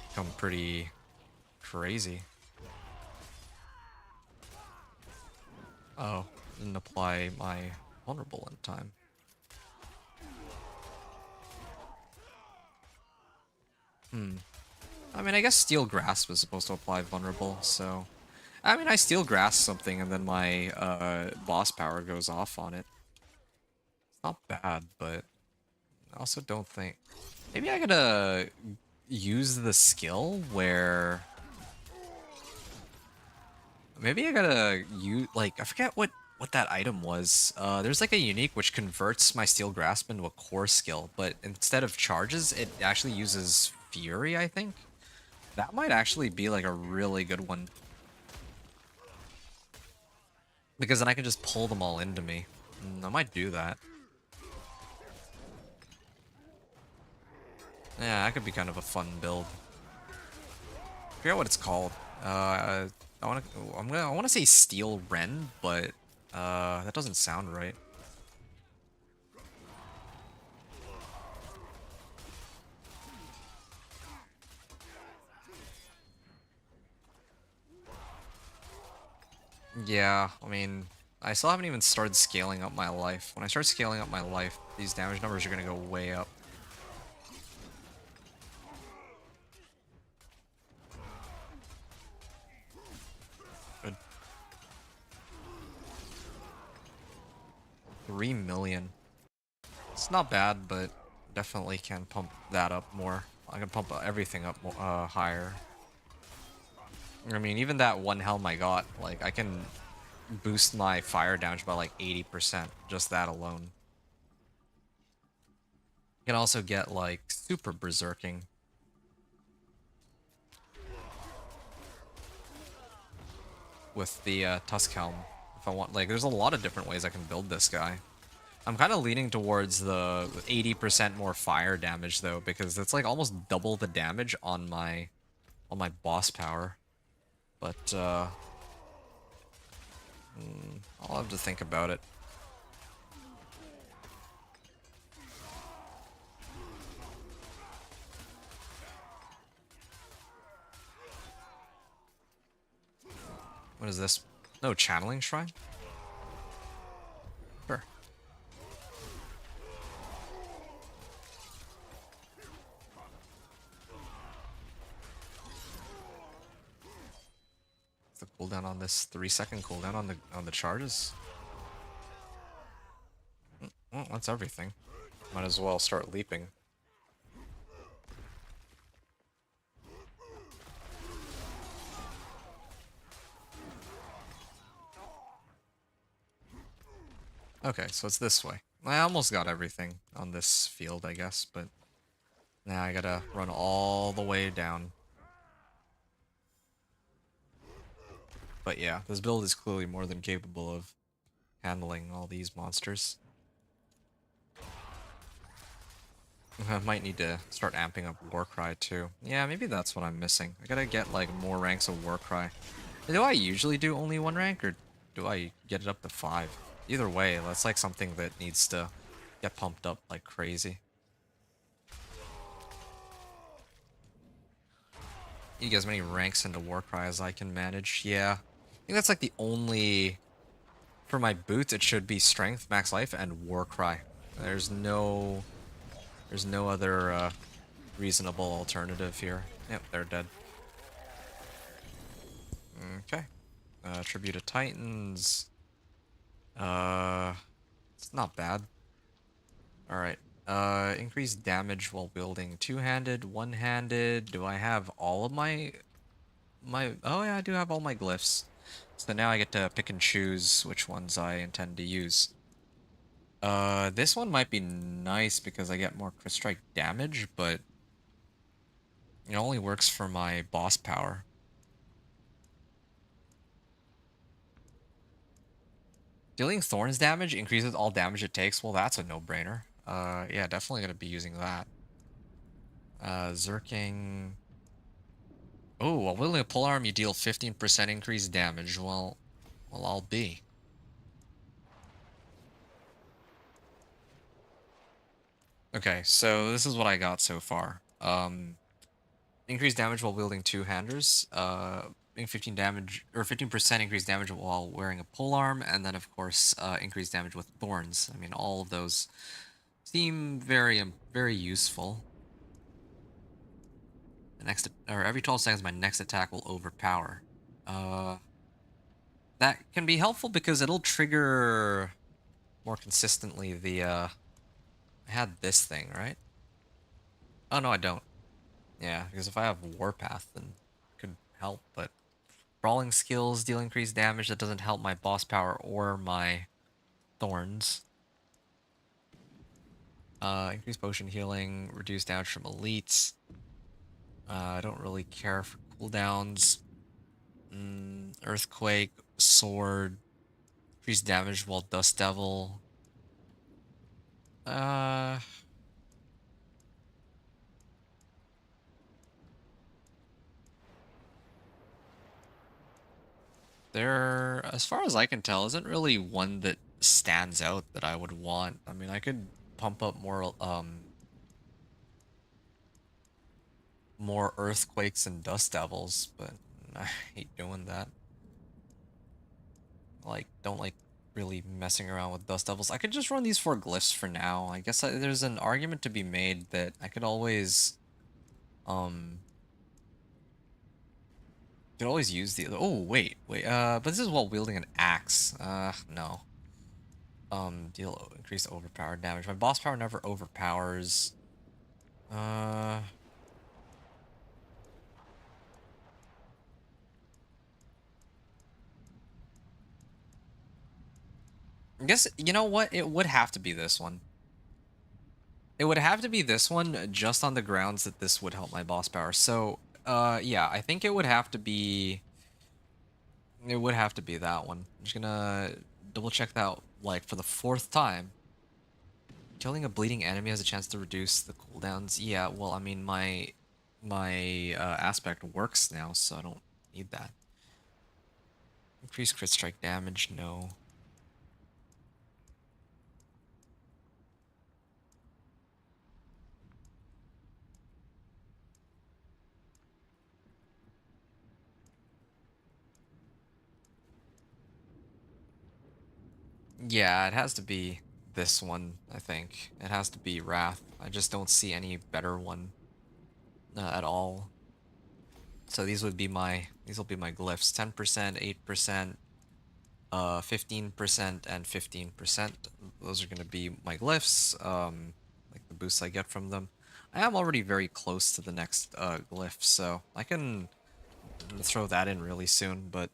become pretty crazy. Oh, didn't apply my vulnerable in time. I mean, I guess Steel Grasp was supposed to apply vulnerable, so... I mean, I Steel Grasp something and then my boss power goes off on it. It's not bad, but... I also don't think... Maybe I gotta use the skill where... Maybe I gotta use... Like, I forget what that item was. There's like a unique which converts my Steel Grasp into a core skill, but instead of charges, it actually uses Fury, I think? That might actually be like a really good one. Because then I can just pull them all into me. I might do that. Yeah, that could be kind of a fun build. I forget what it's called. I want to say Steel Ren, but that doesn't sound right. Yeah, I mean, I still haven't even started scaling up my life. When I start scaling up my life, these damage numbers are gonna go way up. Good. 3 million. It's not bad, but definitely can pump that up more. I can pump everything up higher. I mean, even that one helm I got, like, I can boost my fire damage by like 80%, just that alone. You can also get, like, super berserking. With the Tusk Helm, if I want. Like, there's a lot of different ways I can build this guy. I'm kind of leaning towards the 80% more fire damage, though, because it's like almost double the damage on my boss power. But, I'll have to think about it. What is this? No, Channeling Shrine? Sure. The cooldown on this, 3-second cooldown on the charges. Well, that's everything. Might as well start leaping. Okay, so it's this way. I almost got everything on this field, I guess, but now I gotta run all the way down. But yeah, this build is clearly more than capable of handling all these monsters. I might need to start amping up Warcry too. Yeah, maybe that's what I'm missing. I gotta get like more ranks of Warcry. Do I usually do only 1 rank, or do I get it up to 5? Either way, that's like something that needs to get pumped up like crazy. You get as many ranks into Warcry as I can manage. Yeah, I think that's like the only... For my boots, it should be Strength, Max Life, and Warcry. There's no other reasonable alternative here. Yep, they're dead. Okay. Tribute to Titans. It's not bad. Alright. Increased damage while wielding two-handed, one-handed. Do I have all of my... Oh yeah, I do have all my glyphs. So now I get to pick and choose which ones I intend to use. This one might be nice because I get more crit strike damage, but it only works for my boss power. Dealing Thorns damage increases all damage it takes. Well, that's a no-brainer. Yeah, definitely gonna be using that. Zerking. Oh, while wielding a polearm, you deal 15% increased damage. Well, I'll be. Okay, so this is what I got so far. Increased damage while wielding two-handers. 15 damage or 15% increased damage while wearing a polearm, and then of course increased damage with thorns. I mean, all of those seem very useful. The next, or every 12 seconds, my next attack will overpower. That can be helpful because it'll trigger more consistently the. I had this thing, right? Oh no, I don't. Yeah, because if I have Warpath, then it could help. But brawling skills deal increased damage. That doesn't help my boss power or my thorns. Increased potion healing, reduced damage from elites. I don't really care for cooldowns. Earthquake, sword, increased damage while Dust Devil. There, as far as I can tell, isn't really one that stands out that I would want. I mean, I could pump up more earthquakes and dust devils, but I hate doing that. Like, don't like really messing around with dust devils. I could just run these 4 glyphs for now. I guess there's an argument to be made that I could always use the... Oh, wait. But this is while wielding an axe. No. Deal increased overpowered damage. My boss power never overpowers. I guess, you know what? It would have to be this one. It would have to be this one just on the grounds that this would help my boss power. So, yeah, I think it would have to be... It would have to be that one. I'm just gonna double check that, like, for the 4th time. Killing a bleeding enemy has a chance to reduce the cooldowns. Yeah, well, I mean, my aspect works now, so I don't need that. Increased crit strike damage, no. Yeah, it has to be this one, I think. It has to be Wrath. I just don't see any better one at all. So these will be my glyphs. 10%, 8%, 15%, and 15%. Those are gonna be my glyphs. Like the boosts I get from them. I am already very close to the next glyph, so I can throw that in really soon. But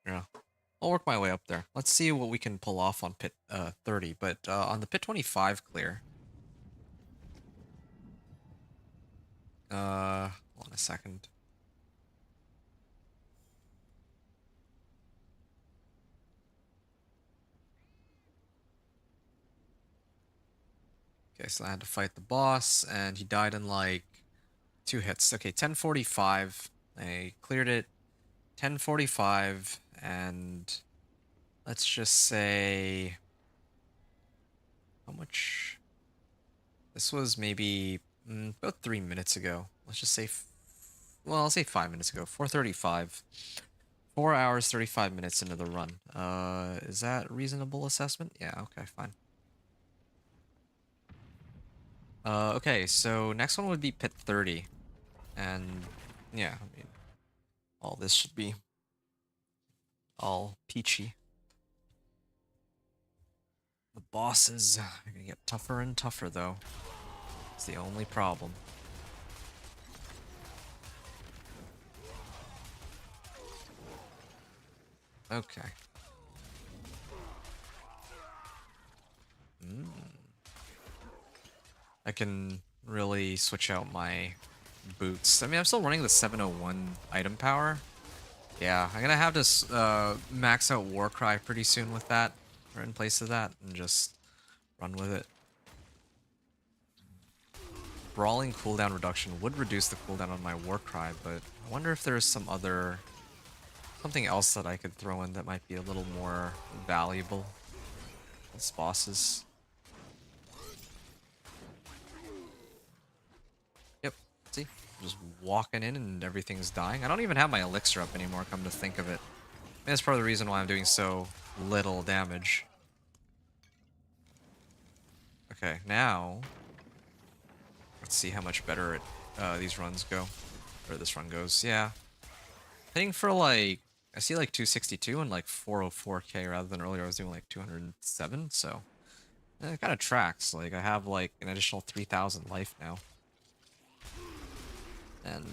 yeah, I'll work my way up there. Let's see what we can pull off on pit 30. But on the pit 25 clear. Hold on a second. Okay, so I had to fight the boss, and he died in like 2 hits. Okay, 1045. I cleared it. 1045, and let's just say how much? This was maybe about 3 minutes ago. Let's just say, well, I'll say 5 minutes ago. 4:35. 4 hours 35 minutes into the run. Is that a reasonable assessment? Yeah. Okay. Fine. Okay, so next one would be pit 30. And yeah, I mean, all this should be all peachy. The bosses are gonna get tougher and tougher though. It's the only problem. Okay. I can really switch out my boots. I mean, I'm still running the 701 item power. Yeah, I'm gonna have to max out Warcry pretty soon with that, or in place of that, and just run with it. Brawling cooldown reduction would reduce the cooldown on my Warcry, but I wonder if there's something else that I could throw in that might be a little more valuable. These bosses. Yep, see? Just walking in and everything's dying. I don't even have my elixir up anymore, come to think of it. I mean, that's part of the reason why I'm doing so little damage. Okay, now let's see how much better these runs go. Or this run goes. Yeah. Hitting for like, I see like 262 and like 404k rather than earlier I was doing like 207, so it kind of tracks. Like I have like an additional 3,000 life now. And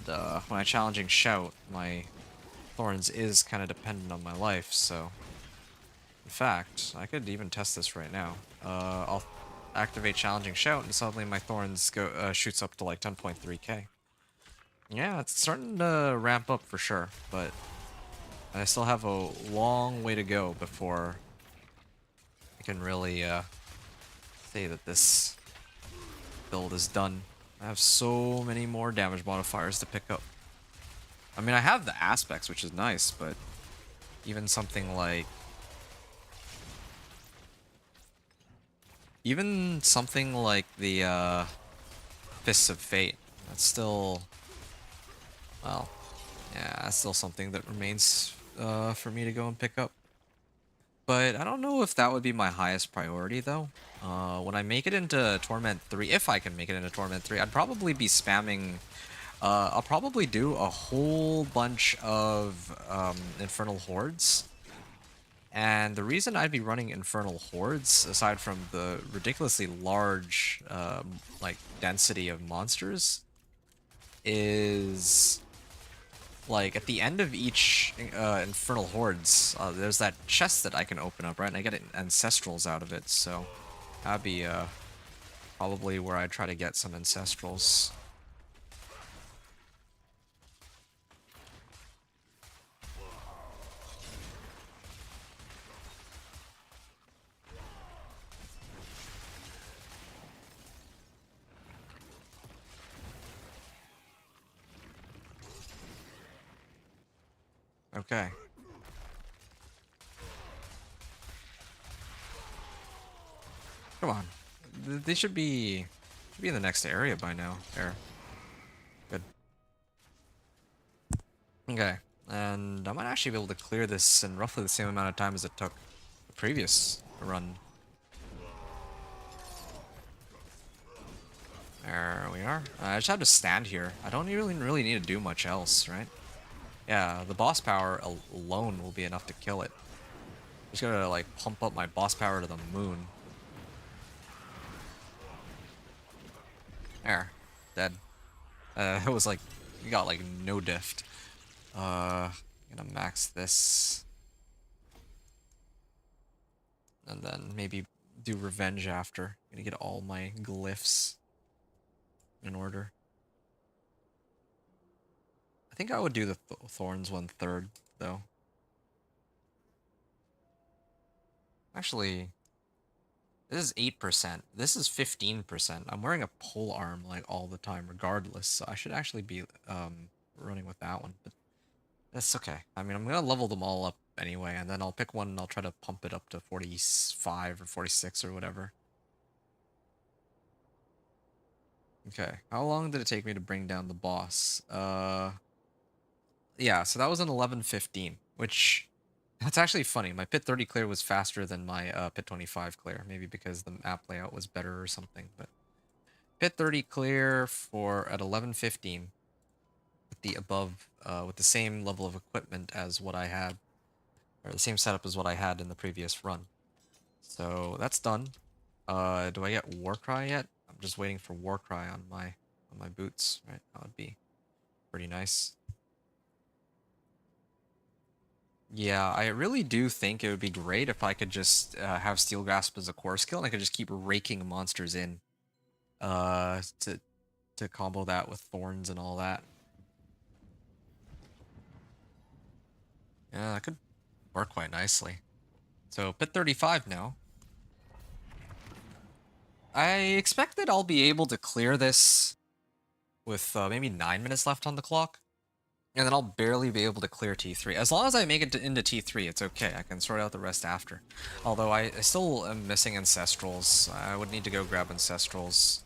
when I challenging shout, my Thorns is kind of dependent on my life, so in fact, I could even test this right now. I'll activate challenging shout and suddenly my Thorns shoots up to like 10.3k. Yeah, it's starting to ramp up for sure, but I still have a long way to go before I can really say that this build is done. I have so many more damage modifiers to pick up. I mean, I have the aspects, which is nice, but even something like... Even something like the Fists of Fate, that's still... Well, yeah, that's still something that remains for me to go and pick up. But I don't know if that would be my highest priority, though. When I make it into Torment 3, if I can make it into Torment 3, I'd probably be spamming... I'll probably do a whole bunch of Infernal Hordes. And the reason I'd be running Infernal Hordes, aside from the ridiculously large like density of monsters, is... Like, at the end of each Infernal Hordes, there's that chest that I can open up, right? And I get Ancestrals out of it, so that'd be probably where I try to get some Ancestrals. Okay. Come on. They should be in the next area by now. There. Good. Okay. And I might actually be able to clear this in roughly the same amount of time as it took the previous run. There we are. I just have to stand here. I don't really need to do much else, right? Yeah, the boss power alone will be enough to kill it. Just gotta like pump up my boss power to the moon. There, dead. It was like you got like no diff. Gonna max this, and then maybe do revenge after. Gonna get all my glyphs in order. I think I would do the Thorns one third, though. Actually, this is 8%. This is 15%. I'm wearing a pole arm like all the time, regardless. So I should actually be running with that one, but that's okay. I mean, I'm gonna level them all up anyway, and then I'll pick one and I'll try to pump it up to 45 or 46 or whatever. Okay, how long did it take me to bring down the boss? Yeah, so that was an 11:15, which that's actually funny. My Pit 30 clear was faster than my Pit 25 clear, maybe because the map layout was better or something. But Pit 30 clear for at 11:15 with the above with the same level of equipment as what I had, or the same setup as what I had in the previous run. So that's done. Do I get Warcry yet? I'm just waiting for Warcry on my boots. Right, that would be pretty nice. Yeah, I really do think it would be great if I could just have Steel Grasp as a core skill and I could just keep raking monsters in to combo that with Thorns and all that. Yeah, that could work quite nicely. So, Pit 35 now. I expect that I'll be able to clear this with maybe 9 minutes left on the clock. And then I'll barely be able to clear T3. As long as I make it into T3, it's okay. I can sort out the rest after. Although I still am missing Ancestrals. I would need to go grab Ancestrals.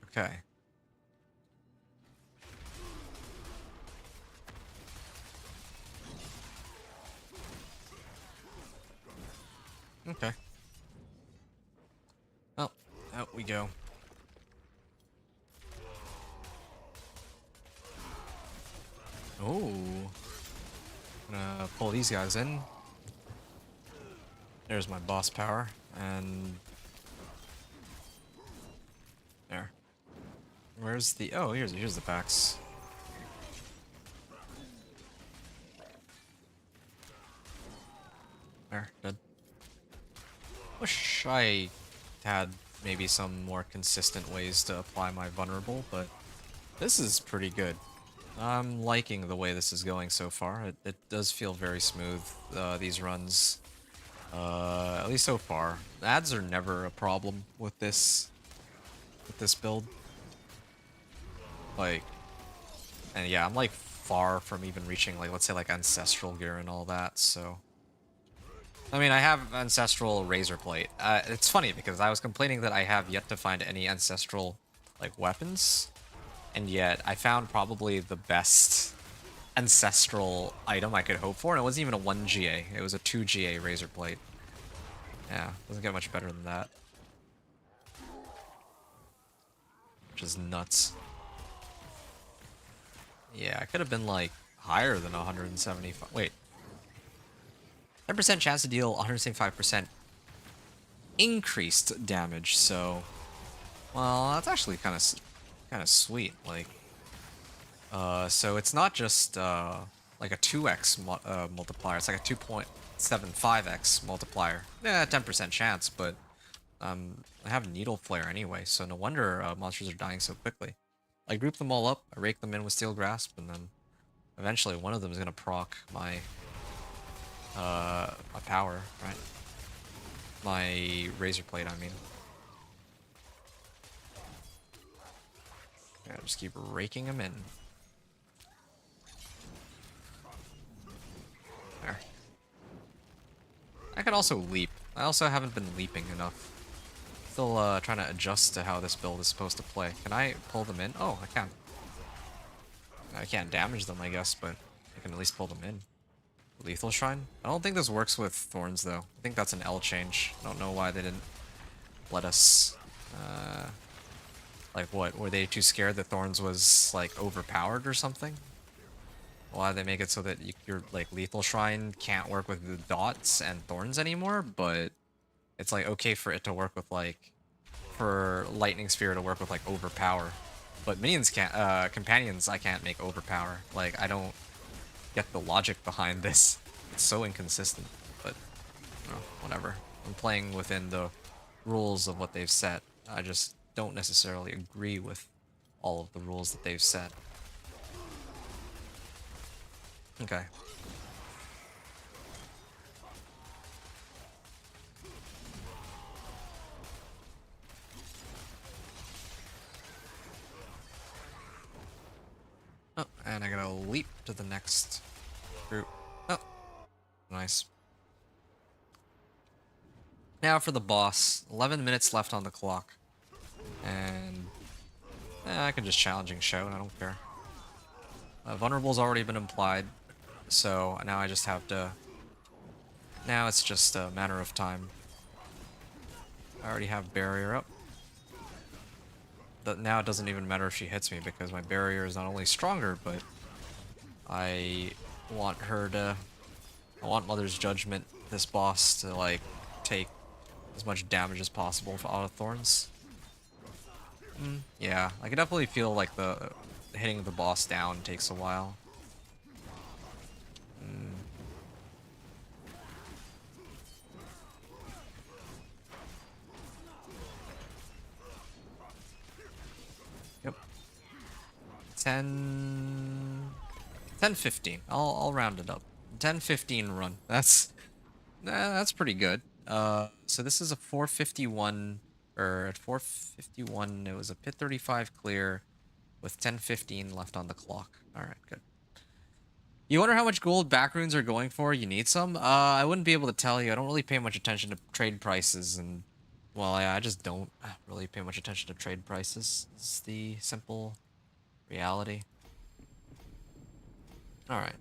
Okay. Okay. Well, out we go. Oh. Gonna pull these guys in. There's my boss power, and there. Where's the? Oh, here's the packs. There, dead. Wish I had maybe some more consistent ways to apply my vulnerable, but this is pretty good. I'm liking the way this is going so far. It does feel very smooth, these runs. At least so far. Ads are never a problem with this build. Like, and yeah, I'm like far from even reaching like, let's say like Ancestral gear and all that, so. I mean, I have Ancestral Razor Plate. It's funny because I was complaining that I have yet to find any Ancestral like weapons, and yet I found probably the best Ancestral item I could hope for, and it wasn't even a 1 GA. It was a 2 GA Razor Plate. Yeah, doesn't get much better than that. Which is nuts. Yeah, I could have been like higher than 175. Wait. 10% chance to deal 175% increased damage, so well, that's actually kind of sweet. Like, so it's not just like a 2x multiplier; it's like a 2.75x multiplier. Yeah, 10% chance, but I have Needle Flare anyway, so no wonder monsters are dying so quickly. I group them all up, I rake them in with Steel Grasp, and then eventually one of them is gonna proc my power, right? My Razor Plate, I mean. Yeah, just keep raking them in. There. I could also leap. I also haven't been leaping enough. Still trying to adjust to how this build is supposed to play. Can I pull them in? Oh, I can. I can't damage them, I guess, but I can at least pull them in. Lethal Shrine? I don't think this works with Thorns, though. I think that's an L change. I don't know why they didn't let us. Like what? Were they too scared that Thorns was like overpowered or something? Why they make it so that your like lethal shrine can't work with the dots and thorns anymore, but it's like okay for it to work with like for lightning sphere to work with like overpower, but minions can't. Companions I can't make overpower. Like I don't get the logic behind this. It's so inconsistent, but you know, whatever. I'm playing within the rules of what they've set. I just don't necessarily agree with all of the rules that they've set. Okay. Oh, and I gotta leap to the next group. Oh, nice. Now for the boss. 11 minutes left on the clock. And I can just challenging show, I don't care. Vulnerable's already been implied, so now I just have to... Now it's just a matter of time. I already have barrier up. But now it doesn't even matter if she hits me because my barrier is not only stronger, but I want her to... I want Mother's Judgment, this boss, to like take as much damage as possible out of Thorns. Yeah, I can definitely feel like the hitting the boss down takes a while. Yep. 10-15. I'll round it up. 10-15 run. That's pretty good. So this is a 451, or at 451 it was a pit 35 clear with 10-15 left on the clock. All right, good. You wonder how much gold back runes are going for? You need some? I wouldn't be able to tell you. I don't really pay much attention to trade prices, and well, yeah, I just don't really pay much attention to trade prices. It's the simple reality. All right.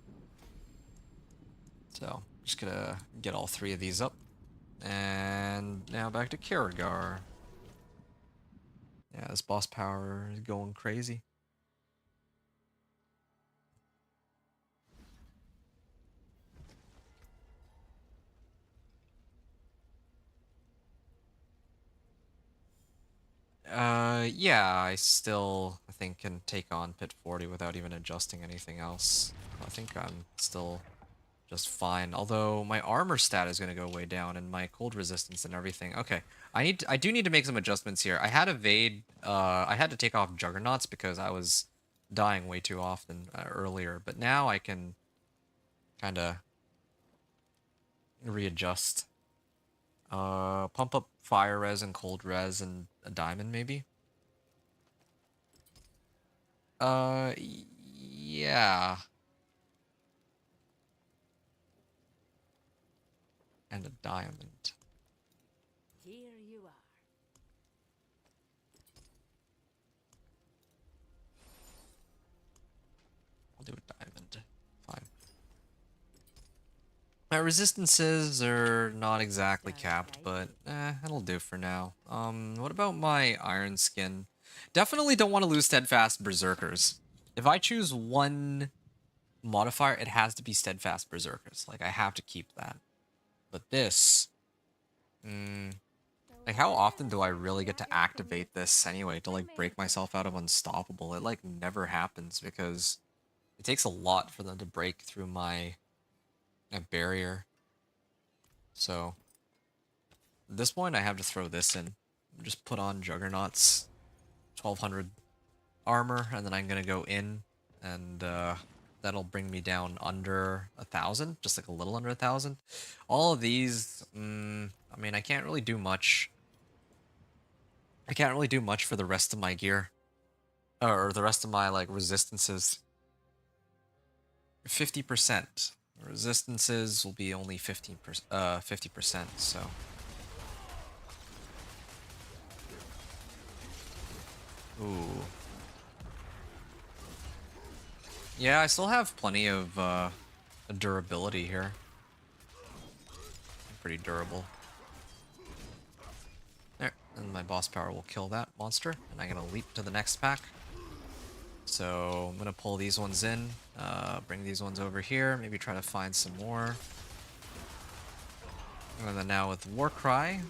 So, just gonna get all three of these up. And now back to Karagar. Yeah, this boss power is going crazy. Yeah, I think can take on Pit 40 without even adjusting anything else. I think I'm still just fine. Although my armor stat is going to go way down and my cold resistance and everything. Okay, I do need to make some adjustments here. I had evade. I had to take off Juggernauts because I was dying way too often earlier. But now I can kind of readjust. Pump up fire res and cold res and a diamond maybe. Yeah. And a diamond. Here you are. I'll do a diamond. Fine. My resistances are not exactly capped, but it'll do for now. What about my iron skin? Definitely don't want to lose steadfast berserkers. If I choose one modifier, it has to be steadfast berserkers. Like I have to keep that. But this, like how often do I really get to activate this anyway to like break myself out of unstoppable? It like never happens because it takes a lot for them to break through my barrier. So at this point I have to throw this in. Just put on Juggernauts, 1200 armor, and then I'm gonna go in and that'll bring me down under 1,000, just like a little under 1,000. All of these, I mean, I can't really do much. I can't really do much for the rest of my gear, or the rest of my like resistances. 50%. Resistances will be only 50%. So. Ooh. Yeah, I still have plenty of durability here. I'm pretty durable. There, and my boss power will kill that monster, and I'm gonna leap to the next pack. So I'm gonna pull these ones in, bring these ones over here, maybe try to find some more. And then now with Warcry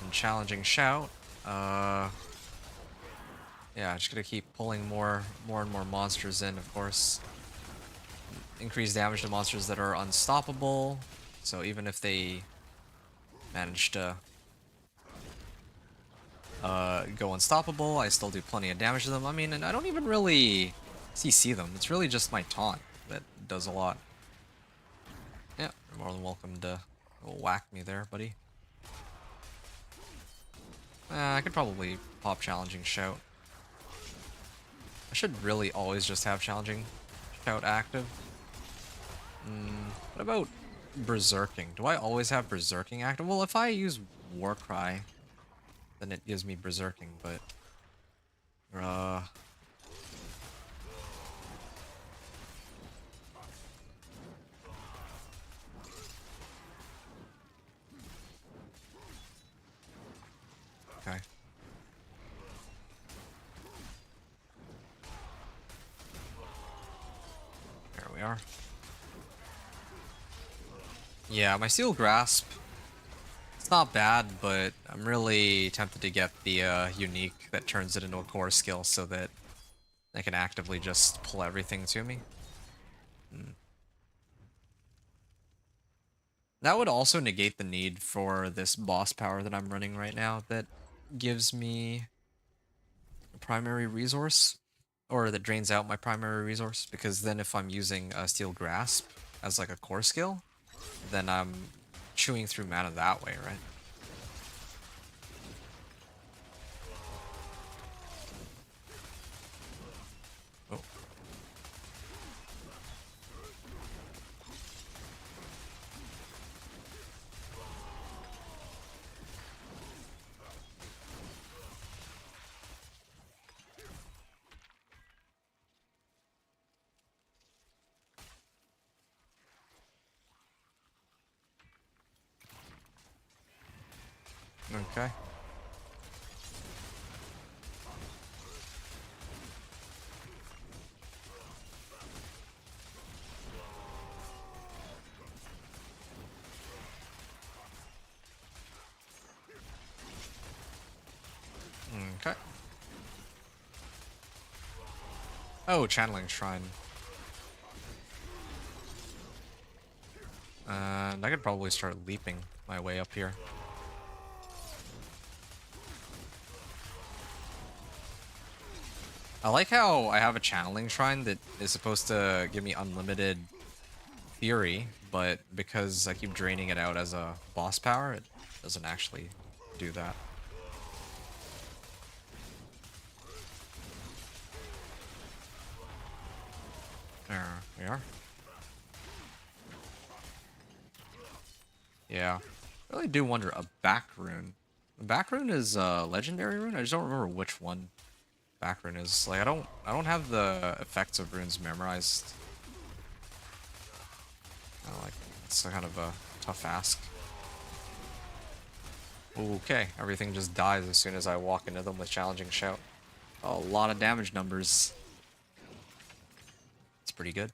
and Challenging Shout, yeah, just gonna keep pulling more and more monsters in, of course. Increase damage to monsters that are unstoppable. So even if they manage to go unstoppable, I still do plenty of damage to them. I mean, and I don't even really CC them. It's really just my taunt that does a lot. Yeah, you're more than welcome to whack me there, buddy. I could probably pop Challenging Shout. I should really always just have Challenging Shout active. What about Berserking? Do I always have Berserking active? Well, if I use Warcry, then it gives me Berserking, but... Okay. There we are. Yeah, my Steel Grasp, it's not bad, but I'm really tempted to get the unique that turns it into a core skill so that I can actively just pull everything to me. That would also negate the need for this boss power that I'm running right now that gives me a primary resource, or that drains out my primary resource, because then if I'm using a Steel Grasp as like a core skill, then I'm chewing through mana that way, right? Oh. Okay. Okay. Oh, Channeling Shrine. And I could probably start leaping my way up here. I like how I have a Channeling Shrine that is supposed to give me unlimited theory, but because I keep draining it out as a boss power, it doesn't actually do that. There we are. Yeah. I really do wonder, a back rune. A back rune is a legendary rune? I just don't remember which one back rune is. Like, I don't have the effects of runes memorized. Like, it's kind of a tough ask. Okay, everything just dies as soon as I walk into them with Challenging Shout. Oh, a lot of damage numbers. It's pretty good.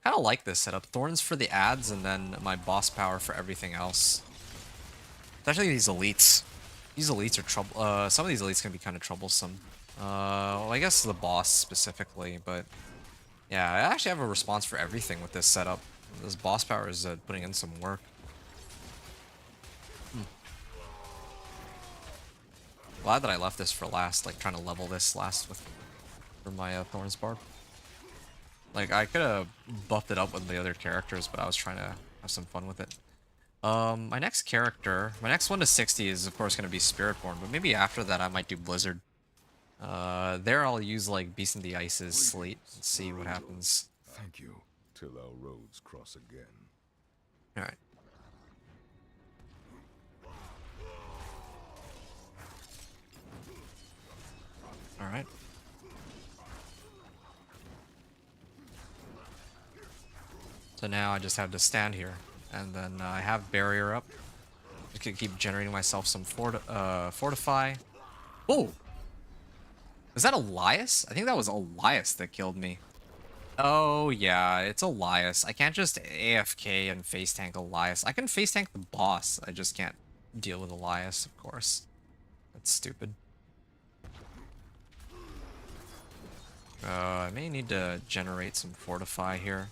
Kind of like this setup. Thorns for the ads, and then my boss power for everything else. Especially these elites. These elites are trouble. Some of these elites can be kind of troublesome. Well, I guess the boss specifically, but yeah, I actually have a response for everything with this setup. This boss power is putting in some work. Glad that I left this for last, like trying to level this last for my Thorns Barb. Like, I could have buffed it up with the other characters, but I was trying to have some fun with it. My next character, my next 1 to 60 is of course going to be Spiritborn, but maybe after that I might do Blizzard. There I'll use like Beast in the Ice's Sleet and see what happens. Thank you, till our roads cross again. Alright. Alright. So now I just have to stand here, and then I have barrier up. Just could keep generating myself some fortify. Oh! Was that Elias? I think that was Elias that killed me. Oh, yeah, it's Elias. I can't just AFK and face tank Elias. I can face tank the boss. I just can't deal with Elias, of course. That's stupid. I may need to generate some fortify here.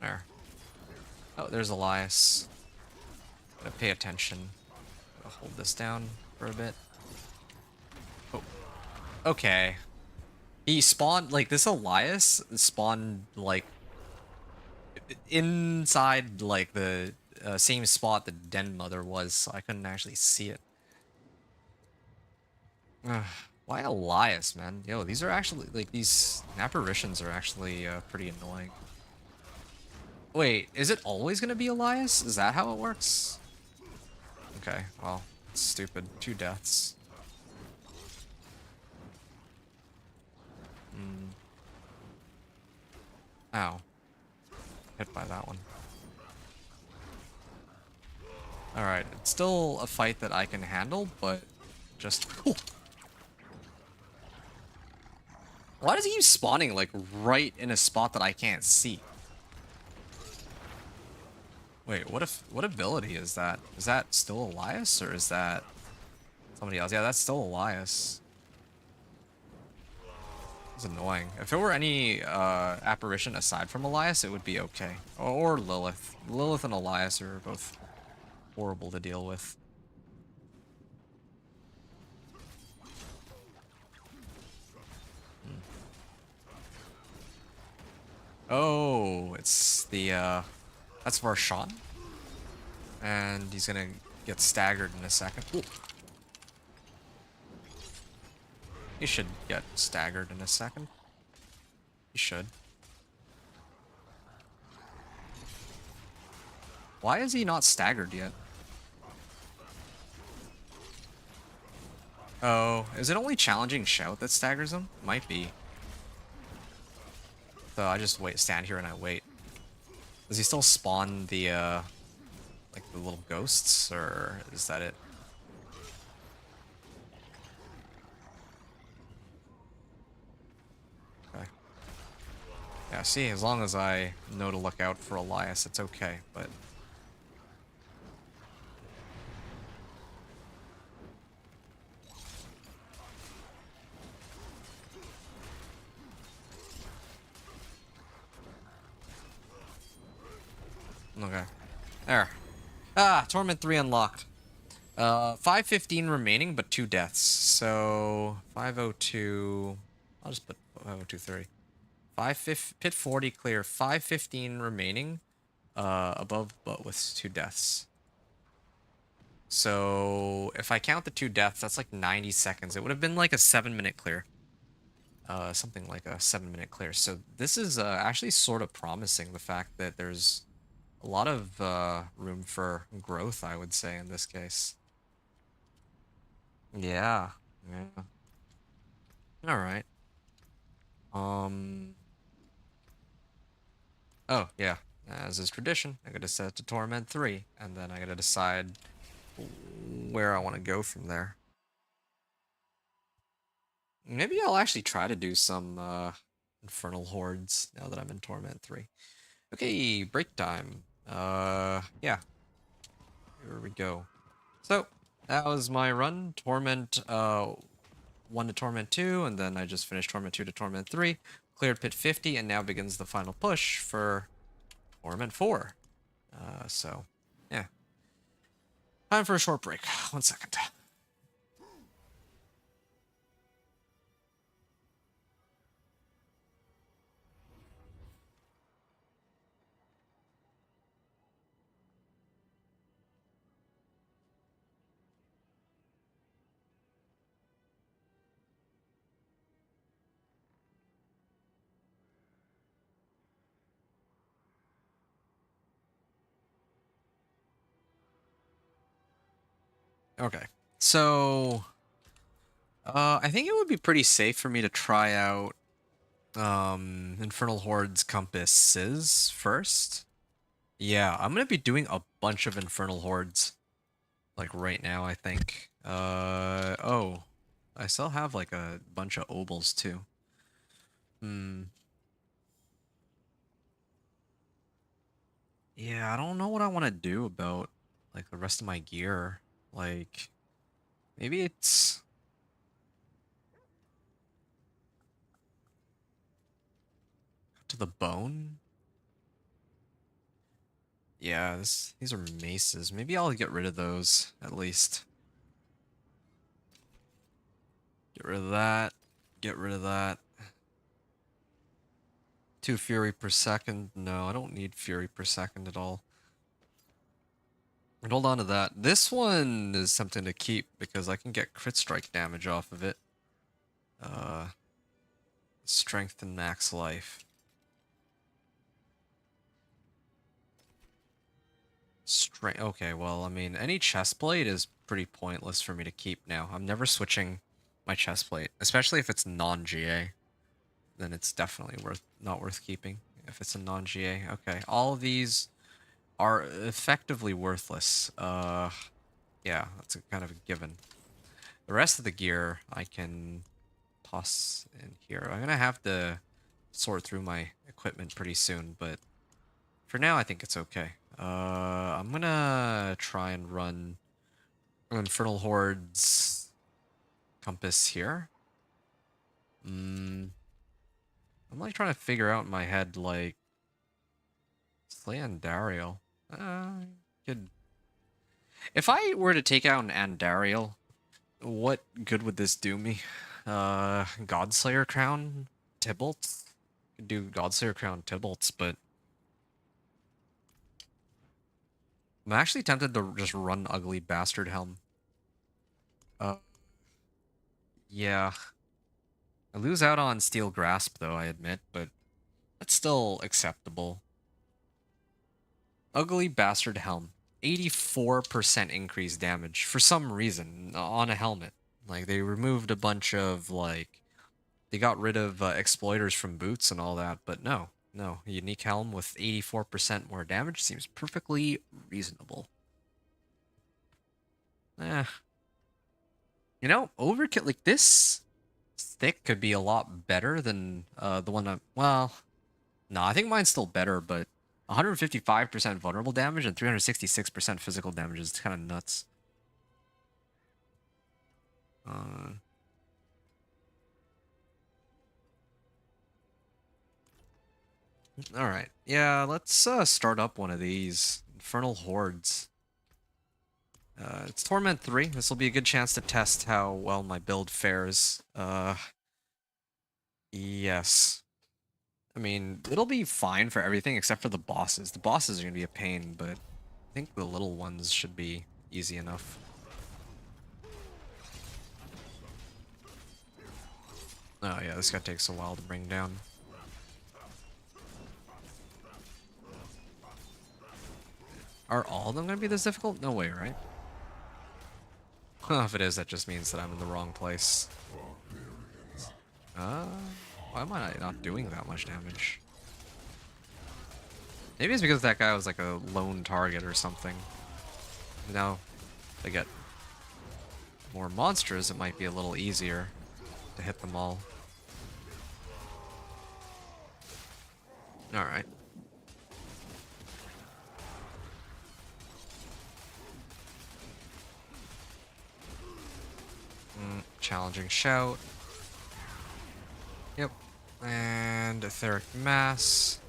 There. Oh, there's Elias. Gotta pay attention. Gotta hold this down for a bit. Oh. Okay. He spawned, like, this Elias spawned, like, inside, like, the same spot that Den Mother was, so I couldn't actually see it. Ugh, why Elias, man? Yo, these are actually, like, these apparitions are actually pretty annoying. Wait, is it always gonna be Elias? Is that how it works? Okay, well, it's stupid. 2 deaths. Ow. Hit by that one. Alright, it's still a fight that I can handle, but just... Ooh. Why does he keep spawning, like, right in a spot that I can't see? Wait, what ability is that? Is that still Elias, or is that somebody else? Yeah, that's still Elias. It's annoying. If it were any apparition aside from Elias, it would be okay. Or Lilith. Lilith and Elias are both horrible to deal with. Oh, it's the that's Varshan. And he's gonna get staggered in a second. Ooh. He should get staggered in a second. He should. Why is he not staggered yet? Oh, is it only challenging Shout that staggers him? Might be. So I just stand here and I wait. Does he still spawn the like the little ghosts, or is that it? Okay. Yeah, see, as long as I know to look out for Elias, it's okay, but... Okay. There. Ah, Torment 3 unlocked. 515 remaining, but 2 deaths. So, 502... I'll just put 502.30. Pit 40 clear, 515 remaining, above, but with 2 deaths. So, if I count the 2 deaths, that's like 90 seconds. It would have been like a 7-minute clear. Something like a 7-minute clear. So, this is actually sort of promising, the fact that there's a lot of room for growth, I would say, in this case. Yeah. Yeah. Alright. Oh, yeah. As is tradition, I gotta set it to Torment 3, and then I gotta decide where I want to go from there. Maybe I'll actually try to do some Infernal Hordes now that I'm in Torment 3. Okay, break time. Yeah. Here we go. So, that was my run. Torment 1 to Torment 2, and then I just finished Torment 2 to Torment 3. Cleared Pit 50, and now begins the final push for Torment 4. So, yeah. Time for a short break. 1 second. Okay, so I think it would be pretty safe for me to try out Infernal Hordes compasses first. Yeah, I'm gonna be doing a bunch of Infernal Hordes. Like right now, I think. Oh. I still have like a bunch of obols too. Hmm. Yeah, I don't know what I want to do about like the rest of my gear. Like maybe it's to the bone. Yeah, these are maces. Maybe I'll get rid of those at least. Get rid of that. Get rid of that. 2 fury per second. No, I don't need fury per second at all. And hold on to that. This one is something to keep because I can get crit strike damage off of it. Strength and max life. Strength. Okay, well, I mean, any chest plate is pretty pointless for me to keep now. I'm never switching my chest plate, especially if it's non-GA. Then it's definitely not worth keeping if it's a non-GA. Okay, all of these are effectively worthless. Yeah, that's a kind of a given. The rest of the gear I can toss in here. I'm gonna have to sort through my equipment pretty soon, but for now I think it's okay. I'm gonna try and run Infernal Horde's compass here. I'm like trying to figure out in my head, like, slay Andariel. Could... If I were to take out an Andariel, what good would this do me? Godslayer Crown Tybalt? Could do Godslayer Crown Tybalts, but I'm actually tempted to just run Ugly Bastard Helm. Yeah. I lose out on Steel Grasp, though, I admit, but that's still acceptable. Ugly Bastard Helm. 84% increased damage for some reason on a helmet. Like, they removed a bunch of, like, they got rid of exploiters from boots and all that, but no. No, a unique helm with 84% more damage seems perfectly reasonable. Eh. You know, overkill, like, this stick could be a lot better than the one that, well, no, I think mine's still better, but 155% vulnerable damage and 366% physical damage is kind of nuts. Alright, yeah, let's start up one of these. Infernal Hordes. It's Torment 3. This will be a good chance to test how well my build fares. Yes. I mean, it'll be fine for everything except for the bosses. The bosses are going to be a pain, but I think the little ones should be easy enough. Oh yeah, this guy takes a while to bring down. Are all of them going to be this difficult? No way, right? Well, if it is, that just means that I'm in the wrong place. Why am I not doing that much damage? Maybe it's because that guy was like a lone target or something. Now, if I get more monsters, it might be a little easier to hit them all. Alright. Challenging Shout. Yep. And Etheric Mass.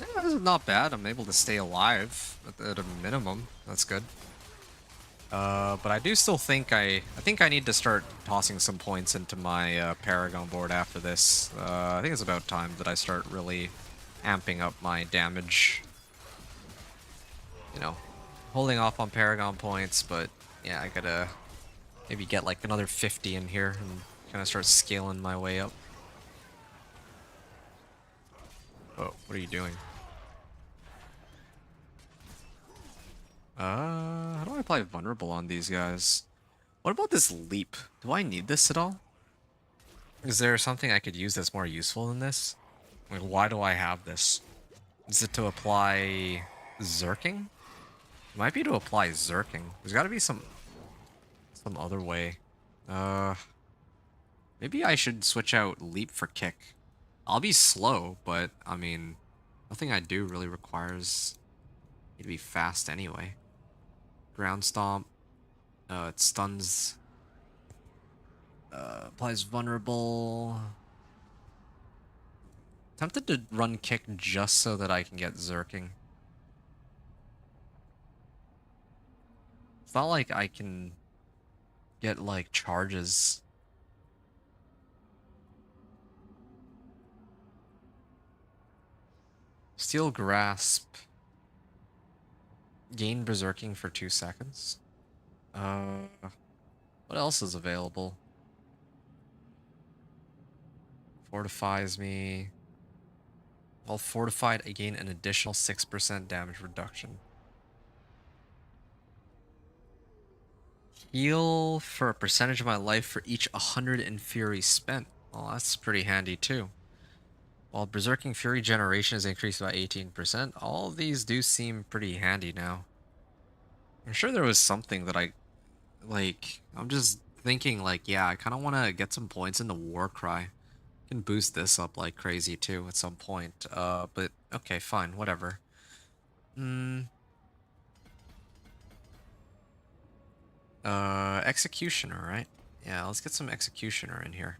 Yeah, this is not bad. I'm able to stay alive at a minimum. That's good. But I do still think I think I need to start tossing some points into my Paragon board after this. I think it's about time that I start really amping up my damage. You know, holding off on Paragon points, but yeah, I gotta maybe get like another 50 in here and kind of start scaling my way up. Oh, what are you doing? How do I apply Vulnerable on these guys? What about this Leap? Do I need this at all? Is there something I could use that's more useful than this? Like, why do I have this? Is it to apply Zerking? It might be to apply Zerking. There's got to be some other way. Maybe I should switch out Leap for Kick. I'll be slow, but I mean, nothing I do really requires me to be fast anyway. Ground Stomp. It stuns. Applies Vulnerable. Tempted to run Kick just so that I can get Zerking. It's not like I can get, like, charges. Steel Grasp. Gain Berserking for 2 seconds. What else is available? Fortifies me. While fortified, I gain an additional 6% damage reduction. Heal for a percentage of my life for each 100 in Fury spent. Well, that's pretty handy too. While Berserking Fury generation is increased by 18%, all of these do seem pretty handy now. I'm sure there was something that I'm just thinking, like, yeah, I kind of want to get some points into Warcry. Can boost this up like crazy too at some point. But okay, fine, whatever. Executioner, right? Yeah, let's get some Executioner in here.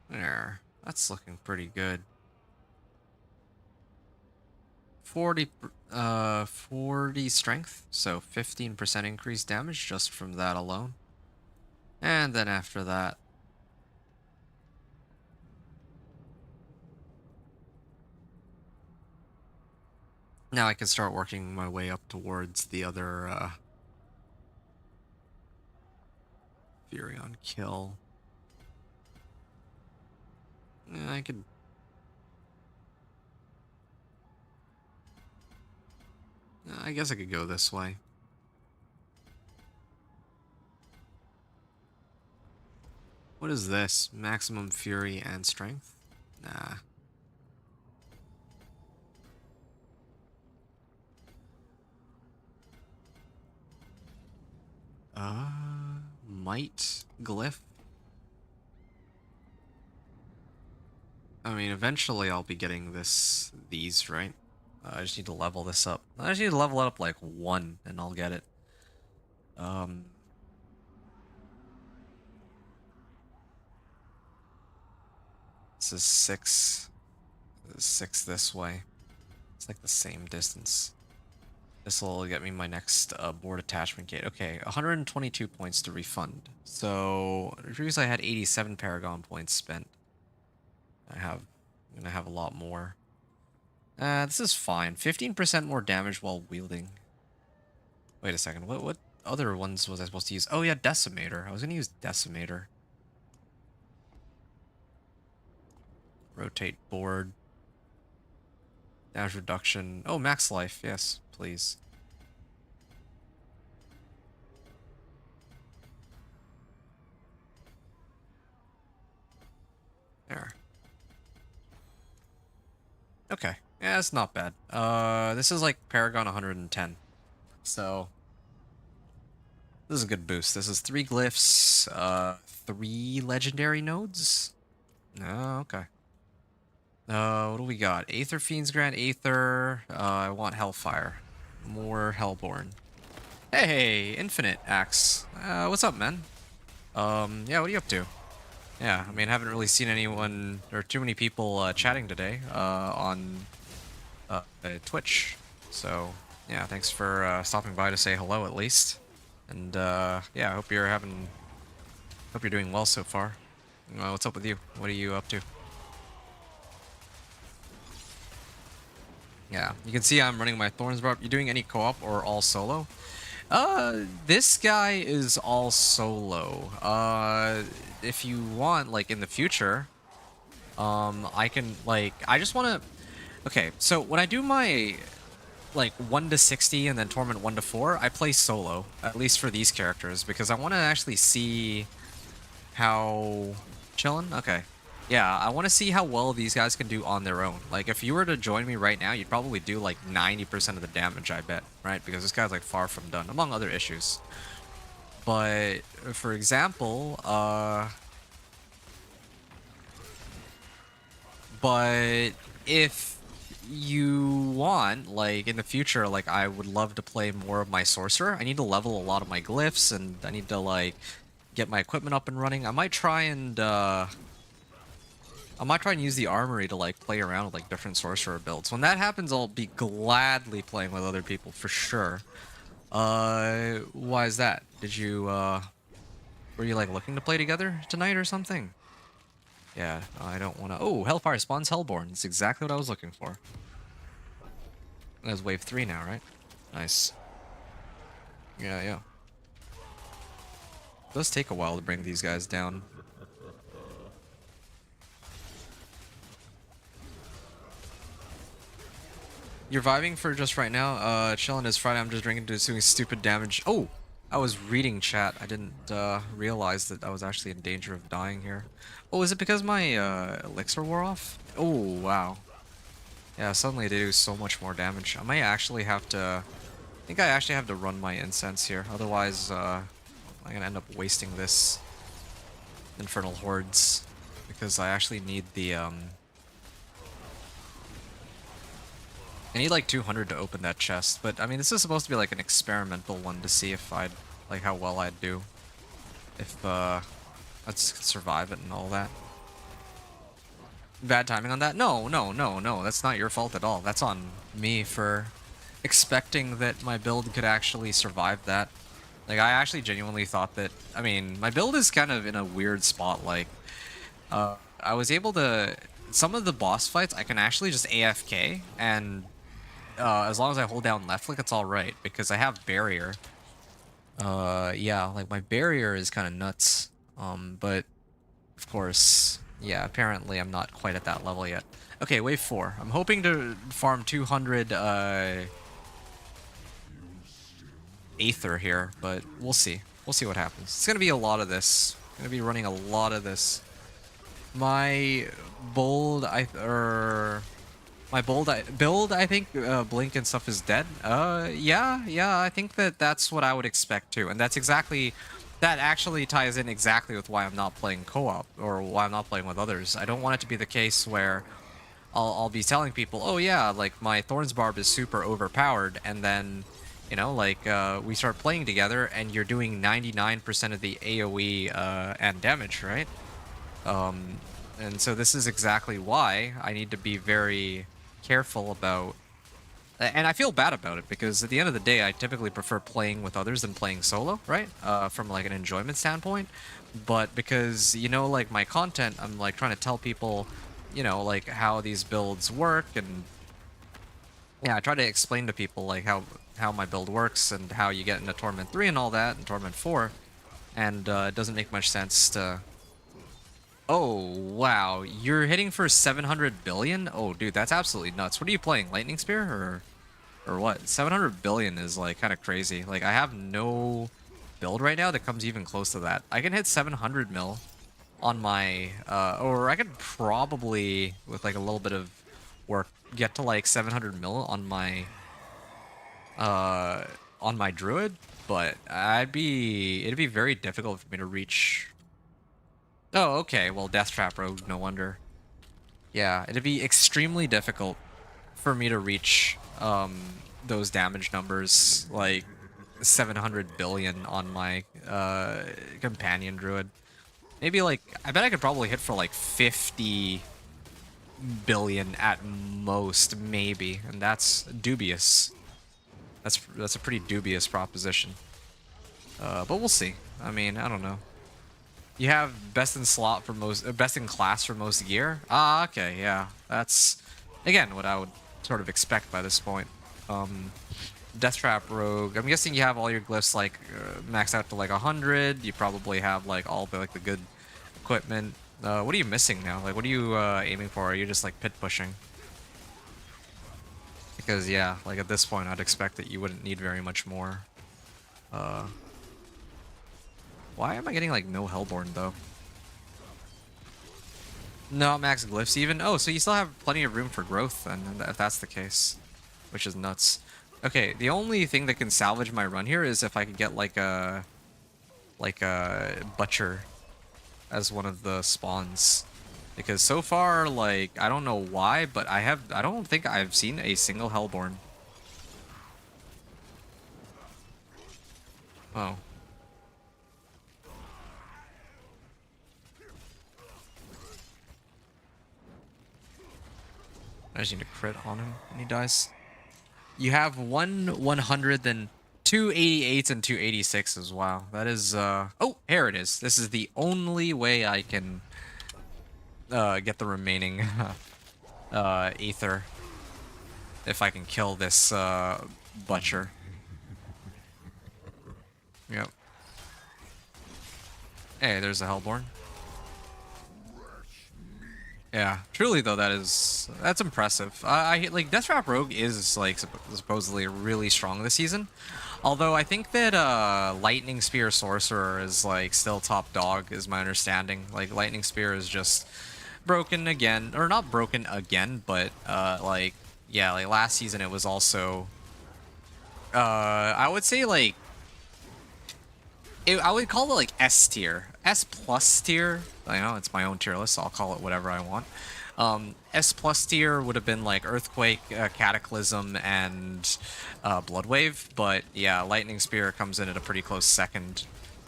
There, that's looking pretty good. 40 strength, so 15% increased damage just from that alone. And then after that, now I can start working my way up towards the other Fury on Kill. Yeah, I could. I guess I could go this way. What is this? Maximum Fury and Strength? Nah. Might Glyph? I mean, eventually I'll be getting these, right? I just need to level this up. I just need to level it up like 1 and I'll get it. This is 6. This is 6 this way. It's like the same distance. This will get me my next board attachment gate. Okay, 122 points to refund. So previously I had 87 Paragon points spent. I'm gonna have a lot more. This is fine. 15% more damage while wielding. Wait a second. What other ones was I supposed to use? Oh yeah, Decimator. I was gonna use Decimator. Rotate board. Damage reduction. Oh, max life. Yes, please. There. Okay. Yeah, it's not bad. This is like Paragon 110. So this is a good boost. This is 3 glyphs, 3 legendary nodes. Oh, okay. What do we got? Aether Fiends grant Aether. I want Hellfire. More Hellborn. Hey, Infinite Axe. What's up, man? Yeah, what are you up to? Yeah, I mean, I haven't really seen anyone or too many people chatting today on Twitch. So, yeah, thanks for stopping by to say hello at least. And yeah, I hope you're doing well so far. What's up with you? What are you up to? Yeah, you can see I'm running my Thorns Barbarian. You doing any co-op or all solo? This guy is all solo. If you want, like, in the future, I can, like, I just want to... Okay, so when I do my like 1 to 60 and then Torment 1 to 4, I play solo, at least for these characters, because I want to actually see how... Chillin'? Okay. Yeah, I want to see how well these guys can do on their own. Like, if you were to join me right now, you'd probably do like 90% of the damage, I bet, right? Because this guy's like far from done, among other issues. But, for example, but if you want, like, in the future, like, I would love to play more of my sorcerer. I need to level a lot of my glyphs, and I need to, like, get my equipment up and running. I might try and use the armory to, like, play around with, like, different sorcerer builds. When that happens, I'll be gladly playing with other people, for sure. Why is that? Did you, were you, like, looking to play together tonight or something? Yeah, I don't want to... Oh, Hellfire spawns Hellborn. That's exactly what I was looking for. That's wave 3 now, right? Nice. Yeah, yeah. It does take a while to bring these guys down. You're vibing for just right now? Chilling is Friday. I'm just drinking to doing stupid damage. Oh! I was reading chat. I didn't realize that I was actually in danger of dying here. Oh, is it because my elixir wore off? Oh, wow. Yeah, suddenly they do so much more damage. I might actually have to... I think I actually have to run my incense here. Otherwise, I'm gonna end up wasting this Infernal Hordes. Because I actually need the... I need like 200 to open that chest, but I mean this is supposed to be like an experimental one to see if I'd like how well I'd do if I'd survive it and all that. Bad timing on that? No, that's not your fault at all. That's on me for expecting that my build could actually survive that. Like I actually genuinely thought that, I mean, my build is kind of in a weird spot. Like I was able to, some of the boss fights I can actually just AFK and as long as I hold down left click, it's alright, because I have barrier. Yeah, like my barrier is kind of nuts. But, of course, yeah, apparently I'm not quite at that level yet. Okay, wave 4. I'm hoping to farm 200, Aether here, but we'll see. We'll see what happens. It's gonna be a lot of this. I'm gonna be running a lot of this. My build, build, I think, Blink and stuff is dead. Yeah, I think that's what I would expect too. And that's exactly, that actually ties in exactly with why I'm not playing co-op, or why I'm not playing with others. I don't want it to be the case where I'll be telling people, oh yeah, like my Thorns Barb is super overpowered, and then, you know, like, we start playing together and you're doing 99% of the AoE, and damage, right? And so this is exactly why I need to be very careful about, and I feel bad about it, because at the end of the day I typically prefer playing with others than playing solo, right? From like an enjoyment standpoint. But because, you know, like my content, I'm like trying to tell people, you know, like how these builds work, and yeah, I try to explain to people like how my build works and how you get into Torment 3 and all that, and Torment 4, and it doesn't make much sense to... Oh, wow. You're hitting for 700 billion? Oh, dude, that's absolutely nuts. What are you playing? Lightning Spear or what? 700 billion is like kind of crazy. Like I have no build right now that comes even close to that. I can hit 700 mil on my or I could probably with like a little bit of work get to like 700 mil on my druid, but it'd be very difficult for me to reach. Oh, okay. Well, Death Trap Rogue, no wonder. Yeah, it'd be extremely difficult for me to reach those damage numbers, like 700 billion on my companion druid. Maybe like, I bet I could probably hit for like 50 billion at most, maybe, and that's dubious. That's a pretty dubious proposition. But we'll see. I mean, I don't know. You have best in slot for most, best in class for most gear. Ah, okay, yeah. That's again what I would sort of expect by this point. Death Trap Rogue. I'm guessing you have all your glyphs like maxed out to like 100. You probably have like all the like the good equipment. What are you missing now? Like, what are you aiming for? Are you just like pit pushing? Because yeah, like at this point, I'd expect that you wouldn't need very much more. Why am I getting like no Hellborn though? No max glyphs even. Oh, so you still have plenty of room for growth then, if that's the case, which is nuts. Okay, the only thing that can salvage my run here is if I could get like a butcher as one of the spawns. Because so far, like, I don't know why, but I don't think I've seen a single Hellborn. Oh. I just need to crit on him when he dies. You have 100, then 288s and 286s. Wow, that is, oh, here it is. This is the only way I can get the remaining ether. If I can kill this butcher. Yep. Hey, there's the Hellborn. Yeah, truly though, that's impressive. I like Deathtrap Rogue is like supposedly really strong this season, although I think that Lightning Spear Sorcerer is like still top dog, is my understanding. Like Lightning Spear is just broken again, or not broken again, but like yeah, like last season it was also I would say like I would call it like S tier, S plus tier. I know it's my own tier list, so I'll call it whatever I want. S plus tier would have been like Earthquake, Cataclysm, and Bloodwave, but yeah, Lightning Spear comes in at a pretty close second.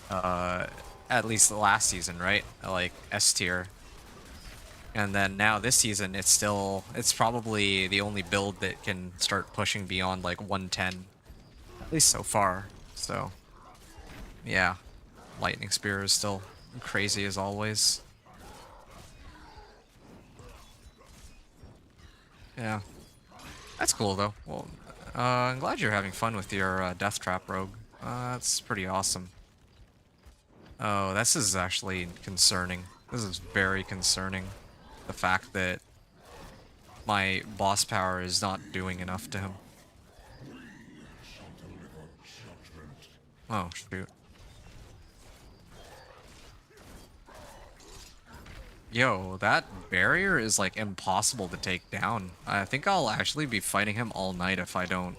At least the last season, right? Like S tier. And then now this season, it's probably the only build that can start pushing beyond like 110, at least so far. So. Yeah, Lightning Spear is still crazy as always. Yeah, that's cool though. Well, I'm glad you're having fun with your Death Trap Rogue. That's pretty awesome. Oh, this is actually concerning. This is very concerning. The fact that my boss power is not doing enough to him. Oh, shoot. Yo, that barrier is like impossible to take down. I think I'll actually be fighting him all night if I don't.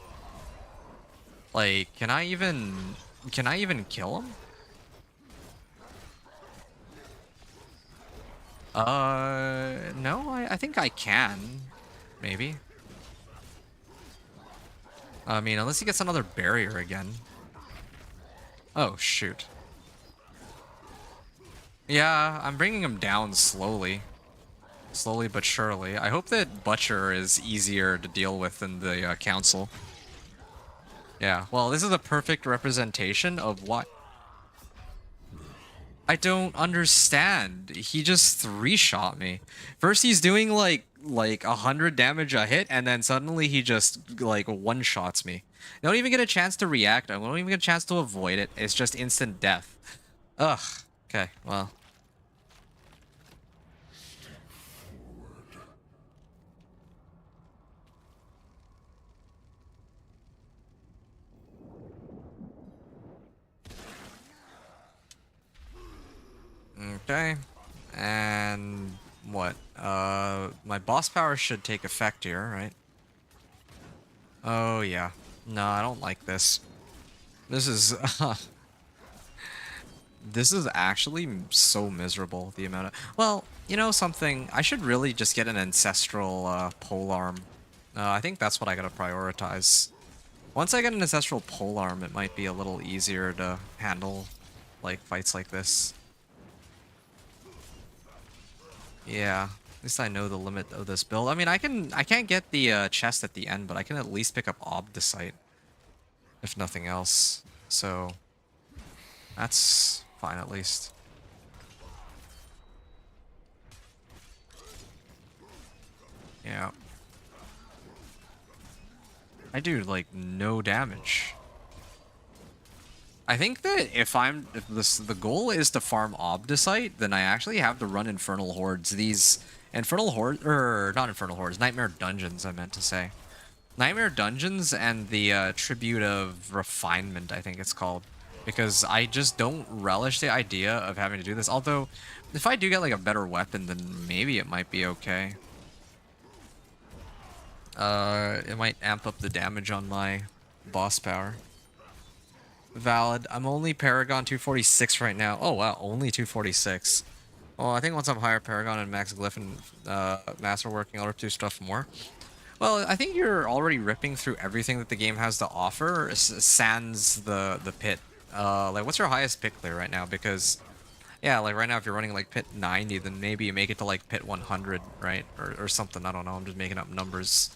Like, can I even kill him? No, I think I can. Maybe. I mean, unless he gets another barrier again. Oh, shoot. Yeah, I'm bringing him down slowly. Slowly but surely. I hope that Butcher is easier to deal with than the Council. Yeah, well, this is a perfect representation of what... I don't understand. He just 3-shot me. First he's doing like 100 damage a hit, and then suddenly he just like 1-shots me. I don't even get a chance to react. I don't even get a chance to avoid it. It's just instant death. Ugh. Okay, well. Okay. And what? My boss power should take effect here, right? Oh, yeah. No, I don't like this. This is... This is actually so miserable, the amount of... Well, you know something? I should really just get an Ancestral Polearm. I think that's what I gotta prioritize. Once I get an Ancestral Polearm, it might be a little easier to handle, like, fights like this. Yeah, at least I know the limit of this build. I mean, I can't get the chest at the end, but I can at least pick up Obdicite, if nothing else. So, that's... fine, at least. Yeah. I do, like, no damage. I think that if the goal is to farm Obdicite, then I actually have to run Infernal Hordes. These Infernal Hordes, or not Infernal Hordes, Nightmare Dungeons, I meant to say. Nightmare Dungeons and the Tribute of Refinement, I think it's called. Because I just don't relish the idea of having to do this. Although, if I do get like a better weapon, then maybe it might be okay. It might amp up the damage on my boss power. Valid. I'm only Paragon 246 right now. Oh wow, only 246. Well, I think once I'm higher Paragon and Max Glyph and Masterworking, I'll rip through stuff more. Well, I think you're already ripping through everything that the game has to offer, sans the pit. Like, what's your highest pit clear right now? Because, yeah, like right now, if you're running like pit 90, then maybe you make it to like pit 100, right? Or something. I don't know. I'm just making up numbers.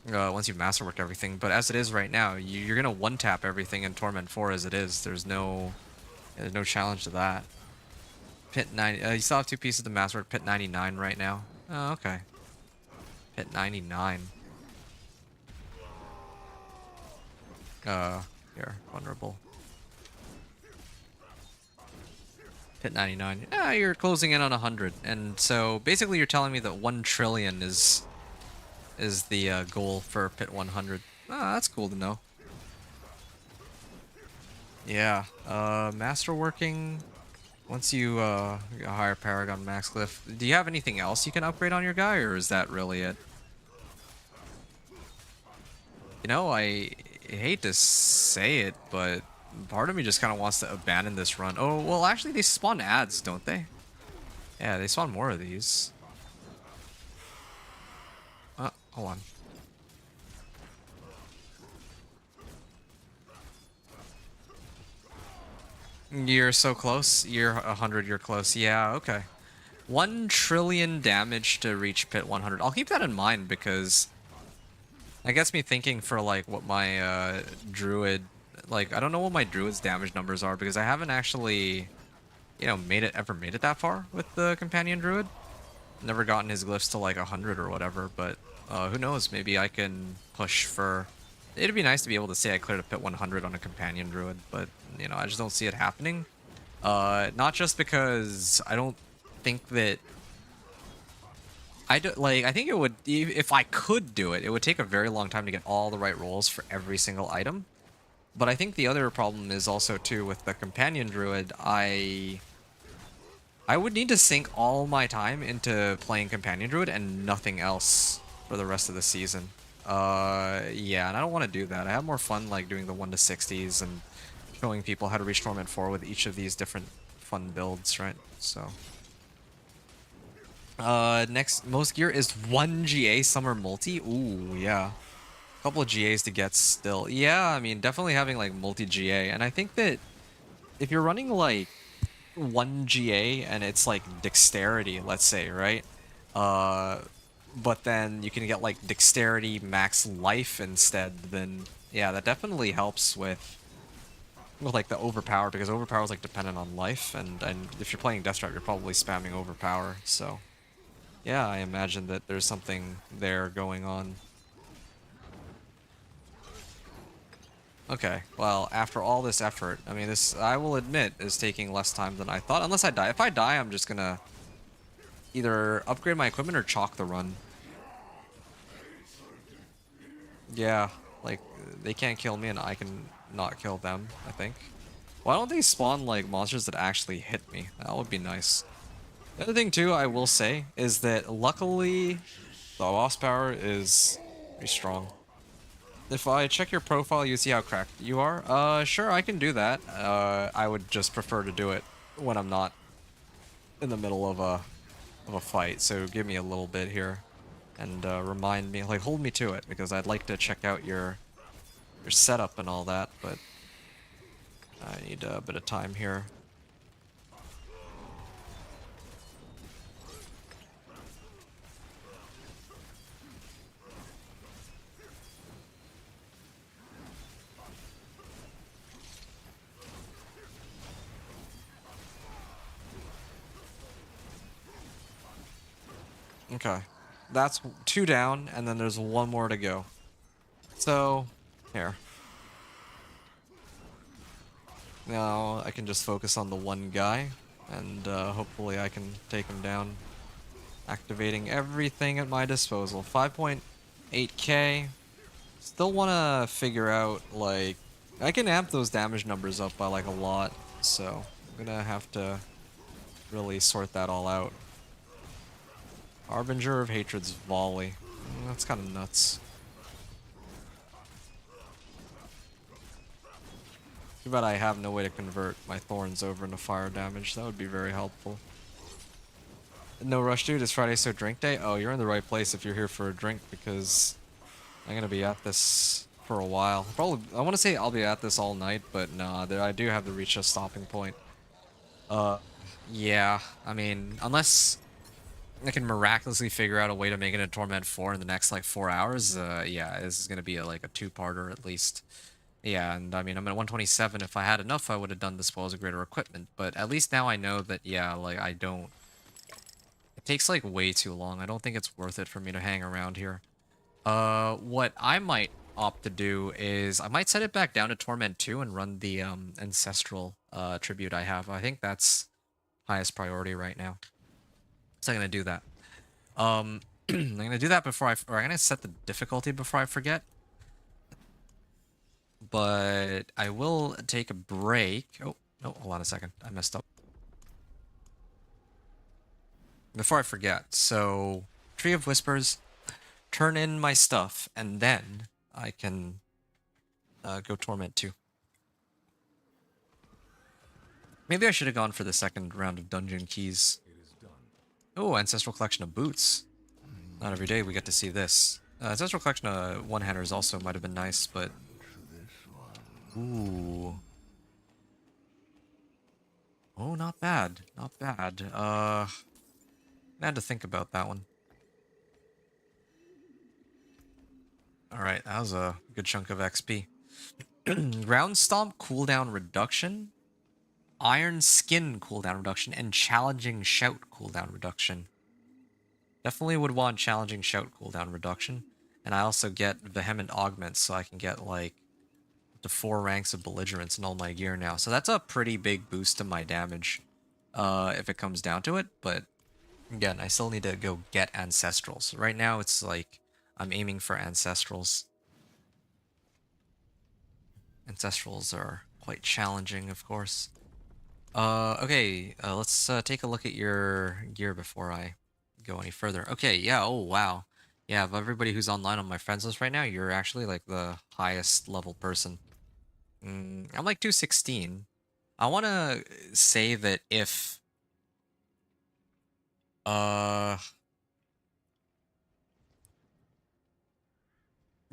Once you've masterworked everything, but as it is right now, you're gonna one tap everything in Torment 4 as it is. There's no challenge to that. Pit 90. You still have 2 pieces to masterwork. Pit 99 right now. Oh, okay. Pit 99. Here, vulnerable. Pit 99. Yeah, you're closing in on 100, and so basically you're telling me that 1 trillion is the goal for pit 100. Ah, that's cool to know. Yeah, masterworking. Once you hire Paragon Max Glyph, do you have anything else you can upgrade on your guy, or is that really it? You know, I hate to say it, but part of me just kind of wants to abandon this run. Oh, well, actually, they spawn ads, don't they? Yeah, they spawn more of these. Hold on. You're so close. You're 100, you're close. Yeah, okay. 1 trillion damage to reach pit 100. I'll keep that in mind because that gets me thinking for like what my druid, like I don't know what my druid's damage numbers are because I haven't actually, you know, ever made it that far with the companion druid. Never gotten his glyphs to like 100 or whatever, but who knows, maybe I can push for. It'd be nice to be able to say I cleared a pit 100 on a companion druid, but you know, I just don't see it happening. Not just because I don't think that I think it would, if I could do it, it would take a very long time to get all the right rolls for every single item. But I think the other problem is also too with the companion druid, I would need to sink all my time into playing companion druid and nothing else for the rest of the season. Yeah, and I don't want to do that. I have more fun like doing the 1 to 60s and showing people how to reach Torment 4 with each of these different fun builds, right? So next most gear is 1 GA summer multi. Ooh, yeah. A couple of GAs to get still. Yeah, I mean, definitely having like multi GA, and I think that if you're running like 1 GA and it's like dexterity, let's say, right? But then you can get like dexterity max life instead, then yeah, that definitely helps with like the overpower, because overpower is like dependent on life, and if you're playing Death Trap, you're probably spamming overpower. So yeah, I imagine that there's something there going on. Okay, well, after all this effort, I mean, this, I will admit, is taking less time than I thought. Unless I die. If I die, I'm just gonna either upgrade my equipment or chalk the run. Yeah, like, they can't kill me and I can not kill them, I think. Why don't they spawn, like, monsters that actually hit me? That would be nice. The other thing, too, I will say, is that luckily, the boss power is pretty strong. If I check your profile, you see how cracked you are? Sure, I can do that. I would just prefer to do it when I'm not in the middle of a fight, so give me a little bit here. And remind me, like, hold me to it, because I'd like to check out your setup and all that, but I need a bit of time here. Okay, that's 2 down, and then there's 1 more to go. So, here. Now I can just focus on the 1 guy, and hopefully I can take him down. Activating everything at my disposal. 5.8k. Still want to figure out, like, I can amp those damage numbers up by, like, a lot. So, I'm gonna have to really sort that all out. Harbinger of Hatred's Volley. That's kind of nuts. Too bad I have no way to convert my Thorns over into fire damage. That would be very helpful. No rush, dude. It's Friday, so drink day? Oh, you're in the right place if you're here for a drink, because I'm gonna be at this for a while. Probably, I want to say I'll be at this all night, but nah, I do have to reach a stopping point. Yeah, I mean, unless I can miraculously figure out a way to make it a Torment 4 in the next, like, 4 hours, yeah, this is gonna be, like, a two-parter at least. Yeah, and I mean, I'm at 127. If I had enough, I would have done Disposal of Greater Equipment, but at least now I know that, yeah, like, I don't... It takes, like, way too long. I don't think it's worth it for me to hang around here. What I might opt to do is I might set it back down to Torment 2 and run the Ancestral tribute I have. I think that's highest priority right now. So I'm gonna do that. I'm gonna do that before or I'm gonna set the difficulty before I forget. But I will take a break. Oh, no, hold on a second. I messed up. Before I forget, so Tree of Whispers, turn in my stuff, and then I can go Torment 2. Maybe I should have gone for the second round of Dungeon Keys. Oh, Ancestral Collection of Boots. Not every day we get to see this. Ancestral Collection of One-Handers also might have been nice, but... Ooh. Oh, not bad. Not bad. I had to think about that one. Alright, that was a good chunk of XP. Ground Stomp cooldown reduction, Iron Skin cooldown reduction, and Challenging Shout cooldown reduction. Definitely would want Challenging Shout cooldown reduction. And I also get Vehement Augments, so I can get, like, up to 4 ranks of Belligerence in all my gear now. So that's a pretty big boost to my damage, if it comes down to it. But, again, I still need to go get Ancestrals. Right now, it's like, I'm aiming for Ancestrals. Ancestrals are quite challenging, of course. Okay, let's take a look at your gear before I go any further. Okay, yeah, oh wow. Yeah, of everybody who's online on my friends list right now, you're actually like the highest level person. I'm like 216. I want to say that if...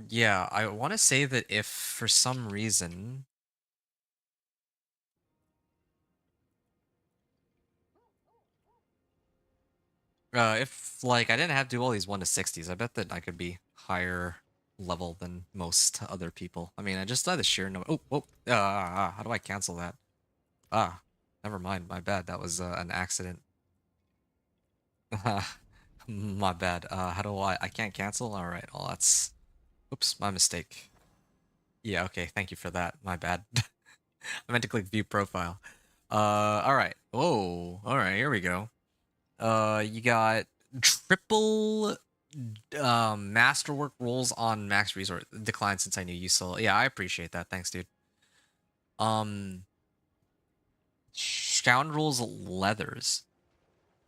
Yeah, I want to say that if for some reason... if, like, I didn't have to do all these 1 to 60s, I bet that I could be higher level than most other people. I mean, I just saw the sheer number. Oh, whoa. How do I cancel that? Never mind. My bad. That was an accident. My bad. How do I can't cancel? All right. Well, that's... Oops, my mistake. Yeah, okay. Thank you for that. My bad. I meant to click view profile. All right. Whoa. All right, here we go. You got triple masterwork rolls on max resource decline since I knew you still. Yeah, I appreciate that. Thanks, dude. Scoundrels leathers.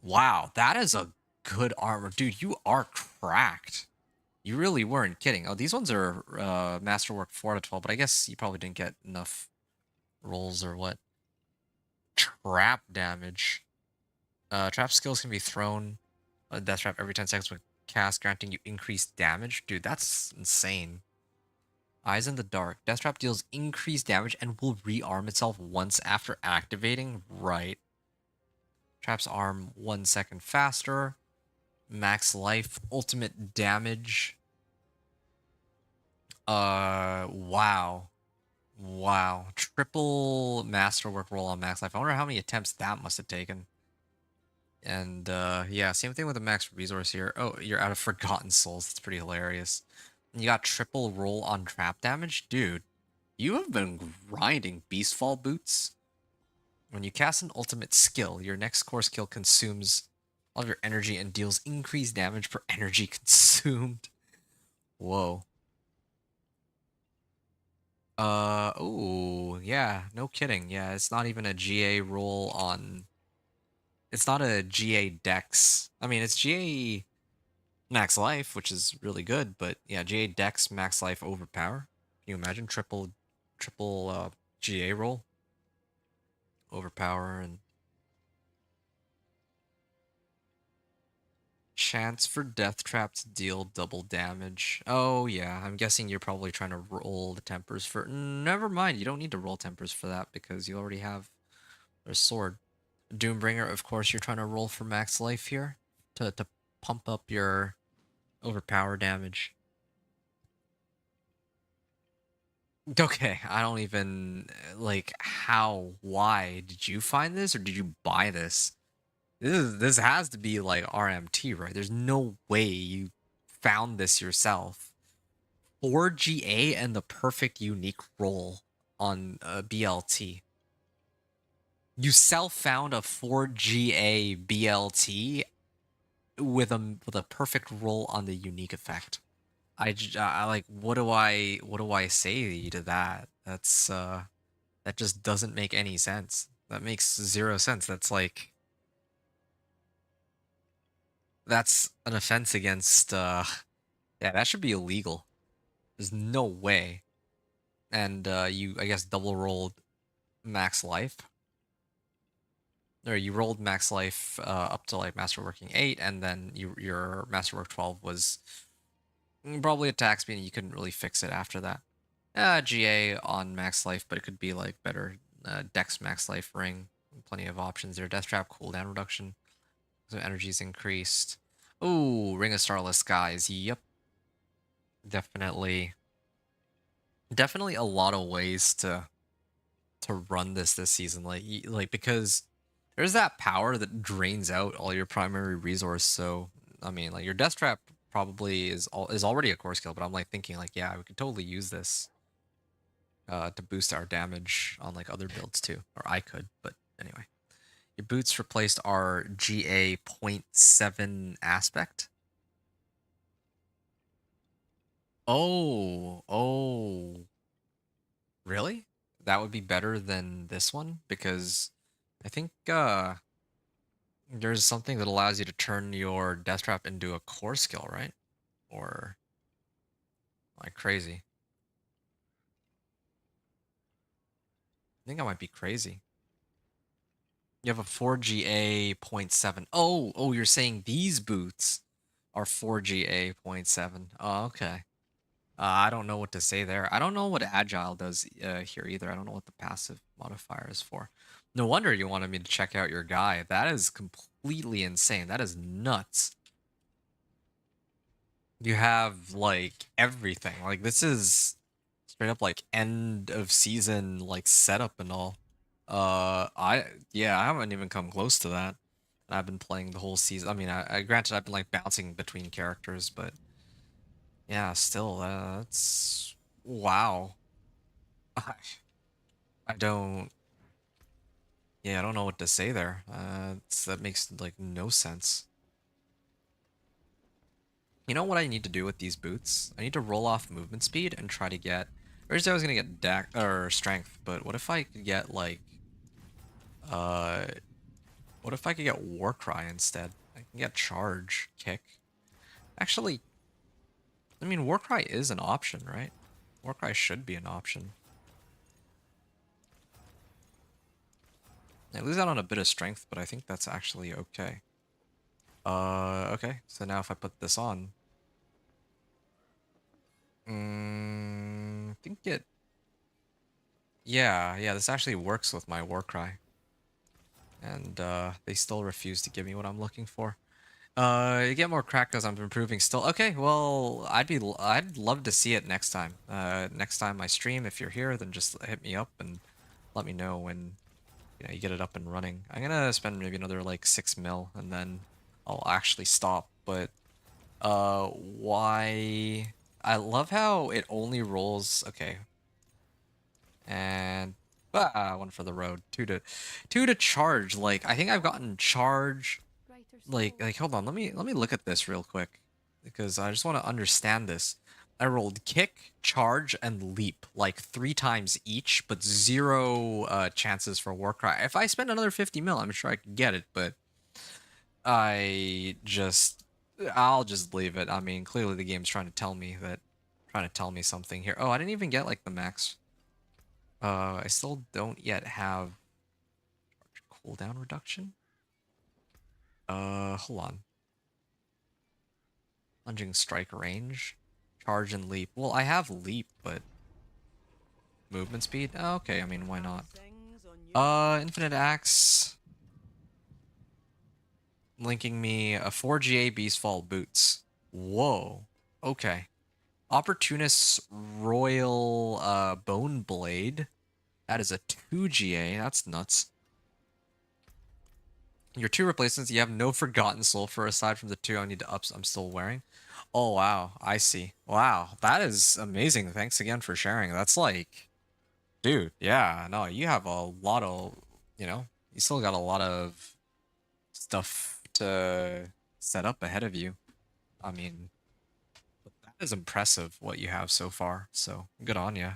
Wow, that is a good armor, dude. You are cracked. You really weren't kidding. Oh, these ones are masterwork 4 to 12, but I guess you probably didn't get enough rolls or what. Trap damage. Trap skills can be thrown a death trap every 10 seconds when cast, granting you increased damage. Dude, that's insane. Eyes in the Dark. Death trap deals increased damage and will rearm itself once after activating. Right. Traps arm 1 second faster. Max life. Ultimate damage. Wow. Wow. Triple masterwork roll on max life. I wonder how many attempts that must have taken. And, yeah, same thing with the max resource here. Oh, you're out of Forgotten Souls. That's pretty hilarious. And you got triple roll on trap damage? Dude, you have been grinding Beastfall Boots. When you cast an ultimate skill, your next core skill consumes all of your energy and deals increased damage per energy consumed. Whoa. Oh, yeah, no kidding. Yeah, it's not even a GA roll on. It's not a GA Dex. I mean, it's GA Max Life, which is really good, but yeah, GA Dex Max Life Overpower. Can you imagine triple GA roll overpower and chance for Death Trap to deal double damage. Oh yeah, I'm guessing you're probably trying to roll the tempers for. Never mind, you don't need to roll tempers for that because you already have their sword. Doombringer, of course, you're trying to roll for max life here to pump up your overpower damage. Okay, I don't even like how, why did you find this or did you buy this? This has to be like RMT, right? There's no way you found this yourself. 4GA and the perfect unique roll on BLT. You self-found a 4GA BLT with a perfect roll on the unique effect. I like what do I say to that? That just doesn't make any sense. That makes zero sense. That's an offense against yeah, that should be illegal. There's no way. And you I guess double rolled max life. Or you rolled max life up to like masterworking 8 and then your masterwork 12 was probably attack speed and you couldn't really fix it after that. GA on max life, but it could be like better dex max life ring. Plenty of options there. Death trap cooldown reduction. So energy's increased. Ooh, Ring of Starless Skies. Yep. Definitely a lot of ways to run this season like because there's that power that drains out all your primary resource. So I mean, like your death trap probably is already a core skill, but I'm like thinking like, yeah, we could totally use this to boost our damage on like other builds too, or I could. But anyway, your boots replaced our GA 0.7 aspect. Oh, really? That would be better than this one because I think there's something that allows you to turn your death trap into a core skill, right? Or like crazy. I think I might be crazy. You have a 4GA 0.7. Oh, you're saying these boots are 4GA 0.7. Oh, okay. I don't know what to say there. I don't know what Agile does here either. I don't know what the passive modifier is for. No wonder you wanted me to check out your guy. That is completely insane. That is nuts. You have like everything. Like this is straight up like end of season like setup and all. I haven't even come close to that. And I've been playing the whole season. I mean, I granted I've been like bouncing between characters, but yeah, still that's wow. I, I don't yeah, I don't know what to say there. That makes like no sense. You know what I need to do with these boots? I need to roll off movement speed and try to get. Originally I was gonna get or strength, but what if I could get like, uh, what if I could get Warcry instead? I can get charge, kick. Actually, I mean Warcry is an option, right? Warcry should be an option. I lose out on a bit of strength, but I think that's actually okay. Okay. So now if I put this on, I think it. Yeah, this actually works with my Warcry. And they still refuse to give me what I'm looking for. You get more crack because I'm improving still. Okay, well, I'd love to see it next time. Next time I stream, if you're here, then just hit me up and let me know when you get it up and running. I'm gonna spend maybe another like 6 mil and then I'll actually stop. But why? I love how it only rolls. Okay, and one for the road. Two to charge. Like I think I've gotten charge. Brighter Like souls. hold on. Let me look at this real quick because I just want to understand this. I rolled kick, charge, and leap like 3 times each, but zero chances for Warcry. If I spend another 50 mil, I'm sure I could get it, but I just I'll just leave it. I mean, clearly the game's trying to tell me something here. Oh, I didn't even get like the max. I still don't yet have cooldown reduction. Hold on. Lunging strike range, charge and leap. Well, I have leap, but movement speed. Oh, okay, I mean, why not? Infinite axe. Linking me a 4GA Beastfall boots. Whoa. Okay. Opportunist's Royal Bone Blade. That is a 2GA. That's nuts. Your 2 replacements, you have no Forgotten Sulfur aside from the 2 I need to ups I'm still wearing. Oh, wow. I see. Wow. That is amazing. Thanks again for sharing. That's like... Dude, yeah. No, you have a lot of... You know, you still got a lot of stuff to set up ahead of you. I mean... That is impressive, what you have so far. So, good on you.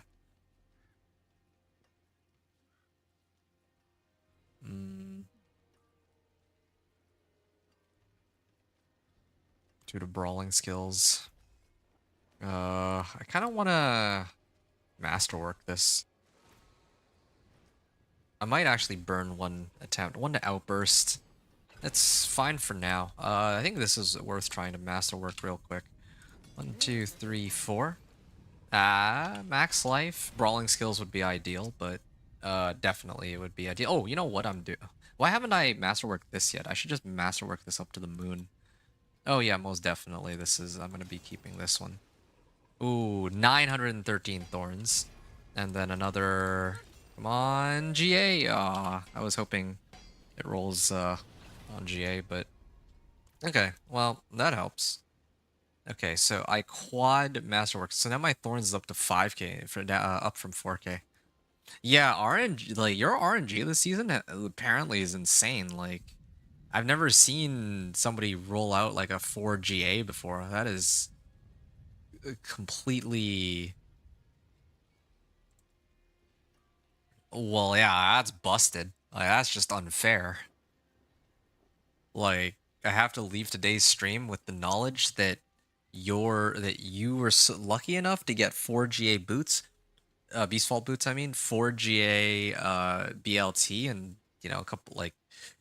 Due to brawling skills. I kind of want to masterwork this. I might actually burn one attempt, one to outburst. That's fine for now. I think this is worth trying to masterwork real quick. 1, 2, 3, 4. Max life. Brawling skills would be ideal, but definitely it would be ideal. Oh, you know what I'm doing? Why haven't I masterworked this yet? I should just masterwork this up to the moon. Oh yeah, most definitely. I'm gonna be keeping this one. Ooh, 913 thorns. And then another... Come on, GA! Aw, I was hoping it rolls on GA, but... Okay, well, that helps. Okay, so I quad masterwork. So now my thorns is up to 5k, up from 4k. Yeah, RNG, like, your RNG this season apparently is insane. Like, I've never seen somebody roll out like a 4GA before. That is completely... Well, yeah, that's busted. Like, that's just unfair. Like, I have to leave today's stream with the knowledge that you were so lucky enough to get 4GA boots, Beastfall boots, I mean, 4GA BLT, and you know, a couple, like,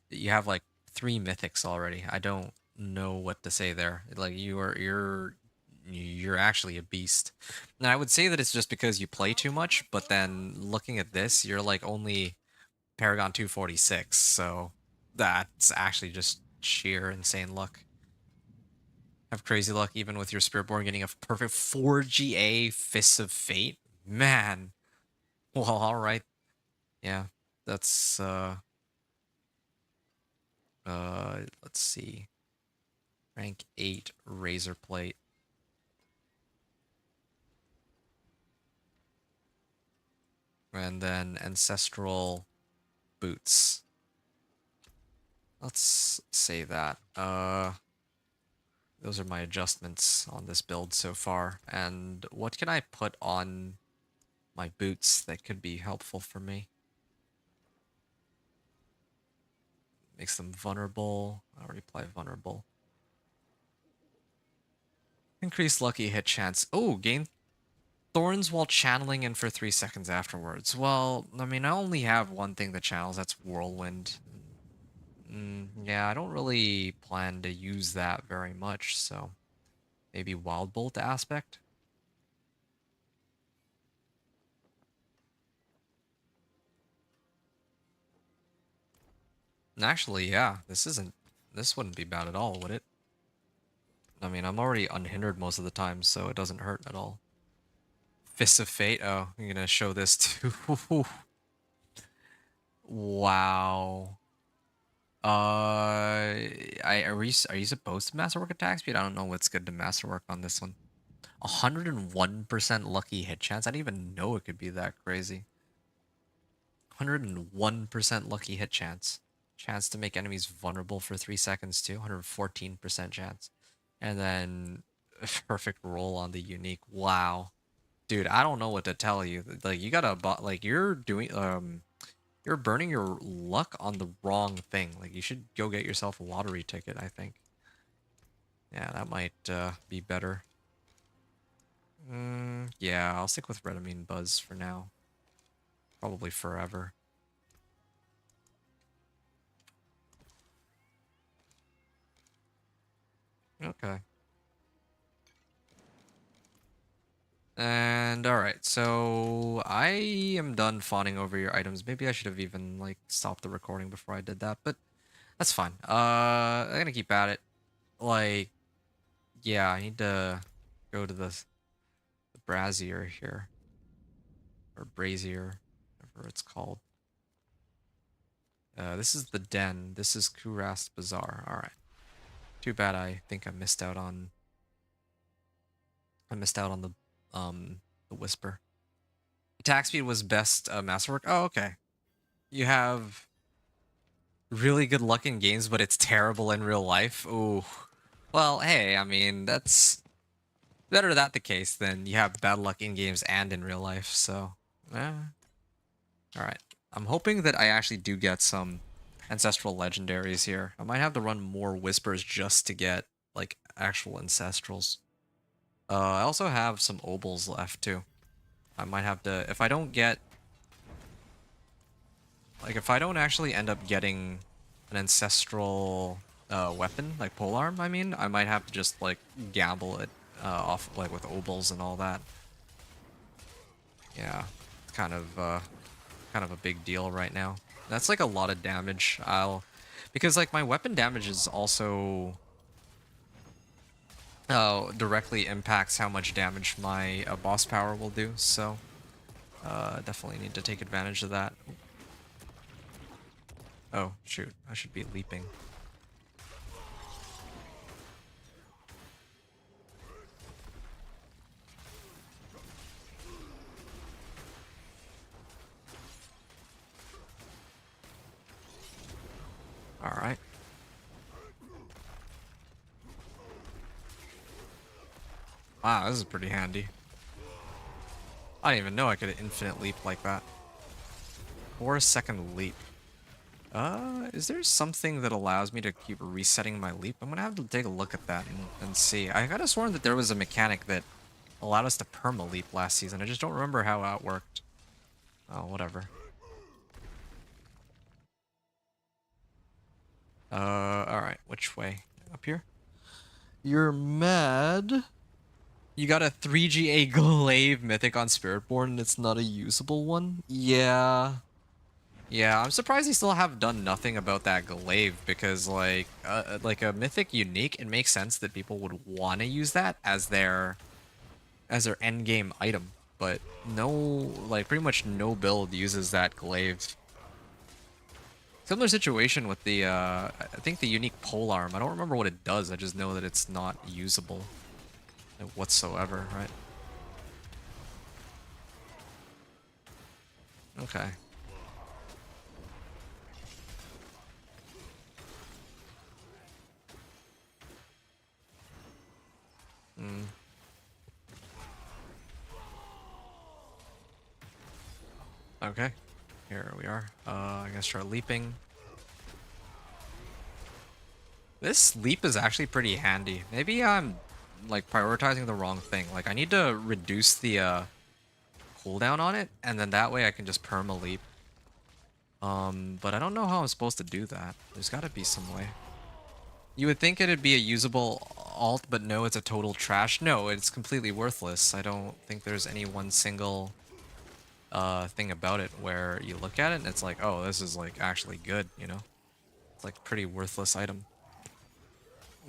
you have like 3 mythics already. I don't know what to say there. Like, you're actually a beast. And I would say that it's just because you play too much, but then looking at this, you're like only Paragon 246, so that's actually just sheer insane luck. Have crazy luck even with your Spiritborn getting a perfect 4GA Fists of Fate. Man. Well, alright. Yeah, that's let's see. Rank 8 Razor Plate. And then Ancestral Boots. Let's say that. Those are my adjustments on this build so far. And what can I put on my boots that could be helpful for me? Makes them vulnerable. I already apply vulnerable. Increase lucky hit chance. Oh, gain thorns while channeling in for 3 seconds afterwards. Well, I mean, I only have one thing that channels. That's Whirlwind. Yeah, I don't really plan to use that very much, so maybe Wild Bolt aspect? Actually, yeah, this wouldn't be bad at all, would it? I mean, I'm already unhindered most of the time, so it doesn't hurt at all. Fists of Fate? Oh, I'm gonna show this too. Wow. Are you supposed to masterwork attack speed? I don't know what's good to masterwork on this one. 101% lucky hit chance? I didn't even know it could be that crazy. 101% lucky hit chance. Chance to make enemies vulnerable for 3 seconds too. 114% chance. And then Perfect roll on the unique. Wow. Dude, I don't know what to tell you. Like you gotta like you're burning your luck on the wrong thing. Like you should go get yourself a lottery ticket, I think. Yeah, that might be better. Yeah, I'll stick with Redamine Buzz for now. Probably forever. Okay. And alright, so I am done fawning over your items. Maybe I should have even like stopped the recording before I did that, but that's fine. I'm gonna keep at it. Like, yeah, I need to go to the brazier here. Or brazier, whatever it's called. This is the den. This is Kurast Bazaar. Alright. Too bad I think I missed out on the whisper. Attack speed was best masterwork. Oh, okay. You have really good luck in games, but it's terrible in real life. Ooh. Well, hey, I mean, that's better that the case than you have bad luck in games and in real life, so alright. I'm hoping that I actually do get some ancestral legendaries here. I might have to run more whispers just to get like actual ancestrals. I also have some obols left too. I might have to, if I don't get, like if I don't actually end up getting an ancestral weapon, like polearm, I mean, I might have to just like gamble it off like with obols and all that. Yeah, it's kind of a big deal right now. That's like a lot of damage. Because like my weapon damage is also directly impacts how much damage my boss power will do, so definitely need to take advantage of that. Oh, shoot. I should be leaping. Alright. Wow, this is pretty handy. I didn't even know I could infinite leap like that. 4-second leap. Is there something that allows me to keep resetting my leap? I'm gonna have to take a look at that and see. I could have sworn that there was a mechanic that allowed us to perma leap last season. I just don't remember how it worked. Oh, whatever. Alright, which way? Up here? You're mad? You got a 3GA Glaive Mythic on Spiritborn and it's not a usable one? Yeah. Yeah, I'm surprised they still have done nothing about that Glaive because like a Mythic Unique, it makes sense that people would want to use that as their endgame item. But no, like pretty much no build uses that Glaive. Similar situation with the, I think the unique polearm. I don't remember what it does, I just know that it's not usable whatsoever, right? Okay. Okay. Here we are. I guess start leaping. This leap is actually pretty handy. Maybe I'm like prioritizing the wrong thing. Like I need to reduce the cooldown on it, and then that way I can just perma leap. But I don't know how I'm supposed to do that. There's gotta be some way. You would think it'd be a usable alt, but no, it's a total trash. No, it's completely worthless. I don't think there's any one single thing about it where you look at it and it's like, oh, this is like actually good, you know? It's like pretty worthless item.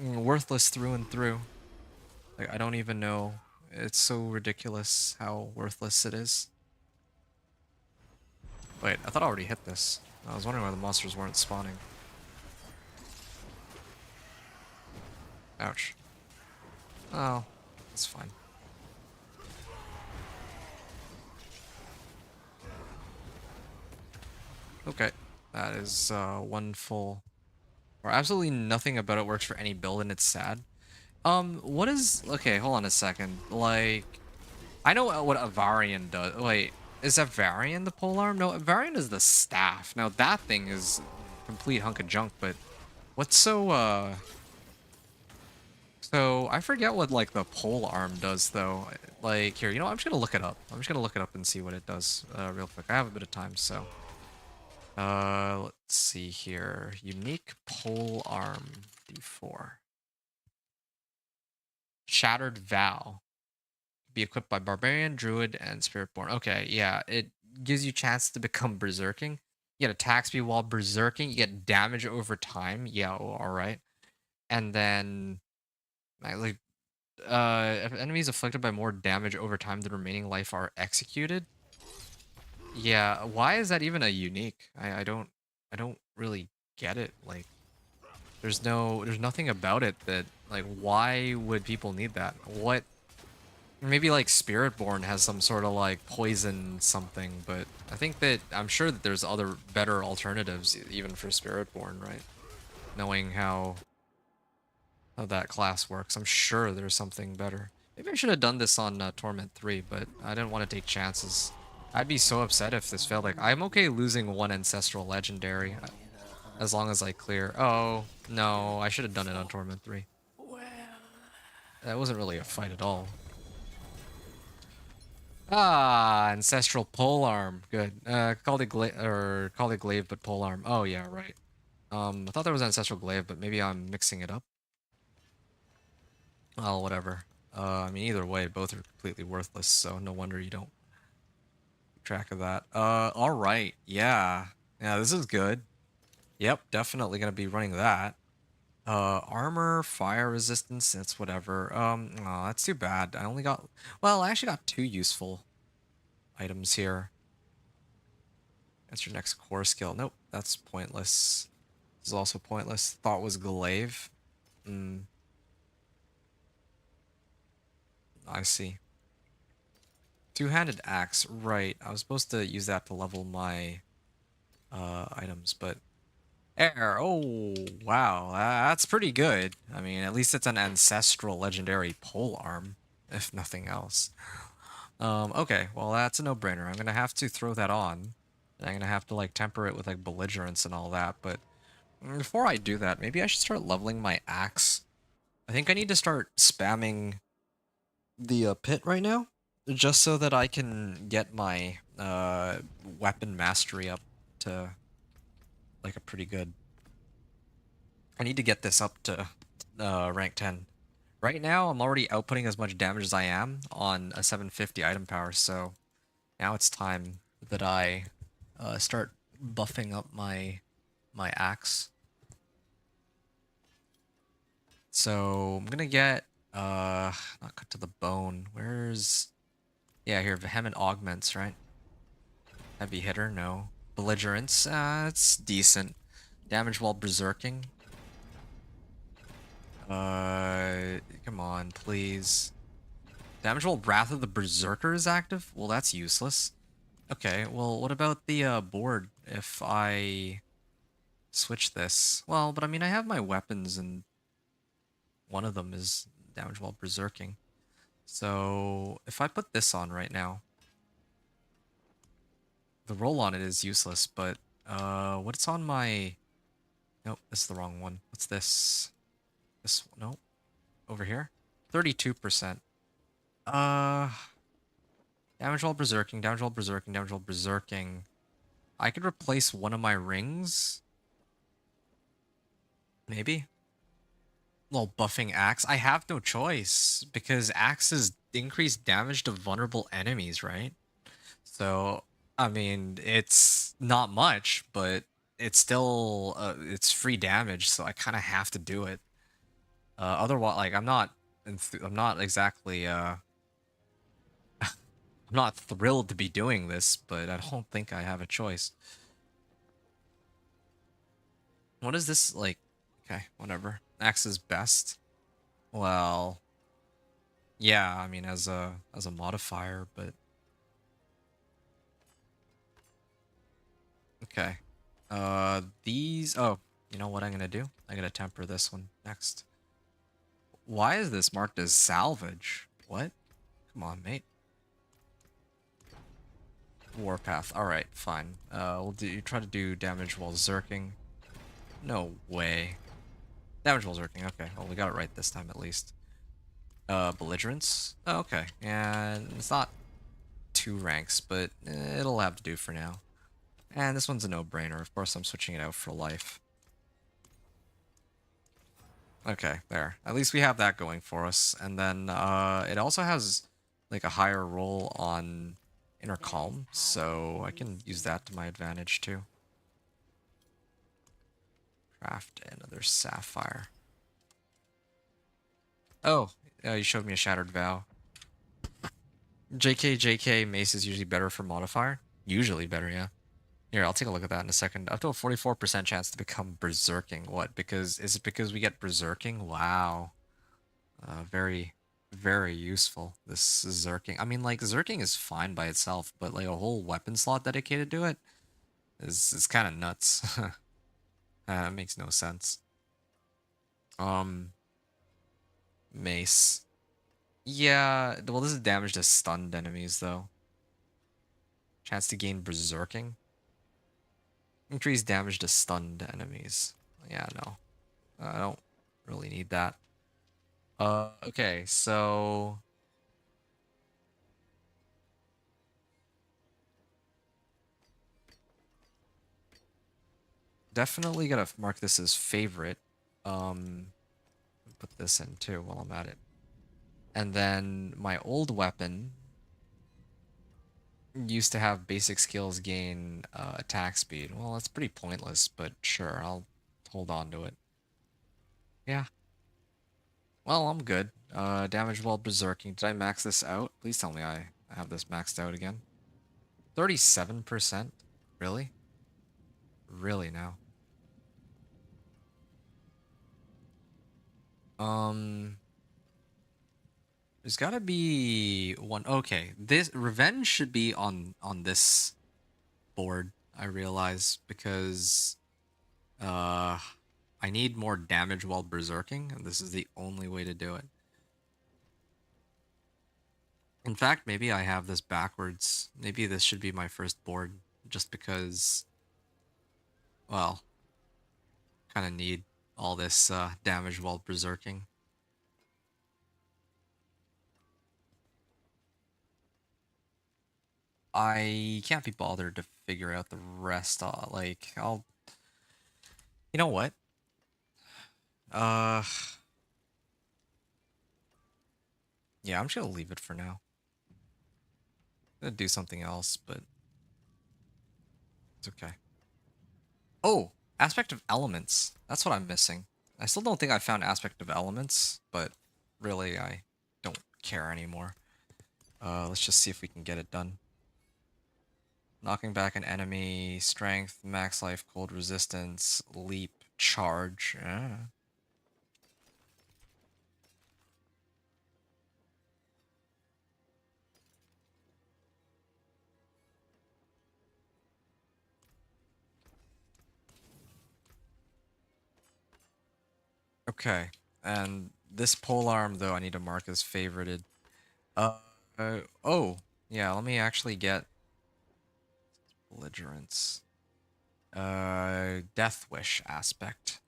Worthless through and through. Like I don't even know. It's so ridiculous how worthless it is. Wait, I thought I already hit this. I was wondering why the monsters weren't spawning. Ouch. Oh, that's fine. Okay, that is one full. Or absolutely nothing about it works for any build, and it's sad. What is... Okay, hold on a second. Like, I know what a Varian does. Wait, is a Varian the polearm? No, a Varian is the staff. Now, that thing is a complete hunk of junk, but what's so I forget what, like, the pole arm does, though. Like, here, you know, I'm just gonna look it up. I'm just gonna look it up and see what it does, real quick. I have a bit of time, so... let's see here. Unique pole arm D4. Shattered Vow. Be equipped by Barbarian, Druid, and Spiritborn. Okay, yeah, it gives you chance to become Berserking. You get attack speed while Berserking. You get damage over time. Yeah, alright. And then, like, if enemies afflicted by more damage over time than remaining life are executed. Yeah, why is that even a unique? I don't really get it. Like, there's nothing about it that, like, why would people need that? What? Maybe like Spiritborn has some sort of like poison something, but I'm sure that there's other better alternatives even for Spiritborn, right? Knowing how that class works, I'm sure there's something better. Maybe I should have done this on Torment 3, but I didn't want to take chances. I'd be so upset if this failed. Like, I'm okay losing one Ancestral Legendary as long as I clear. Oh, no, I should have done it on Torment 3. That wasn't really a fight at all. Ah, Ancestral Polearm. Good. Called it Glaive, but Polearm. Oh yeah, right. I thought there was Ancestral Glaive, but maybe I'm mixing it up. Oh, whatever. I mean, either way, both are completely worthless, so no wonder you don't keep track of that. All right. Yeah. Yeah, this is good. Yep, definitely gonna be running that. Armor, fire resistance, that's whatever. Oh, that's too bad. I only got, well, I actually got 2 useful items here. That's your next core skill. Nope, that's pointless. This is also pointless. Thought was Glaive. I see. Two-handed axe. Right. I was supposed to use that to level my items, but air. Oh, wow. That's pretty good. I mean, at least it's an ancestral legendary pole arm, if nothing else. Okay, well, that's a no-brainer. I'm gonna have to throw that on. And I'm gonna have to, like, temper it with, like, belligerence and all that, but before I do that, maybe I should start leveling my axe. I think I need to start spamming the pit right now, just so that I can get my weapon mastery up to, like, a pretty good... I need to get this up to rank 10. Right now, I'm already outputting as much damage as I am on a 750 item power, so now it's time that I start buffing up my axe. So I'm gonna get not cut to the bone. Where's, yeah, here, vehement augments, right? Heavy hitter, no. Belligerence, it's decent. Damage while berserking. Come on, please. Damage while Wrath of the Berserker is active? Well, that's useless. Okay, well, what about the board if I switch this? Well, but I mean, I have my weapons and one of them is damage while berserking. So if I put this on right now, the roll on it is useless, but what's on my... Nope, this is the wrong one. What's this? This, nope. Over here? 32%. Damage while berserking, damage while berserking, damage while berserking. I could replace one of my rings? Maybe? Well, buffing axe. I have no choice because axes increase damage to vulnerable enemies, right? So, I mean, it's not much, but it's still it's free damage, so I kind of have to do it. Otherwise, like, I'm not exactly I'm not thrilled to be doing this, but I don't think I have a choice. What is this, like? Okay, whatever. Axe is best. Well, yeah, I mean, as a modifier, but okay. These, oh, you know what I'm gonna do? I'm gonna temper this one next. Why is this marked as salvage? What? Come on, mate. Warpath. Alright, fine. We'll do try to do damage while zerking. No way. Damage while zerking, okay. Well, we got it right this time at least. Belligerence? Oh, okay. And it's not 2 ranks, but it'll have to do for now. And this one's a no-brainer. Of course, I'm switching it out for life. Okay, there. At least we have that going for us. And then it also has like a higher roll on Inner Calm, so I can use that to my advantage too. Craft another Sapphire. Oh, you showed me a Shattered Vow. JK, Mace is usually better for modifier? Usually better, yeah. Here, I'll take a look at that in a second. Up to a 44% chance to become Berserking. What? Is it because we get Berserking? Wow. Very, very useful, this Zerking. I mean, like, Zerking is fine by itself, but, like, a whole weapon slot dedicated to it is kind of nuts. It makes no sense. Mace. Yeah, well, this is damage to stunned enemies, though. Chance to gain Berserking. Increase damage to stunned enemies. Yeah, no. I don't really need that. Okay, so... Definitely gotta mark this as favorite. Put this in too while I'm at it. And then my old weapon used to have basic skills gain attack speed. Well, that's pretty pointless, but sure, I'll hold on to it. Yeah. Well, I'm good. Damage while berserking. Did I max this out? Please tell me I have this maxed out again. 37%? Really? Really now? There's gotta be one. Okay, this revenge should be on this board, I realize, because I need more damage while berserking, and this is the only way to do it. In fact, maybe I have this backwards. Maybe this should be my first board, just because, well, kind of need all this damage while berserking. I can't be bothered to figure out the rest. Like, I'll... You know what? Yeah, I'm just gonna leave it for now. I'm gonna do something else, but it's okay. Oh, Aspect of Elements. That's what I'm missing. I still don't think I found Aspect of Elements, but really, I don't care anymore. Let's just see if we can get it done. Knocking back an enemy, strength, max life, cold resistance, leap, charge. Okay, and this polearm, though, I need to mark as favorited. Oh, yeah, let me actually get belligerence. Death Wish aspect.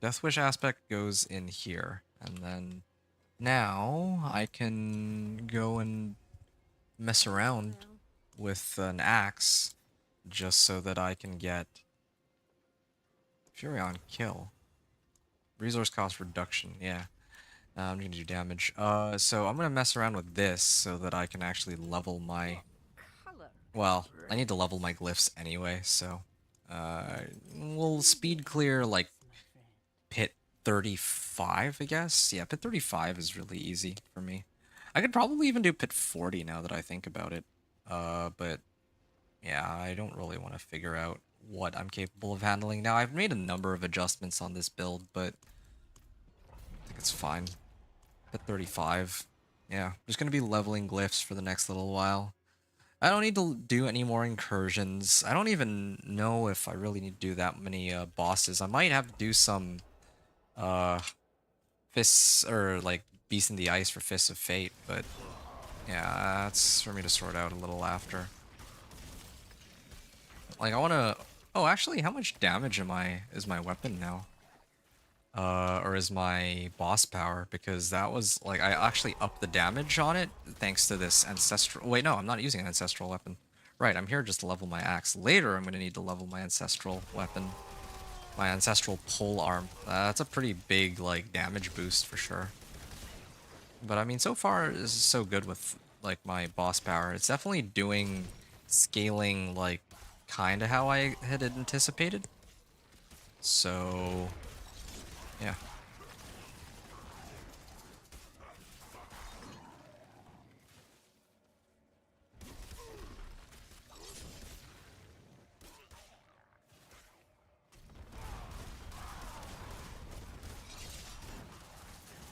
Death Wish aspect goes in here, and then now I can go and mess around with an axe just so that I can get Fury on kill. Resource cost reduction, yeah. I'm gonna do damage. So I'm gonna mess around with this so that I can actually level my... Well, I need to level my glyphs anyway, so... we'll speed clear, like, pit 35, I guess? Yeah, pit 35 is really easy for me. I could probably even do pit 40 now that I think about it. But... yeah, I don't really want to figure out what I'm capable of handling. Now, I've made a number of adjustments on this build, but I think it's fine. At 35. Yeah, just going to be leveling glyphs for the next little while. I don't need to do any more incursions. I don't even know if I really need to do that many bosses. I might have to do some uh fists or like Beast in the Ice for Fists of Fate, but yeah, that's for me to sort out a little after. Like I wanna oh actually how much damage is my weapon now? Or is my boss power, because that was like I actually upped the damage on it thanks to this ancestral. Wait, no, I'm not using an ancestral weapon. Right, I'm here just to level my axe. Later, I'm gonna need to level my ancestral weapon, my ancestral pole arm. That's a pretty big like damage boost for sure. But I mean, so far this is so good with like my boss power. It's definitely doing scaling like kind of how I had anticipated. So yeah.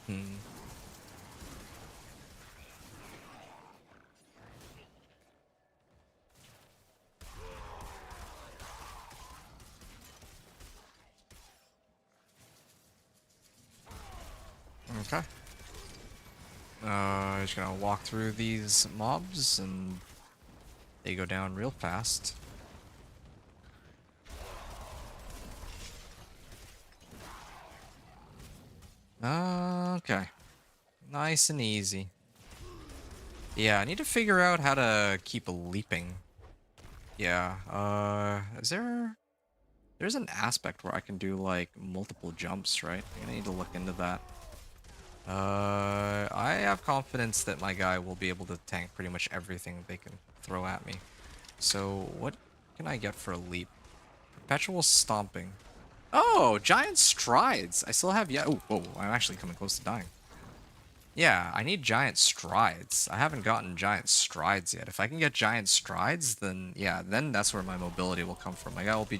Hmm. Okay. Just gonna walk through these mobs and they go down real fast. Okay. Nice and easy. Yeah, I need to figure out how to keep leaping. Yeah, there's an aspect where I can do like multiple jumps, right? I need to look into that. I have confidence that my guy will be able to tank pretty much everything they can throw at me. So what can I get for a leap? Perpetual stomping. Oh, giant strides. I still have, yeah. Oh, whoa, I'm actually coming close to dying. Yeah, I need giant strides. I haven't gotten giant strides yet. If I can get giant strides, then yeah, then that's where my mobility will come from. My guy will be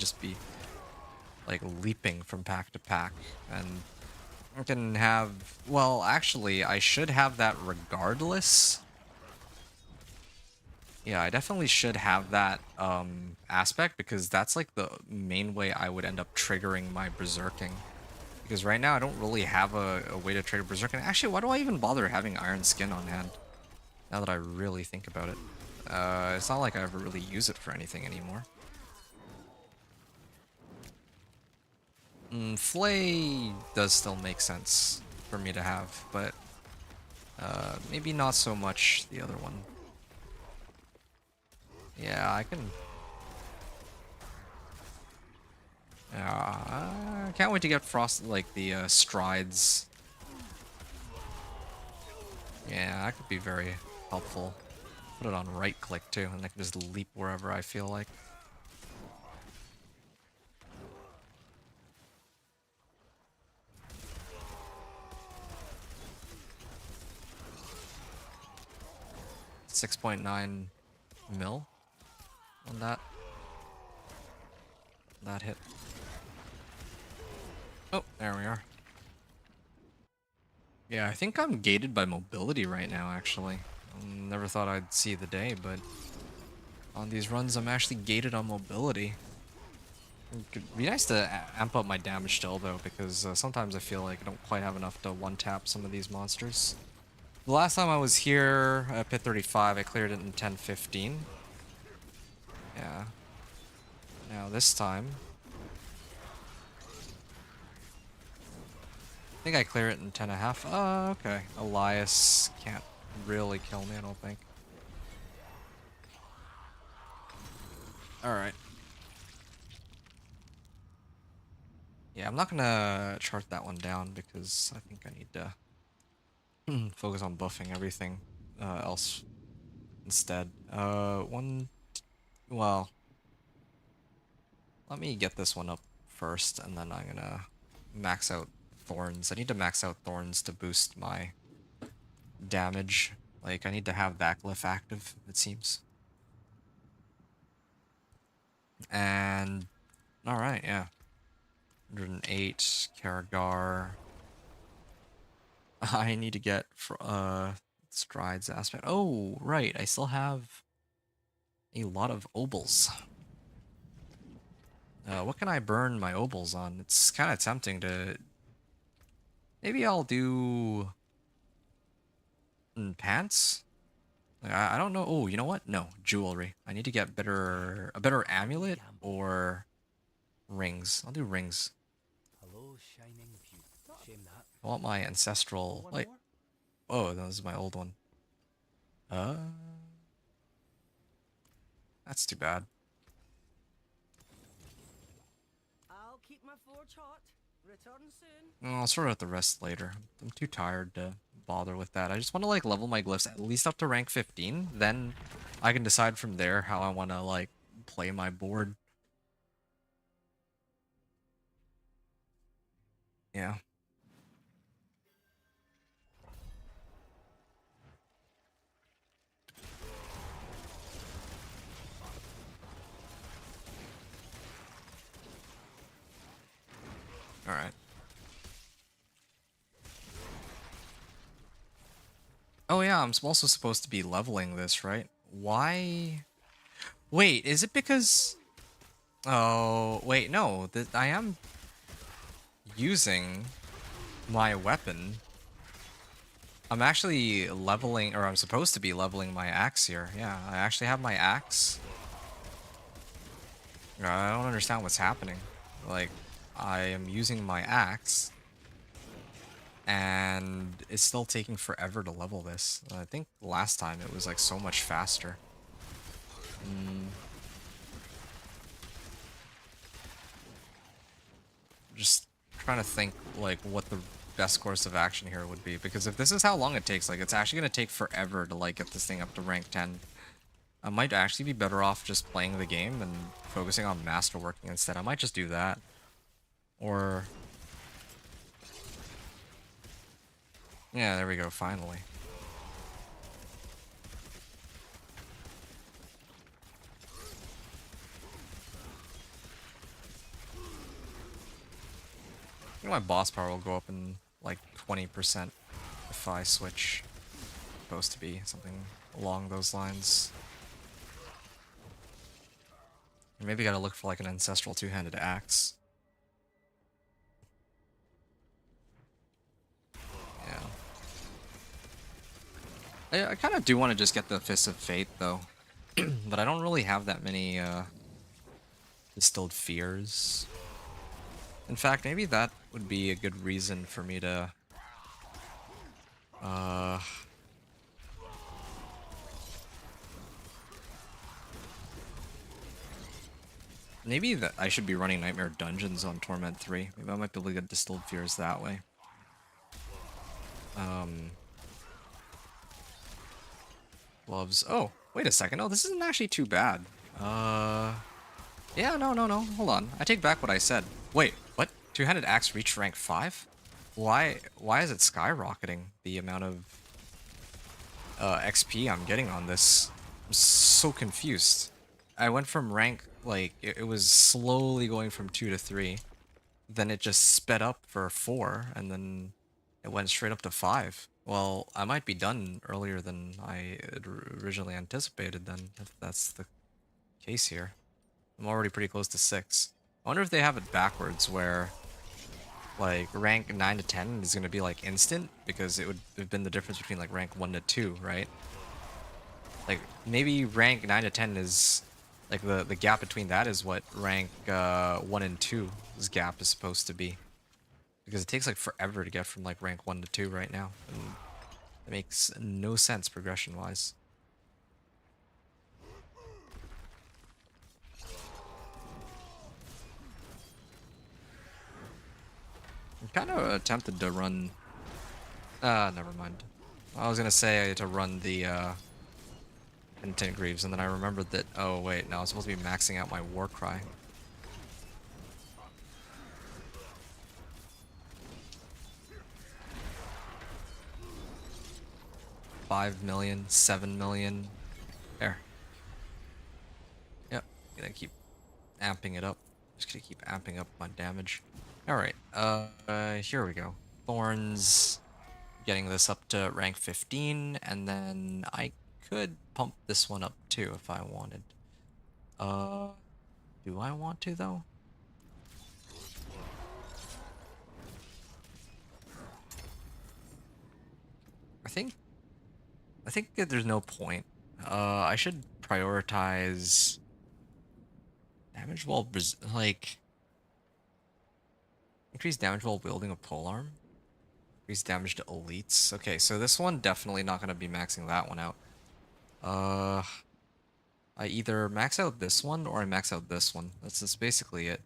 like leaping from pack to pack, and I can have. Well, actually, I should have that regardless. Yeah, I definitely should have that aspect, because that's like the main way I would end up triggering my berserking. Because right now I don't really have a way to trigger berserking. Actually, why do I even bother having iron skin on hand? Now that I really think about it. It's not like I ever really use it for anything anymore. Flay does still make sense for me to have, but maybe not so much the other one. Yeah, I can. Yeah, I can't wait to get frost like the strides. Yeah, that could be very helpful. Put it on right click too, and I can just leap wherever I feel like. $6.9 mil on that hit. Oh, there we are. Yeah, I think I'm gated by mobility right now, actually. Never thought I'd see the day, but on these runs, I'm actually gated on mobility. It could be nice to amp up my damage still, though, because sometimes I feel like I don't quite have enough to one-tap some of these monsters. The last time I was here at Pit 35, I cleared it in 10:15. Yeah. Now this time, I think I clear it in 10.5. Oh, okay. Elias can't really kill me, I don't think. Alright. Yeah, I'm not gonna chart that one down because I think I need to focus on buffing everything else instead. Well, let me get this one up first, and then I'm gonna max out Thorns. I need to max out Thorns to boost my damage. Like, I need to have that glyph active, it seems. And, alright, yeah. 108, Karagar. I need to get Strides aspect. Oh, right, I still have A lot of obols. What can I burn my obols on? It's kind of tempting to... Maybe I'll do... pants? Like, I don't know. Oh, you know what? No, jewelry. I need to get a better amulet or rings. I'll do rings. Hello, shining view. Shame that. I want my ancestral... One Like, more? oh, that was my old one. That's too bad. I'll keep my forge hot. Return soon. I'll sort out the rest later. I'm too tired to bother with that. I just want to like level my glyphs at least up to rank 15. Then I can decide from there how I want to like play my board. Yeah. All right. Oh yeah, I'm also supposed to be leveling this, right? Why? Wait, is it because... Oh, wait, no. I am using my weapon. I'm actually leveling, or I'm supposed to be leveling my axe here. Yeah, I actually have my axe. I don't understand what's happening. Like, I am using my axe, and it's still taking forever to level this. I think last time it was like so much faster. Just trying to think like what the best course of action here would be, because if this is how long it takes, like it's actually gonna take forever to like get this thing up to rank 10. I might actually be better off just playing the game and focusing on masterworking instead. I might just do that. Or... Yeah, there we go, finally. I think my boss power will go up in like 20% if I switch. Supposed to be something along those lines. Maybe gotta look for like an ancestral two-handed axe. Yeah. I kind of do want to just get the Fist of Fate though. But I don't really have that many distilled fears. In fact, maybe that would be a good reason for me to maybe that I should be running Nightmare Dungeons on Torment 3. Maybe I might be able to get distilled fears that way. Gloves. Oh, wait a second. Oh, this isn't actually too bad. Yeah, no. Hold on. I take back what I said. Wait, what? Two-handed axe reached rank 5? Why is it skyrocketing the amount of XP I'm getting on this? I'm so confused. I went from rank, like, it was slowly going from 2 to 3. Then it just sped up for 4, and then it went straight up to 5. Well, I might be done earlier than I had originally anticipated then, if that's the case here. I'm already pretty close to 6. I wonder if they have it backwards, where like rank 9 to 10 is going to be like instant, because it would have been the difference between like rank 1 to 2, right? Like maybe rank 9 to 10 is like the gap between that is what rank 1 and 2's gap is supposed to be. Because it takes like forever to get from like rank 1 to 2 right now. And it makes no sense progression wise. I'm kind of tempted to run... never mind. I was gonna say to run the Intent Greaves, and then I remembered that, oh wait, no, I was supposed to be maxing out my war cry. $5 million, $7 million. There. Yep, gonna keep amping it up. Just gonna keep amping up my damage. Alright, here we go. Thorns, getting this up to rank 15, and then I could pump this one up too if I wanted. Do I want to though? I think that there's no point. I should prioritize damage while like increase damage while wielding a polearm. Increase damage to elites. Okay, so this one definitely not gonna be maxing that one out. I either max out this one or I max out this one. That's basically it.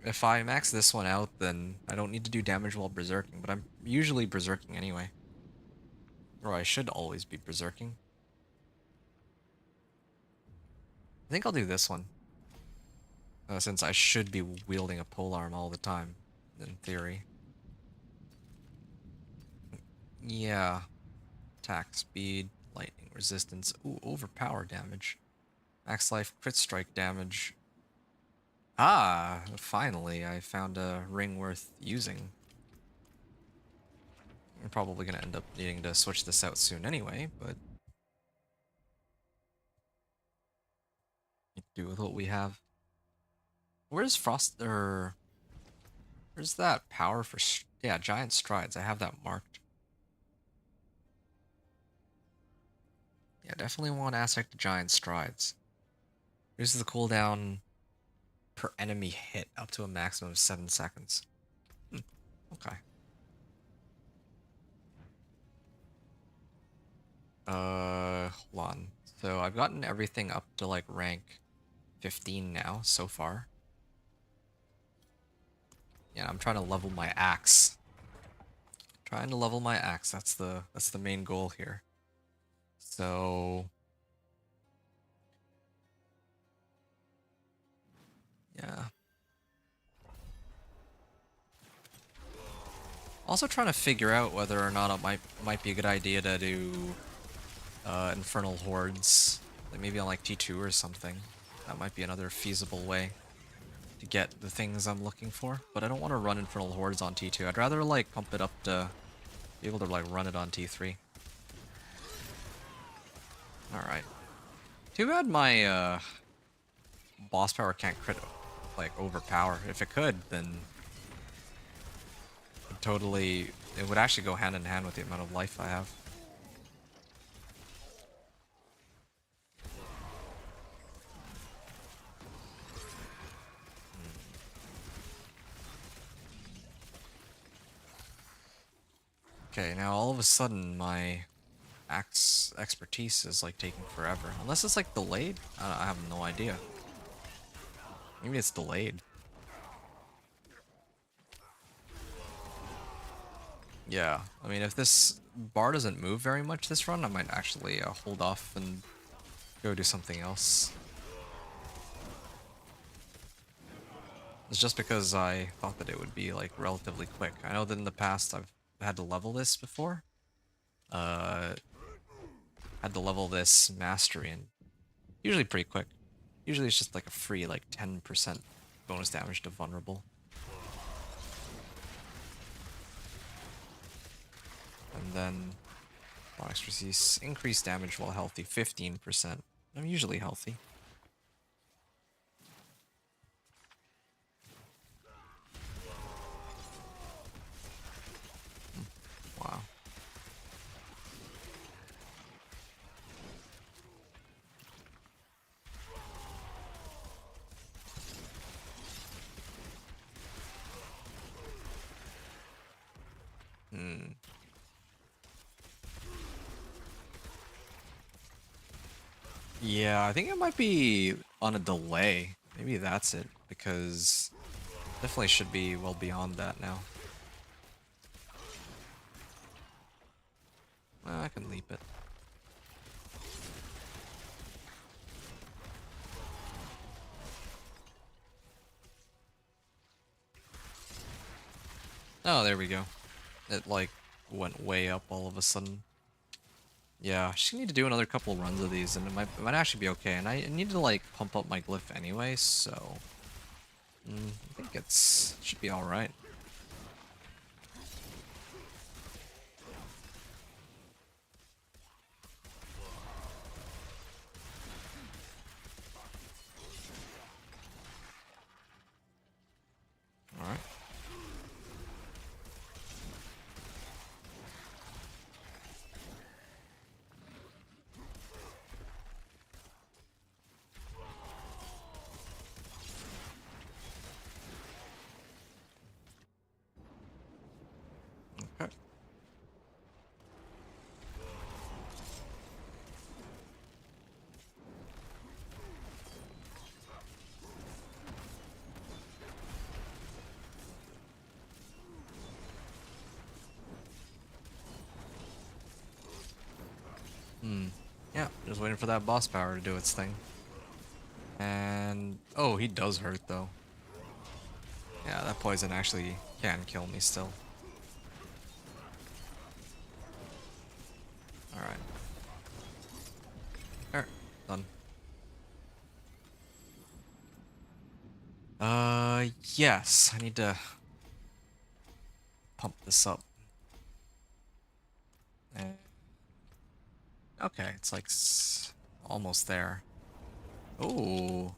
If I max this one out, then I don't need to do damage while berserking, but I'm usually berserking anyway. Or I should always be berserking. I think I'll do this one. Since I should be wielding a polearm all the time, in theory. Yeah. Attack speed, lightning resistance. Ooh, overpower damage. Max life, crit strike damage. Ah, finally, I found a ring worth using. I'm probably gonna end up needing to switch this out soon anyway, but do with what we have. Where's Frost, or where's that power for, yeah, giant strides? I have that marked. Yeah, definitely want Aztec to giant strides. Here's the cooldown per enemy hit up to a maximum of 7 seconds. Okay. Hold on. So I've gotten everything up to like rank 15 now so far. Yeah, I'm trying to level my axe. Trying to level my axe. That's the main goal here. So yeah. Also trying to figure out whether or not it might be a good idea to do Infernal Hordes, like maybe on like T2 or something. That might be another feasible way to get the things I'm looking for. But I don't want to run Infernal Hordes on T2. I'd rather like pump it up to be able to like run it on T3. Alright. Too bad my boss power can't crit like overpower. If it could, then it would actually go hand in hand with the amount of life I have. Okay, now all of a sudden my axe expertise is like taking forever. Unless it's like delayed? I have no idea. Maybe it's delayed. Yeah, I mean if this bar doesn't move very much this run, I might actually hold off and go do something else. It's just because I thought that it would be like relatively quick. I know that in the past I've had to level this before. Had to level this mastery and usually pretty quick. Usually it's just like a free like 10% bonus damage to vulnerable. And then products receive increased damage while healthy, 15%. I'm usually healthy. Wow. Yeah, I think it might be on a delay. Maybe that's it, because definitely should be well beyond that now. Well, I can leap it. Oh, there we go. It like went way up all of a sudden. Yeah, just need to do another couple runs of these and it might actually be okay. And I need to like pump up my glyph anyway, so I think it should be alright. Just waiting for that boss power to do its thing. And oh, he does hurt though. Yeah, that poison actually can kill me still. Alright. Alright, done. Yes, I need to pump this up. And okay, it's like almost there. Oh,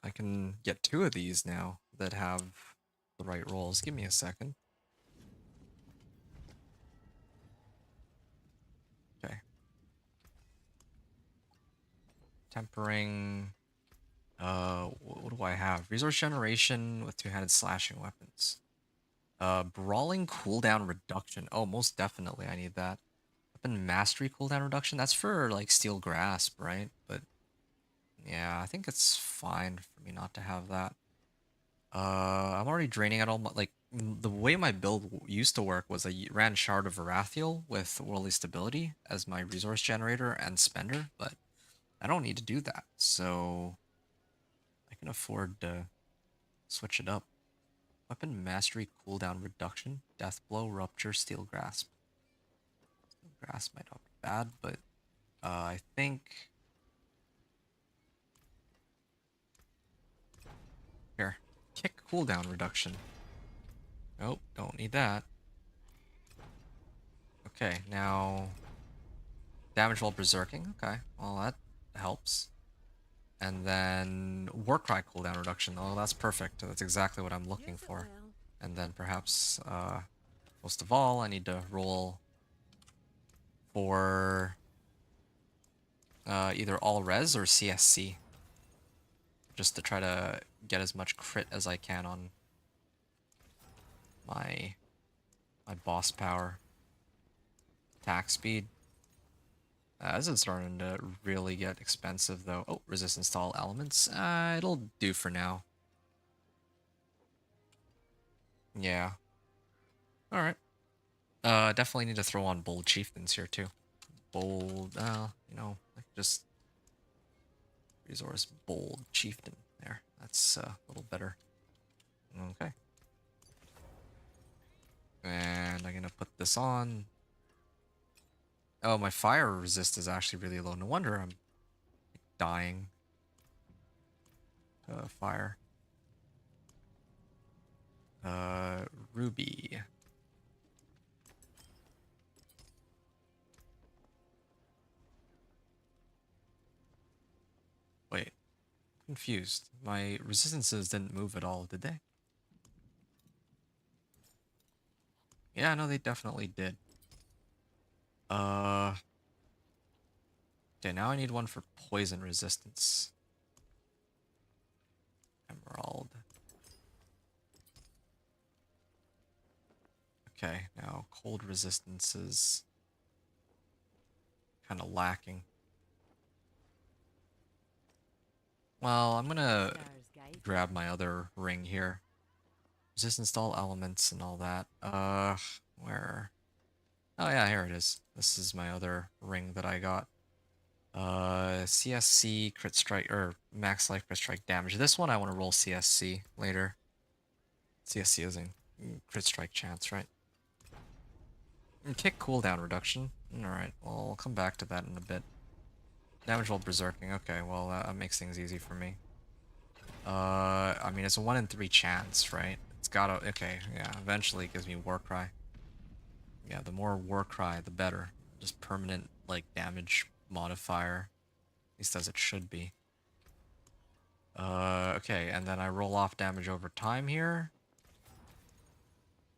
I can get 2 of these now that have the right rolls. Give me a second. Okay. Tempering. What do I have? Resource generation with 2-handed slashing weapons. Brawling cooldown reduction. Oh, most definitely I need that. Weapon mastery cooldown reduction. That's for like steel grasp, right? But yeah, I think it's fine for me not to have that. I'm already draining out all my, like, the way my build used to work was I ran Shard of Varathiel with Worldly Stability as my resource generator and spender, but I don't need to do that, so I can afford to switch it up. Weapon Mastery cooldown reduction, Death Blow, Rupture, Steel Grasp. Steel Grasp might not be bad, but I think... Here, Kick cooldown reduction. Nope, don't need that. Okay, now... Damage while berserking. Okay, well that helps. And then Warcry cooldown reduction. Oh, that's perfect. That's exactly what I'm looking for. And then perhaps, most of all, I need to roll for either all res or CSC. Just to try to get as much crit as I can on my boss power. Attack speed. This is starting to really get expensive though. Oh, resistance to all elements. It'll do for now. Yeah. Alright. Definitely need to throw on Bold Chieftains here too. Bold, you know, like just resource Bold Chieftain there. That's a little better. Okay. And I'm gonna put this on. Oh, my fire resist is actually really low. No wonder I'm dying. Fire. Ruby. Wait. Confused. My resistances didn't move at all, did they? Yeah, no, they definitely did. Okay, now I need one for poison resistance. Emerald. Okay, now cold resistance is kind of lacking. Well, I'm gonna grab my other ring here. Resistance to all elements and all that. Where? Oh yeah, here it is. This is my other ring that I got. CSC, crit strike, or max life crit strike damage. This one I want to roll CSC later. CSC is a crit strike chance, right? And kick cooldown reduction. Alright, well, I'll come back to that in a bit. Damage while berserking. Okay, well, that makes things easy for me. I mean, it's a 1 in 3 chance, right? It's gotta... Okay, yeah, eventually it gives me Warcry. Yeah, the more Warcry, the better. Just permanent, like, damage modifier. At least as it should be. Okay, and then I roll off damage over time here.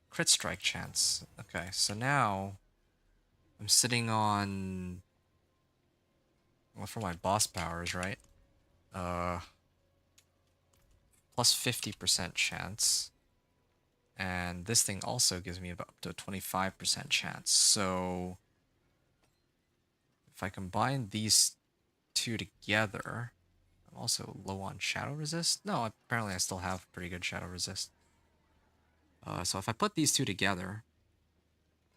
Crit strike chance. Okay, so now I'm sitting on... Well, for my boss powers, right? Plus 50% chance. And this thing also gives me about up to a 25% chance. So if I combine these two together, I'm also low on shadow resist. No, apparently I still have pretty good shadow resist. So if I put these two together,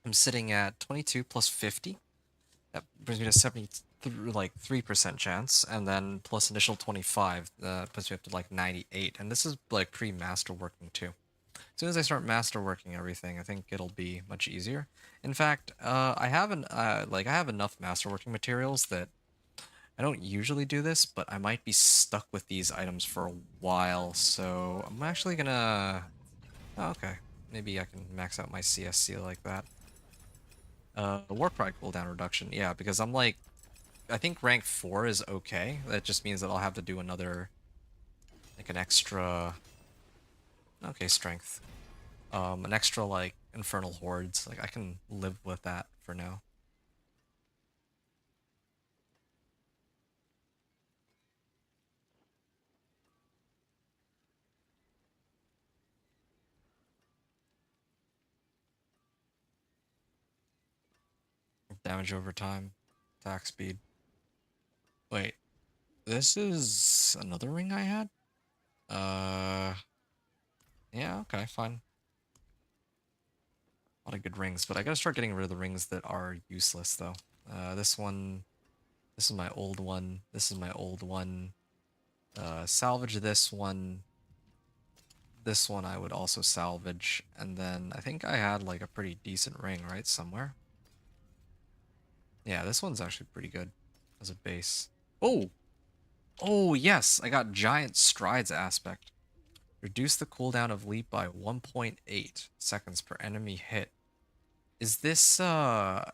I'm sitting at 22 plus 50. That brings me to 3% chance, and then plus initial 25, puts me up to like 98. And this is like pre-masterworking too. As soon as I start masterworking everything, I think it'll be much easier. In fact, I have enough masterworking materials that I don't usually do this, but I might be stuck with these items for a while, so I'm actually gonna... Oh, okay. Maybe I can max out my CSC like that. The War Cry cooldown reduction, yeah, because I'm like... I think rank 4 is okay. That just means that I'll have to do another... like an extra... Okay, strength. An extra, like, Infernal Hordes. Like, I can live with that for now. Damage over time. Attack speed. Wait. This is another ring I had? Yeah, okay, fine. A lot of good rings, but I gotta start getting rid of the rings that are useless, though. This one... This is my old one. This is my old one. Salvage this one. This one I would also salvage. And then I think I had like a pretty decent ring, right? Somewhere. Yeah, this one's actually pretty good as a base. Oh! Oh, yes! I got Giant Strides aspect. Reduce the cooldown of leap by 1.8 seconds per enemy hit. Is this, I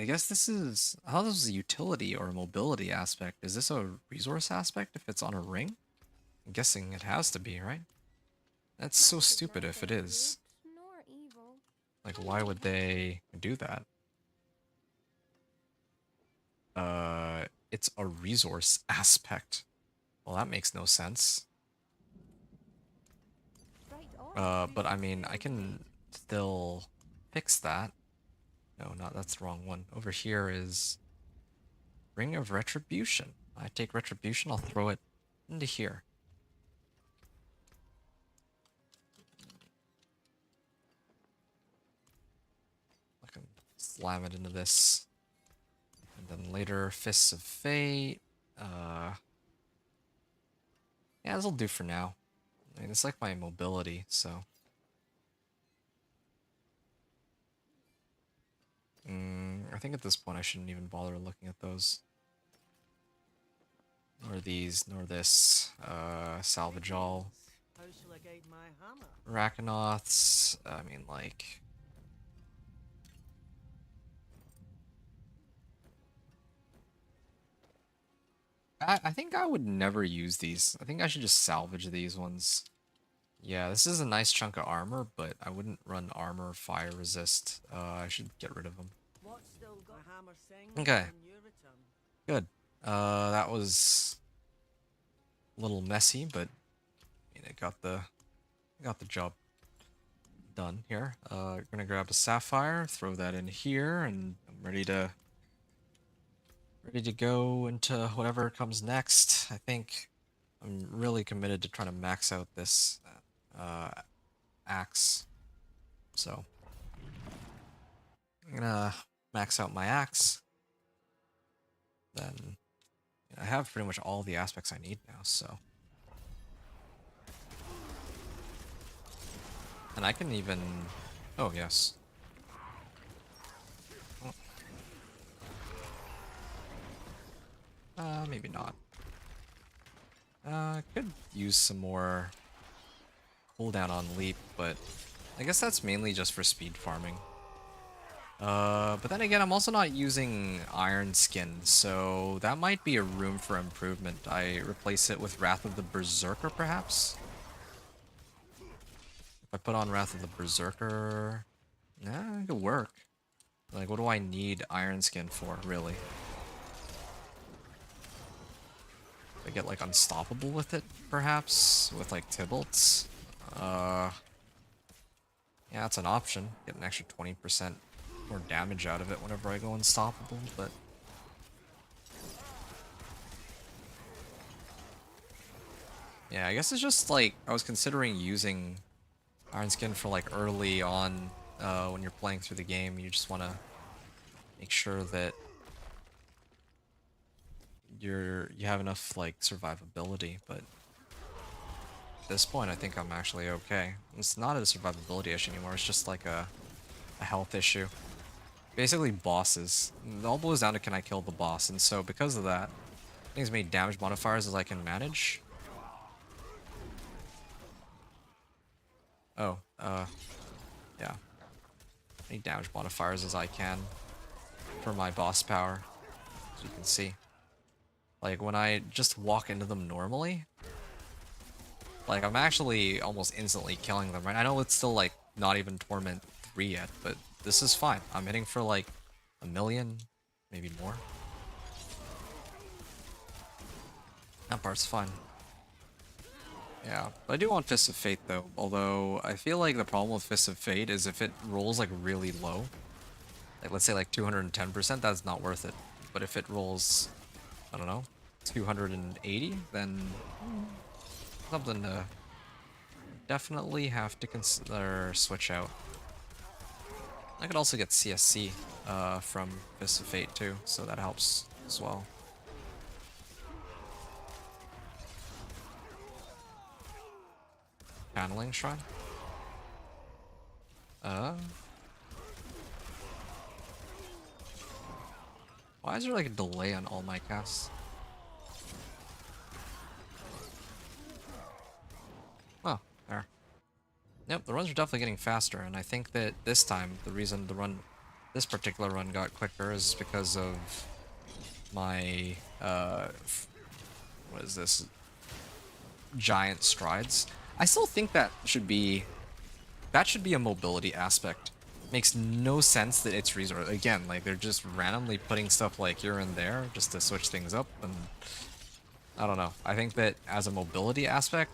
guess this is... How this is a utility or a mobility aspect? Is this a resource aspect if it's on a ring? I'm guessing it has to be, right? That's so stupid if it is. Nor evil. Like, why would they do that? It's a resource aspect. Well, that makes no sense. But I mean, I can still fix that. No, not that's the wrong one. Over here is Ring of Retribution. I take Retribution, I'll throw it into here. I can slam it into this. And then later, Fists of Fate. Yeah, this'll do for now. I mean, it's like my mobility, so... I think at this point I shouldn't even bother looking at those. Nor these, nor this. Salvage all. How shall I guide my hammer? Rakanoths. I mean, like... I think I would never use these. I think I should just salvage these ones. Yeah, this is a nice chunk of armor, but I wouldn't run armor fire resist. I should get rid of them. What's still got a hammer sing Okay. on your return? Good. That was a little messy, but I mean, it got the job done here. Gonna grab a sapphire, throw that in here, and I'm ready to go into whatever comes next. I think I'm really committed to trying to max out this axe. So I'm gonna max out my axe. Then I have pretty much all the aspects I need now, so. And I can even... Oh, yes. Maybe not. I could use some more cooldown on leap, but I guess that's mainly just for speed farming. But then again, I'm also not using Iron Skin, so that might be a room for improvement. I replace it with Wrath of the Berserker, perhaps? If I put on Wrath of the Berserker... Nah, it could work. Like, what do I need Iron Skin for, really? I get, like, unstoppable with it, perhaps? With, like, Tybalt's? Yeah, that's an option. Get an extra 20% more damage out of it whenever I go unstoppable, but... Yeah, I guess it's just, like, I was considering using Iron Skin for, like, early on, when you're playing through the game. You just want to make sure that you have enough like survivability, but at this point I think I'm actually okay. It's not a survivability issue anymore, it's just like a health issue. Basically bosses. It all boils down to can I kill the boss, and so because of that, I think as many damage modifiers as I can manage. Oh, yeah. Any damage modifiers as I can for my boss power, as you can see. Like, when I just walk into them normally, like, I'm actually almost instantly killing them, right? I know it's still, like, not even Torment 3 yet, but this is fine. I'm hitting for, like, 1,000,000, maybe more. That part's fine. Yeah, but I do want Fist of Fate, though, although I feel like the problem with Fist of Fate is if it rolls, like, really low, like, let's say, like, 210%, that's not worth it. But if it rolls, I don't know, 280, then something to definitely have to consider switch out. I could also get CSC from Fist of Fate too, so that helps as well. Channeling Shrine? Why is there like a delay on all my casts? Oh, there. Yep, the runs are definitely getting faster, and I think that this time, the reason this particular run got quicker is because of my, what is this? Giant strides. I still think that should be a mobility aspect. Makes no sense that it's resource. Again, like they're just randomly putting stuff like here and there just to switch things up, and I don't know. I think that as a mobility aspect,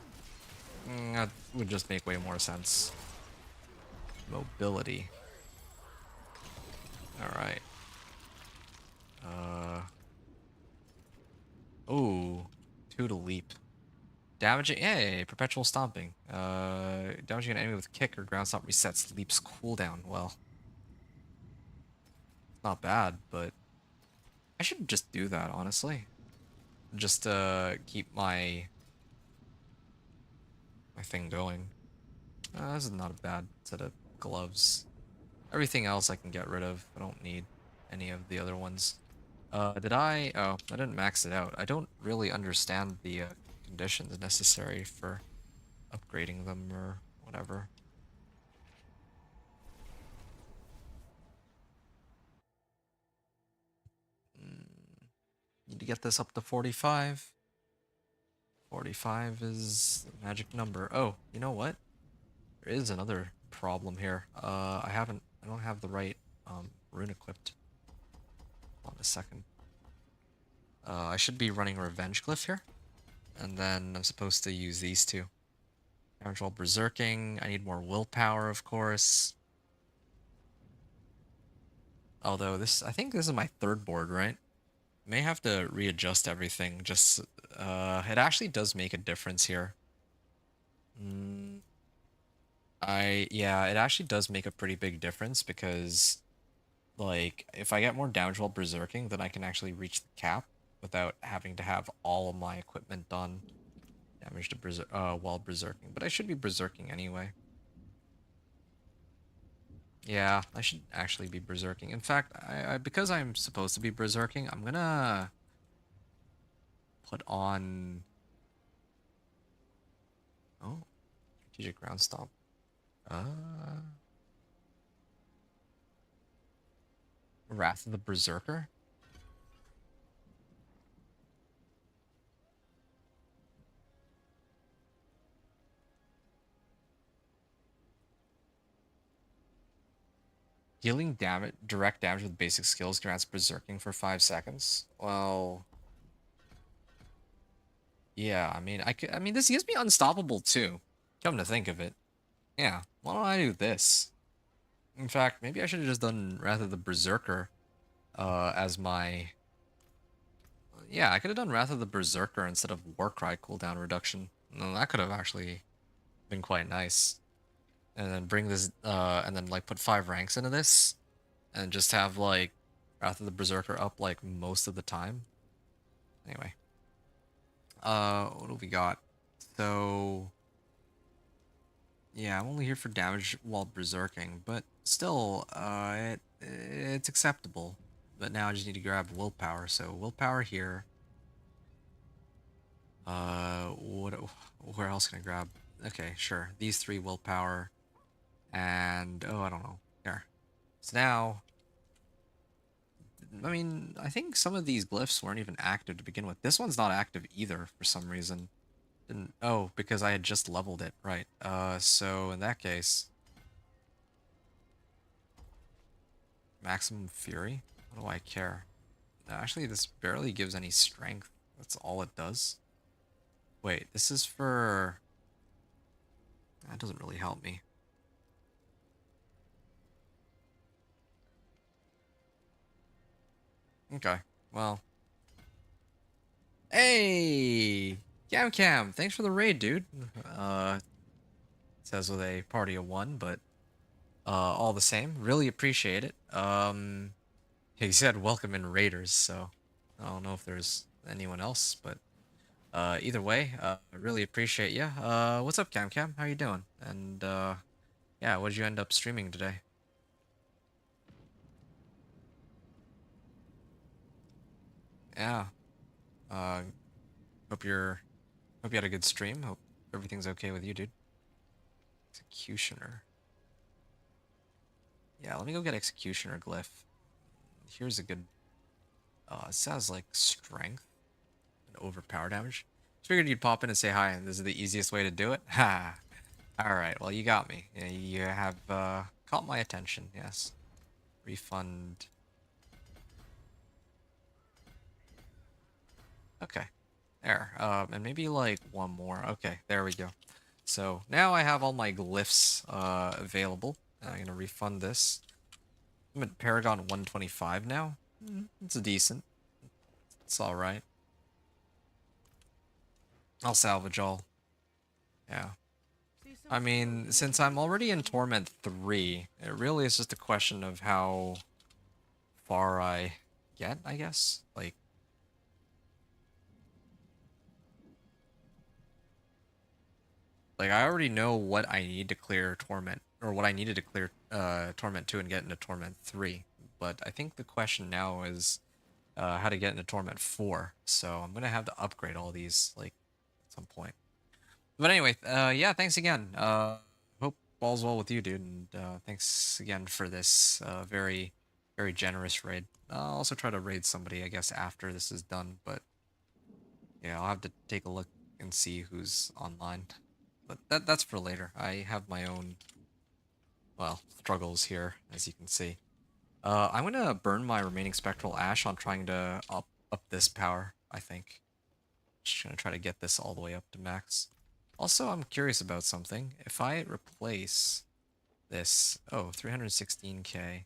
that would just make way more sense. Mobility. Alright. Ooh. 2 to leap. Damaging, yay, perpetual stomping. Damaging an enemy with kick or ground stomp resets leaps cooldown. Well, not bad, but I should just do that, honestly. Just to keep my thing going. This is not a bad set of gloves. Everything else I can get rid of. I don't need any of the other ones. Did I? Oh, I didn't max it out. I don't really understand the conditions necessary for upgrading them or whatever. Need to get this up to 45. 45 is the magic number. Oh, you know what? There is another problem here. I don't have the right rune equipped. Hold on a second. I should be running Revenge Glyph here. And then I'm supposed to use these two. Damage while berserking. I need more willpower, of course. Although I think this is my third board, right? May have to readjust everything. Just, it actually does make a difference here. Yeah, it actually does make a pretty big difference because, like, if I get more damage while berserking, then I can actually reach the cap without having to have all of my equipment done. Damage to while berserking, but I should be berserking anyway. Yeah, I should actually be berserking. In fact, because I'm supposed to be berserking, I'm gonna put on. Oh, strategic ground stomp. Wrath of the Berserker. Dealing direct damage with basic skills grants berserking for 5 seconds. Well, yeah, I mean, this gives me unstoppable too. Come to think of it. Yeah, why don't I do this? In fact, maybe I should have just done Wrath of the Berserker as my... Yeah, I could have done Wrath of the Berserker instead of Warcry cooldown reduction. No, that could have actually been quite nice. And then bring this, and then like put 5 ranks into this, and just have like Wrath of the Berserker up like most of the time. Anyway. What do we got? So... Yeah, I'm only here for damage while berserking, but still, it's acceptable. But now I just need to grab willpower, so willpower here. Where else can I grab? Okay, sure. These 3 willpower, and oh, I don't know. Here. So now, I mean, I think some of these glyphs weren't even active to begin with. This one's not active either for some reason. Didn't, oh, because I had just leveled it, right. So in that case, maximum fury? What do I care? No, actually, this barely gives any strength. That's all it does. Wait, this is for... That doesn't really help me. Okay, well. Hey! Cam, thanks for the raid, dude. Says with a party of 1, but all the same, really appreciate it. He said welcome in raiders, so I don't know if there's anyone else, but either way, I really appreciate you. What's up, Cam? How you doing? And yeah, what did you end up streaming today? Yeah. Hope you had a good stream. Hope everything's okay with you, dude. Executioner. Yeah, let me go get Executioner glyph. Here's a good... it sounds like strength and overpower damage. Just figured you'd pop in and say hi, and this is the easiest way to do it. Ha! Alright, well, you got me. You have caught my attention, yes. Refund. Okay. There. And maybe like one more. Okay, there we go. So now I have all my glyphs available. I'm gonna refund this. I'm at Paragon 125 now. It's decent. It's alright. I'll salvage all. Yeah. I mean, since I'm already in Torment 3, it really is just a question of how far I get, I guess. Like I already know what I need to clear Torment, or what I needed to clear Torment 2 and get into Torment 3. But I think the question now is how to get into Torment 4. So I'm gonna have to upgrade all these like at some point. But anyway, yeah, thanks again. Hope all's well with you, dude, and thanks again for this very, very generous raid. I'll also try to raid somebody, I guess, after this is done. But yeah, I'll have to take a look and see who's online. But that's for later. I have my own, well, struggles here, as you can see. I'm gonna burn my remaining Spectral Ash on trying to up this power, I think. Just gonna try to get this all the way up to max. Also, I'm curious about something. If I replace this... Oh, 316k.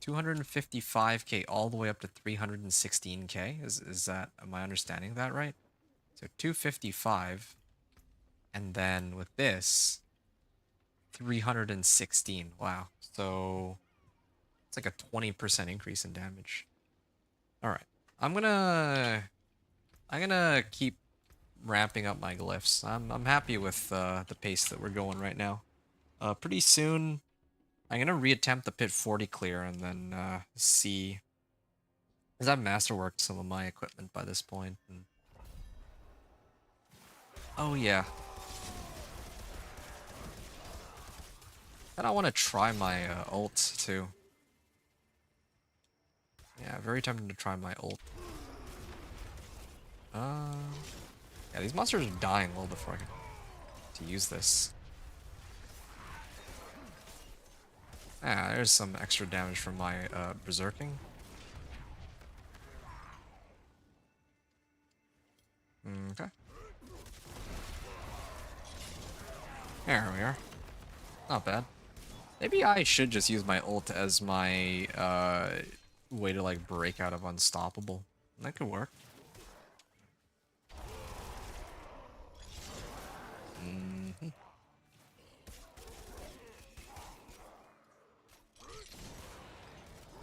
255k all the way up to 316k? Is that... Am I understanding that right? So 255... And then with this, 316. Wow. So it's like a 20% increase in damage. All right. I'm gonna keep ramping up my glyphs. I'm happy with the pace that we're going right now. Pretty soon, I'm gonna reattempt the Pit 40 clear and then see. Because I've masterworked some of my equipment by this point. And... Oh yeah. And I want to try my ult too. Yeah, very tempting to try my ult. Yeah, these monsters are dying well before I can to use this. Ah, there's some extra damage from my berserking. Okay. There we are. Not bad. Maybe I should just use my ult as my way to like break out of unstoppable. That could work.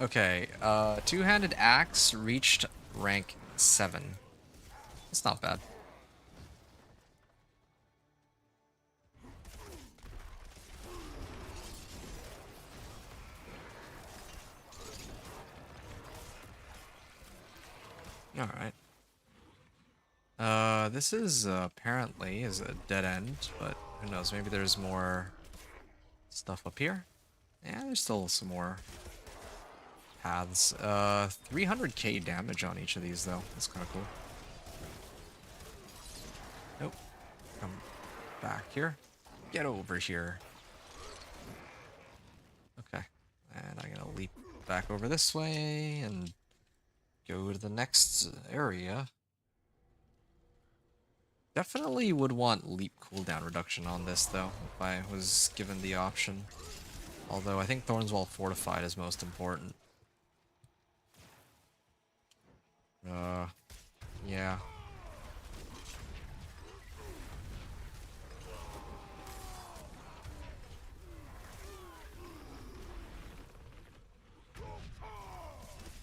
Okay, two-handed axe reached rank 7. It's not bad. Alright. This is apparently is a dead end, but who knows, maybe there's more stuff up here? Yeah, there's still some more paths. 300k damage on each of these though. That's kind of cool. Nope. Come back here. Get over here. Okay. And I'm gonna leap back over this way and go to the next area. Definitely would want leap cooldown reduction on this though, if I was given the option. Although I think Thorns Fortified is most important. Yeah.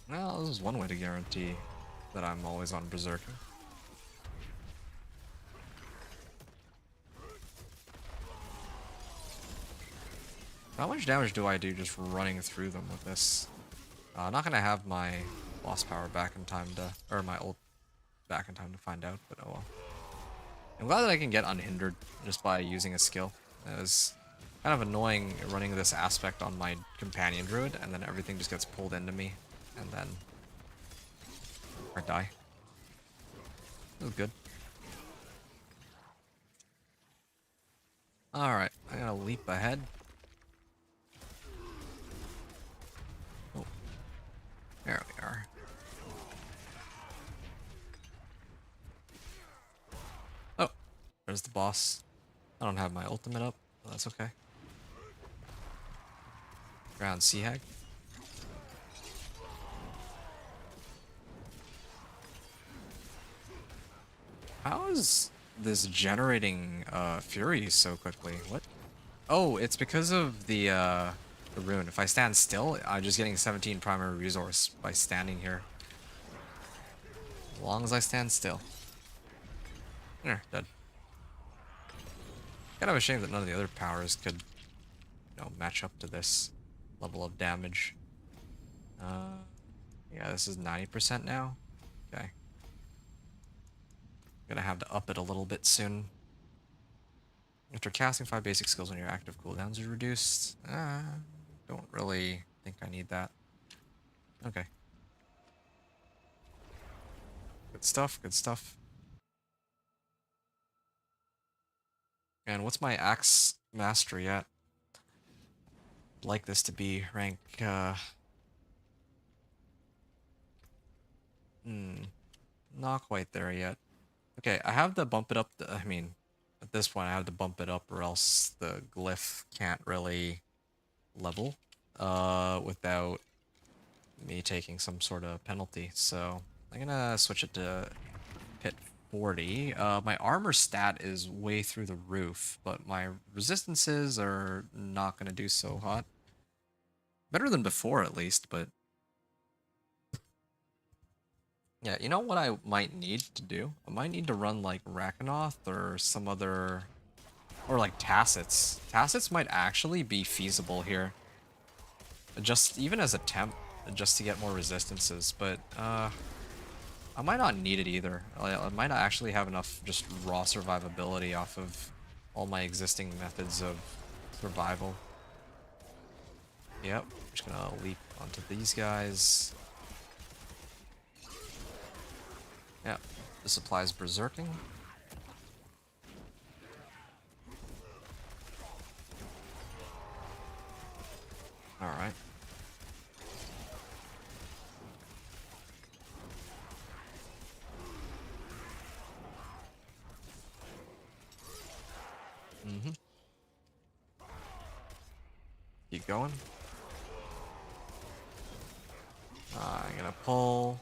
Well, this is one way to guarantee that I'm always on Berserker. How much damage do I do just running through them with this? I'm not gonna have my boss power back in time to, or my ult back in time to find out, but oh well. I'm glad that I can get unhindered just by using a skill. It was kind of annoying running this aspect on my companion druid, and then everything just gets pulled into me, and then I die. It was good. Alright, I'm gonna leap ahead. Oh, there we are. Oh, there's the boss. I don't have my ultimate up, but that's okay. Ground Sea Hag. How is this generating fury so quickly? What? Oh, it's because of the rune. If I stand still, I'm just getting 17 primary resource by standing here. As long as I stand still. There, dead. Kind of a shame that none of the other powers could, you know, match up to this level of damage. Yeah, this is 90% now. Okay. Gonna have to up it a little bit soon. After casting 5 basic skills when your active cooldowns are reduced. Don't really think I need that. Okay. Good stuff, good stuff. And what's my axe mastery at? I'd like this to be rank, not quite there yet. Okay, I have to bump it up, I mean, at this point I have to bump it up or else the glyph can't really level, without me taking some sort of penalty, so I'm gonna switch it to pit 40. My armor stat is way through the roof, but my resistances are not gonna do so hot. Better than before, at least, but yeah, you know what I might need to do? I might need to run like Rakanoth or some other, or like Tacits. Tacits might actually be feasible here. Just even as a temp, just to get more resistances, but I might not need it either. I might not actually have enough just raw survivability off of all my existing methods of survival. Yep, just gonna leap onto these guys. Yeah, this applies berserking. Alright. Keep going. I'm gonna pull.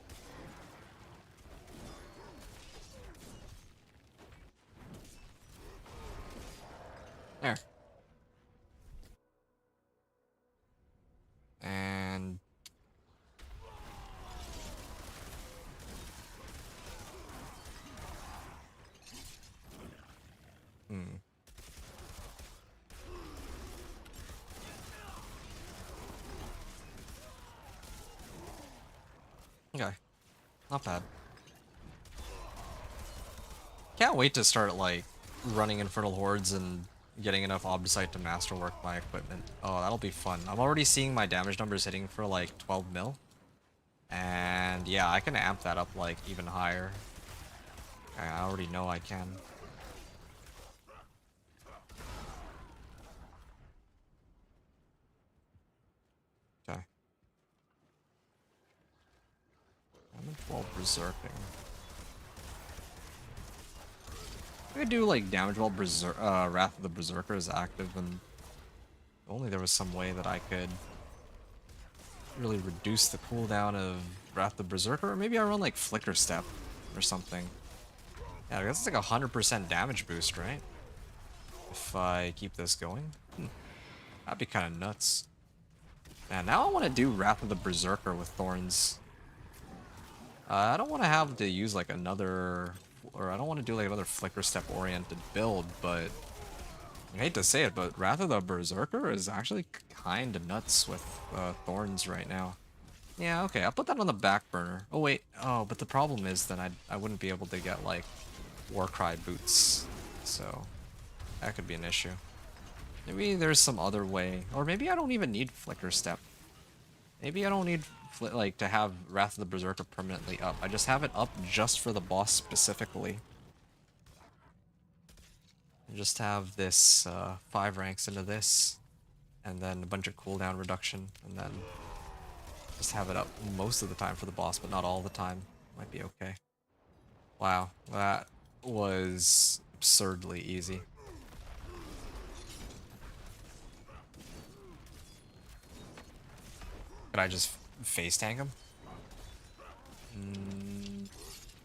There. And Not bad. Can't wait to start, like, running Infernal Hordes and getting enough Obdicite to masterwork my equipment. Oh, that'll be fun. I'm already seeing my damage numbers hitting for, like, 12 mil. And, yeah, I can amp that up, like, even higher. I already know I can. Okay. Damage while berserking. I could do like damage while Wrath of the Berserker is active, and if only there was some way that I could really reduce the cooldown of Wrath of the Berserker, or maybe I run like Flicker Step or something. Yeah, I guess it's like 100% damage boost, right? If I keep this going. That'd be kind of nuts. Man, now I want to do Wrath of the Berserker with Thorns. I don't want to have to use like another, or I don't want to do like another Flicker Step oriented build, but I hate to say it, but Wrath of the Berserker is actually kind of nuts with Thorns right now. Yeah, okay, I'll put that on the back burner. Oh wait, oh, but the problem is then I wouldn't be able to get like Warcry boots, so that could be an issue. Maybe there's some other way, or maybe I don't even need Flicker Step. Maybe I don't need like to have Wrath of the Berserker permanently up. I just have it up just for the boss specifically. And just have this 5 ranks into this, and then a bunch of cooldown reduction, and then just have it up most of the time for the boss, but not all the time. Might be okay. Wow, that was absurdly easy. Could I just face tank him?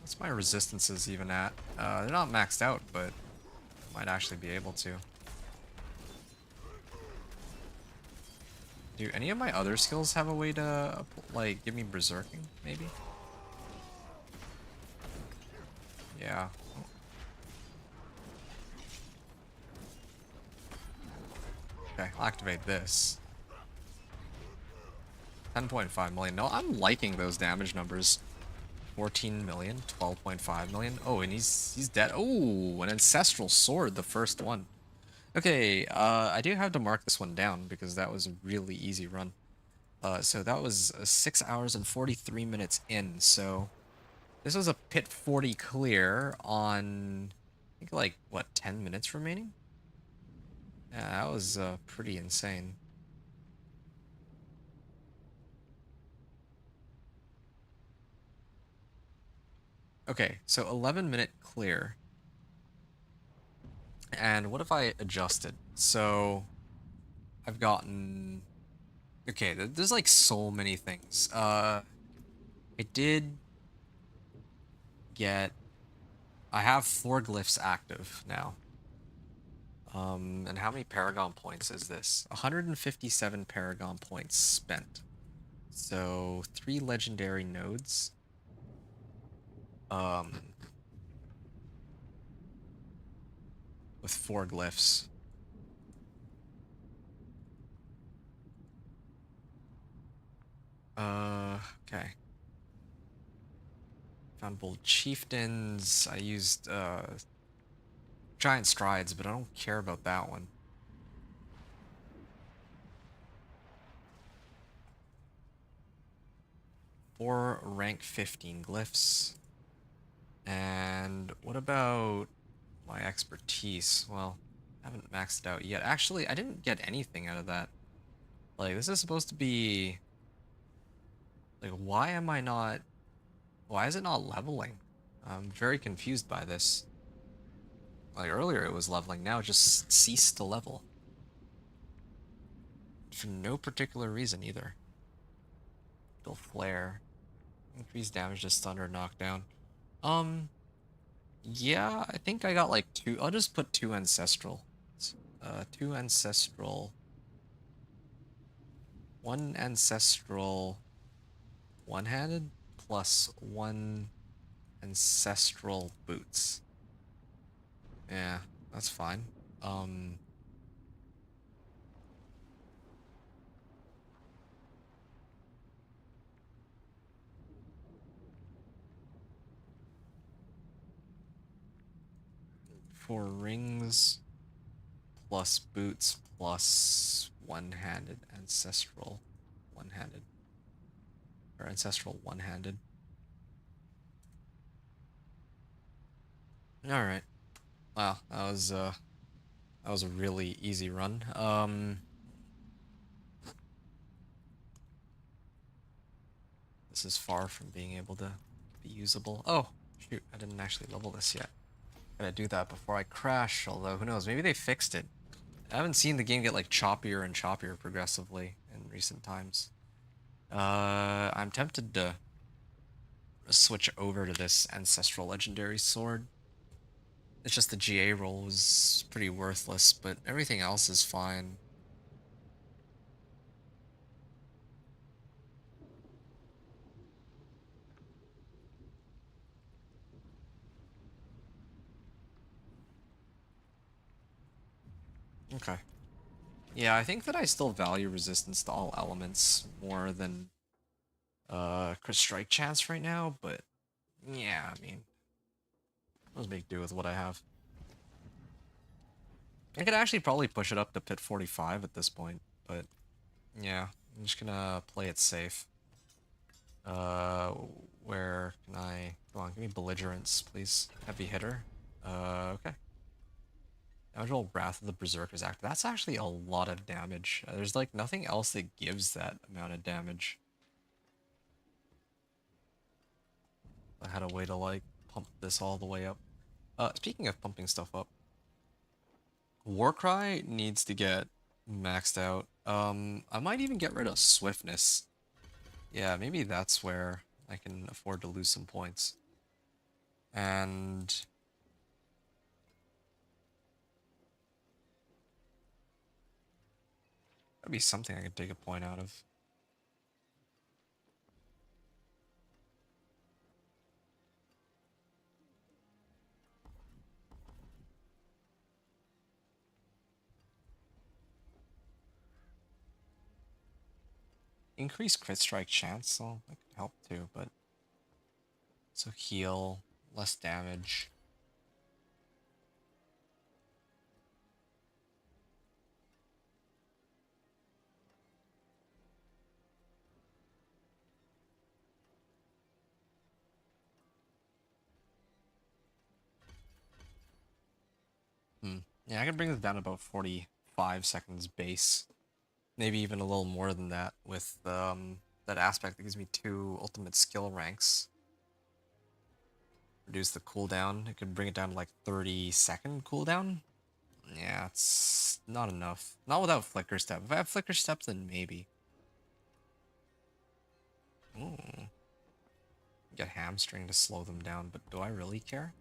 What's my resistances even at? They're not maxed out, but might actually be able to. Do any of my other skills have a way to, like, give me berserking, maybe? Yeah. Okay, I'll activate this. 10.5 million. No, I'm liking those damage numbers. 14 million, 12.5 million. Oh, and he's dead. Oh, an ancestral sword, the first one. Okay, I do have to mark this one down because that was a really easy run. So that was 6 hours and 43 minutes in. So this was a pit 40 clear on, I think, like, what, 10 minutes remaining? Yeah, that was pretty insane. Okay, so 11-minute clear. And what if I adjusted? So I've gotten, okay, there's like so many things. I did get, I have 4 glyphs active now. And how many Paragon points is this? 157 Paragon points spent. So 3 legendary nodes. With 4 glyphs. Okay. Found bold chieftains. I used giant strides, but I don't care about that one. Four rank 15 glyphs. And what about my expertise? Well, I haven't maxed it out yet. Actually, I didn't get anything out of that. Like, this is supposed to be, like, why am I not, why is it not leveling? I'm very confused by this. Like, earlier it was leveling, now it just ceased to level. For no particular reason either. Still flare. Increase damage to stun or knockdown. Yeah, I think I got like 2. I'll just put 2 ancestral. 2 ancestral. 1 ancestral one-handed plus 1 ancestral boots. Yeah, that's fine. 4 rings plus boots plus one-handed ancestral one-handed or ancestral one-handed. All right. Wow, that was a really easy run. This is far from being able to be usable. Oh, shoot, I didn't actually level this yet. Gotta do that before I crash, although who knows, maybe they fixed it. I haven't seen the game get like choppier and choppier progressively in recent times. I'm tempted to switch over to this Ancestral Legendary Sword. It's just the GA roll was pretty worthless, but everything else is fine. Okay. Yeah, I think that I still value resistance to all elements more than crit strike chance right now, but yeah, I mean, let's make do with what I have. I could actually probably push it up to pit 45 at this point, but yeah, I'm just gonna play it safe. Where can I... Come on, give me belligerence, please. Heavy hitter. Okay. Damage Wrath of the Berserker's Act. That's actually a lot of damage. There's like nothing else that gives that amount of damage. I had a way to like pump this all the way up. Speaking of pumping stuff up, Warcry needs to get maxed out. I might even get rid of Swiftness. Yeah, maybe that's where I can afford to lose some points. And that'd be something I could take a point out of. Increase crit strike chance, so that could help too, but so heal, less damage. Yeah, I can bring this down to about 45 seconds base. Maybe even a little more than that with that aspect that gives me 2 ultimate skill ranks. Reduce the cooldown. It could bring it down to like 30-second cooldown. Yeah, it's not enough. Not without Flicker Step. If I have Flicker Step, then maybe. Ooh. Get Hamstring to slow them down, but do I really care?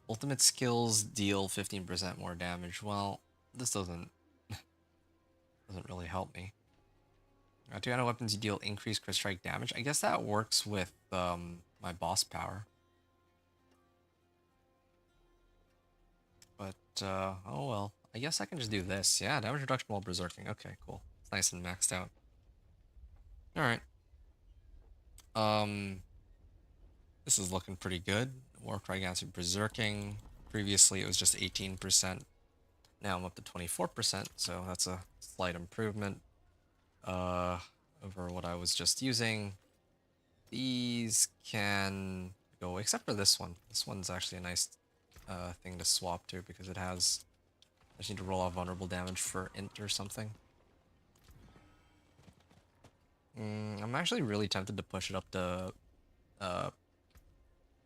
Ultimate skills deal 15% more damage. Well, this doesn't really help me. 200 weapons, you deal increased crit strike damage. I guess that works with my boss power. But oh well. I guess I can just do this. Yeah, damage reduction while berserking. Okay, cool. It's nice and maxed out. All right. This is looking pretty good. Warcry against berserking. Previously, it was just 18%. Now I'm up to 24%, so that's a slight improvement over what I was just using. These can go, except for this one. This one's actually a nice thing to swap to because it has... I just need to roll off vulnerable damage for int or something. I'm actually really tempted to push it up to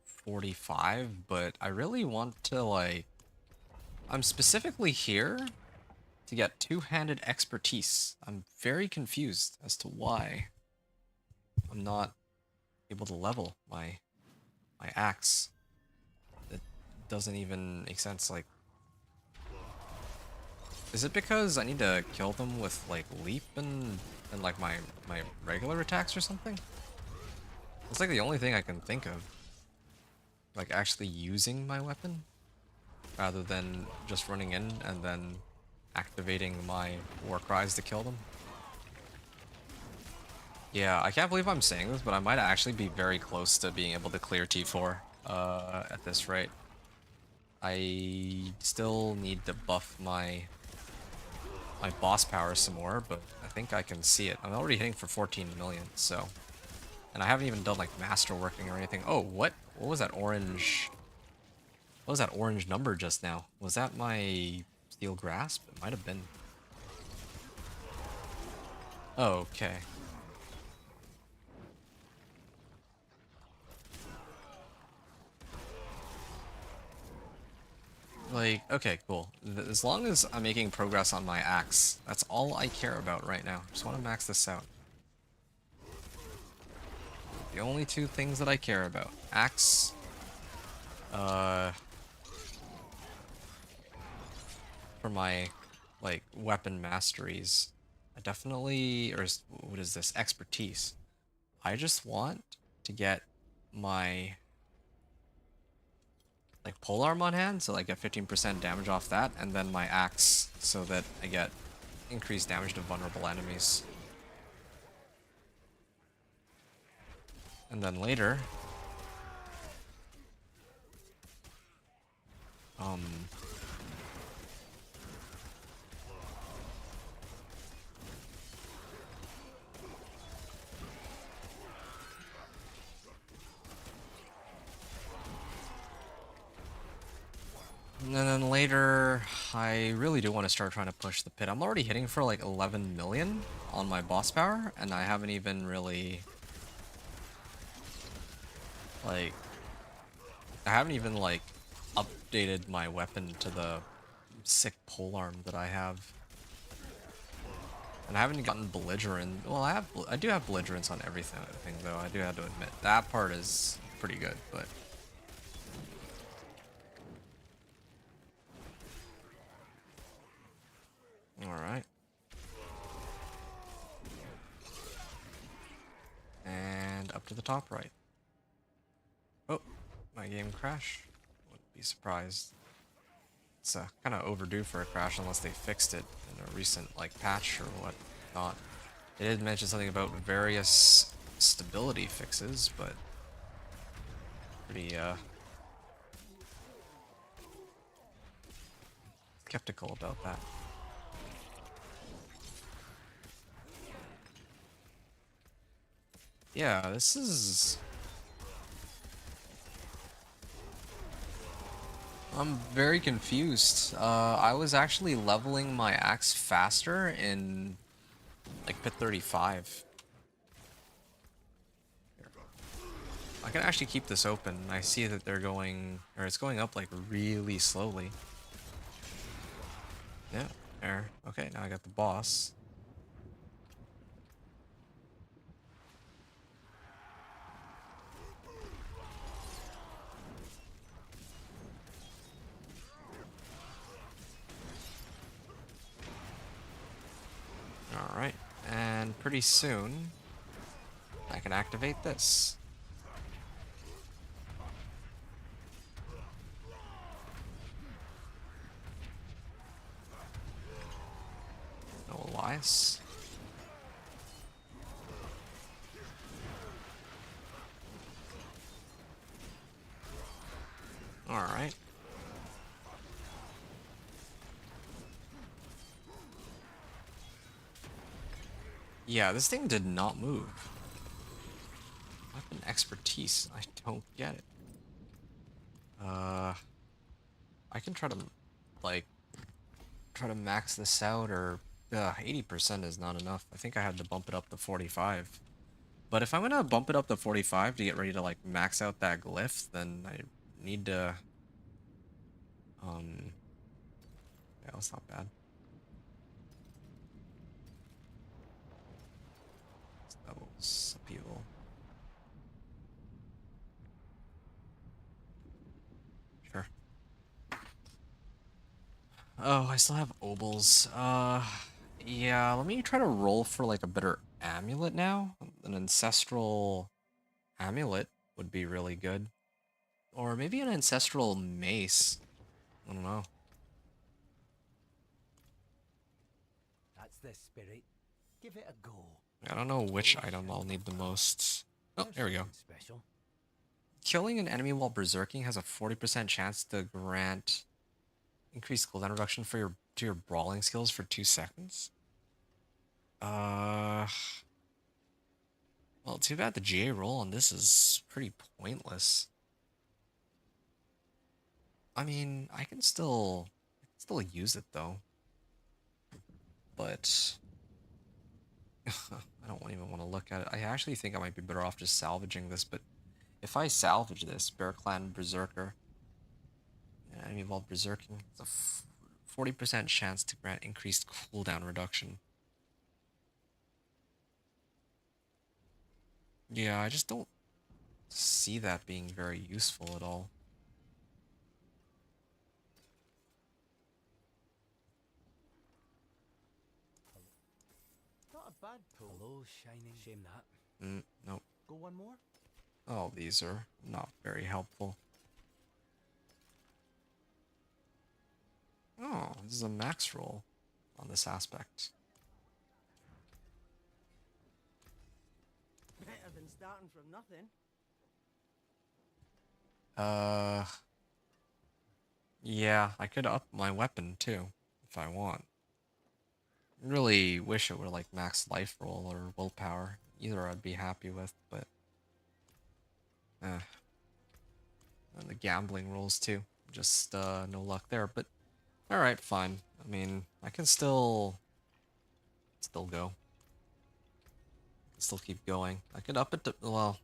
45, but I really want to, like... I'm specifically here to get two-handed expertise. I'm very confused as to why I'm not able to level my axe. It doesn't even make sense. Like, is it because I need to kill them with like leap and like my regular attacks or something? It's like the only thing I can think of, like actually using my weapon rather than just running in and then activating my war cries to kill them. Yeah, I can't believe I'm saying this, but I might actually be very close to being able to clear T4 at this rate. I still need to buff my boss power some more, but I think I can see it. I'm already hitting for 14 million, so. And I haven't even done like master working or anything. Oh, what? What was that orange? What was that orange number just now? Was that my steel grasp? It might have been. Oh, okay. Like, okay, cool. As long as I'm making progress on my axe, that's all I care about right now. Just want to max this out. The only two things that I care about. Axe. For my, like, weapon masteries. I definitely, what is this? Expertise. I just want to get my, like, polearm on hand, so I get 15% damage off that, and then my axe, so that I get increased damage to vulnerable enemies. And then later, I really do want to start trying to push the pit. I'm already hitting for like 11 million on my boss power, and I haven't even really, like, updated my weapon to the sick polearm that I have. And I haven't gotten belligerent. Well, I do have belligerence on everything though. I do have to admit that part is pretty good, but. Alright. And up to the top right. Oh, my game crashed. Wouldn't be surprised. It's kind of overdue for a crash unless they fixed it in a recent like patch or whatnot. They did mention something about various stability fixes, but pretty skeptical about that. Yeah, this is... I'm very confused. I was actually leveling my axe faster in like pit 35. Here. I can actually keep this open. I see that they're going, or it's going up like really slowly. Yeah, there. Okay, now I got the boss. Alright, and pretty soon I can activate this. No Elias. Alright. Yeah, this thing did not move. Weapon expertise. I don't get it. I can try to, like, max this out, or 80% is not enough. I think I had to bump it up to 45. But if I'm gonna bump it up to 45 to get ready to, like, max out that glyph, then I need to, yeah, that's not bad. Doubles upheaval. Sure. Oh, I still have obols. Yeah, let me try to roll for like a better amulet now. An ancestral amulet would be really good. Or maybe an ancestral mace. I don't know. That's the spirit. Give it a go. I don't know which item I'll need the most. Oh, There's here we go. something Special. Killing an enemy while berserking has a 40% chance to grant increased cooldown reduction for your brawling skills for 2 seconds. Well, too bad the GA roll on this is pretty pointless. I mean, I can still use it though. But I don't even want to look at it. I actually think I might be better off just salvaging this, but if I salvage this, Bear Clan Berserker, enemy involved berserking, it's a 40% chance to grant increased cooldown reduction. Yeah, I just don't see that being very useful at all. Not a bad pull. Hello, Shining. Shame that. Nope. Go one more? Oh, these are not very helpful. Oh, this is a max roll on this aspect. Better than starting from nothing. Yeah, I could up my weapon too, if I want. Really wish it were like max life roll or willpower. Either I'd be happy with, but and the gambling rolls too. Just no luck there, but alright, fine. I mean, I can still go. Still keep going. I could up it to, well,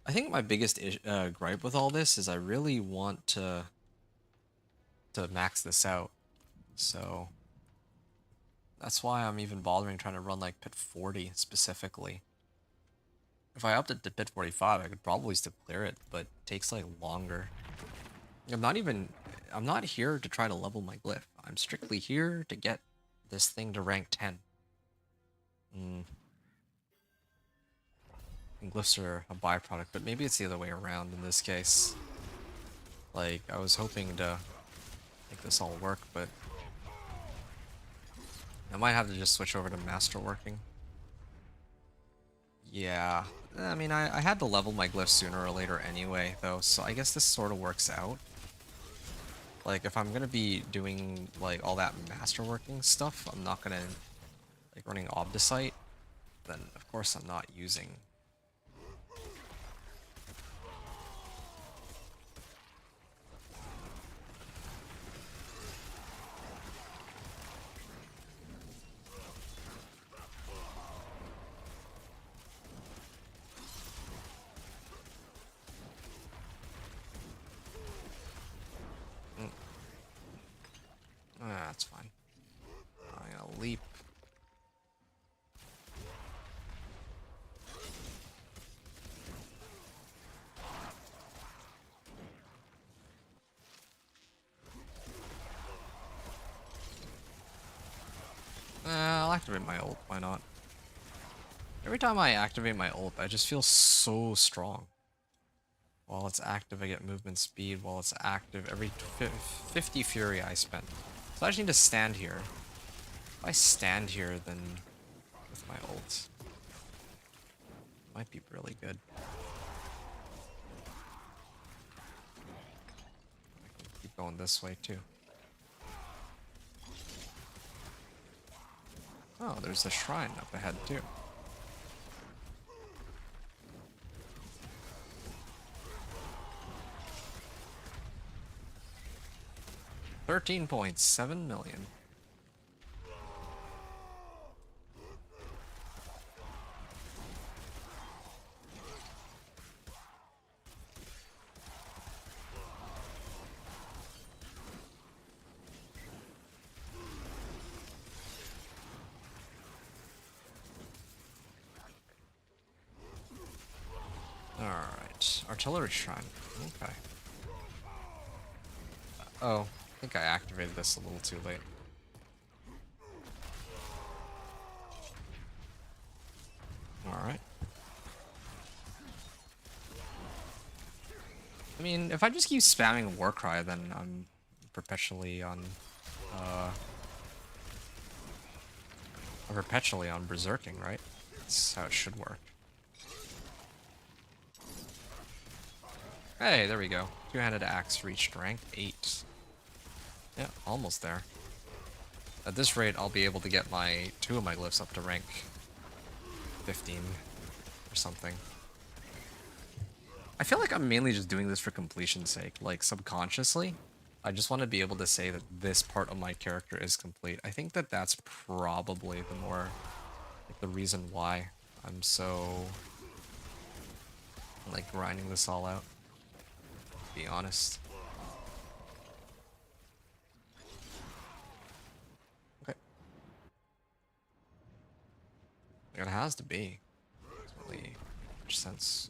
I think my biggest gripe with all this is I really want to max this out. So that's why I'm even bothering trying to run like pit 40 specifically. If I upped it to pit 45, I could probably still clear it, but it takes like longer. I'm not here to try to level my glyph. I'm strictly here to get this thing to rank 10. And glyphs are a byproduct, but maybe it's the other way around in this case. Like, I was hoping to make this all work, but I might have to just switch over to masterworking. Yeah, I mean, I had to level my glyph sooner or later anyway, though, so I guess this sort of works out. Like, if I'm gonna be doing, like, all that masterworking stuff, I'm not gonna, like, running Obdicite, then, of course, I'm not using... that's fine. I'm gonna leap. I'll activate my ult, why not? Every time I activate my ult, I just feel so strong. While it's active, I get movement speed. While it's active, every 50 fury I spend. So I just need to stand here. If I stand here, then with my ult, might be really good. I can keep going this way too. Oh, there's a shrine up ahead too. $13.7 million. Alright, artillery shrine. Okay. Oh, I think I activated this a little too late. Alright. I mean, if I just keep spamming Warcry, then I'm perpetually on berserking, right? That's how it should work. Hey, there we go. Two-handed axe reached rank 8. Yeah, almost there. At this rate, I'll be able to get my 2 of my glyphs up to rank 15 or something. I feel like I'm mainly just doing this for completion's sake, like subconsciously. I just want to be able to say that this part of my character is complete. I think that that's probably the more, like, the reason why I'm so, like, grinding this all out, to be honest. Okay. Like, it has to be. Doesn't really much sense.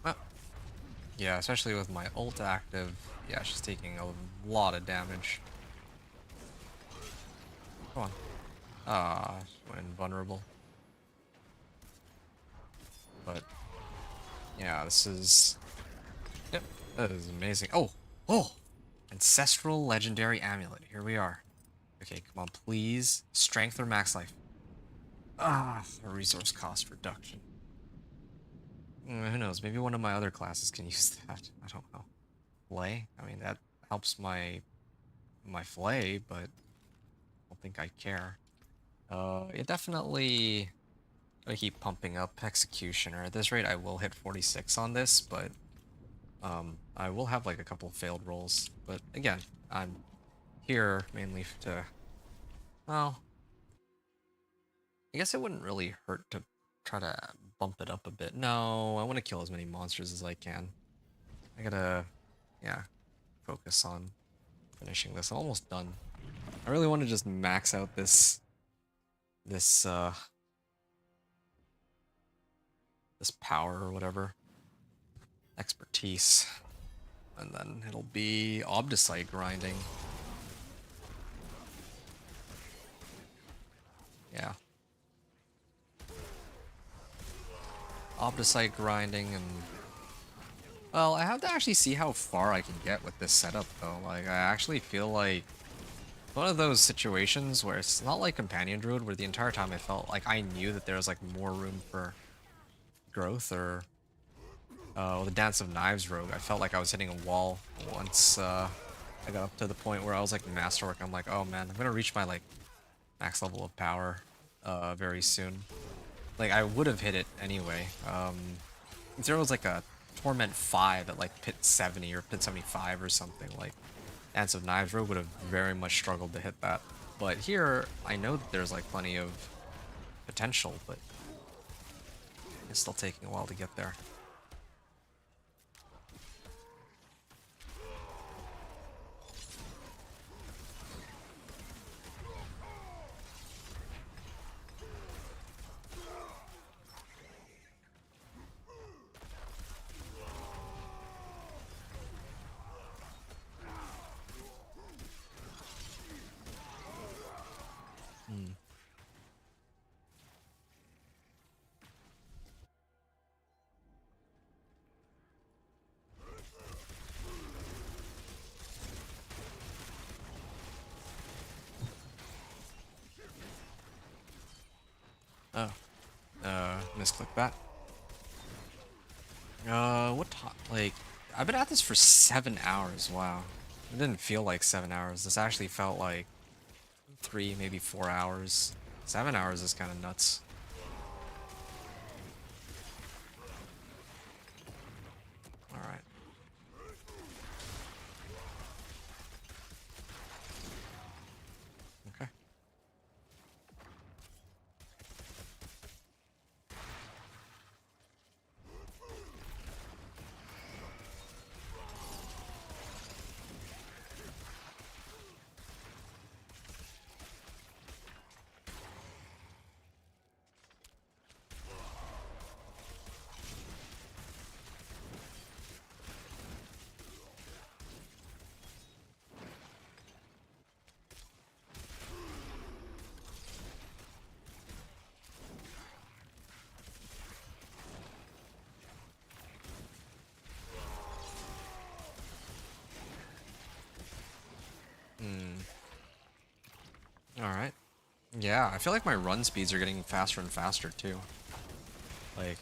Well, yeah, especially with my ult active, yeah, she's taking a lot of damage. Come on. Ah, she went invulnerable. But yeah, this is, yep, that is amazing. Oh, oh, ancestral legendary amulet. Here we are. Okay, come on, please. Strength or max life. Ah, a resource cost reduction. Who knows? Maybe one of my other classes can use that. I don't know. Flay? I mean, that helps my flay, but I don't think I care. Yeah, definitely I keep pumping up Executioner. At this rate, I will hit 46 on this, but I will have like a couple failed rolls. But again, I'm here mainly to, well, I guess it wouldn't really hurt to try to bump it up a bit. No, I want to kill as many monsters as I can. I gotta, yeah, focus on finishing this. I'm almost done. I really want to just max out this power or whatever. Expertise. And then it'll be Obdicite grinding. Yeah. Obdicite grinding and... Well, I have to actually see how far I can get with this setup though. Like, I actually feel like one of those situations where it's not like Companion Druid where the entire time I felt like I knew that there was like more room for growth, or the Dance of Knives rogue. I felt like I was hitting a wall once I got up to the point where I was like Masterwork. I'm like, oh man, I'm gonna reach my like max level of power very soon. Like, I would have hit it anyway. If there was like a Torment 5 at like pit 70 or pit 75 or something, like Dance of Knives rogue would have very much struggled to hit that. But here, I know that there's like plenty of potential, but it's still taking a while to get there. Oh. Misclick that. What time? Like, I've been at this for 7 hours, wow. It didn't feel like 7 hours. This actually felt like 3, maybe 4 hours. 7 hours is kind of nuts. Alright. Okay. Alright. Yeah, I feel like my run speeds are getting faster and faster too. Like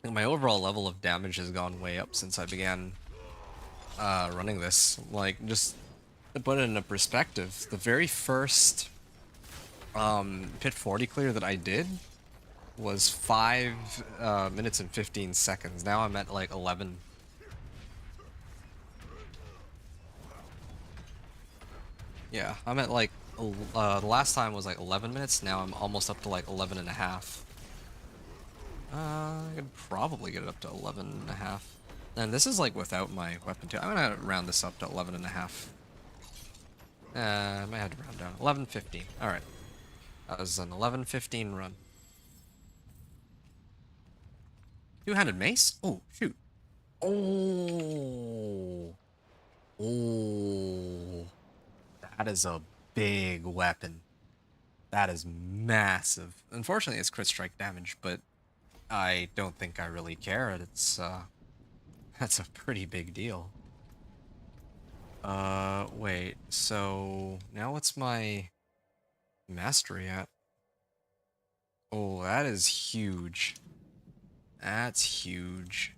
my overall level of damage has gone way up since I began running this. Like, just to put it into perspective, the very first pit 40 clear that I did was 5 minutes and 15 seconds. Now I'm at like 11. Yeah, I'm at like, the last time was like 11 minutes, now I'm almost up to like 11 and a half. I could probably get it up to 11 and a half. And this is like without my weapon too. I'm gonna round this up to 11 and a half. I might have to round down. 11:15. Alright. That was an 11:15 run. Two-handed mace? Oh, shoot. Oh. Oh. That is a big weapon. That is massive. Unfortunately, it's crit strike damage, but I don't think I really care. It's, that's a pretty big deal. Wait, so now what's my mastery at? Oh, that is huge. That's huge.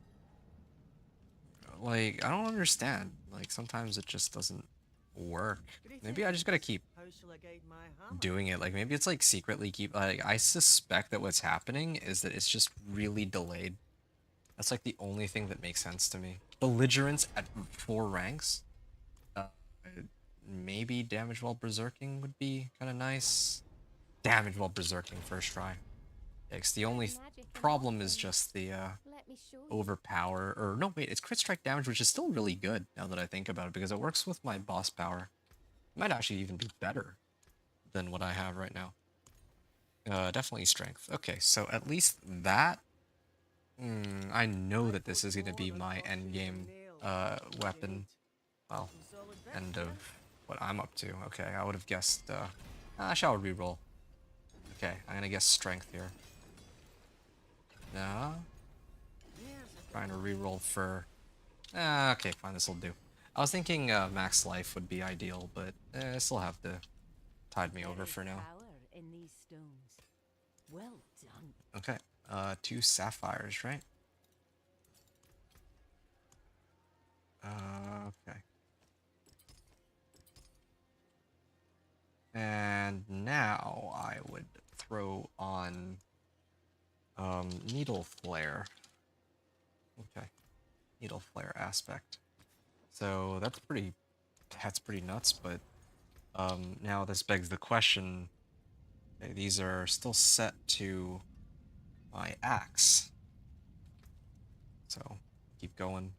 Like, I don't understand. Like, sometimes it just doesn't work. Maybe I just gotta keep How shall I guide my hammer? doing it. Like, maybe it's like secretly keep, like, I suspect that what's happening is that it's just really delayed. That's like the only thing that makes sense to me. Belligerence at 4 ranks? Maybe damage while berserking would be kind of nice. Damage while berserking first try. Yeah, 'cause the only problem is just the Let me show you. overpower, or no wait, it's crit strike damage, which is still really good now that I think about it, because it works with my boss power. It might actually even be better than what I have right now. Definitely strength. Okay, so at least that, I know that this is going to be my end game weapon. Well, end of what I'm up to. Okay, I would have guessed, I shall reroll. Okay, I'm gonna guess strength here. No. Trying to reroll for, okay, fine, this'll do. I was thinking max life would be ideal, but I still have to tide me over for now. Power in these stones. Well done. Okay, 2 sapphires, right? Okay. And now I would throw on needle flare. Okay, needle flare aspect. So that's pretty nuts. But now this begs the question. Okay, these are still set to my axe. So keep going.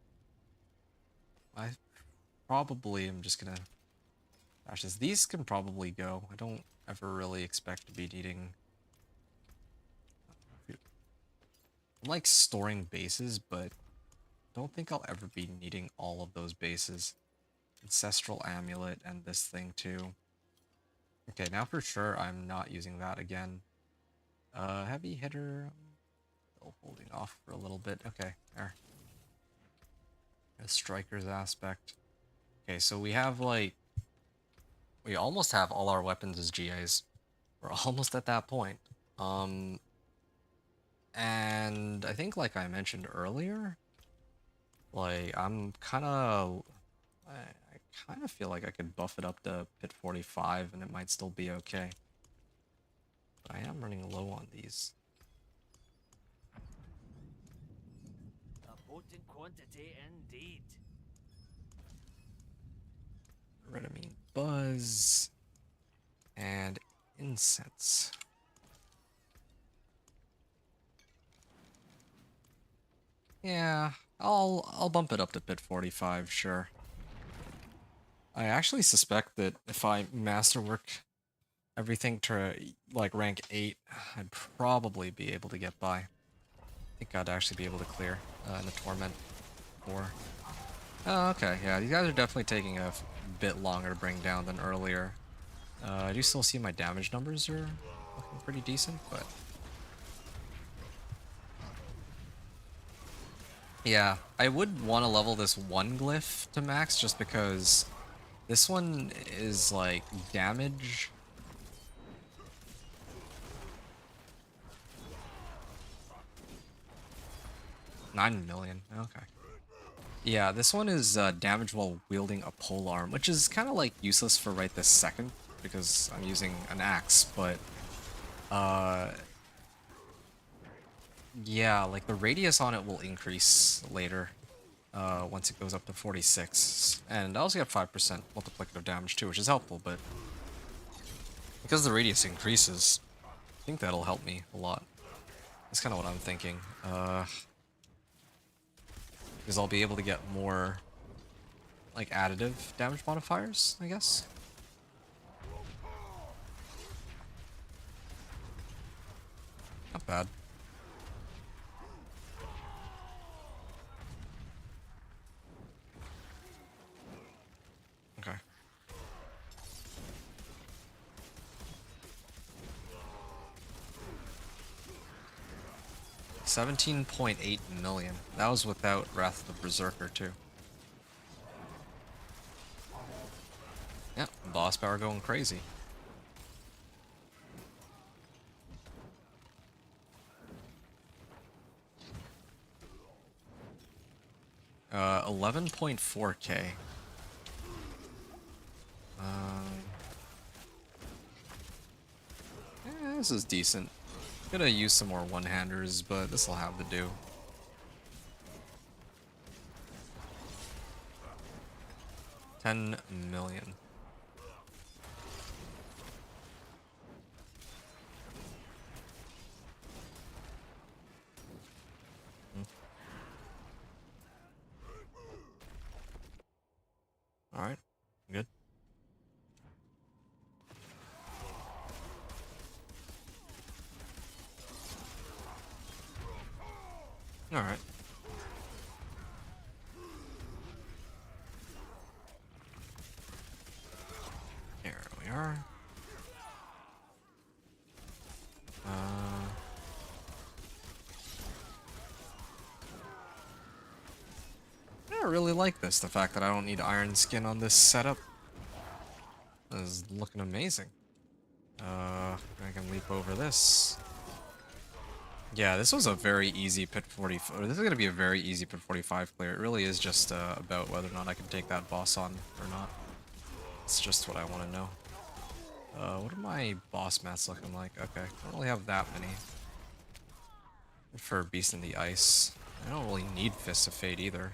I probably am just gonna dash this. These can probably go. I don't ever really expect to be needing. I like storing bases, but don't think I'll ever be needing all of those bases. Ancestral amulet and this thing too. Okay, now for sure I'm not using that again. Heavy hitter. Still holding off for a little bit. Okay, there. A striker's aspect. Okay, so we have like, we almost have all our weapons as GAs. We're almost at that point. And I think, like I mentioned earlier, like I kind of feel like I could buff it up to pit 45 and it might still be okay. But I am running low on these. A potent quantity indeed. Redamine Buzz and Incense. Yeah, I'll bump it up to pit 45, sure. I actually suspect that if I masterwork everything to like rank 8, I'd probably be able to get by. I think I'd actually be able to clear in the Torment 4. Oh, okay, yeah, these guys are definitely taking a bit longer to bring down than earlier. I do still see my damage numbers are looking pretty decent, but yeah, I would want to level this one glyph to max just because This one is like damage. $9 million. Okay. Yeah, this one is damage while wielding a pole arm, which is kind of like useless for right this second because I'm using an axe, but uh, yeah, like the radius on it will increase later once it goes up to 46, and I also get 5% multiplicative damage too, which is helpful, but because the radius increases, I think that'll help me a lot. That's kind of what I'm thinking. Because I'll be able to get more like additive damage modifiers, I guess. Not bad. Okay. $17.8 million. That was without Wrath of the Berserker too. Yeah, boss power going crazy. 11.4K. This is decent. Gonna use some more one-handers, but this will have to do. $10 million. Alright, good. Alright. Here we are. I really like this, the fact that I don't need iron skin on this setup. This is looking amazing. I can leap over this. Yeah, this was a very easy pit 45. This is going to be a very easy pit 45 clear. It really is just about whether or not I can take that boss on or not. It's just what I want to know. What are my boss mats looking like? Okay, I don't really have that many. For Beast in the Ice. I don't really need Fists of Fate either.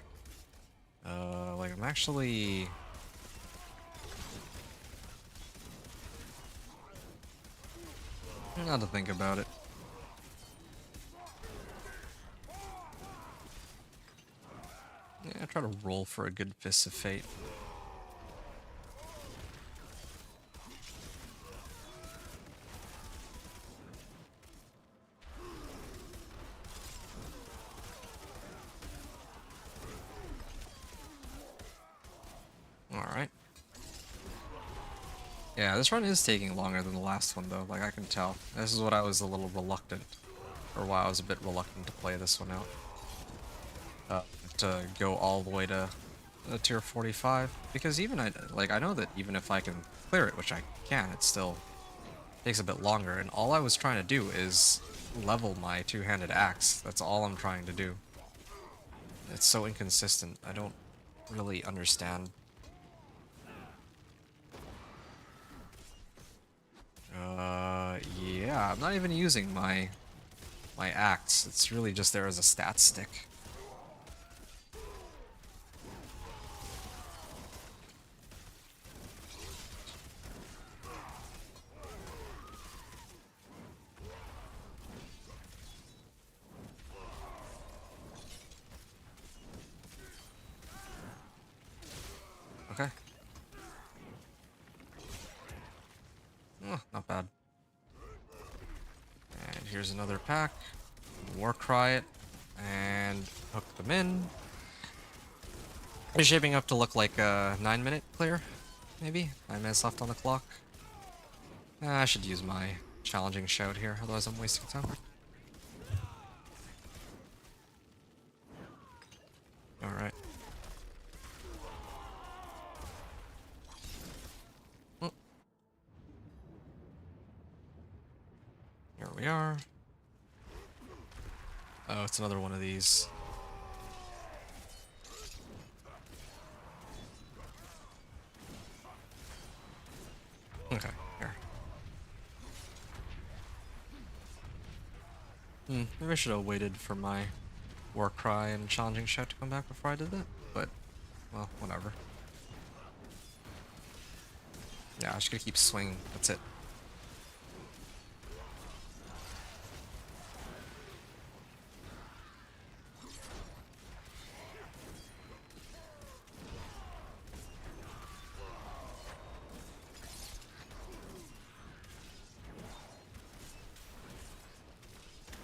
Like I'm actually... Not to think about it. Yeah, try to roll for a good Fist of Fate. Alright. Yeah, this run is taking longer than the last one though, like I can tell. This is what I was a little reluctant. For a while I was a bit reluctant to play this one out. To go all the way to tier 45, because even I know that even if I can clear it, which I can, it still takes a bit longer, and all I was trying to do is level my two-handed axe. That's all I'm trying to do. It's so inconsistent. I don't really understand. Yeah, I'm not even using my axe. It's really just there as a stat stick. Okay. Oh, not bad. And here's another pack. War Cry it. And hook them in. It's shaping up to look like a 9-minute clear, maybe? 9 minutes left on the clock. I should use my challenging shout here, otherwise I'm wasting time. Alright. we are. Oh, it's another one of these. Okay, here. Maybe I should have waited for my war cry and challenging shout to come back before I did that, but, well, whatever. Yeah, I just gotta keep swinging, that's it.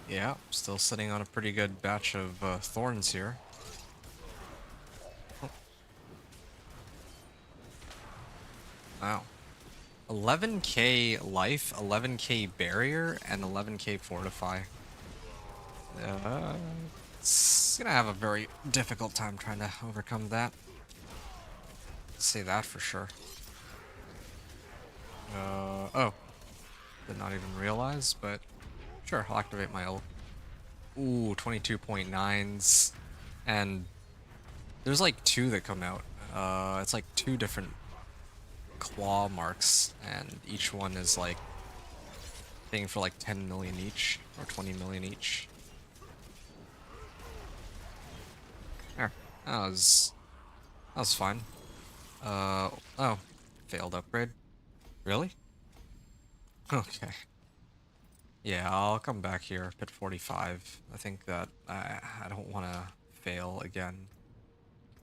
Yeah, still sitting on a pretty good batch of thorns here. Oh. Wow. 11k life, 11k barrier, and 11k fortify. It's gonna have a very difficult time trying to overcome that. Say that for sure. Oh. Did not even realize, but sure, I'll activate my ult. Ooh, 22.9s. And there's like 2 that come out. It's like 2 different claw marks, and each one is like paying for like 10 million each, or 20 million each. There. That was fine. Oh. Failed upgrade. Really? Okay. Yeah, I'll come back here, pit 45. I think that I don't want to fail again.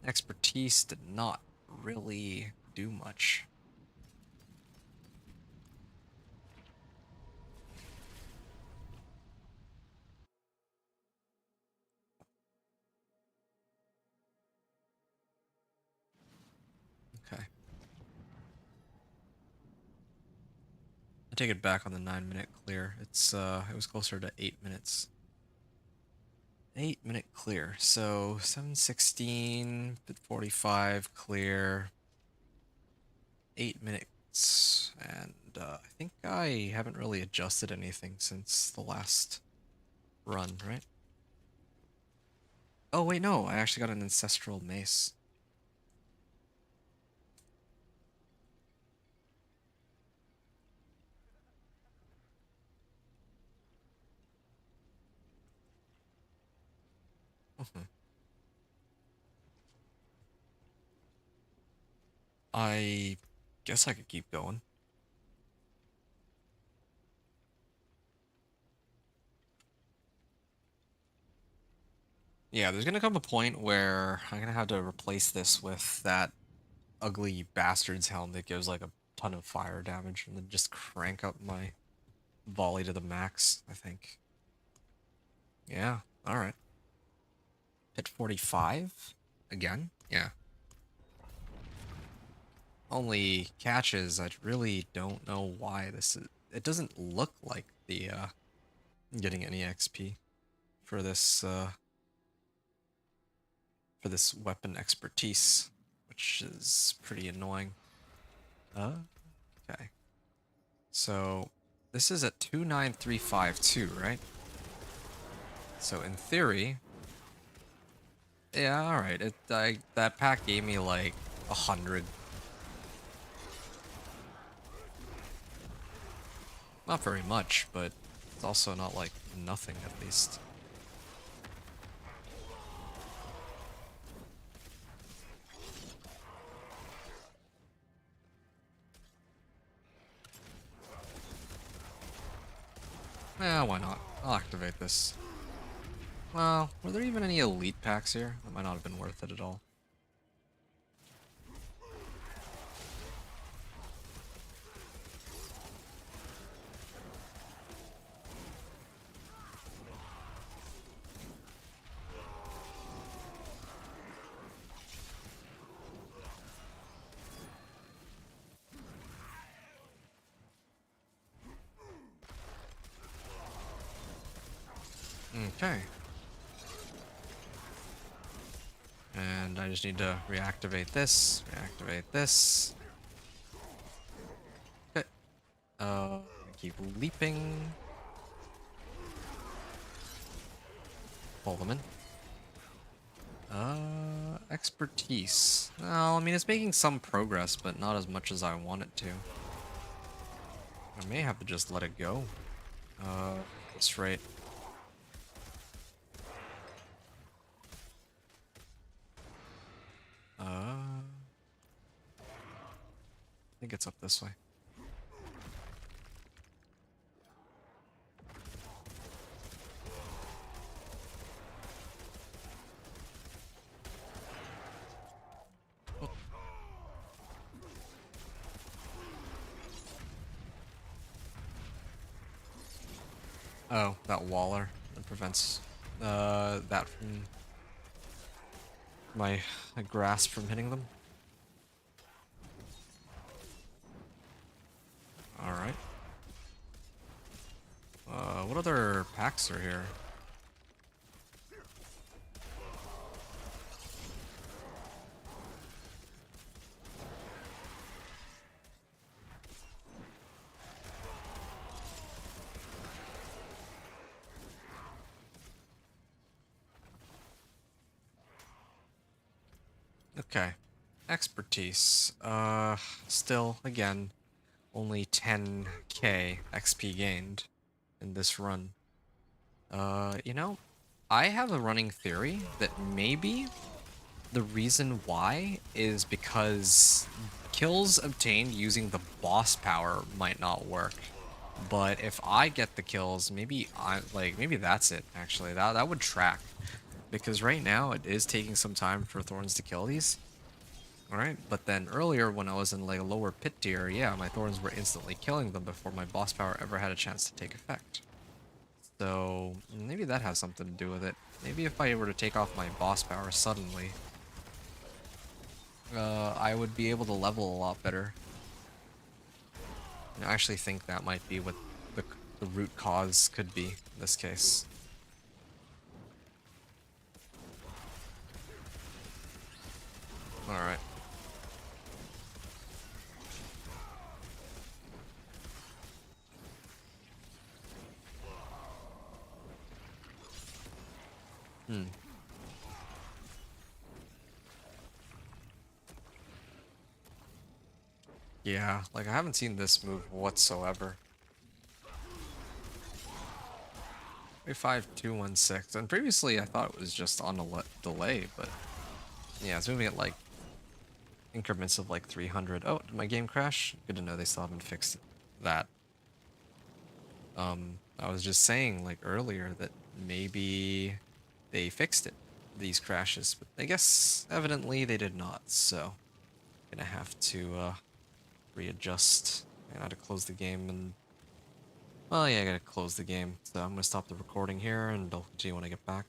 Expertise did not really do much. Okay. I take it back on the 9-minute clear. It was closer to 8 minutes. 8-minute clear. So 7:16, bit 45 clear. 8 minutes, and I think I haven't really adjusted anything since the last run, right? Oh wait, no, I actually got an ancestral mace. I guess I could keep going. Yeah, there's gonna come a point where I'm gonna have to replace this with that ugly bastard's helm that gives like a ton of fire damage, and then just crank up my volley to the max, I think. Yeah, alright. Hit 45? Again? Yeah. Only catch is I really don't know why this is... It doesn't look like the, getting any XP for this weapon expertise, which is pretty annoying. Okay. So, this is at 29352, right? So, in theory... Yeah, alright. That pack gave me, like, 100. Not very much, but it's also not, like, nothing, at least. Yeah, why not? I'll activate this. Well, were there even any elite packs here? That might not have been worth it at all. Okay. And I just need to reactivate this, reactivate this. Okay. Keep leaping. Pull them in. Expertise. Well, I mean, it's making some progress, but not as much as I want it to. I may have to just let it go. That's right. I think it's up this way. Oh, that Waller that prevents that from my grasp from hitting them. Alright. What other packs are here? Okay. Expertise. Still, again, only 10k XP gained in this run. You know, I have a running theory that maybe the reason why is because kills obtained using the boss power might not work. But if I get the kills, maybe maybe that's it actually. That would track. Because right now it is taking some time for Thorns to kill these. Alright, but then earlier when I was in like a lower pit tier, yeah, my Thorns were instantly killing them before my boss power ever had a chance to take effect. So maybe that has something to do with it. Maybe if I were to take off my boss power suddenly, I would be able to level a lot better. I actually think that might be what the root cause could be in this case. Alright. Hmm. Yeah, like I haven't seen this move whatsoever. 5216, and previously I thought it was just on a delay, but yeah, it's moving at like increments of like 300. Oh, did my game crash? Good to know they still haven't fixed that. I was just saying like earlier that maybe they fixed it, these crashes, but I guess evidently they did not, so gonna have to readjust. I gotta close the game and well, yeah, I gotta close the game, so I'm gonna stop the recording here and I'll continue when I get back.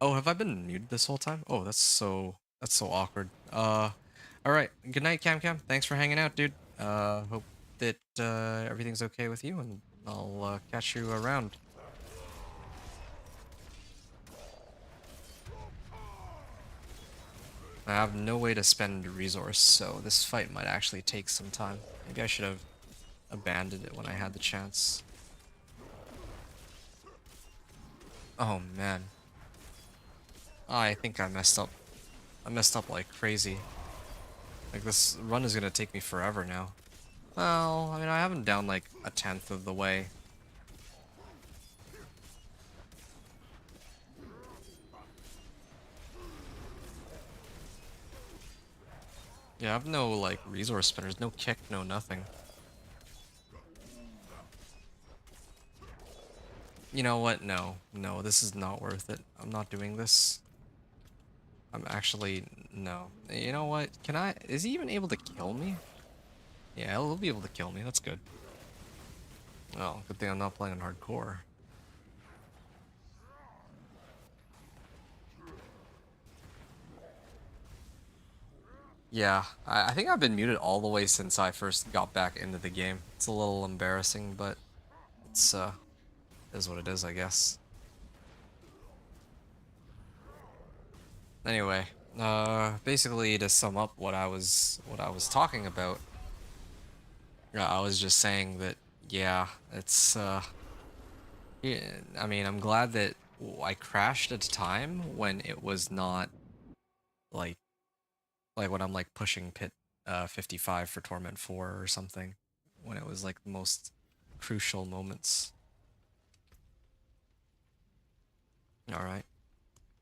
Oh, have I been muted this whole time? Oh, that's so awkward. All right. Good night, Cam Cam. Thanks for hanging out, dude. Hope that everything's okay with you, and I'll catch you around. I have no way to spend a resource, so this fight might actually take some time. Maybe I should have abandoned it when I had the chance. Oh man. I think I messed up. I messed up like crazy. Like this run is gonna take me forever now. Well, I mean I have him down like a tenth of the way. Yeah, I have no like resource spinners, no kick, no nothing. You know what? No, no, this is not worth it. I'm not doing this. I'm actually, no. You know what? Can I, is he even able to kill me? Yeah, he'll be able to kill me. That's good. Oh, good thing I'm not playing on hardcore. Yeah, I think I've been muted all the way since I first got back into the game. It's a little embarrassing, but it's, is what it is, I guess. Anyway, basically to sum up what I was talking about, I was just saying that, yeah, it's, yeah, I mean, I'm glad that I crashed at a time when it was not, like, when I'm, like, pushing pit, 55 for Torment 4 or something, when it was, like, the most crucial moments. Alright,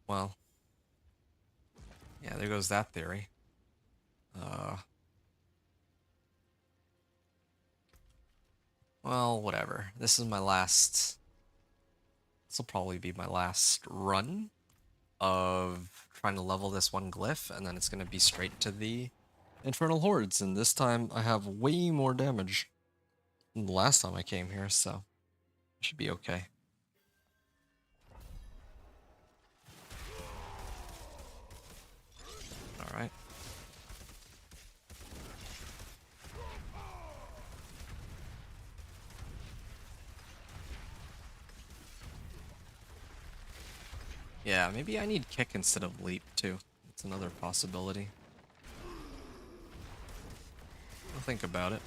well, yeah, there goes that theory. Well, whatever. This is my last... This will probably be my last run of trying to level this one glyph, and then it's going to be straight to the Infernal Hordes, and this time I have way more damage than the last time I came here, so it should be okay. Alright. Yeah, maybe I need kick instead of leap, too. That's another possibility. I'll think about it.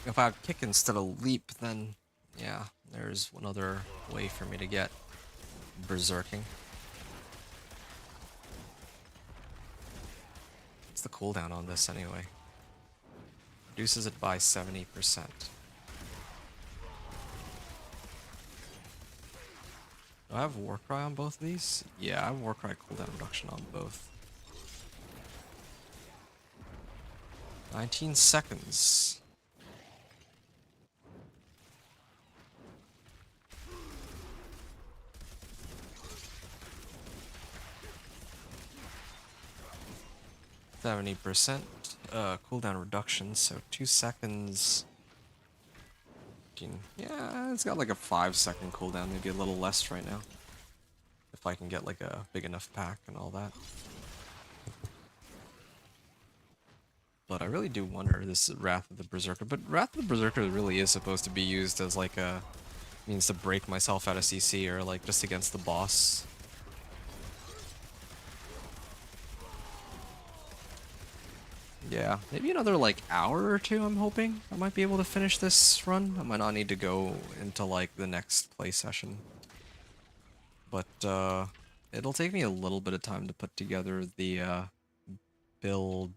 If I have kick instead of leap, then, yeah, there's another way for me to get berserking. What's the cooldown on this, anyway? Reduces it by 70%. Do I have Warcry on both of these? Yeah, I have Warcry cooldown reduction on both. 19 seconds. %, cooldown reduction, so 2 seconds. Yeah, it's got like a 5-second cooldown, maybe a little less right now. If I can get like a big enough pack and all that. But I really do wonder this Wrath of the Berserker. But Wrath of the Berserker really is supposed to be used as like a means to break myself out of CC or like just against the boss. Yeah, maybe another like hour or two, I'm hoping. I might be able to finish this run. I might not need to go into like the next play session. But it'll take me a little bit of time to put together the build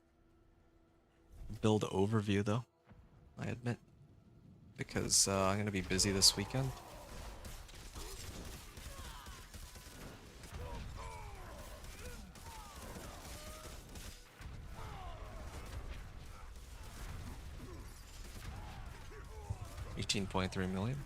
overview though, I admit. Because I'm gonna be busy this weekend. $18.3 million.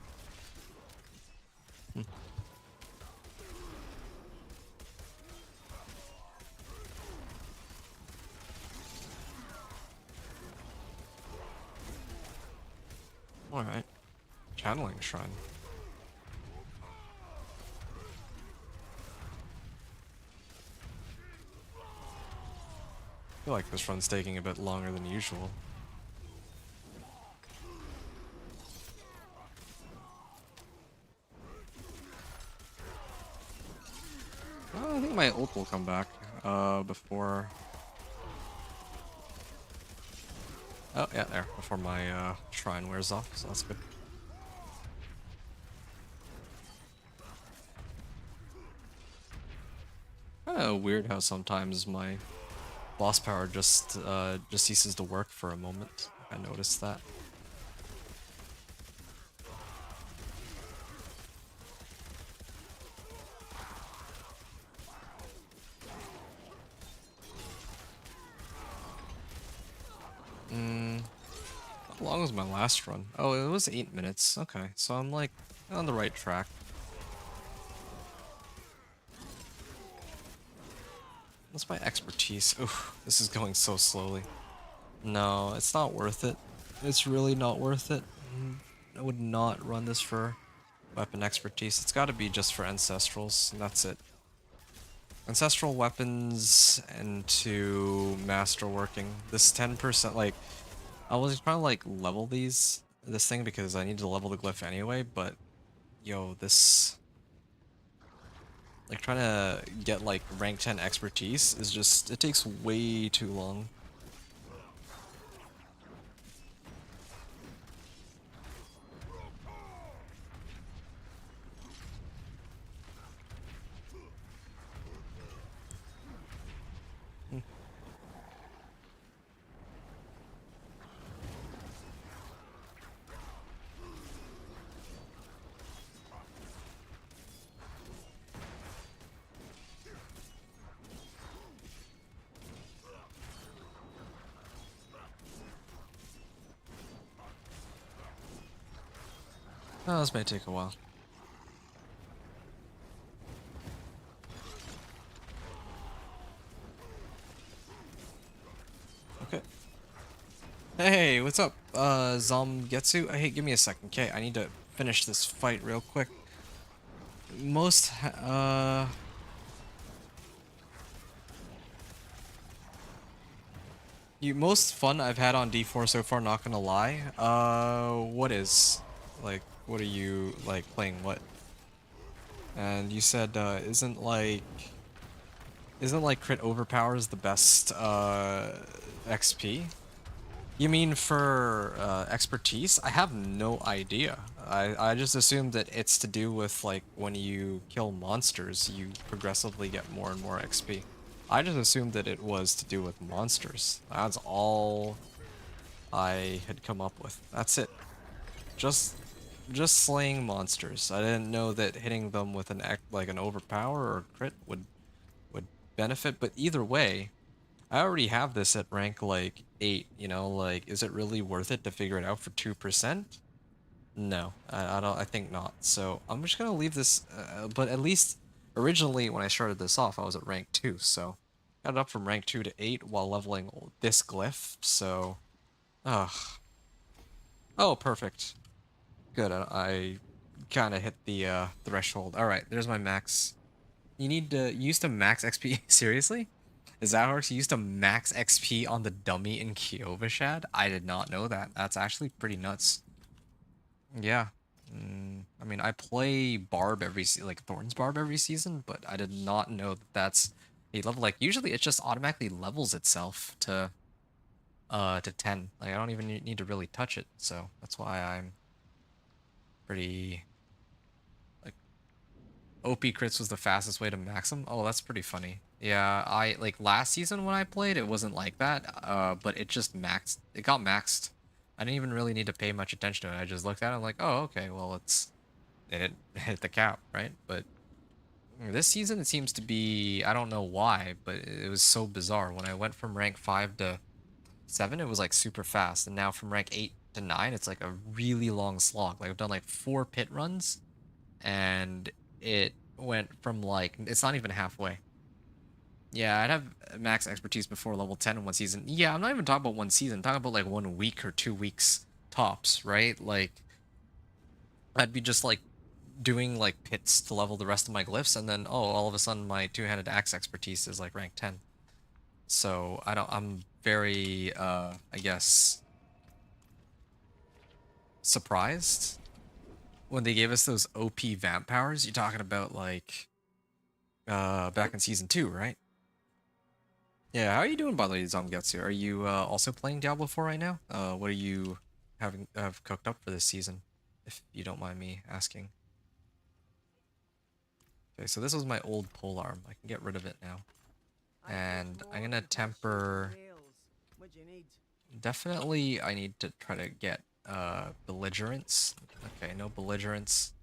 Alright. Channeling Shrine. feel like this run's taking a bit longer than usual. I think my ult will come back before. Oh yeah, there before my shrine wears off, so that's good. Kind of weird how sometimes my boss power just ceases to work for a moment. I noticed that. How long was my last run? Oh, it was 8 minutes. Okay, so I'm like on the right track. What's my expertise? Ooh, this is going so slowly. No, it's not worth it. It's really not worth it. I would not run this for weapon expertise. It's got to be just for ancestrals, and that's it. Ancestral weapons into masterworking. This 10%, like, I was trying to like level this thing because I need to level the glyph anyway, but yo, this like trying to get like rank 10 expertise is just, it takes way too long. Oh, this may take a while. Okay. Hey, what's up, Zomgetsu? Hey, give me a second, okay? I need to finish this fight real quick. Most, most fun I've had on D4 so far, not gonna lie. What is? Like, what are you, like, playing what? And you said, isn't like crit overpowers the best, XP? You mean for, expertise? I have no idea. I just assumed that it's to do with, like, when you kill monsters, you progressively get more and more XP. I just assumed that it was to do with monsters. That's all I had come up with. That's it. Just slaying monsters. I didn't know that hitting them with an overpower or crit would benefit, but either way, I already have this at rank like 8, you know, like is it really worth it to figure it out for 2%? No, I don't, I think not. So I'm just gonna leave this, but at least originally when I started this off, I was at rank 2, so got it up from rank 2 to 8 while leveling this glyph, so, ugh. Oh, perfect. Good, I kind of hit the threshold. All right, there's my max. You used to max XP? Seriously? Is that how it works? You used to max XP on the dummy in Kyovashad? I did not know that. That's actually pretty nuts. Yeah. I mean, I play Barb like Thorns Barb every season, but I did not know that that's a level. Like, usually it just automatically levels itself to 10. Like, I don't even need to really touch it, so that's why I'm pretty, like, OP crits was the fastest way to max them. Oh, that's pretty funny. Yeah, I like last season when I played, it wasn't like that. But it just maxed. It got maxed. I didn't even really need to pay much attention to it. I just looked at it, I'm like, oh, okay, well, it hit the cap, right? But this season it seems to be, I don't know why, but it was so bizarre. When I went from rank 5 to 7, it was like super fast, and now from rank 8 to 9, it's like a really long slog. Like I've done like 4 pit runs, and it went from like, it's not even halfway. Yeah, I'd have max expertise before level 10 in one season. Yeah, I'm not even talking about one season. I'm talking about like 1 week or 2 weeks tops, right? Like, I'd be just like doing like pits to level the rest of my glyphs, and then, oh, all of a sudden my two-handed axe expertise is like rank 10. So I'm very I guess surprised when they gave us those OP vamp powers. You're talking about like back in season 2, right? Yeah, how are you doing by the way, Zamgetsu? Are you also playing Diablo 4 right now? What are you having have cooked up for this season, if you don't mind me asking? Okay, so this was my old pole arm. I can get rid of it now. And I'm gonna temper. What do you need? Definitely, I need to try to get belligerence. Okay, no belligerence.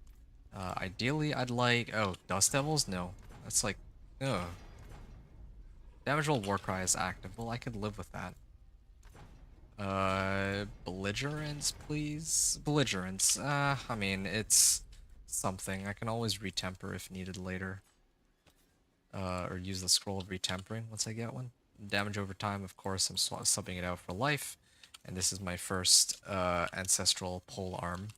Ideally, I'd like Dust Devils. No, that's like ugh. Damage roll Warcry is active. Well, I could live with that. Belligerence, please. Belligerence. I mean, it's something. I can always retemper if needed later. Or use the scroll of retempering once I get one. Damage over time, of course, I'm subbing it out for life. And this is my first ancestral pole arm.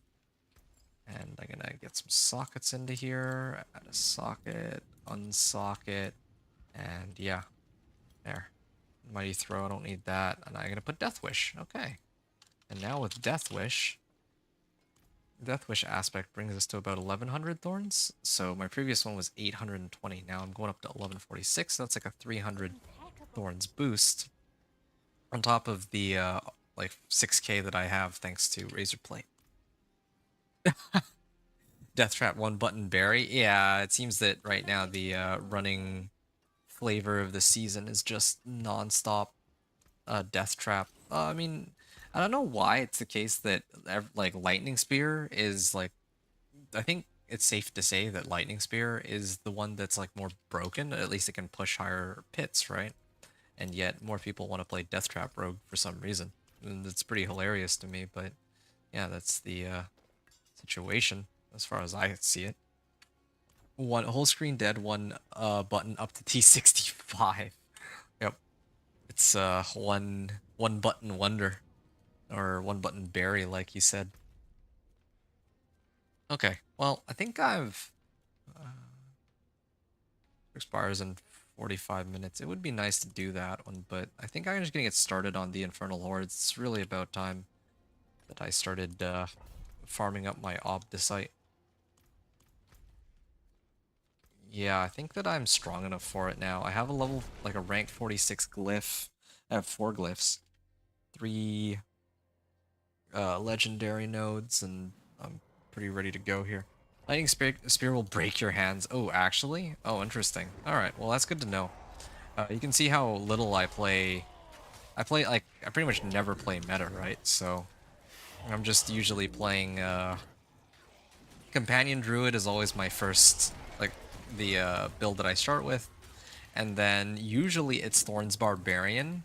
And I'm gonna get some sockets into here. Add a socket, unsocket, and yeah, there. Mighty Throw, I don't need that. And I'm gonna put Death Wish. Okay. And now with Death Wish, Death Wish aspect brings us to about 1100 thorns. So my previous one was 820. Now I'm going up to 1146. So that's like a 300 thorns boost on top of the like 6k that I have thanks to Razor Plate. Death Trap one button berry. Yeah, it seems that right now the running flavor of the season is just non-stop Death Trap. I mean, I don't know why it's the case that like Lightning Spear is like, I think it's safe to say that Lightning Spear is the one that's like more broken. At least it can push higher pits, right? And yet more people want to play Death Trap Rogue for some reason. And it's pretty hilarious to me, but yeah, that's the situation as far as I see it. One whole screen dead, one button up to T65. Yep. It's one button wonder. Or one button berry, like you said. Okay, well, I think I've expires in 45 minutes. It would be nice to do that one, but I think I'm just gonna get started on the Infernal Hordes. It's really about time that I started farming up my Obdicite. Yeah, I think that I'm strong enough for it now. I have a level, like a rank 46 glyph. I have 4 glyphs. 3 legendary nodes, and I'm pretty ready to go here. Lightning Spear will break your hands. Oh, actually? Oh, interesting. Alright, well that's good to know. You can see how little I play. I pretty much never play meta, right? So, I'm just usually playing, Companion Druid is always my first, like, the build that I start with. And then usually it's Thorns Barbarian.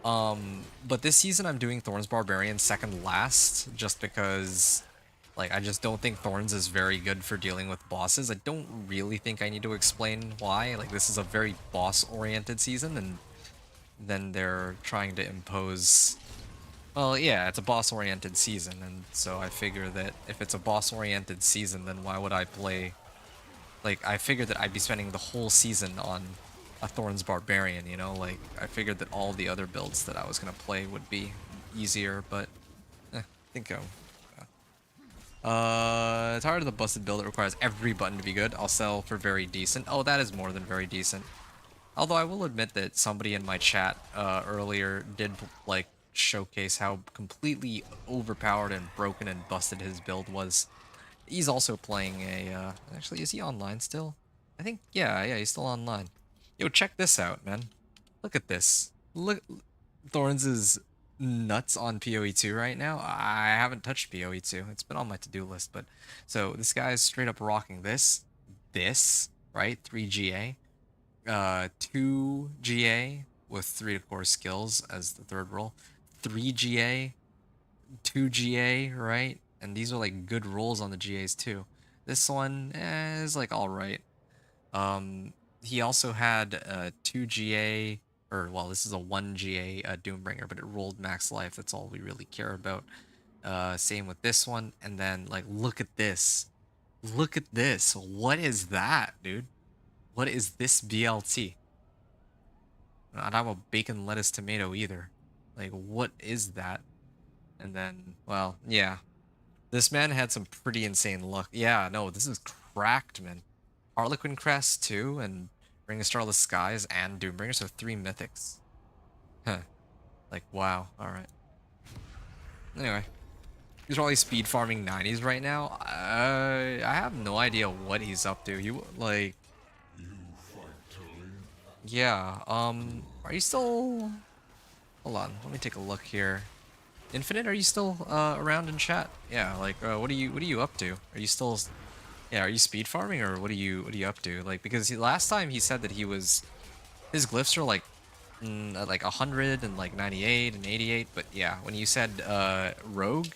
But this season I'm doing Thorns Barbarian second last, just because, like, I just don't think Thorns is very good for dealing with bosses. I don't really think I need to explain why. Like, this is a very boss-oriented season, and then they're trying to impose... Well, yeah, it's a boss-oriented season, and so I figure that if it's a boss-oriented season, then why would I play... Like, I figured that I'd be spending the whole season on a Thorns Barbarian, you know? Like, I figured that all the other builds that I was gonna play would be easier, but... I think tired of the busted build that requires every button to be good. I'll sell for very decent. Oh, that is more than very decent. Although I will admit that somebody in my chat earlier did, like, showcase how completely overpowered and broken and busted his build was. He's also playing a, actually, is he online still? I think, yeah, he's still online. Yo, check this out, man. Look at this. Look, Thorns is nuts on PoE2 right now. I haven't touched PoE2. It's been on my to-do list, but... So, this guy's straight up rocking this, right? 3 GA. 2 GA with 3 core skills as the third roll. 3 GA, 2 GA, right? And these are like good rolls on the GAs too. This one is like alright. He also had 2 GA, or well, this is a 1 GA Doombringer, but it rolled max life. That's all we really care about. Same with this one. And then like, look at this. Look at this. What is that, dude? What is this BLT? I don't have a bacon, lettuce, tomato either. Like, what is that? And then, well, yeah. This man had some pretty insane luck. Yeah, no, this is cracked, man. Harlequin Crest, too, and Ring of Starless Skies and Doombringer, so 3 mythics. Huh. Like, wow. Alright. Anyway. He's probably speed farming 90s right now. I have no idea what he's up to. You, like... Yeah, are you still... Hold on, let me take a look here. Infinite, are you still around in chat? Yeah, like what are you up to? Are you still yeah, are you speed farming or what are you up to? Like because last time he said that he was his glyphs are like at like 100 and like 98 and 88, but yeah, when you said rogue,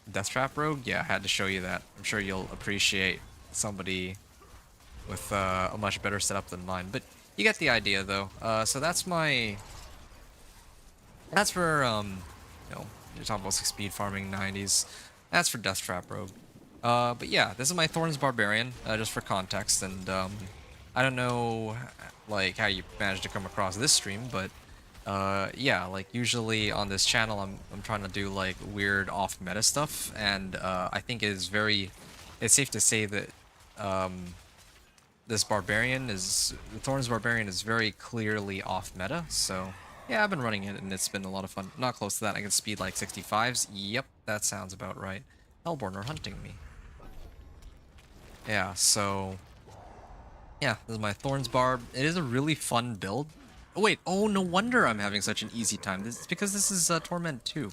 Death Trap rogue, yeah, I had to show you that. I'm sure you'll appreciate somebody with a much better setup than mine, but you get the idea though. So that's my that's for you know, you're talking about speed farming 90s. That's for Death Trap Rogue. But yeah, this is my Thorns Barbarian, just for context, and I don't know like how you managed to come across this stream, but yeah, like usually on this channel I'm trying to do like weird off meta stuff, and I think it's safe to say that this Barbarian is the Thorns Barbarian is very clearly off meta, so yeah, I've been running it and it's been a lot of fun. Not close to that. I can speed like 65s. Yep, that sounds about right. Hellborn are hunting me. Yeah, so yeah, this is my Thorns Barb. It is a really fun build. Oh wait, oh no wonder I'm having such an easy time. This is because this is Torment 2.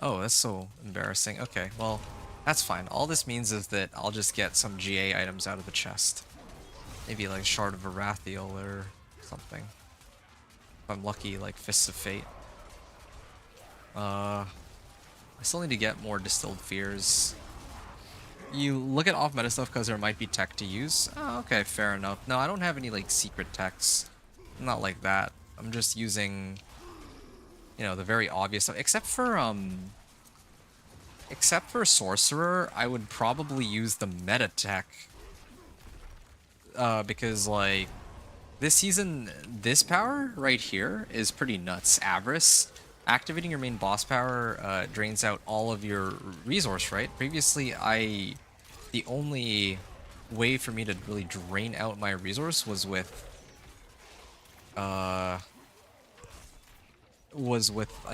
Oh, that's so embarrassing. Okay, well, that's fine. All this means is that I'll just get some GA items out of the chest. Maybe like Shard of Arathiel or something. If I'm lucky, like Fists of Fate. I still need to get more Distilled Fears. You look at off-meta stuff because there might be tech to use. Oh, okay, fair enough. No, I don't have any, like, secret techs. I'm not like that. I'm just using, you know, the very obvious stuff. Except for Sorcerer, I would probably use the meta tech. Because, like, this season, this power right here is pretty nuts. Avarice. Activating your main boss power drains out all of your resource, right? Previously, the only way for me to really drain out my resource was with I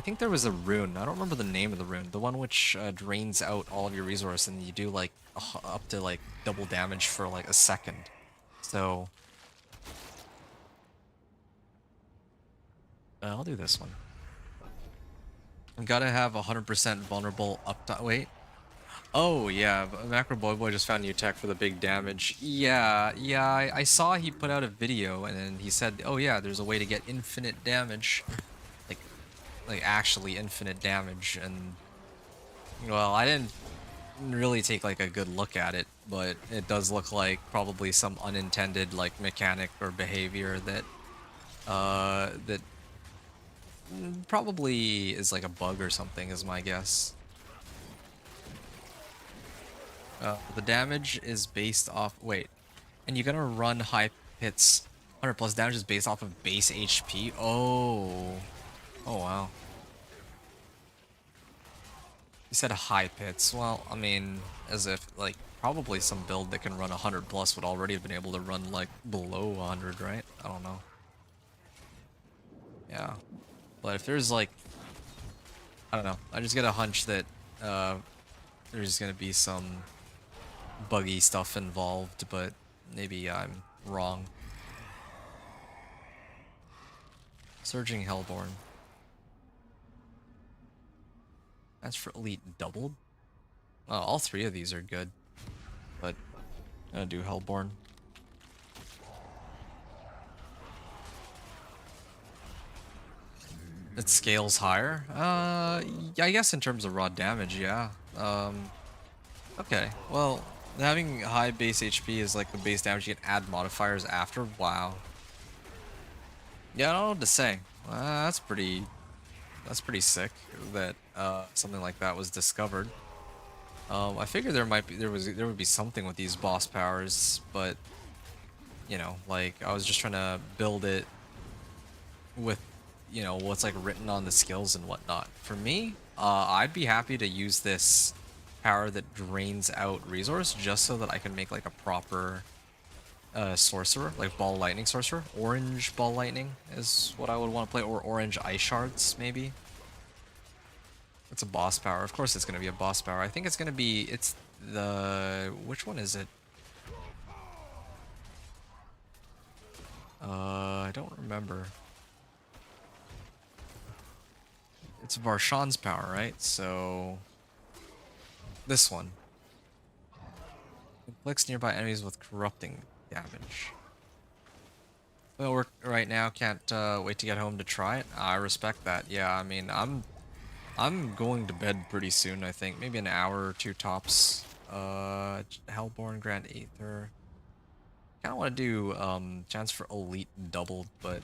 think there was a rune. I don't remember the name of the rune. The one which drains out all of your resource and you do like up to like double damage for like a second. So I'll do this one. I gotta have 100% vulnerable up to wait. Oh yeah, Macro Boy just found new tech for the big damage. Yeah, I saw he put out a video and then he said, oh yeah, there's a way to get infinite damage. Like actually infinite damage, and well, I didn't really take like a good look at it, but it does look like probably some unintended like mechanic or behavior that that probably is like a bug or something is my guess. The damage is based off wait, and you're gonna run high hits. 100 plus damage is based off of base HP. Oh wow. You said high pits. Well, I mean, as if like probably some build that can run 100 plus would already have been able to run like below 100, right? I don't know. Yeah, but if there's like, I don't know. I just get a hunch that there's gonna be some buggy stuff involved, but maybe I'm wrong. Surging Hellborn. That's for Elite doubled? Oh, all three of these are good. But I'm gonna do Hellborn. It scales higher? Yeah, I guess in terms of raw damage, yeah. Okay, well, having high base HP is like the base damage, you can add modifiers after? Wow. Yeah, I don't know what to say. That's pretty sick that something like that was discovered. I figured there would be something with these boss powers, but you know, like I was just trying to build it with what's like written on the skills and whatnot. For me, I'd be happy to use this power that drains out resource just so that I can make like a proper sorcerer, like ball lightning sorcerer. Orange ball lightning is what I would want to play, or orange ice shards maybe. It's a boss power. Of course it's gonna be a boss power. I think it's gonna be which one is it? I don't remember. It's Varshan's power, right? So this one. Inflicts nearby enemies with corrupting damage. Well, we're right now, can't wait to get home to try it. I respect that. Yeah, I mean, I'm going to bed pretty soon, I think. Maybe an hour or two tops. Hellborn, Grand Aether. Kinda wanna do chance for elite doubled, but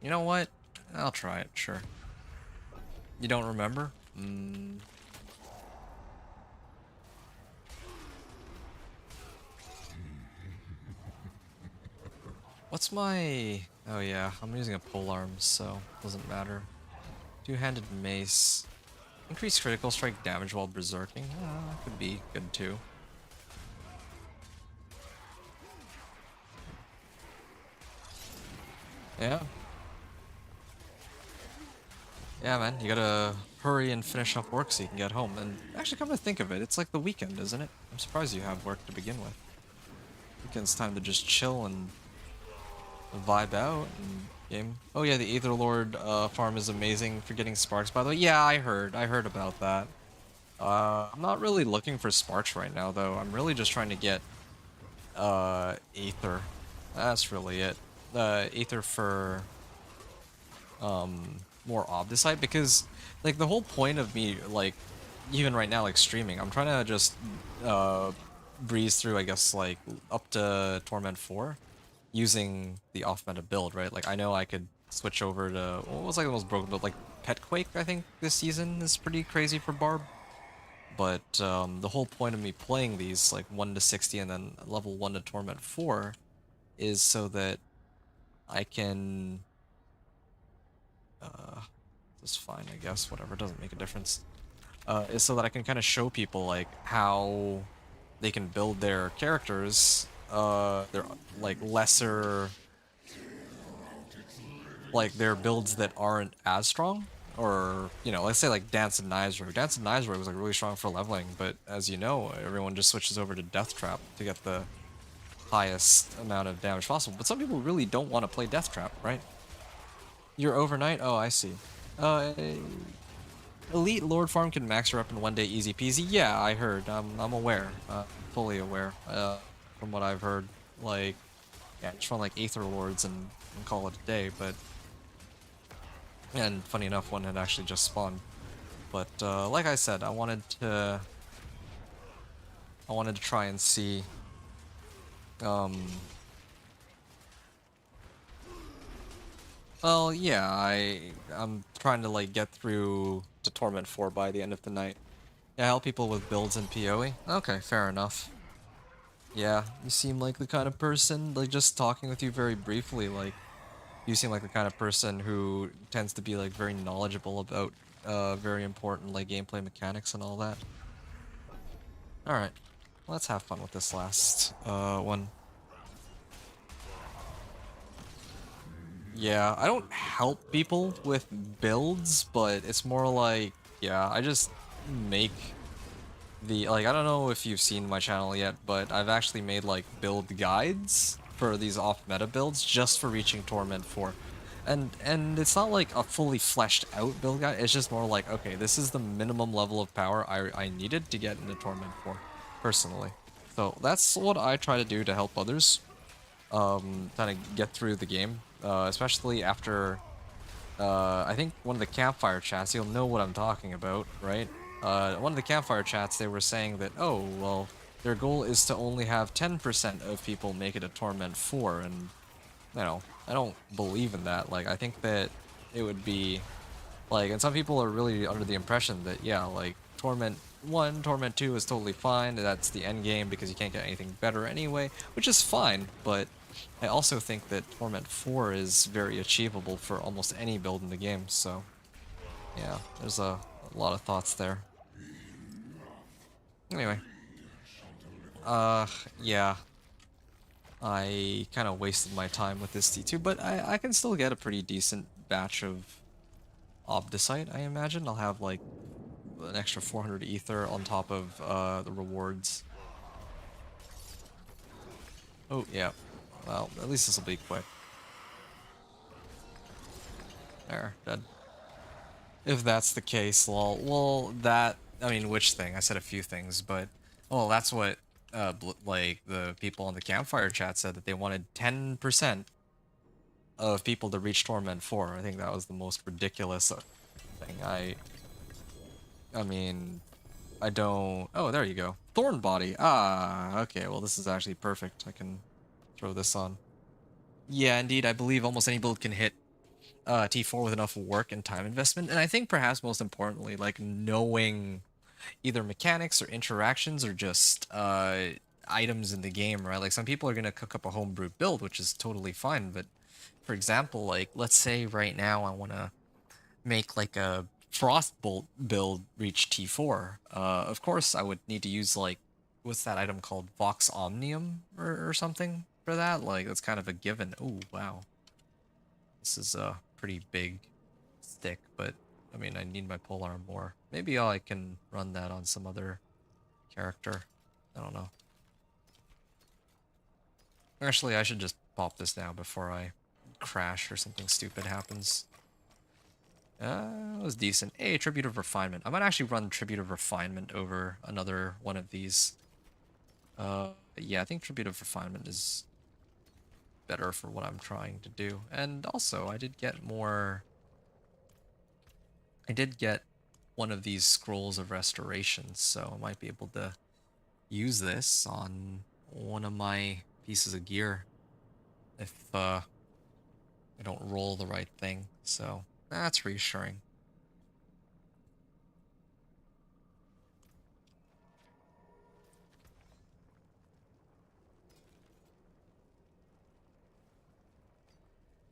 you know what? I'll try it, sure. You don't remember? What's my... Oh yeah, I'm using a polearm, so doesn't matter. Two-handed mace. Increase critical strike damage while berserking. Could be good too. Yeah. Yeah, man, you gotta hurry and finish up work so you can get home. And actually, come to think of it, it's like the weekend, isn't it? I'm surprised you have work to begin with. Weekend's time to just chill and vibe out and game. Oh yeah, the Aetherlord farm is amazing for getting sparks, by the way. Yeah, I heard about that. I'm not really looking for sparks right now, though. I'm really just trying to get Aether. That's really it. Aether for more Obdicite, because like the whole point of me, like even right now, like streaming, I'm trying to just breeze through, I guess, like up to Torment 4 using the off-meta build, right? Like I know I could switch over to what was like the most broken build, like Petquake. I think this season is pretty crazy for Barb. But the whole point of me playing these like 1 to 60 and then level 1 to Torment 4 is so that I can this is fine, I guess, whatever, doesn't make a difference. Is so that I can kind of show people like how they can build their characters, their like lesser, like their builds that aren't as strong, or let's say like Dance and Knives Rogue. Dance and Knives Rogue was like really strong for leveling, but as you know, everyone just switches over to Death Trap to get the highest amount of damage possible. But some people really don't want to play Death Trap, right? You're overnight? Oh, I see. Elite Lord Farm can max her up in 1 day easy peasy. Yeah, I heard. I'm aware. Fully aware. From what I've heard. Like, yeah, just run like Aether Lords and call it a day, but... And funny enough, one had actually just spawned. But, like I said, I wanted to try and see... Well, yeah, I'm trying to like get through to Torment 4 by the end of the night. Yeah, help people with builds and PoE. Okay, fair enough. Yeah, you seem like the kind of person, like just talking with you very briefly, like you seem like the kind of person who tends to be like very knowledgeable about very important like gameplay mechanics and all that. Alright, let's have fun with this last one. Yeah, I don't help people with builds, but it's more like, yeah, I just make the, like, I don't know if you've seen my channel yet, but I've actually made, like, build guides for these off-meta builds just for reaching Torment 4. And it's not like a fully fleshed out build guide, it's just more like, okay, this is the minimum level of power I needed to get into Torment 4, personally. So that's what I try to do to help others, kind of get through the game. Especially after, I think one of the campfire chats, you'll know what I'm talking about, right? One of the campfire chats, they were saying that, oh, well, their goal is to only have 10% of people make it to Torment 4, and, I don't believe in that. Like, I think that it would be, like, and some people are really under the impression that, yeah, like, Torment 1, Torment 2 is totally fine, that's the end game because you can't get anything better anyway, which is fine, but I also think that Torment 4 is very achievable for almost any build in the game, so yeah, there's a lot of thoughts there. Anyway, yeah, I kind of wasted my time with this T2, but I can still get a pretty decent batch of Obdicite, I imagine. I'll have like an extra 400 ether on top of the rewards. Oh, yeah. Well, at least this will be quick. There, dead. If that's the case, lol. Well, that... I mean, which thing? I said a few things, but... Well, that's what, like, the people on the campfire chat said, that they wanted 10% of people to reach Torment 4. I think that was the most ridiculous thing. I mean... I don't... Oh, there you go. Thorn body. Ah, okay. Well, this is actually perfect. I can throw this on. Yeah, indeed. I believe almost any build can hit T4 with enough work and time investment. And I think perhaps most importantly, like knowing either mechanics or interactions or just items in the game, right? Like some people are going to cook up a homebrew build, which is totally fine. But for example, like let's say right now I want to make like a Frostbolt build reach T4. Of course, I would need to use like, what's that item called? Vox Omnium or something for that? Like, that's kind of a given. Oh, wow. This is a pretty big stick, but I mean, I need my polearm more. Maybe I can run that on some other character. I don't know. Actually, I should just pop this now before I crash or something stupid happens. It was decent. Hey, Tribute of Refinement. I might actually run Tribute of Refinement over another one of these. Yeah, I think Tribute of Refinement is better for what I'm trying to do. And also, I did get one of these Scrolls of Restoration, so I might be able to use this on one of my pieces of gear if I don't roll the right thing. So that's reassuring.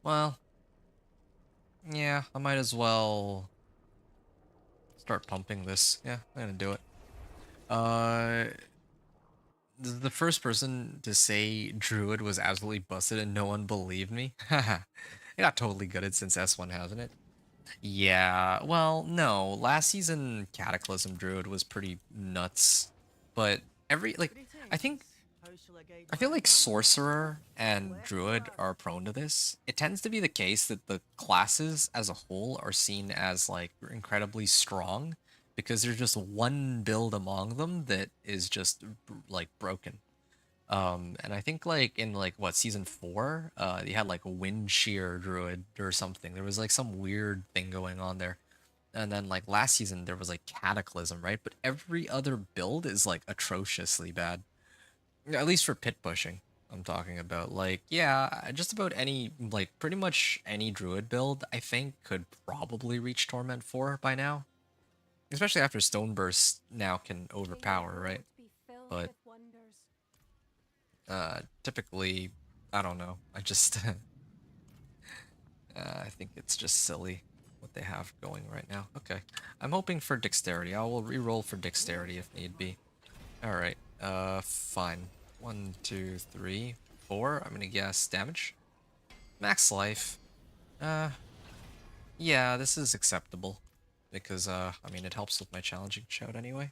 Well, yeah, I might as well start pumping this. Yeah, I'm gonna do it. The first person to say Druid was absolutely busted and no one believed me. Haha. It got totally gutted since S1, hasn't it? Yeah, well, no. Last season Cataclysm Druid was pretty nuts. But I think How shall I guide I my feel like example? Sorcerer and Druid are prone to this. It tends to be the case that the classes as a whole are seen as like incredibly strong because there's just one build among them that is just like broken. And I think like in like what season 4, you had like a Wind Shear Druid or something. There was like some weird thing going on there. And then like last season there was like Cataclysm, right? But every other build is like atrociously bad. At least for pit pushing, I'm talking about. Like, yeah, just about any, like, pretty much any druid build, I think, could probably reach Torment 4 by now. Especially after Stoneburst now can May your overpower, world right? be filled But, with wonders. typically, I don't know. I just, I think it's just silly what they have going right now. Okay. I'm hoping for Dexterity. I will re-roll for Dexterity if need be. Alright, fine. 1, 2, 3, 4. I'm gonna guess damage. Max life. Yeah, this is acceptable. Because, I mean, it helps with my challenging shout anyway.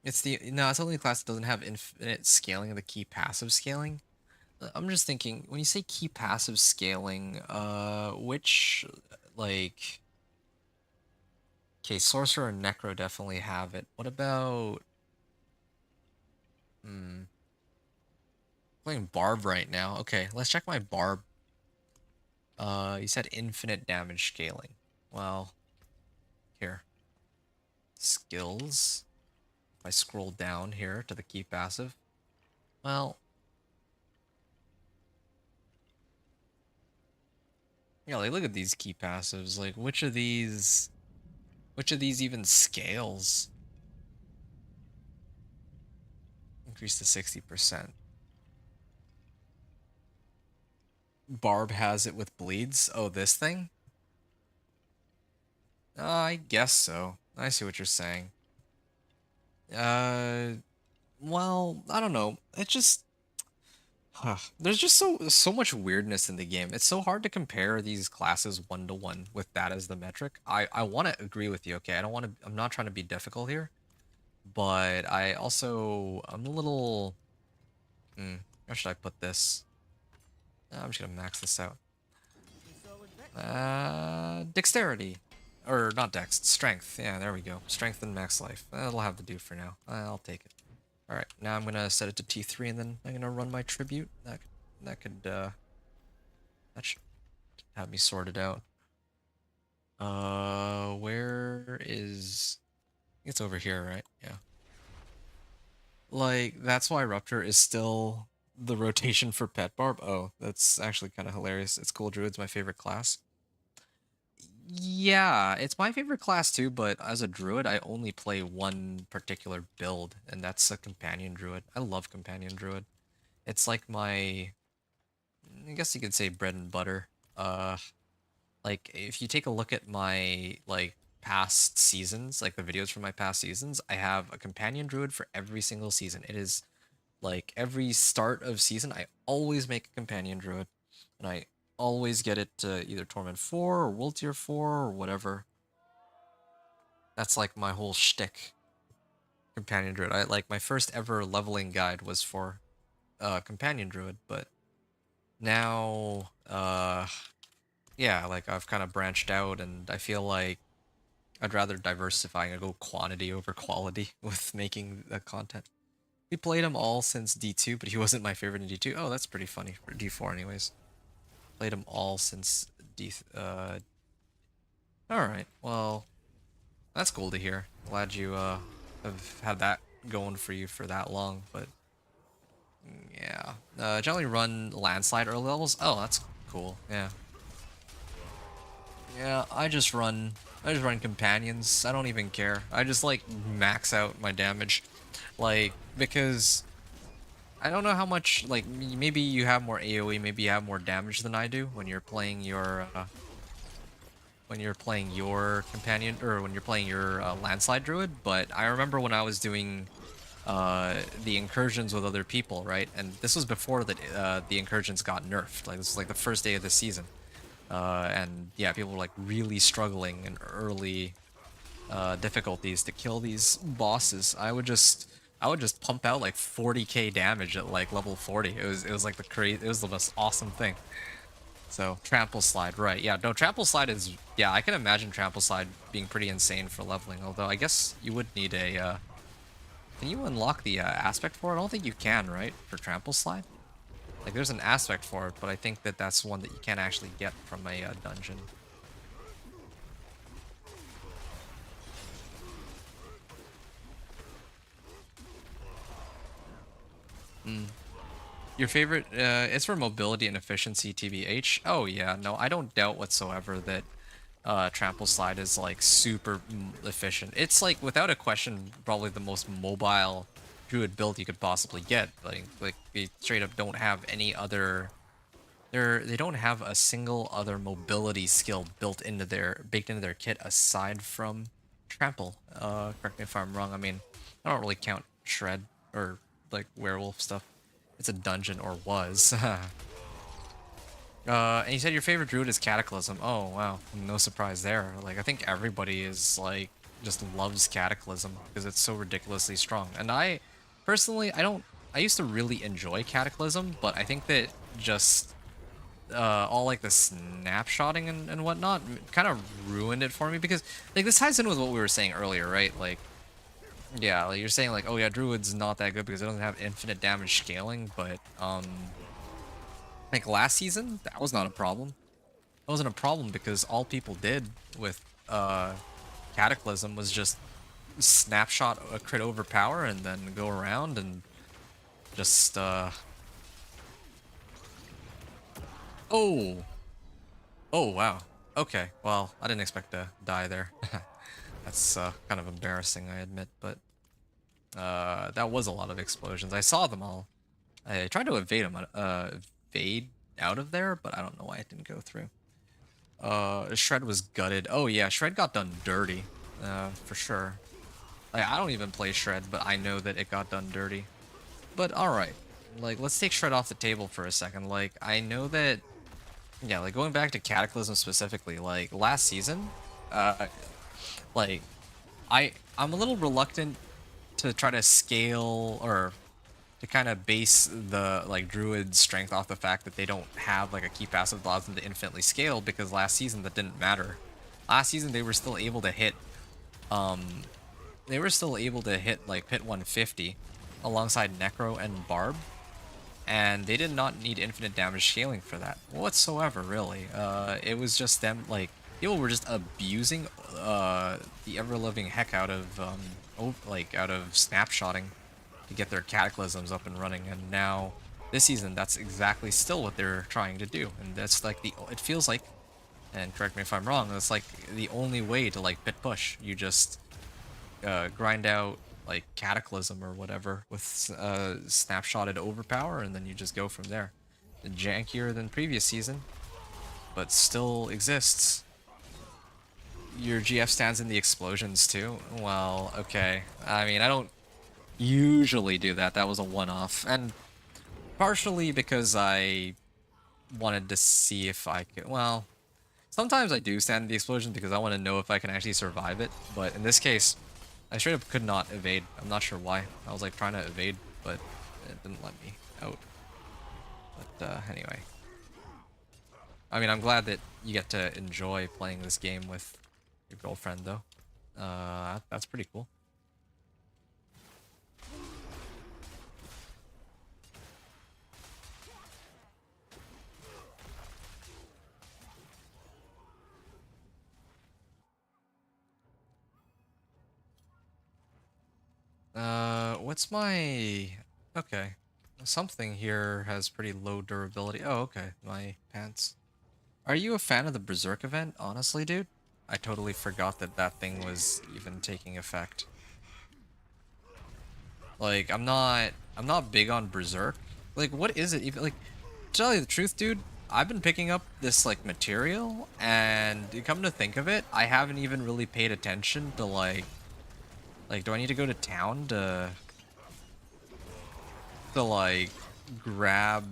It's the only class that doesn't have infinite scaling of the key passive scaling. I'm just thinking, when you say key passive scaling, which, like... Okay, Sorcerer and Necro definitely have it. What about... Playing Barb right now. Okay, let's check my Barb. You said infinite damage scaling. Well, here. Skills. If I scroll down here to the key passive. Well. Yeah, like look at these key passives. Like which of these even scales? Increase to 60%. Barb has it with bleeds. Oh, this thing? I guess so. I see what you're saying. Uh, well, I don't know. It just there's just so much weirdness in the game. It's so hard to compare these classes one to one with that as the metric. I want to agree with you. Okay, I don't want to. I'm not trying to be difficult here, but I'm a little. How should I put this? I'm just gonna max this out. Dexterity. Or not dex, strength. Yeah, there we go. Strength and max life. That'll have to do for now. I'll take it. Alright, now I'm gonna set it to T3 and then I'm gonna run my tribute. That should have me sorted out. Where is... It's over here, right? Yeah. Like, that's why Rupture is still the rotation for Pet Barb. Oh, that's actually kind of hilarious. It's cool. Druid's my favorite class. Yeah, it's my favorite class too, but as a druid, I only play one particular build, and that's a companion druid. I love companion druid. It's like my, I guess you could say bread and butter. Like if you take a look at my like past seasons, like the videos from my past seasons, I have a companion druid for every single season. It is like every start of season, I always make a companion druid, and I always get it to either Torment 4 or World Tier 4 or whatever. That's like my whole shtick. Companion Druid. I like my first ever leveling guide was for Companion Druid, but now yeah, like I've kind of branched out and I feel like I'd rather diversify and go quantity over quality with making the content. We played him all since D2, but he wasn't my favorite in D2. Oh, that's pretty funny for D4 anyways. Played them all since Alright, well, that's cool to hear. Glad you have had that going for you for that long, but yeah. Generally run landslide early levels. Oh, that's cool. Yeah. Yeah, I just run companions. I don't even care. I just like max out my damage. Like because I don't know how much, like, maybe you have more AoE, maybe you have more damage than I do when you're playing your companion, or when you're playing your landslide druid, but I remember when I was doing the incursions with other people, right? And this was before the incursions got nerfed. Like, this was like the first day of the season. And yeah, people were like really struggling in early difficulties to kill these bosses. I would just pump out like 40k damage at like level 40. It was like it was the most awesome thing. So trample slide, right? Yeah, no, trample slide is, yeah, I can imagine trample slide being pretty insane for leveling. Although I guess you would need a can you unlock the aspect for it? I don't think you can, right? For trample slide, like there's an aspect for it, but I think that that's one that you can't actually get from a dungeon. Your favorite, it's for mobility and efficiency, TBH. Oh yeah, no, I don't doubt whatsoever that trample slide is like super efficient. It's like without a question probably the most mobile druid build you could possibly get. Like they straight up don't have any other, they don't have a single other mobility skill baked into their kit aside from trample. Correct me if I'm wrong. I mean, I don't really count shred or like werewolf stuff. It's a dungeon, or was. And you said your favorite druid is Cataclysm. Oh, wow. No surprise there. Like, I think everybody is, like, just loves Cataclysm because it's so ridiculously strong. And I, personally, I used to really enjoy Cataclysm, but I think that just, all, like, the snapshotting and whatnot kind of ruined it for me because, like, this ties in with what we were saying earlier, right? Like, yeah, like you're saying like, oh yeah, Druid's not that good because it doesn't have infinite damage scaling, but like last season, that was not a problem. That wasn't a problem because all people did with Cataclysm was just snapshot a crit overpower and then go around and just Oh! Oh wow. Okay, well, I didn't expect to die there. That's kind of embarrassing, I admit, but that was a lot of explosions. I saw them all. I tried to evade them. Evade? out of there, but I don't know why it didn't go through. Shred was gutted. Oh yeah, Shred got done dirty, for sure. Like, I don't even play Shred, but I know that it got done dirty. But alright, like, let's take Shred off the table for a second. Like, I know that, yeah, like, going back to Cataclysm specifically, like, last season, like, I'm a little reluctant to try to scale, or to kind of base the, like, Druid strength off the fact that they don't have, like, a key passive that allows them to infinitely scale, because last season that didn't matter. Last season they were still able to hit, like, Pit 150 alongside Necro and Barb, and they did not need infinite damage scaling for that whatsoever, really. It was just them, like, people were just abusing the ever-living heck out of out of snapshotting to get their cataclysms up and running, and now this season that's exactly still what they're trying to do, and that's like it feels like, and correct me if I'm wrong, that's like the only way to like pit push. You just grind out like Cataclysm or whatever with snapshotted overpower, and then you just go from there. Jankier than previous season, but still exists. Your GF stands in the explosions too? Well, okay. I mean, I don't usually do that. That was a one-off, and partially because I wanted to see if I could, well, sometimes I do stand in the explosion because I want to know if I can actually survive it, but in this case, I straight up could not evade. I'm not sure why. I was like trying to evade, but it didn't let me out. But anyway. I mean, I'm glad that you get to enjoy playing this game with your girlfriend, though. That's pretty cool. What's my... Okay. Something here has pretty low durability. Oh, okay. My pants. Are you a fan of the Berserk event? Honestly, dude? I totally forgot that that thing was even taking effect. Like, I'm not big on Berserk. Like, what is it even? Like, to tell you the truth, dude, I've been picking up this, like, material, and come to think of it, I haven't even really paid attention to, like, do I need to go to town to like grab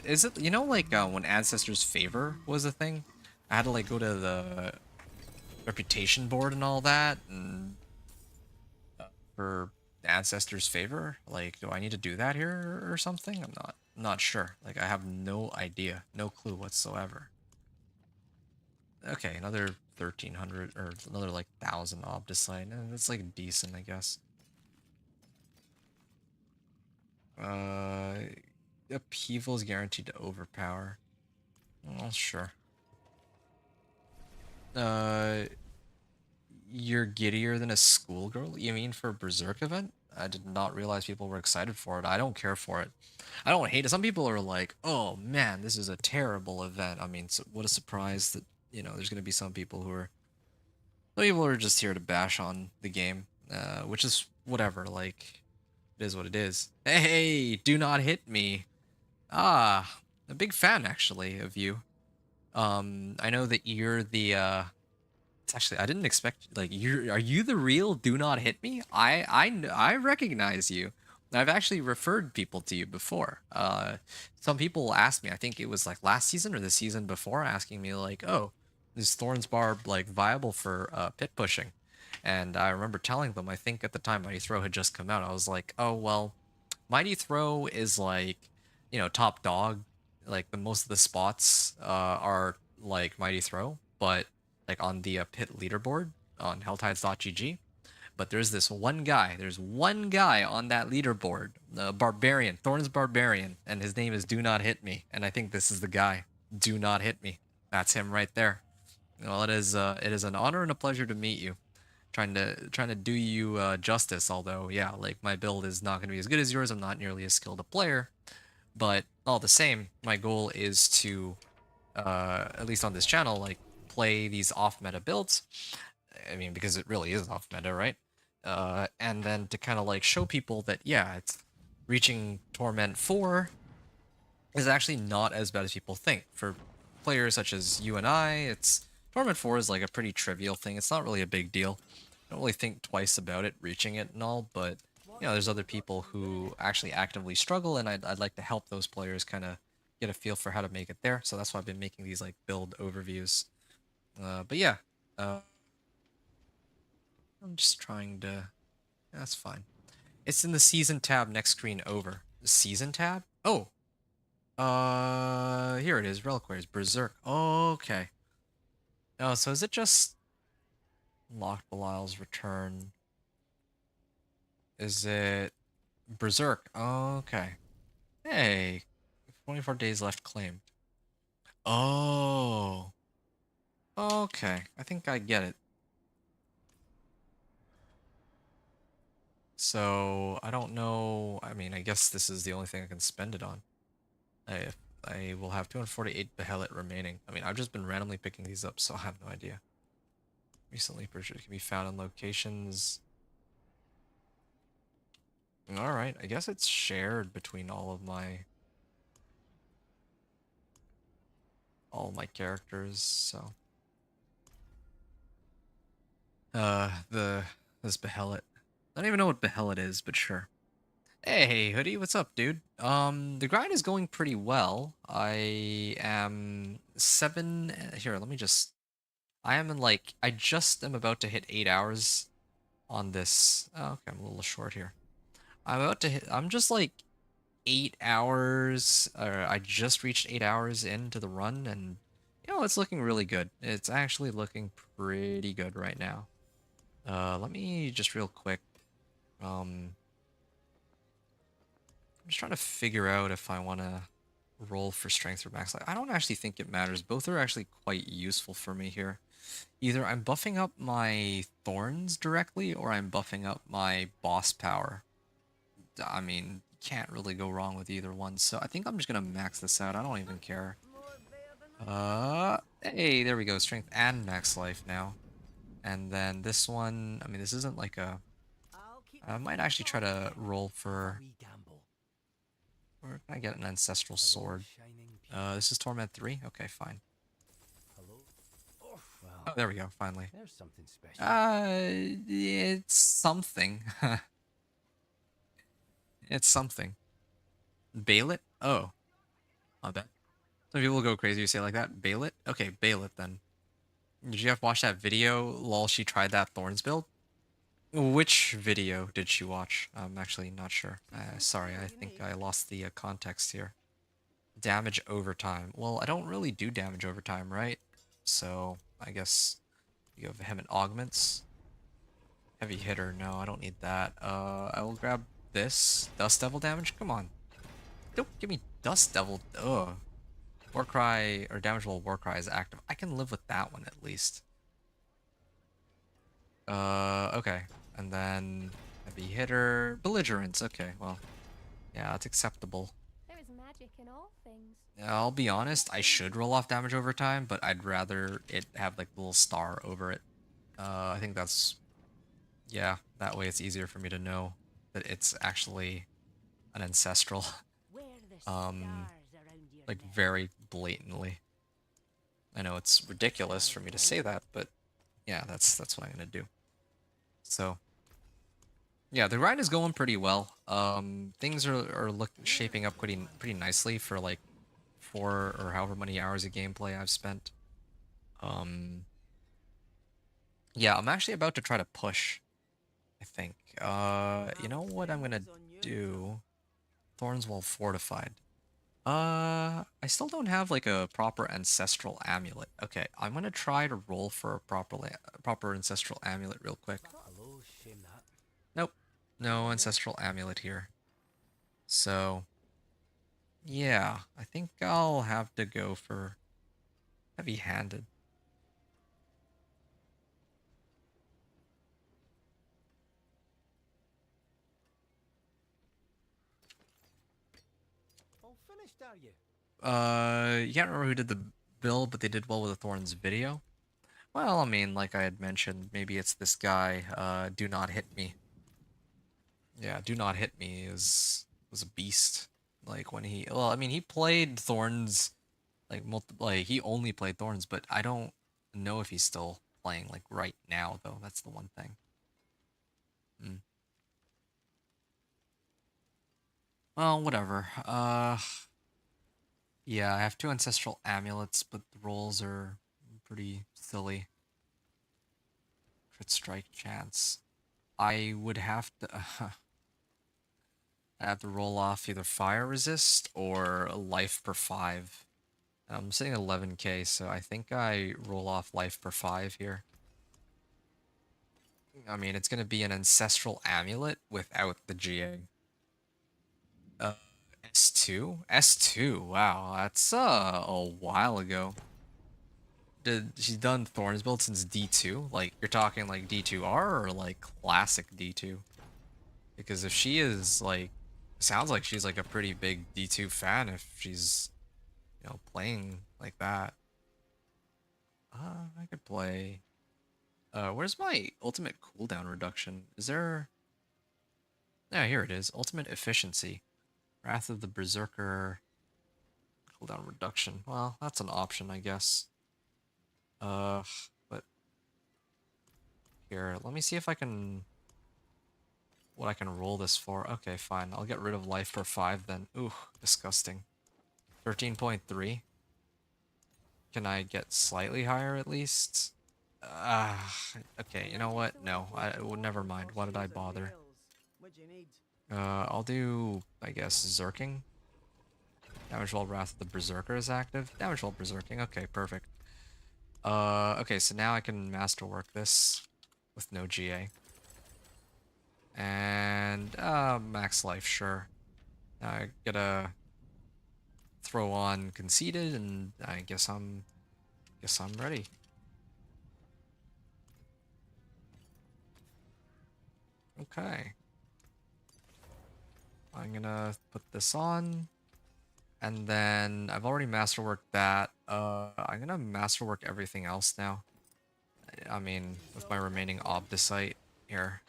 is it, you know, like when Ancestors Favor was a thing? I had to like go to the reputation board and all that, and for Ancestors Favor, like, do I need to do that here or something? I'm not sure. Like, I have no idea, no clue whatsoever. Okay, another 1300 or another like 1000 Obdicite, and it's like decent, I guess. Upheaval is guaranteed to overpower. Well, sure. You're giddier than a schoolgirl? You mean for a Berserk event? I did not realize people were excited for it. I don't care for it. I don't hate it. Some people are like, oh man, this is a terrible event. I mean, so what a surprise that, you know, there's going to be some people who are... Some people are just here to bash on the game, which is whatever, like, it is what it is. Hey, do not hit me. Ah, a big fan, actually, of you. I know that you're the, it's actually, I didn't expect, like, are you the real do not hit me? I recognize you. I've actually referred people to you before. Some people asked me, I think it was like last season or the season before, asking me like, oh, is Thorns Barb like viable for pit pushing? And I remember telling them, I think at the time Mighty Throw had just come out, I was like, oh, well, Mighty Throw is like, you know, top dog. Like, the most of the spots are like Mighty Throw, but like on the pit leaderboard on helltides.gg. But there's one guy on that leaderboard, the Barbarian, Thorns Barbarian, and his name is Do Not Hit Me. And I think this is the guy. Do Not Hit Me. That's him right there. Well, it is an honor and a pleasure to meet you. Trying to do you justice, although, yeah, like, my build is not going to be as good as yours. I'm not nearly as skilled a player. But all the same, my goal is to, at least on this channel, like, play these off-meta builds. I mean, because it really is off-meta, right? And then to kind of, like, show people that, yeah, it's reaching Torment 4 is actually not as bad as people think. For players such as you and I, it's Torment 4 is like a pretty trivial thing. It's not really a big deal. I don't really think twice about it, reaching it and all, but you know, there's other people who actually actively struggle, and I'd like to help those players kind of get a feel for how to make it there. So that's why I've been making these like build overviews. But yeah, uh, I'm just trying to. That's fine. It's in the season tab next screen over. The season tab? Oh, here it is. Reliquaries, Berserk. Okay. Oh, so is it just Locked Belial's Return? Is it Berserk? Okay. Hey, 24 days left claimed. Oh. Okay. I think I get it. So, I don't know. I mean, I guess this is the only thing I can spend it on. I will have 248 Behelit remaining. I mean, I've just been randomly picking these up, so I have no idea. Recently purchased can be found in locations. Alright, I guess it's shared between all my characters, so. This Behelit. I don't even know what Behelit is, but sure. Hey, Hoodie, what's up, dude? The grind is going pretty well. I am 7... Here, let me just... I am in, like... I just am about to hit 8 hours on this... Oh, okay, I'm a little short here. I'm about to hit... I'm just, like, 8 hours... Or I just reached 8 hours into the run, and... You know, it's looking really good. It's actually looking pretty good right now. Let me just real quick... I'm just trying to figure out if I want to roll for strength or max life. I don't actually think it matters. Both are actually quite useful for me here. Either I'm buffing up my thorns directly or I'm buffing up my boss power. I mean, can't really go wrong with either one. So I think I'm just going to max this out. I don't even care. Hey, there we go. Strength and max life now. And then this one, I mean, this isn't like a... I might actually try to roll for... Where can I get an ancestral sword? This is Torment 3? Okay, fine. Oh, there we go, finally. There's something special. It's something. It's something. Bail it? Oh. My bad. Some people go crazy you say it like that. Bail it? Okay, bail it then. Did you have to watch that video? Lol, she tried that Thorns build? Which video did she watch? I'm actually not sure. Sorry, I think I lost the context here. Damage over time. Well, I don't really do damage over time, right? So, I guess you have vehement augments. Heavy hitter, no, I don't need that. I will grab this. Dust Devil damage? Come on. Don't give me Dust Devil. Ugh. Warcry, or damage while Warcry is active. I can live with that one at least. Okay. And then heavy hitter, belligerence. Okay, well, yeah, that's acceptable. There is magic in all things. I'll be honest, I should roll off damage over time, but I'd rather it have like a little star over it. I think that's, yeah, that way it's easier for me to know that it's actually an ancestral. Where the stars around your Like neck. very blatantly. I know it's ridiculous for me to say that, but yeah, that's what I'm gonna do. So, yeah, the grind is going pretty well. Things are shaping up pretty nicely for like 4 or however many hours of gameplay I've spent. Yeah, I'm actually about to try to push, I think. You know what I'm gonna do? Thorns Well Fortified. I still don't have like a proper ancestral amulet. Okay, I'm gonna try to roll for a proper ancestral amulet real quick. Hello, shame that. Nope, no ancestral amulet here. So, yeah, I think I'll have to go for heavy-handed. All finished, are you? You can't remember who did the build, but they did well with the Thorns video. Well, I mean, like I had mentioned, maybe it's this guy, Do Not Hit Me. Yeah, Do Not Hit Me was a beast. Like when he, well, I mean, he played Thorns, like he only played Thorns, but I don't know if he's still playing like right now though. That's the one thing. Hmm. Well, whatever. Yeah, I have two ancestral amulets, but the rolls are pretty silly. Crit strike chance. I would have to. I have to roll off either fire resist or life per 5. I'm sitting at 11k, so I think I roll off life per 5 here. I mean, it's gonna be an ancestral amulet without the GA. Uh, S2? S2, wow, that's a while ago. Did she's done Thorns build since D2? Like, you're talking like D2R or like classic D2? Because if she is like, sounds like she's like a pretty big D2 fan if she's, you know, playing like that. I could play. Where's my ultimate cooldown reduction? Is there? Yeah, here it is. Ultimate efficiency. Wrath of the Berserker cooldown reduction. Well, that's an option, I guess. But here, let me see if I can. What I can roll this for. Okay, fine. I'll get rid of life for 5 then. Ooh, disgusting. 13.3. Can I get slightly higher at least? Okay, you know what? No, well, never mind. Why did I bother? What do you need? I'll do, I guess, Zerking. Damage while Wrath of the Berserker is active. Damage while Berserking. Okay, perfect. Okay, so now I can masterwork this with no GA. And, max life, sure. Now I gotta throw on Conceited, and I guess I'm ready. Okay. I'm gonna put this on. And then I've already masterworked that. I'm gonna masterwork everything else now. I mean, with my remaining Obdicite here.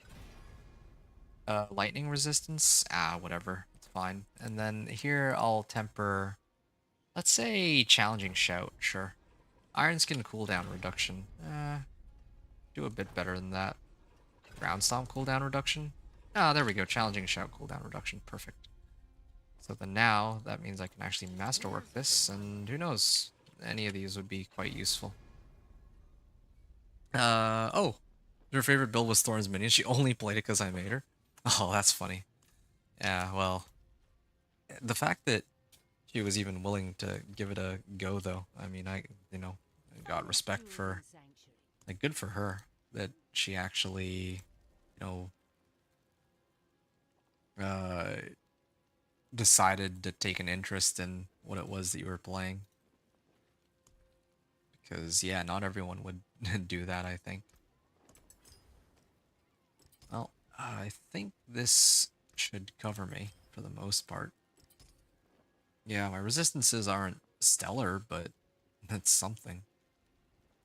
Lightning resistance? Whatever. It's fine. And then here I'll temper, let's say challenging shout, sure. Iron Skin cooldown reduction. Do a bit better than that. Ground Stomp cooldown reduction. Ah, there we go. Challenging shout cooldown reduction. Perfect. So then now, that means I can actually masterwork this, and who knows, any of these would be quite useful. Oh, her favorite build was Thorns Minion. She only played it because I made her. Oh, that's funny. Yeah, well, the fact that she was even willing to give it a go, though, I mean, I got respect for, like, good for her that she actually, you know, decided to take an interest in what it was that you were playing. Because, yeah, not everyone would do that, I think. Well, I think this should cover me for the most part. Yeah, my resistances aren't stellar, but that's something.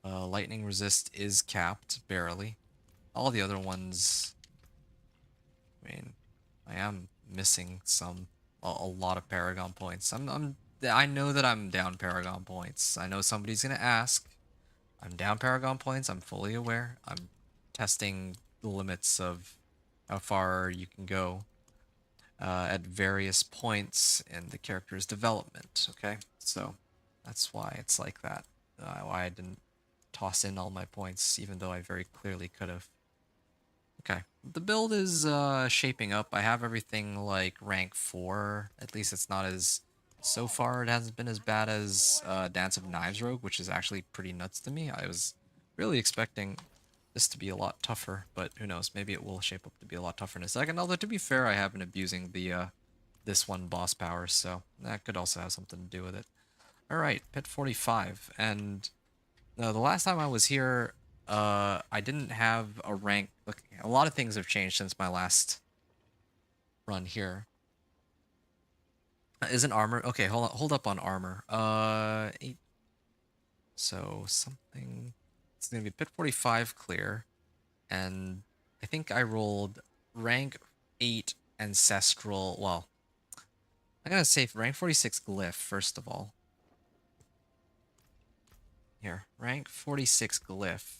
Lightning resist is capped, barely. All the other ones, I mean, I am missing a lot of Paragon points. I know that I'm down Paragon points. I know somebody's gonna ask. I'm down Paragon points. I'm fully aware. I'm testing the limits of how far you can go at various points in the character's development. Okay, so that's why it's like that. Why I didn't toss in all my points, even though I very clearly could have. Okay, the build is shaping up. I have everything like rank 4. At least it's not as, so far it hasn't been as bad as Dance of Knives Rogue, which is actually pretty nuts to me. I was really expecting this to be a lot tougher, but who knows, maybe it will shape up to be a lot tougher in a second. Although to be fair, I have been abusing the this one boss power, so that could also have something to do with it. Alright, Pit 45, and the last time I was here, I didn't have a rank. Look, a lot of things have changed since my last run here. Isn't armor? Okay, hold up on armor. 8. So something. It's gonna be Pit 45 clear, and I think I rolled rank 8 ancestral. Well, I'm gonna say rank 46 glyph first of all. Here, rank 46 glyph.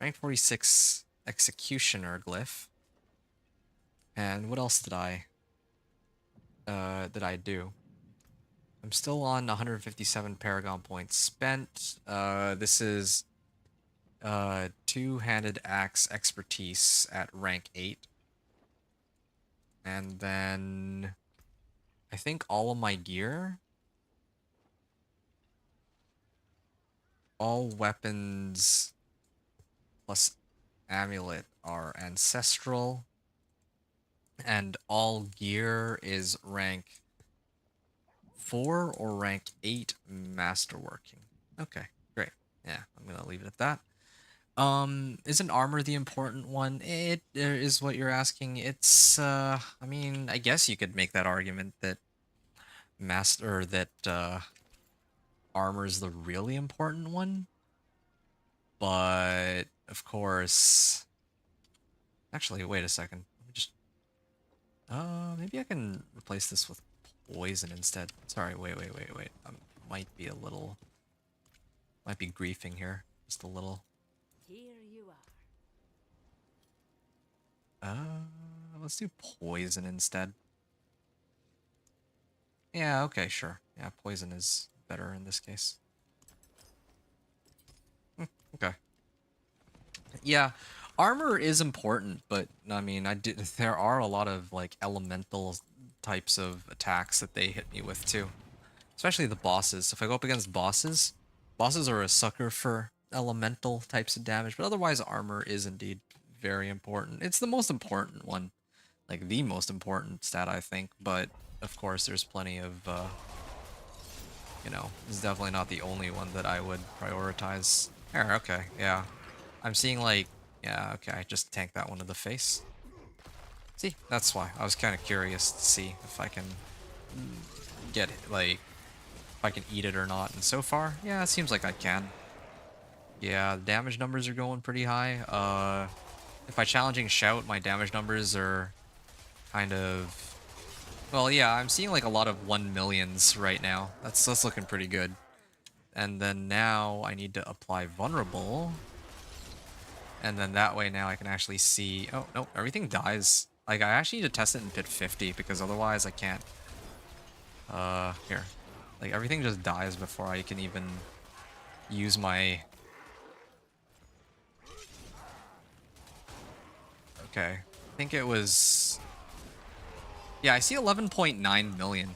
Rank 46 executioner glyph. And what else did I do? I'm still on 157 Paragon points spent. This is two-handed axe expertise at rank 8. And then I think all of my gear, all weapons plus amulet are ancestral, and all gear is rank 4 or rank 8 masterworking. Okay, great. Yeah, I'm gonna leave it at that. Isn't armor the important one? It is what you're asking. It's I mean, I guess you could make that argument that armor is the really important one. But of course, actually, wait a second. Let me just maybe I can replace this with poison instead. Sorry, wait. Might be griefing here just a little. Here you are. Let's do poison instead. Yeah, okay, sure. Yeah, poison is better in this case. Okay. Yeah, armor is important, but I mean, there are a lot of like elemental types of attacks that they hit me with too. Especially the bosses. If I go up against bosses are a sucker for elemental types of damage, but otherwise armor is indeed very important. It's the most important one. Like the most important stat, I think, but of course there's plenty of you know, it's definitely not the only one that I would prioritize. Here, okay, yeah. I'm seeing like, yeah, okay, I just tanked that one to the face. See, that's why. I was kind of curious to see if I can get it, like, if I can eat it or not. And so far, yeah, it seems like I can. Yeah, the damage numbers are going pretty high. If I challenging shout, my damage numbers are kind of... Well, yeah, I'm seeing like a lot of 1 millions right now. That's looking pretty good. And then now I need to apply vulnerable. And then that way now I can actually see... Oh, no, everything dies. Like, I actually need to test it in pit 50 because otherwise I can't... Here. Like, everything just dies before I can even use my... Okay. I think it was... Yeah, I see 11.9 million.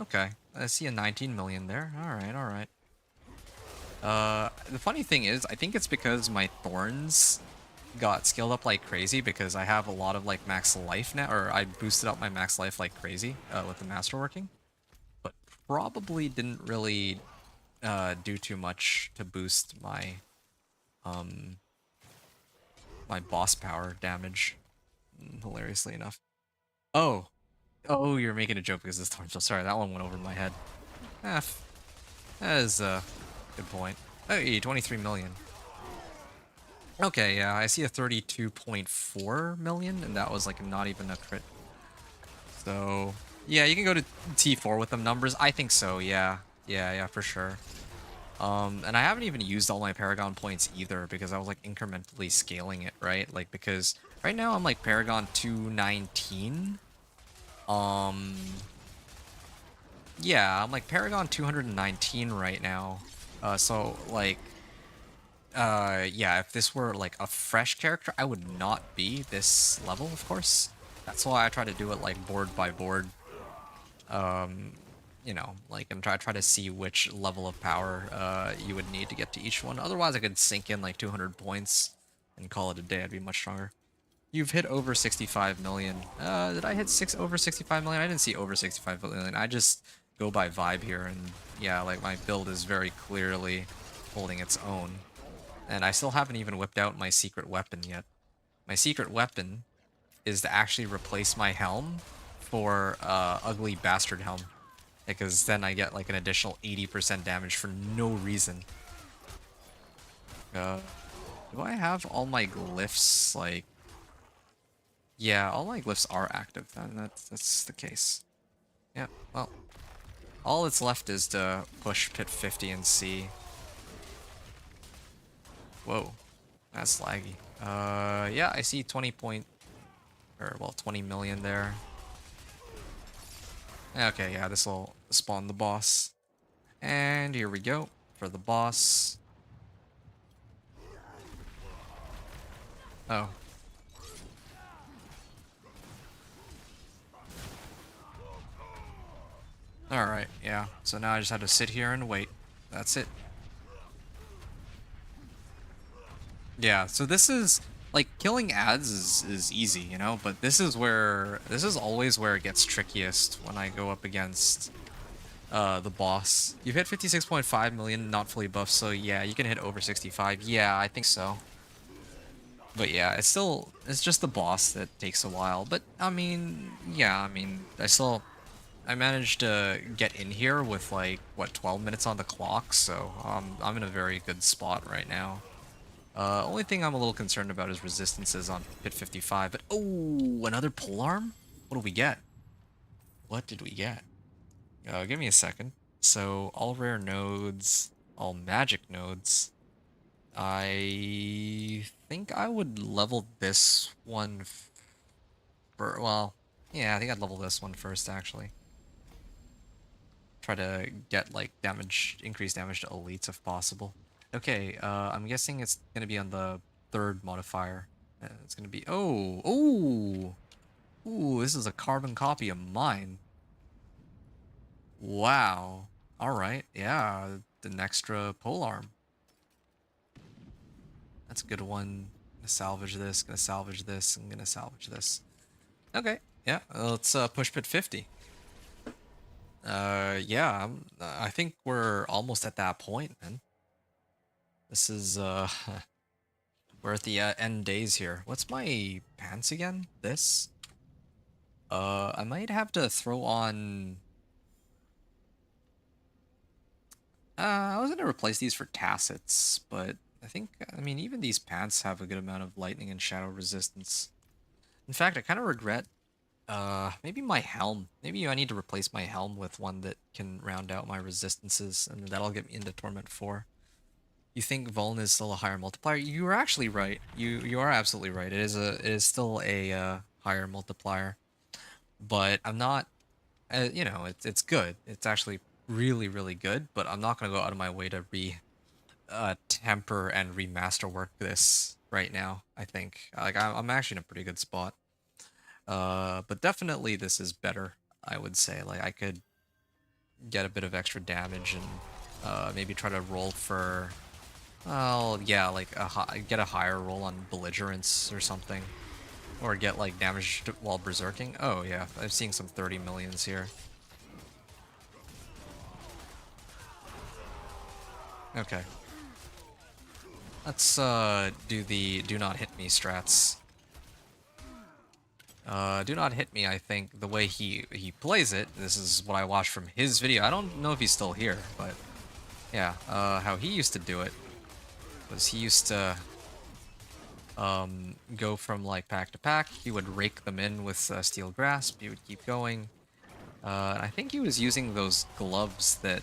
Okay. I see a 19 million there. Alright. The funny thing is, I think it's because my Thorns got skilled up like crazy because I have a lot of like max life now, or I boosted up my max life like crazy with the masterworking. But probably didn't really do too much to boost my my boss power damage, hilariously enough. Oh, you're making a joke because this Thorns. Sorry, that one went over my head. That is a good point. Hey, 23 million. Okay, yeah, I see a 32.4 million, and that was like not even a crit. So, yeah, you can go to T4 with them numbers. I think so, yeah. Yeah, for sure. And I haven't even used all my Paragon points either because I was like incrementally scaling it, right? Like, because right now I'm like Paragon 219. Yeah, I'm like Paragon 219 right now. So like, yeah, if this were like a fresh character, I would not be this level, of course. That's why I try to do it like board by board. You know, like, and try to see which level of power you would need to get to each one. Otherwise, I could sink in like 200 points and call it a day. I'd be much stronger. You've hit over 65 million. Did I hit over 65 million? I didn't see over 65 million. I just go by vibe here, and yeah, like my build is very clearly holding its own. And I still haven't even whipped out my secret weapon yet. My secret weapon is to actually replace my helm for ugly bastard helm, because then I get like an additional 80% damage for no reason. Do I have all my glyphs like... Yeah, all my glyphs are active then. That's the case. Yeah, well, all that's left is to push pit 50 and see. Whoa, that's laggy. Yeah, I see 20 million there. Okay, yeah, this will spawn the boss. And here we go for the boss. Oh. Alright, yeah. So now I just have to sit here and wait. That's it. Yeah, so this is like killing ads is easy, you know, but this is always where it gets trickiest when I go up against the boss. You've hit 56.5 million not fully buffed, so yeah, you can hit over 65. Yeah, I think so. But yeah, it's just the boss that takes a while. But I mean, yeah, I mean, I managed to get in here with like what 12 minutes on the clock, so I'm in a very good spot right now. Only thing I'm a little concerned about is resistances on pit 55. But oh, another polearm? What do we get? What did we get? Give me a second. So all rare nodes, all magic nodes. I think I would level this one for, well, yeah, I think I'd level this one first actually. Try to get like increased damage to elites if possible. Okay, I'm guessing it's gonna be on the third modifier. It's gonna be, ooh, this is a carbon copy of mine. Wow. All right, yeah, an extra polearm. That's a good one. Gonna salvage this. Gonna salvage this. I'm gonna salvage this. Okay, yeah, let's push pit 50. Yeah, I think we're almost at that point, man. This is we're at the end days here. What's my pants again? This? I might have to throw on. I was gonna replace these for tacets, but I mean, even these pants have a good amount of lightning and shadow resistance. In fact, I kind of regret, maybe my helm. Maybe I need to replace my helm with one that can round out my resistances, and that'll get me into Torment 4. You think Vuln is still a higher multiplier? You are actually right. You are absolutely right. It is still a higher multiplier, but I'm not. You know, it's good. It's actually really good. But I'm not gonna go out of my way to temper and remaster work this right now. I think like I'm actually in a pretty good spot. But definitely this is better. I would say like I could get a bit of extra damage and maybe try to roll for. Well, yeah, like get a higher roll on belligerence or something, or get like damage while berserking. Oh yeah, I'm seeing some 30 millions here. Okay. Let's do the do not hit me strats. Do not hit me, I think, the way he plays it. This is what I watched from his video. I don't know if he's still here, but yeah, how he used to do it was he used to go from like pack to pack. He would rake them in with steel grasp. He would keep going. And I think he was using those gloves that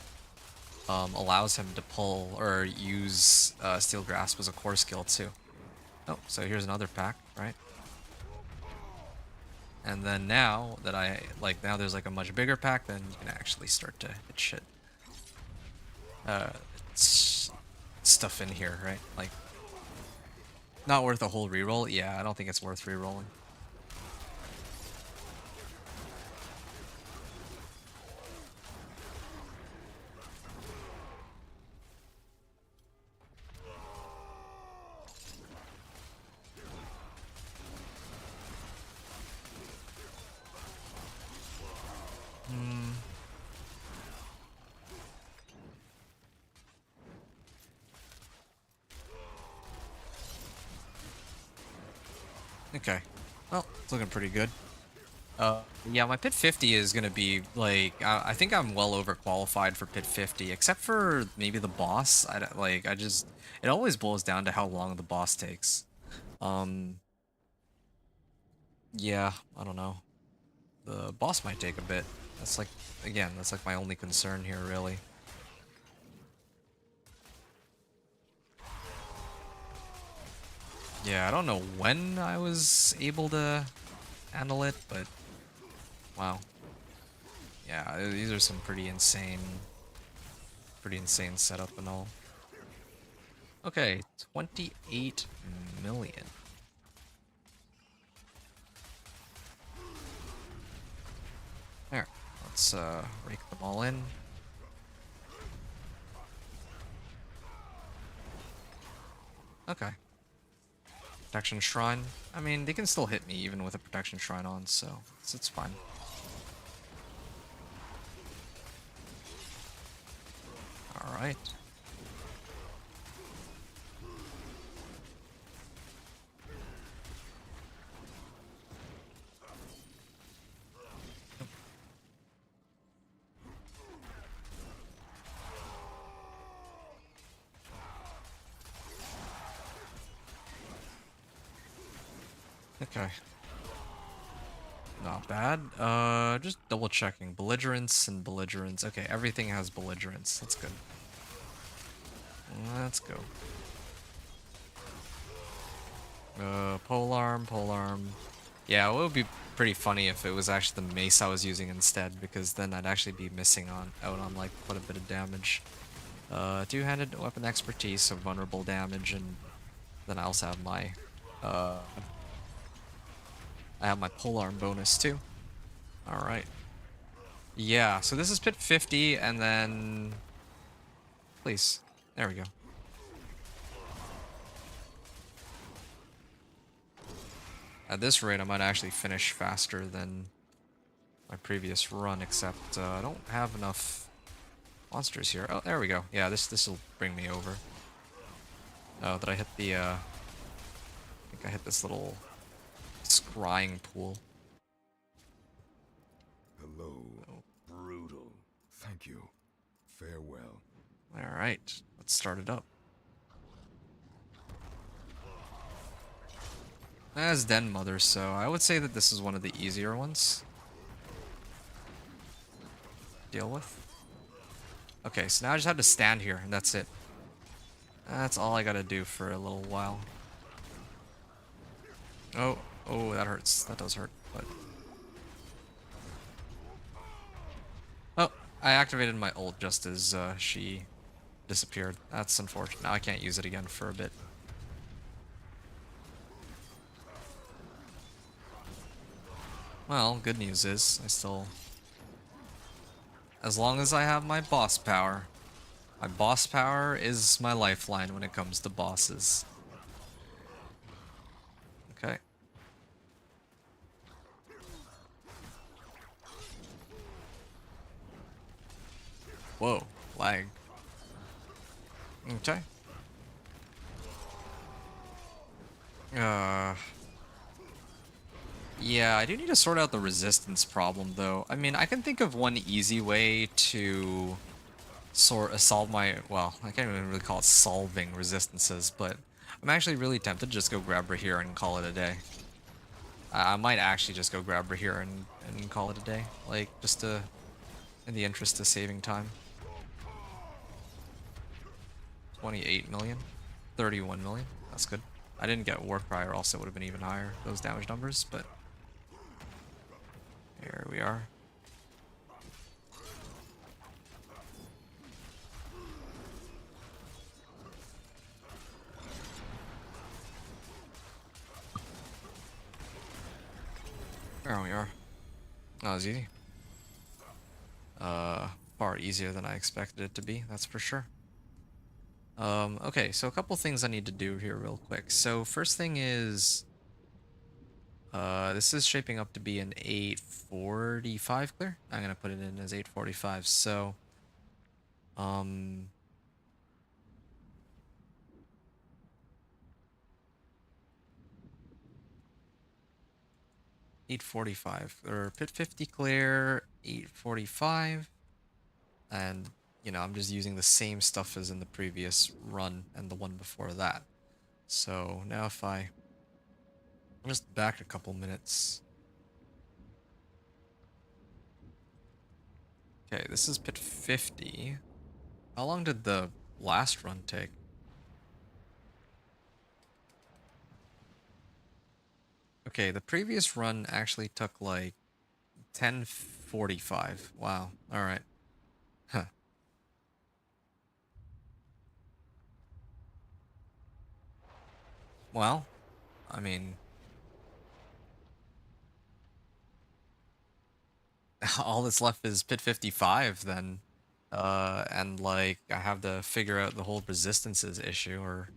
allows him to pull or use steel grasp as a core skill too. Oh, so here's another pack, right? And then now that now there's like a much bigger pack, then you can actually start to hit shit. Stuff in here, right? Like, not worth a whole reroll? Yeah, I don't think it's worth rerolling. Okay. Well, it's looking pretty good. Yeah, my pit 50 is gonna be like I think I'm well overqualified for pit 50, except for maybe the boss. It always boils down to how long the boss takes. Yeah, I don't know. The boss might take a bit. That's like, again, that's like my only concern here, really. Yeah, I don't know when I was able to handle it, but wow. Yeah, these are some pretty insane setup and all. Okay, 28 million. There, let's rake them all in. Okay. Protection Shrine. I mean, they can still hit me even with a Protection Shrine on, so it's fine. Alright. Okay. Not bad. Just double checking. Belligerence and belligerence. Okay, everything has belligerence. That's good. Let's go. Polearm. Yeah, it would be pretty funny if it was actually the mace I was using instead, because then I'd actually be missing out on like quite a bit of damage. Two-handed weapon expertise, so vulnerable damage, and then I also have my I have my polearm bonus too. Alright. Yeah, so this is pit 50, and then... Please. There we go. At this rate, I might actually finish faster than my previous run, except I don't have enough monsters here. Oh, there we go. Yeah, this will bring me over. Oh, did I hit the... I think I hit this little scrying pool. Hello, brutal. Thank you. Farewell. Alright, let's start it up. As Den Mother, so I would say that this is one of the easier ones to deal with. Okay, so now I just have to stand here, and that's it. That's all I gotta do for a little while. Oh, that hurts. That does hurt, but... Oh, I activated my ult just as she disappeared. That's unfortunate. Now I can't use it again for a bit. Well, good news is, I still... As long as I have my boss power is my lifeline when it comes to bosses. Okay. Whoa, lag. Okay. Yeah, I do need to sort out the resistance problem, though. I mean, I can think of one easy way to solve my... Well, I can't even really call it solving resistances, but I'm actually really tempted to just go grab Rahir and call it a day. I might actually just go grab Rahir and call it a day. Like, just to... in the interest of saving time. 28 million. 31 million. That's good. I didn't get Warcry, or else it would have been even higher, those damage numbers, but... Here we are. There we are. That was easy. Far easier than I expected it to be, that's for sure. Okay, so a couple things I need to do here real quick. So first thing is... this is shaping up to be an 845 clear. I'm gonna put it in as 845, so... 845, or pit 50 clear, 845, and, you know, I'm just using the same stuff as in the previous run and the one before that. So now if I'm just back a couple minutes. Okay, this is pit 50. How long did the last run take? Okay, the previous run actually took like 10:45. Wow. All right. Huh. Well, I mean, all that's left is pit 55 then. And like I have to figure out the whole resistances issue, or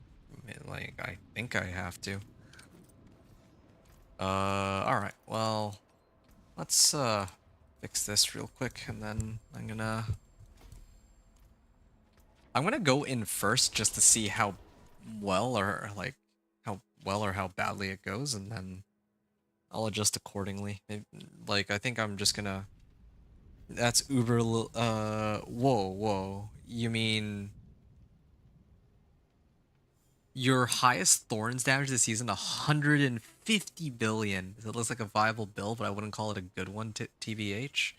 like I think I have to. All right. Well, let's fix this real quick, and then I'm gonna go in first just to see how well or like how well or how badly it goes, and then I'll adjust accordingly. Like I think I'm just gonna. That's uber. Whoa. You mean your highest Thorns damage this season? 150 billion. It looks like a viable build, but I wouldn't call it a good one. TBH.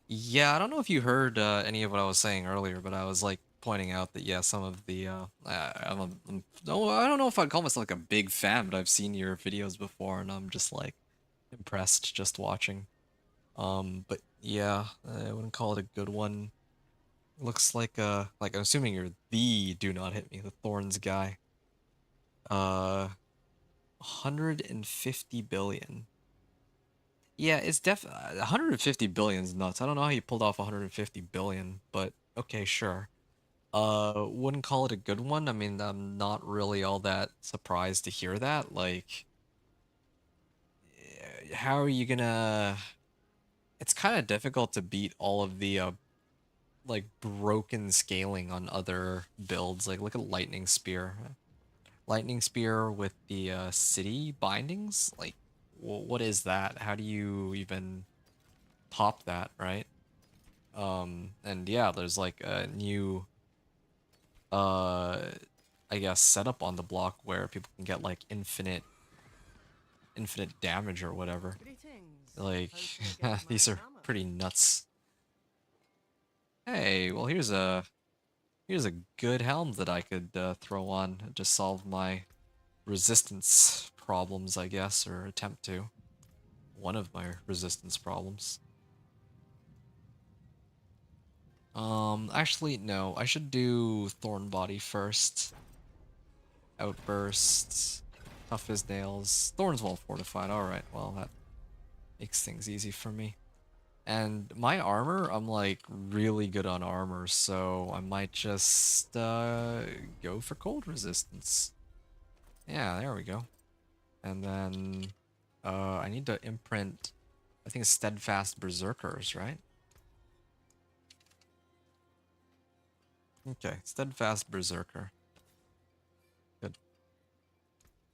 Yeah, I don't know if you heard any of what I was saying earlier, but I was like pointing out that yeah, some of the no, I don't know if I'd call myself like a big fan, but I've seen your videos before, and I'm just like impressed just watching. But yeah, I wouldn't call it a good one. Looks like I'm assuming you're the do not hit me, the Thorns guy. 150 billion. Yeah, it's 150 billion is nuts. I don't know how you pulled off 150 billion, but okay, sure. Wouldn't call it a good one. I mean, I'm not really all that surprised to hear that. Like, how are you gonna? It's kind of difficult to beat all of the like broken scaling on other builds. Like, look at Lightning Spear. Lightning Spear with the city bindings. Like, what is that? How do you even top that, right? And yeah, there's like a new I guess setup on the block where people can get like infinite damage or whatever. Greetings. Like How can I these get are my hammer? pretty nuts. Hey, well here's a good helm that I could throw on to solve my resistance problems, I guess, or attempt to. One of my resistance problems. Actually, no. I should do Thorn Body first. Outburst. Tough as nails. Thorn's well fortified. Alright, well, that makes things easy for me. And my armor, I'm like really good on armor, so I might just go for cold resistance. Yeah, there we go. And then I need to imprint, I think, Steadfast Berserkers, right? Okay, Steadfast Berserker. Good.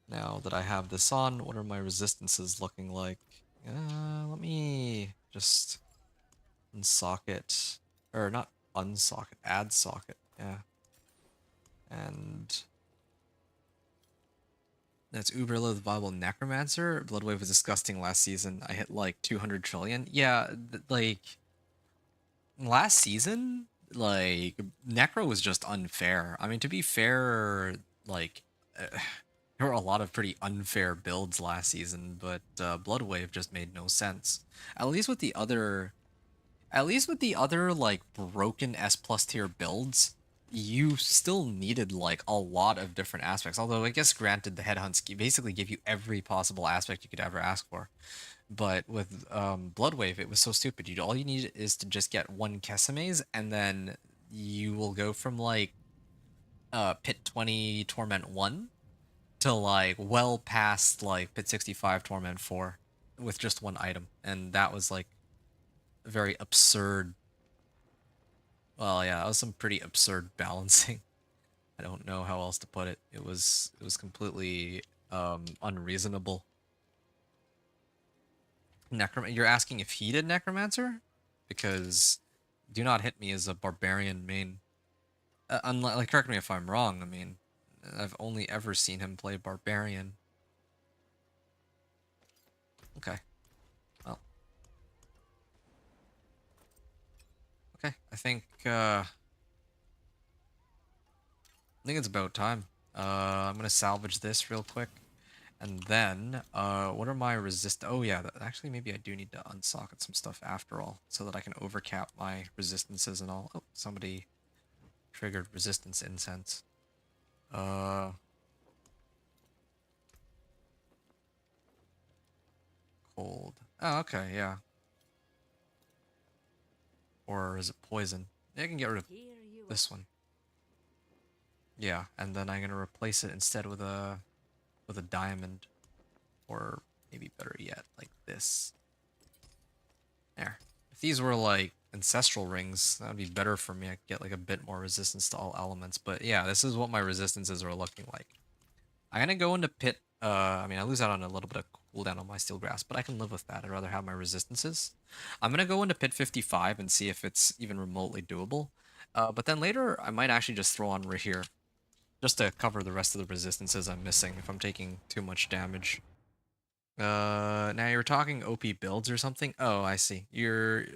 Now that I have this on, what are my resistances looking like? Let me just unsocket, or not unsocket, add socket, yeah. And that's Uber Low, the viable Necromancer. Bloodwave was disgusting last season. I hit like 200 trillion. Yeah, like last season, like Necro was just unfair. I mean, to be fair, like there were a lot of pretty unfair builds last season, but Bloodwave just made no sense. At least with the other, like broken S plus tier builds, you still needed like a lot of different aspects. Although I guess granted, the headhunts basically give you every possible aspect you could ever ask for. But with Bloodwave, it was so stupid. All you need is to just get one Kesamaze, and then you will go from like Pit 20 Torment 1 to like well past like Pit 65 Torment 4 with just one item. And that was like a very absurd. Well, yeah, that was some pretty absurd balancing. I don't know how else to put it. It was completely unreasonable. You're asking if he did Necromancer? Because Do Not Hit Me is a barbarian main. Like, correct me if I'm wrong, I mean, I've only ever seen him play barbarian. Okay. Well. Okay, I think it's about time. I'm gonna salvage this real quick. And then, what are my resist? Oh yeah, actually maybe I do need to unsocket some stuff after all, so that I can overcap my resistances and all. Oh, somebody triggered resistance incense. Uh, cold. Oh, okay, yeah. Or is it poison? Yeah, I can get rid of Here you this one. Yeah, and then I'm gonna replace it instead with a diamond, or maybe better yet, like this. There. If these were like ancestral rings, that would be better for me. I could get like a bit more resistance to all elements. But yeah, this is what my resistances are looking like. I'm gonna go into pit. I mean, I lose out on a little bit of cooldown on my steel grasp, but I can live with that. I'd rather have my resistances. I'm gonna go into pit 55 and see if it's even remotely doable. But then later, I might actually just throw on here, just to cover the rest of the resistances I'm missing if I'm taking too much damage. Now you're talking OP builds or something? Oh, I see. You're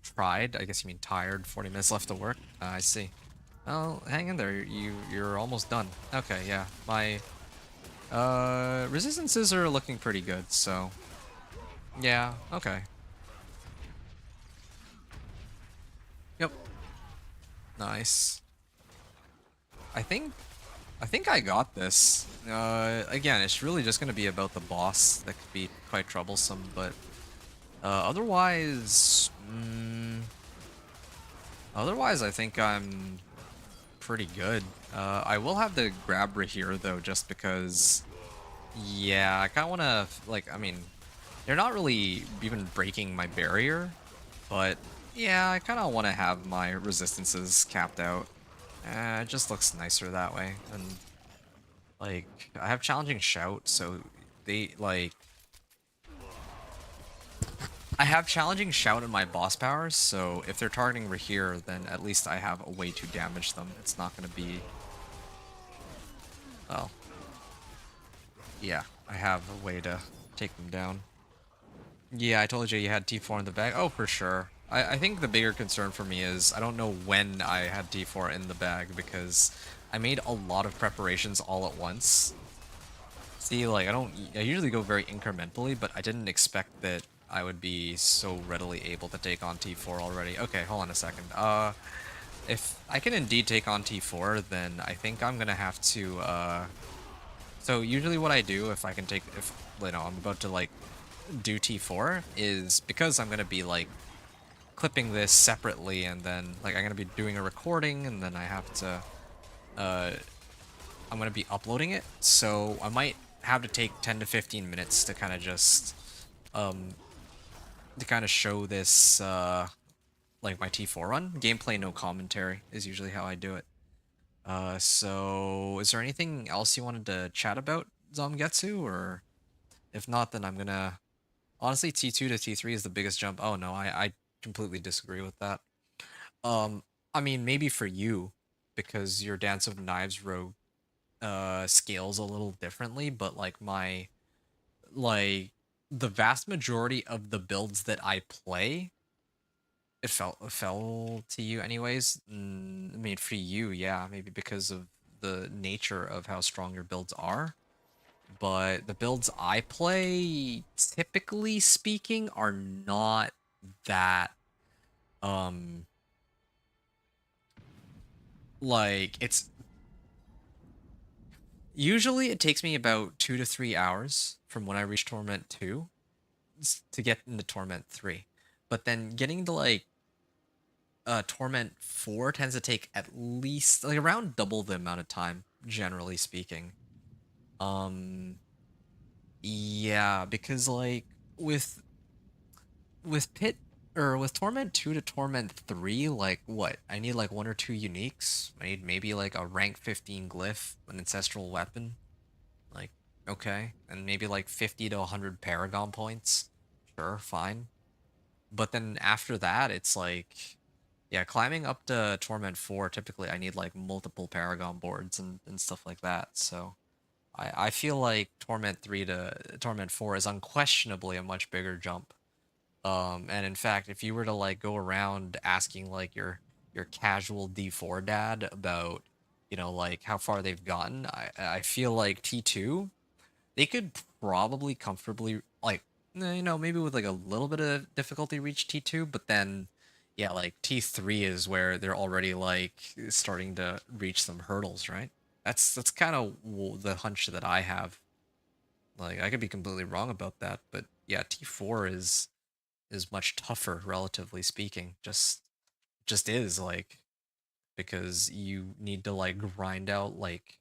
tried. I guess you mean tired. 40 minutes left to work. I see. Well, hang in there. You're almost done. Okay, yeah. My resistances are looking pretty good, so yeah, okay. Yep. Nice. I think I got this. Again, it's really just gonna be about the boss that could be quite troublesome, but otherwise, otherwise I think I'm pretty good. I will have to grab here though, just because, yeah, I kind of want to, like, I mean, they're not really even breaking my barrier, but yeah, I kind of want to have my resistances capped out. It just looks nicer that way, and like, I have challenging shout, so they, like, I have challenging shout in my boss powers, so if they're targeting Rahir, then at least I have a way to damage them. It's not going to be... Well... Yeah, I have a way to take them down. Yeah, I told you you had T4 in the bag. Oh, for sure. I think the bigger concern for me is I don't know when I had T4 in the bag, because I made a lot of preparations all at once. See, like, I usually go very incrementally, but I didn't expect that I would be so readily able to take on T4 already. Okay, hold on a second. If I can indeed take on T4, then I think I'm gonna have to, so usually what I do if I can take, if, you know, I'm about to, like, do T4, is because I'm gonna be, like, clipping this separately, and then, like, I'm gonna be doing a recording, and then I have to, I'm gonna be uploading it, so I might have to take 10 to 15 minutes to kind of just, to kind of show this, like, my T4 run. Gameplay, no commentary is usually how I do it. So is there anything else you wanted to chat about, Zamgetsu, or if not, then I'm gonna, honestly, T2 to T3 is the biggest jump. Oh no, I completely disagree with that. I mean, maybe for you, because your Dance of Knives rogue scales a little differently, but like like the vast majority of the builds that I play, it fell to you anyways. I mean, for you, yeah, maybe because of the nature of how strong your builds are. But the builds I play, typically speaking, are not that, like, it's usually it takes me about 2 to 3 hours from when I reach Torment 2 to get into Torment 3. But then getting to, like, Torment 4 tends to take at least, like, around double the amount of time, generally speaking. Yeah, because, like, with Pit, or with Torment 2 to Torment 3, like, what? I need, like, 1 or 2 uniques. I need maybe, like, a rank 15 glyph, an ancestral weapon. Like, okay. And maybe, like, 50 to 100 Paragon points. Sure, fine. But then after that, it's like, yeah, climbing up to Torment 4, typically I need, like, multiple Paragon boards and stuff like that, so I feel like Torment 3 to Torment 4 is unquestionably a much bigger jump. And in fact, if you were to like go around asking like your casual D4 dad about, like how far they've gotten, I feel like T2, they could probably comfortably like maybe with like a little bit of difficulty reach T2, but then yeah, like T3 is where they're already like starting to reach some hurdles, right? That's kind of the hunch that I have. Like I could be completely wrong about that, but yeah, T4 is much tougher relatively speaking. Just is like because you need to like grind out like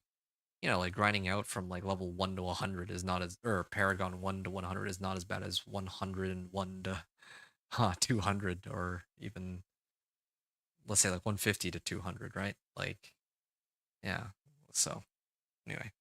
like grinding out from like level 1 to 100 is not as, or Paragon 1 to 100 is not as bad as 101 to 200, or even let's say like 150 to 200, right? Like, yeah. So, anyway,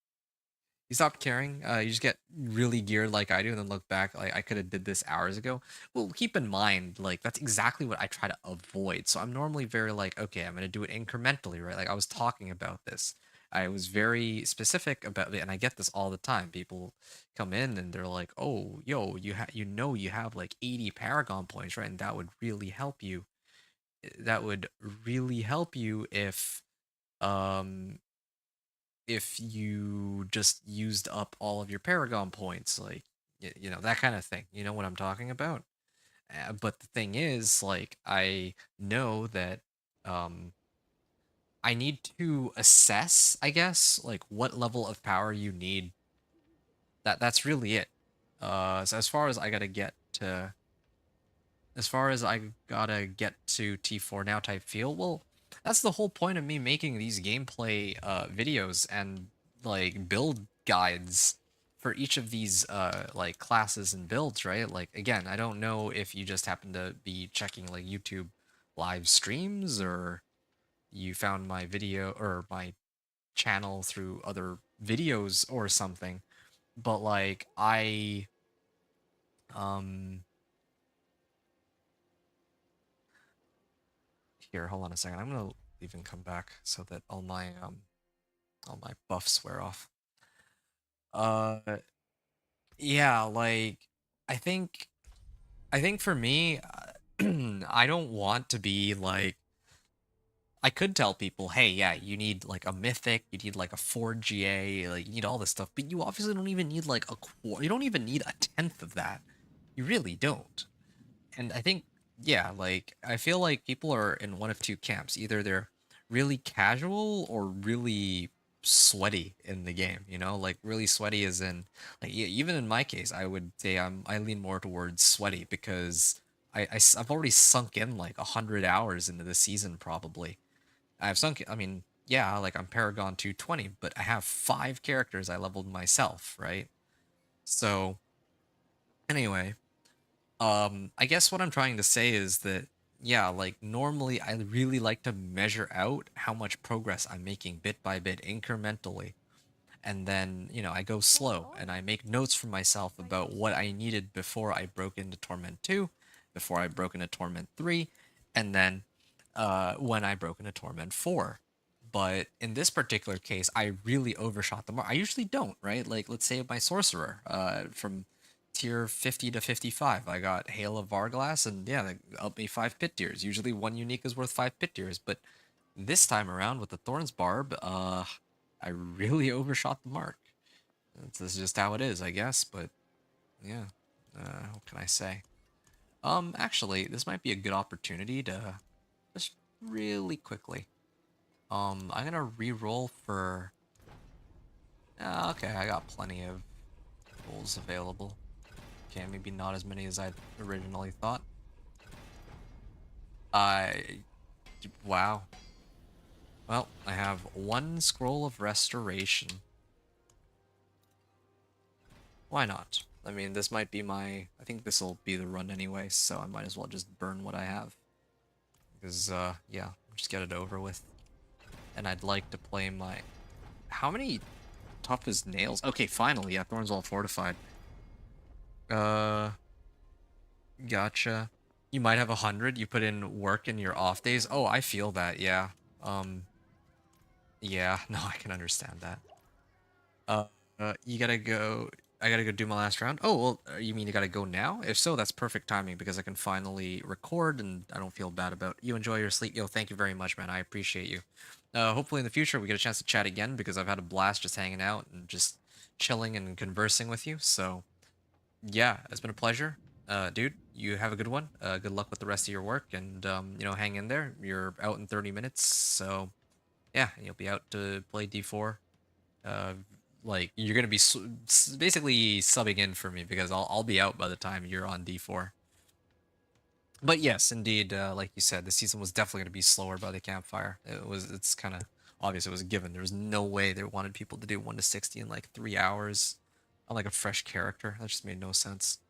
you stop caring. You just get really geared like I do, and then look back like I could have did this hours ago. Well, keep in mind, like that's exactly what I try to avoid. So I'm normally very like, okay, I'm gonna do it incrementally, right? Like I was talking about this. I was very specific about it, and I get this all the time. People come in and they're like, "Oh, yo, you have like 80 Paragon points, right? And that would really help you. That would really help you um if you just used up all of your Paragon points, like that kind of thing. You know what I'm talking about? But the thing is, like, I know that um, I need to assess, I guess, like what level of power you need. That's really it. So as far as I gotta get to T4 now type feel, well, that's the whole point of me making these gameplay videos and like build guides for each of these like classes and builds, right? Like again, I don't know if you just happen to be checking like YouTube live streams, or you found my video or my channel through other videos or something, but like um here, hold on a second. I'm gonna leave and come back so that all my buffs wear off. Uh yeah, like I think I think for me, I don't want to be like, I could tell people, hey, yeah, you need like a mythic, you need like a 4GA, like you need all this stuff, but you obviously don't even need like a quarter, you don't even need a tenth of that. You really don't. And I think, yeah, like I feel like people are in one of two camps. Either they're really casual or really sweaty in the game, like really sweaty is in like even in my case, I would say I lean more towards sweaty because I've already sunk in like 100 hours into the season probably. I've sunk, I mean, yeah, like I'm Paragon 220, but I have 5 characters I leveled myself, right? So anyway, I guess what I'm trying to say is that, yeah, like normally I really like to measure out how much progress I'm making bit by bit incrementally. And then, I go slow and I make notes for myself about what I needed before I broke into Torment 2, before I broke into Torment 3, and then when I broke into Torment 4. But in this particular case, I really overshot the mark. I usually don't, right? Like, let's say my Sorcerer, from tier 50 to 55, I got Hail of Varglass, and yeah, that upped me 5 pit tiers. Usually one unique is worth 5 pit tiers, but this time around with the Thorns Barb, I really overshot the mark. This is just how it is, I guess, but yeah, what can I say? Actually, this might be a good opportunity to just really quickly. I'm gonna re-roll for. Okay, I got plenty of rolls available. Okay, maybe not as many as I originally thought. I. Wow. Well, I have 1 scroll of restoration. Why not? I mean, this might be my... I think this will be the run anyway, so I might as well just burn what I have. Because, yeah, just get it over with. And I'd like to play my... How many tough as nails? Okay, finally, yeah, Thorns all fortified. Gotcha. You might have 100. You put in work in your off days. Oh, I feel that, yeah. Yeah, no, I can understand that. You gotta go... I gotta go do my last round. Oh, well, you mean you gotta go now? If so, that's perfect timing because I can finally record and I don't feel bad about it. You enjoy your sleep. Yo, thank you very much, man. I appreciate you. Hopefully in the future we get a chance to chat again because I've had a blast just hanging out and just chilling and conversing with you. So, yeah, it's been a pleasure. Dude, you have a good one. Good luck with the rest of your work and, hang in there. You're out in 30 minutes, so yeah, you'll be out to play D4. Uh, like you're gonna be basically subbing in for me because I'll be out by the time you're on D4. But yes, indeed, like you said, the season was definitely gonna be slower by the campfire. It's kind of obvious. It was a given. There was no way they wanted people to do 1 to 60 in like 3 hours on like a fresh character. That just made no sense.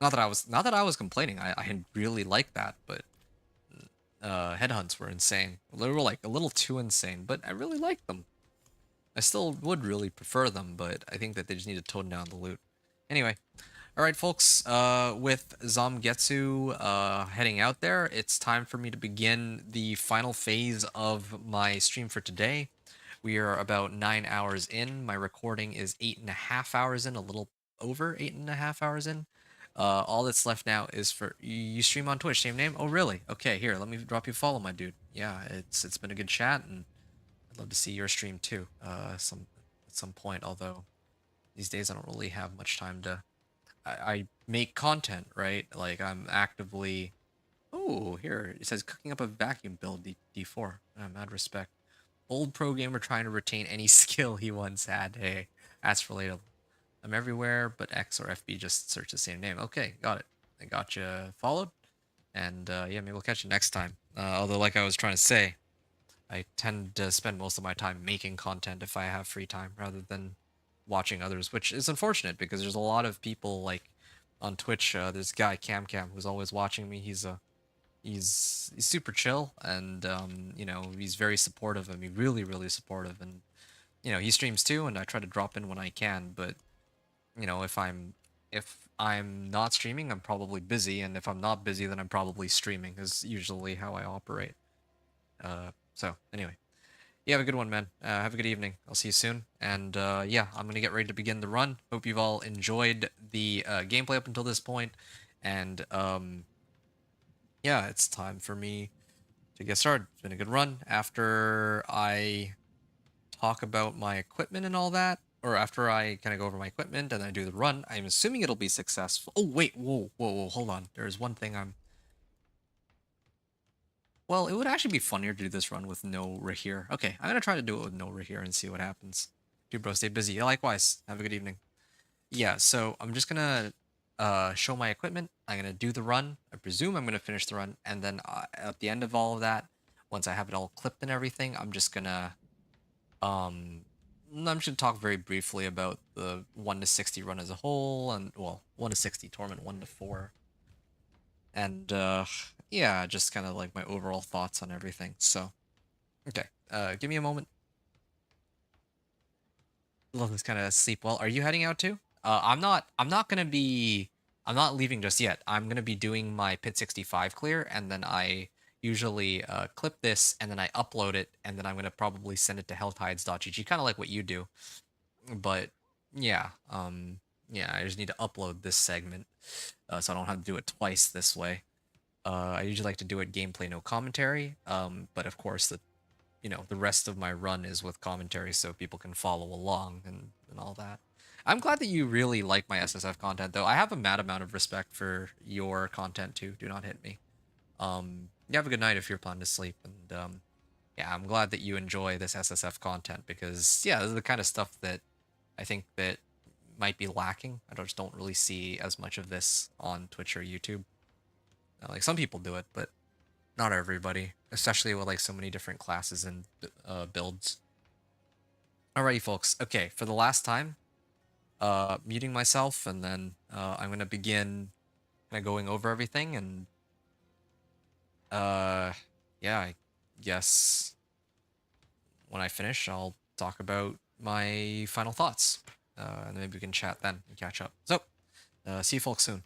Not that I was complaining. I really liked that, but headhunts were insane. They were like a little too insane, but I really liked them. I still would really prefer them, but I think that they just need to tone down the loot. Anyway, all right, folks. With Zamgetsu heading out there, it's time for me to begin the final phase of my stream for today. We are about 9 hours in. My recording is 8.5 hours in, a little over 8.5 hours in. All that's left now is for you stream on Twitch, same name. Oh, really? Okay, here, let me drop you a follow, my dude. Yeah, it's been a good chat and. I'd love to see your stream too, at some point. Although these days I don't really have much time to. I make content, right? Like I'm actively. Oh, here it says cooking up a vacuum build D4. Mad respect. Old pro gamer trying to retain any skill he once had. Hey, that's relatable. I'm everywhere, but X or FB just search the same name. Okay, got it. I got you followed, and yeah, maybe we'll catch you next time. Although, like I was trying to say. I tend to spend most of my time making content if I have free time rather than watching others, which is unfortunate because there's a lot of people like on Twitch. There's a guy Cam who's always watching me. He's super chill and he's very supportive of me, really really supportive, and he streams too, and I try to drop in when I can. But if I'm not streaming, I'm probably busy, and if I'm not busy, then I'm probably streaming. Is usually how I operate. So anyway, you have a good one, man. Have a good evening. I'll see you soon. And yeah, I'm gonna get ready to begin the run. Hope you've all enjoyed the gameplay up until this point. And yeah, it's time for me to get started. It's been a good run. After I talk about my equipment and all that, or after I kind of go over my equipment and then I do the run, I'm assuming it'll be successful. Oh wait, whoa, hold on. There's one thing I'm. Well, it would actually be funnier to do this run with no Rahir. Okay, I'm gonna try to do it with no Rahir and see what happens. Dude, bro, stay busy. Yeah, likewise. Have a good evening. Yeah, so I'm just gonna show my equipment. I'm gonna do the run. I presume I'm gonna finish the run, and then at the end of all of that, once I have it all clipped and everything, I'm just gonna talk very briefly about the 1 to 60 run as a whole, and well, 1 to 60 Torment, 1 to 4. And yeah, just kind of like my overall thoughts on everything. So, okay, give me a moment. Love this kind of sleep well. Are you heading out too? I'm not. I'm not gonna be. I'm not leaving just yet. I'm gonna be doing my Pit 65 clear, and then I usually clip this, and then I upload it, and then I'm gonna probably send it to healthhides.gg, kind of like what you do. But yeah, yeah, I just need to upload this segment, so I don't have to do it twice this way. I usually like to do it gameplay, no commentary. But of course, the rest of my run is with commentary, so people can follow along and all that. I'm glad that you really like my SSF content, though. I have a mad amount of respect for your content too. Do not hit me. You have a good night if you're planning to sleep, and yeah, I'm glad that you enjoy this SSF content because yeah, this is the kind of stuff that I think that might be lacking. I just don't really see as much of this on Twitch or YouTube. Like some people do it, but not everybody, especially with like so many different classes and builds. Alrighty, folks. Okay, for the last time, muting myself, and then I'm gonna begin kind of going over everything, and yeah, I guess when I finish, I'll talk about my final thoughts, and then maybe we can chat then and catch up. So, see you folks soon.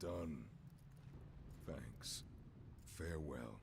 Done. Thanks. Farewell.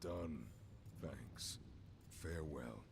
done. Thanks. Farewell.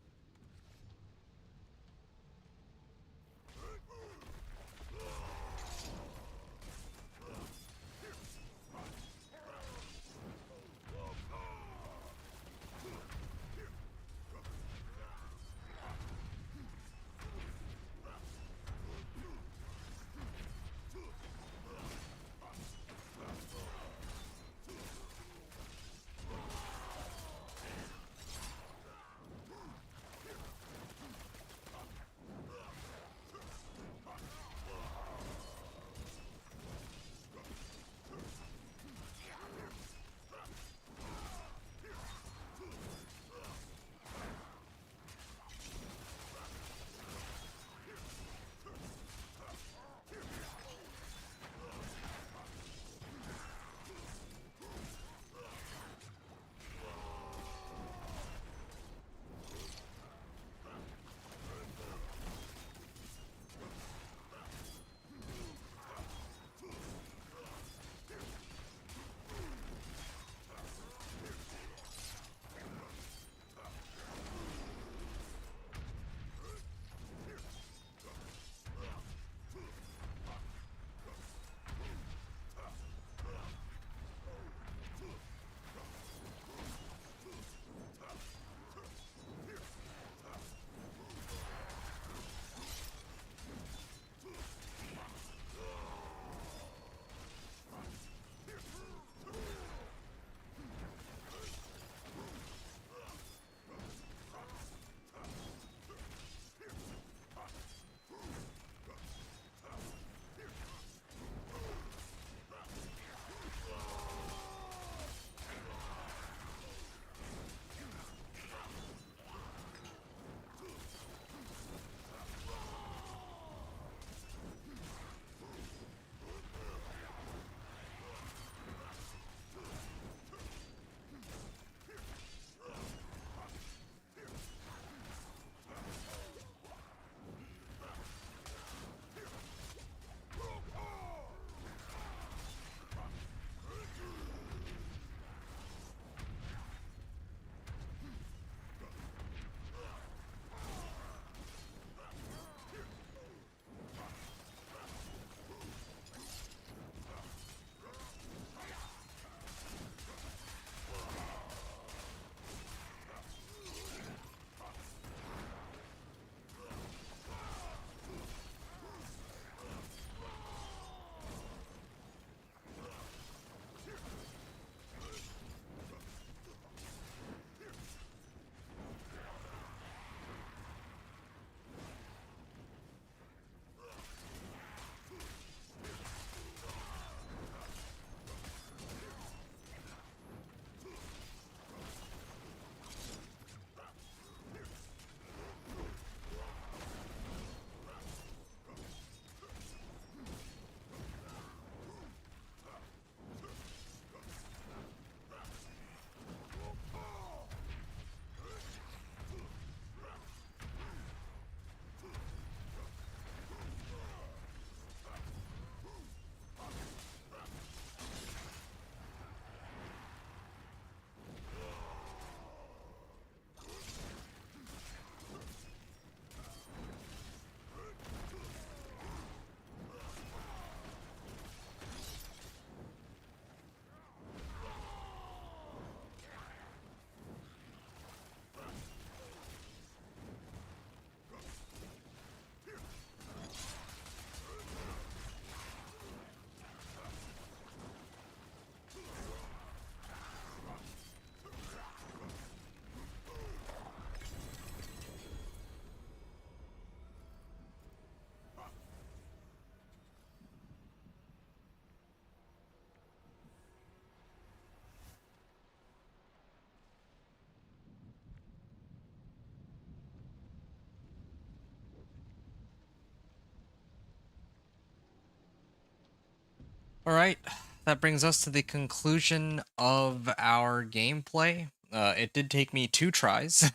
All right, that brings us to the conclusion of our gameplay. It did take me 2 tries,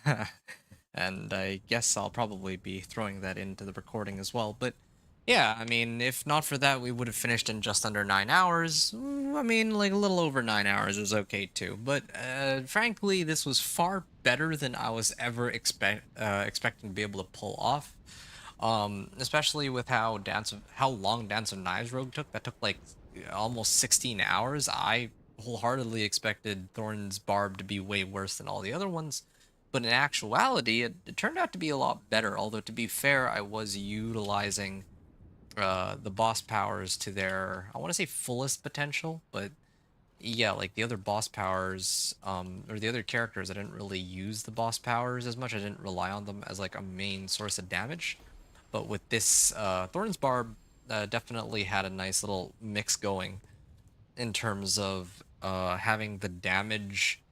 and I guess I'll probably be throwing that into the recording as well. But Yeah, I mean, if not for that, we would have finished in just under 9 hours. I mean, like a little over 9 hours is okay too. But frankly, this was far better than I was ever expecting to be able to pull off. Especially with how long Dance of Knives Rogue took. That took like almost 16 hours. I wholeheartedly expected Thorns Barb to be way worse than all the other ones. But in actuality, it turned out to be a lot better. Although, to be fair, I was utilizing the boss powers to their, I want to say, fullest potential, but yeah, like the other boss powers, or the other characters, I didn't really use the boss powers as much. I didn't rely on them as like a main source of damage. But with this Thorns Barb, definitely had a nice little mix going in terms of having the damage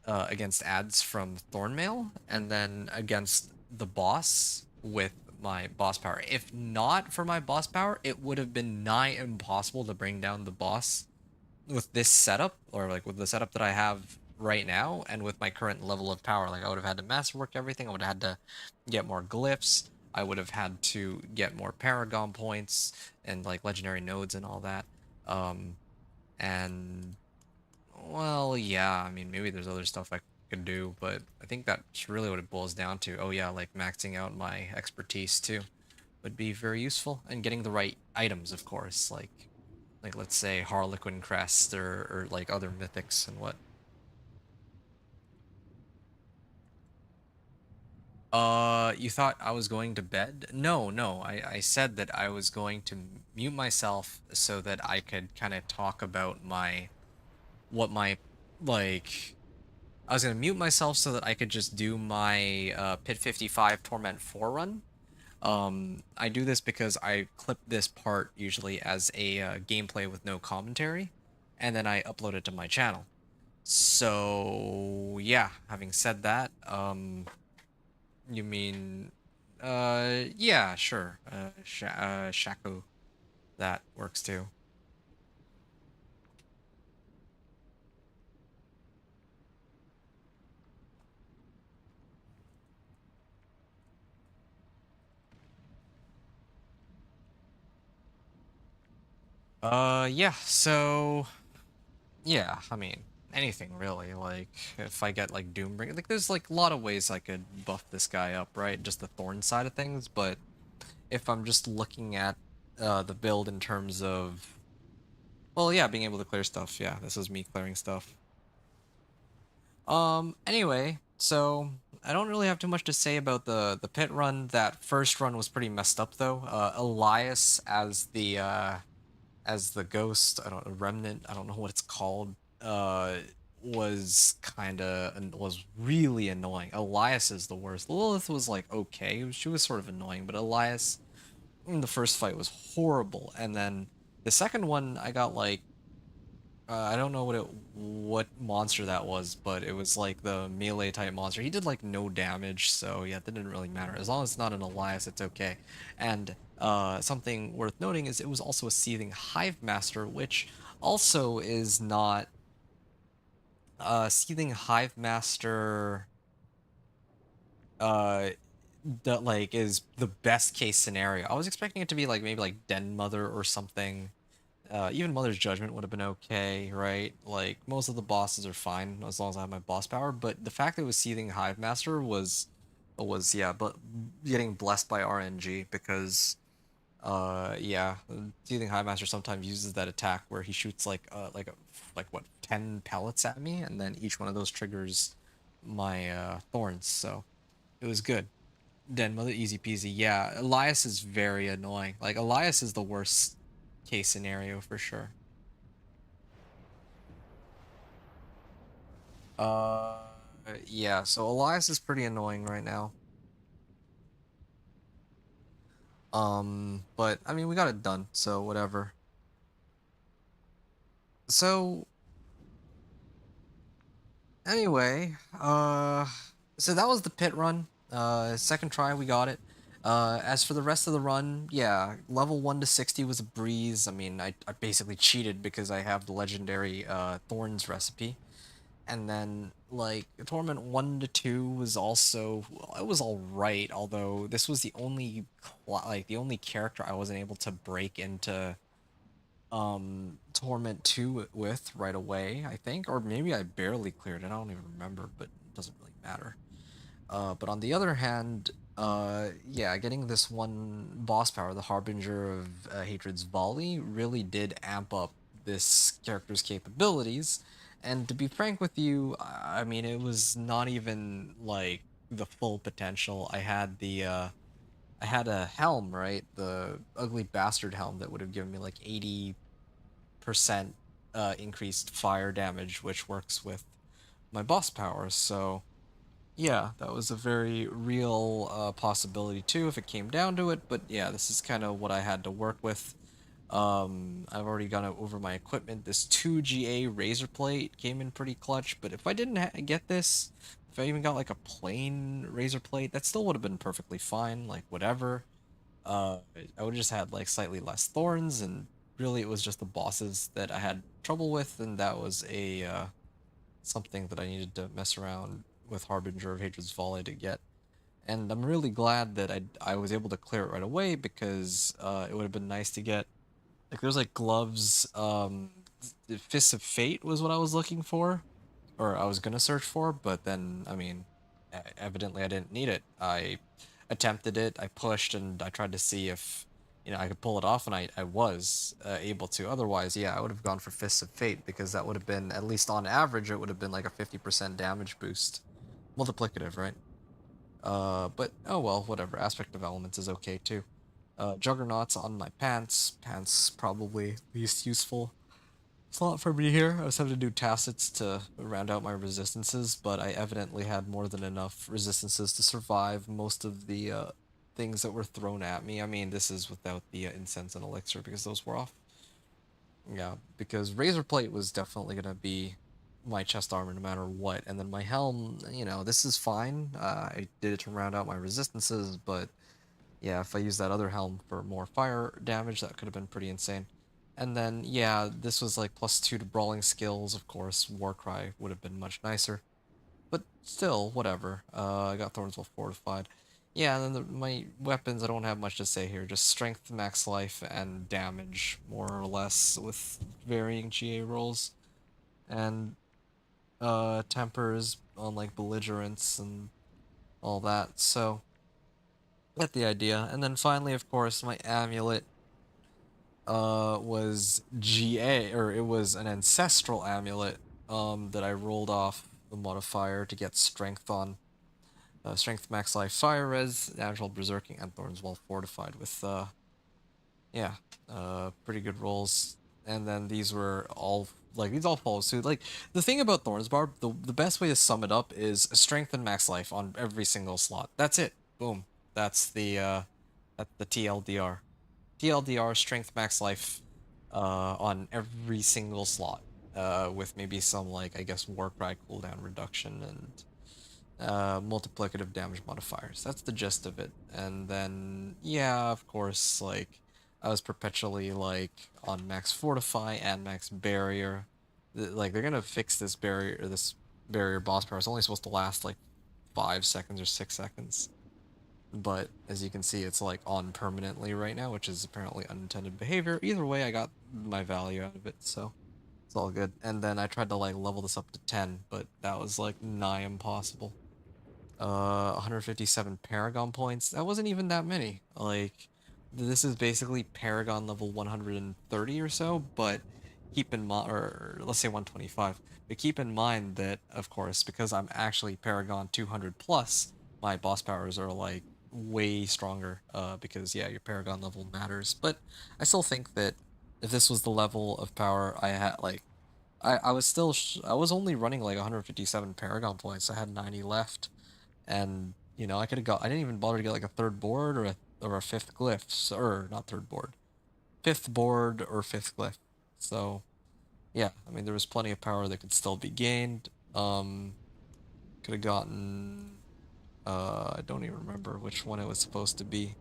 against ads from Thornmail, and then against the boss with my boss power. If not for my boss power, it would have been nigh impossible to bring down the boss with this setup, or like with the setup that I have right now, and with my current level of power. Like I would have had to masterwork everything. I would have had to get more glyphs. I would have had to get more paragon points and like legendary nodes and all that. Um, and well, yeah, I mean, maybe there's other stuff I could do, but I think that's really what it boils down to. Oh yeah, like maxing out my expertise too would be very useful, and getting the right items, of course, like let's say Harlequin Crest or like other mythics and what. You thought I was going to bed? No, no, I said that I was going to mute myself so that I could kind of talk about what my, like, I was gonna mute myself so that I could just do my Pit 55 Torment 4 run. I do this because I clip this part usually as a gameplay with no commentary, and then I upload it to my channel. So yeah, having said that, you mean, yeah, sure, Shaku, that works too. Yeah, so yeah, I mean, anything really. Like, if I get like Doombringer, like, there's like a lot of ways I could buff this guy up, right? Just the Thorn side of things. But if I'm just looking at the build in terms of, well, yeah, being able to clear stuff. Yeah, this is me clearing stuff. Anyway, so I don't really have too much to say about the pit run. That first run was pretty messed up though. Elias as the ghost, I don't know, remnant, I don't know what it's called, was was really annoying. Elias is the worst. Lilith was like okay, she was sort of annoying, but Elias in the first fight was horrible. And then the second one, I got like I don't know what monster that was, but it was like the melee type monster. He did like no damage, so yeah, that didn't really matter. As long as it's not an Elias, it's okay. And something worth noting is it was also a Seething Hive Master, which also is not Seething Hive Master uh that like is the best case scenario. I was expecting it to be like maybe like Den Mother or something. Even Mother's Judgment would have been okay, right? Like, most of the bosses are fine as long as I have my boss power, but the fact that it was Seething Hive Master was yeah, but getting blessed by RNG because yeah, Seething Hive Master sometimes uses that attack where he shoots like what, 10 pellets at me, and then each one of those triggers my thorns, so it was good. Den Mother, easy peasy. Yeah, Elias is very annoying. Like, Elias is the worst case scenario for sure. Uh, yeah, so Elias is pretty annoying right now. But I mean, we got it done, so whatever. So anyway, so that was the pit run. Second try, we got it. As for the rest of the run, yeah, level 1 to 60 was a breeze. I mean, I basically cheated because I have the legendary Thorns recipe. And then like Torment 1 to 2 was also, it was all right, although this was the only the only character I wasn't able to break into Torment 2 with right away, I think, or maybe I barely cleared it. I don't even remember, but it doesn't really matter. But on the other hand, yeah, getting this one boss power, the Harbinger of Hatred's Volley, really did amp up this character's capabilities. And to be frank with you, I mean, it was not even like the full potential. I had a helm, right? The ugly bastard helm that would have given me like 80% increased fire damage, which works with my boss power. So yeah, that was a very real possibility too if it came down to it, but yeah, this is kind of what I had to work with. I've already gone over my equipment. This 2GA razor plate came in pretty clutch, but if I didn't get this, if I even got like a plain razor plate, that still would have been perfectly fine, like whatever. Uh, I would have just had like slightly less thorns, and really it was just the bosses that I had trouble with, and that was a something that I needed to mess around with Harbinger of Hatred's Volley to get. And I'm really glad that I was able to clear it right away, because it would have been nice to get like there's like gloves. The Fists of Fate was what I was looking for, or I was gonna search for, but then I mean, evidently I didn't need it. I attempted it, I pushed, and I tried to see if I could pull it off, and I was able to. Otherwise, yeah, I would have gone for Fists of Fate, because that would have been, at least on average, it would have been like a 50% damage boost, multiplicative, right? But oh well, whatever. Aspect of Elements is okay too. Juggernauts on my pants. Pants probably least useful. It's a lot for me here. I was having to do tacits to round out my resistances, but I evidently had more than enough resistances to survive most of the things that were thrown at me. I mean, this is without the incense and elixir, because those were off. Yeah, because Razor Plate was definitely going to be my chest armor no matter what. And then my helm, this is fine. I did it to round out my resistances, but yeah, if I use that other helm for more fire damage, that could have been pretty insane. And then, yeah, this was like +2 to brawling skills, of course. Warcry would have been much nicer. But still, whatever. I got Thorns well fortified. Yeah, and then my weapons, I don't have much to say here. Just strength, max life, and damage, more or less, with varying GA rolls. And tempers on like belligerence and all that. So, get the idea. And then finally, of course, my amulet was GA, or it was an ancestral amulet that I rolled off the modifier to get strength on. Strength, max life, fire res, natural berserking, and thorns well fortified with yeah, pretty good rolls. And then these were all like these all follow suit. Like the thing about Thorns Barb, the best way to sum it up is strength and max life on every single slot. That's it. Boom. That's the TLDR. TLDR strength max life on every single slot. With maybe some like I guess Warcry cooldown reduction and multiplicative damage modifiers. That's the gist of it. And then yeah, of course, like I was perpetually like on max fortify and max barrier. Like they're gonna fix this barrier boss power. It's only supposed to last like 5 seconds or 6 seconds. But as you can see, it's like on permanently right now, which is apparently unintended behavior. Either way, I got my value out of it, so it's all good. And then I tried to like level this up to 10, but that was like nigh impossible. 157 Paragon points. That wasn't even that many. Like, this is basically Paragon level 130 or so, but keep in mind, or let's say 125, but keep in mind that, of course, because I'm actually Paragon 200 plus, my boss powers are like way stronger, because yeah, your Paragon level matters. But I still think that if this was the level of power I had, like, I was still, I was only running like 157 Paragon points. I had 90 left. And I could have got. I didn't even bother to get like a third board or a fifth glyph, or not third board, fifth board or fifth glyph. So yeah, I mean there was plenty of power that could still be gained. Could have gotten. I don't even remember which one it was supposed to be.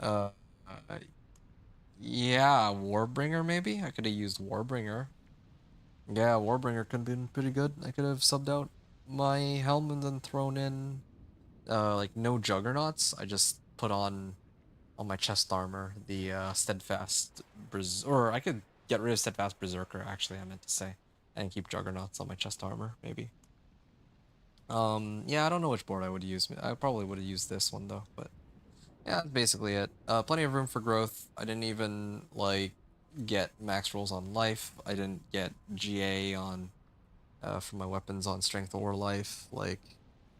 Uh, Yeah, Warbringer maybe? I could have used Warbringer. Yeah, Warbringer could have been pretty good. I could have subbed out my helm and then thrown in like no juggernauts. I just put on my chest armor the steadfast or I could get rid of steadfast berserker actually, I meant to say, and keep juggernauts on my chest armor maybe. Yeah, I don't know which board I would use. I probably would have used this one though, but yeah, that's basically it. Plenty of room for growth. I didn't even like get max rolls on life. I didn't get GA on for my weapons on strength or life. Like,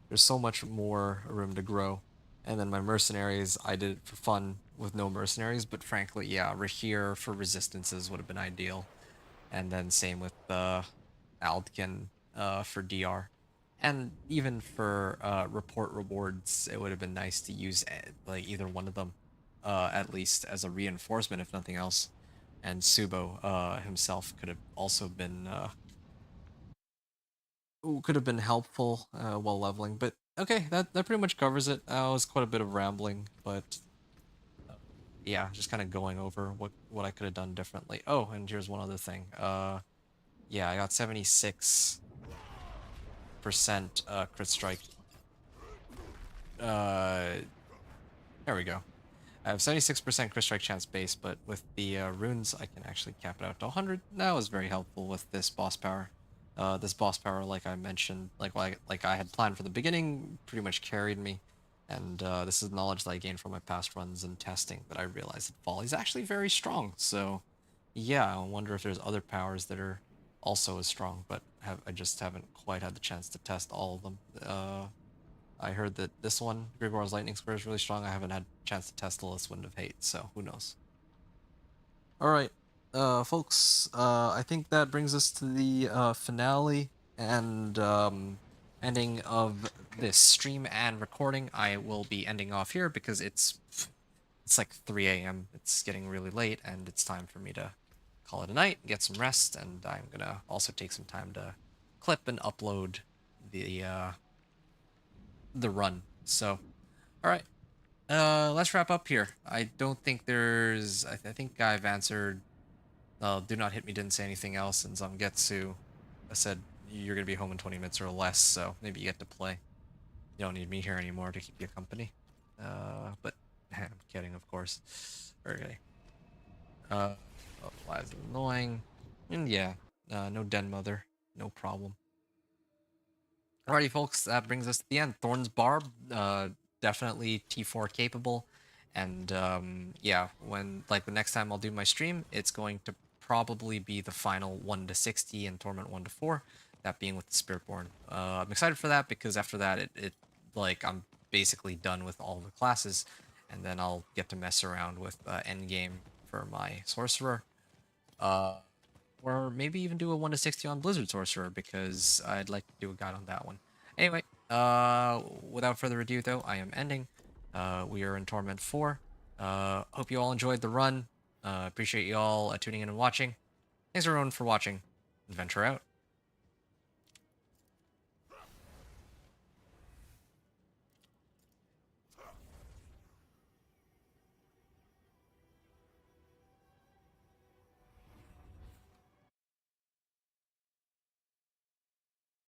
there's so much more room to grow. And then my mercenaries, I did it for fun with no mercenaries, but frankly, yeah, here for resistances would have been ideal. And then same with Aldkin for DR. And even for report rewards, it would have been nice to use like either one of them, at least as a reinforcement, if nothing else. And Subo himself could have also been helpful while leveling. But okay, that pretty much covers it. It was quite a bit of rambling, but yeah, just kind of going over what I could have done differently. Oh, and here's one other thing. Yeah, I got 76% crit strike. There we go. I have 76% crit strike chance base, but with the runes, I can actually cap it out to 100. That was very helpful with this boss power. This boss power, like I mentioned, like I had planned for the beginning, pretty much carried me. And this is knowledge that I gained from my past runs and testing that I realized that Volley is actually very strong. So, yeah, I wonder if there's other powers that are also as strong, but I just haven't quite had the chance to test all of them. I heard that this one, Grigor's Lightning Square, is really strong. I haven't had a chance to test Lilith's Wind of Hate, so who knows. Alright, folks, I think that brings us to the finale and ending of this stream and recording. I will be ending off here because it's like 3 a.m. It's getting really late, and it's time for me to call it a night, get some rest, and I'm gonna also take some time to clip and upload the run. So, all right, let's wrap up here. I don't think there's. I think I've answered. Do not hit me. Didn't say anything else, and Zangetsu, I said you're gonna be home in 20 minutes or less, so maybe you get to play. You don't need me here anymore to keep you company. But I'm kidding, of course. Okay. Oh, why is it annoying? And yeah, no den mother, no problem. Alrighty, folks, that brings us to the end. Thorns Barb, definitely T4 capable, and yeah, when like the next time I'll do my stream, it's going to probably be the final 1 to 60 and Torment 1 to 4, that being with the Spiritborn. I'm excited for that because after that, it like I'm basically done with all the classes, and then I'll get to mess around with endgame for my Sorcerer. Or maybe even do a 1 to 60 on Blizzard Sorcerer, because I'd like to do a guide on that one. Anyway, without further ado, though, I am ending. We are in Torment 4. Hope you all enjoyed the run. Appreciate you all tuning in and watching. Thanks everyone for watching. Adventure out.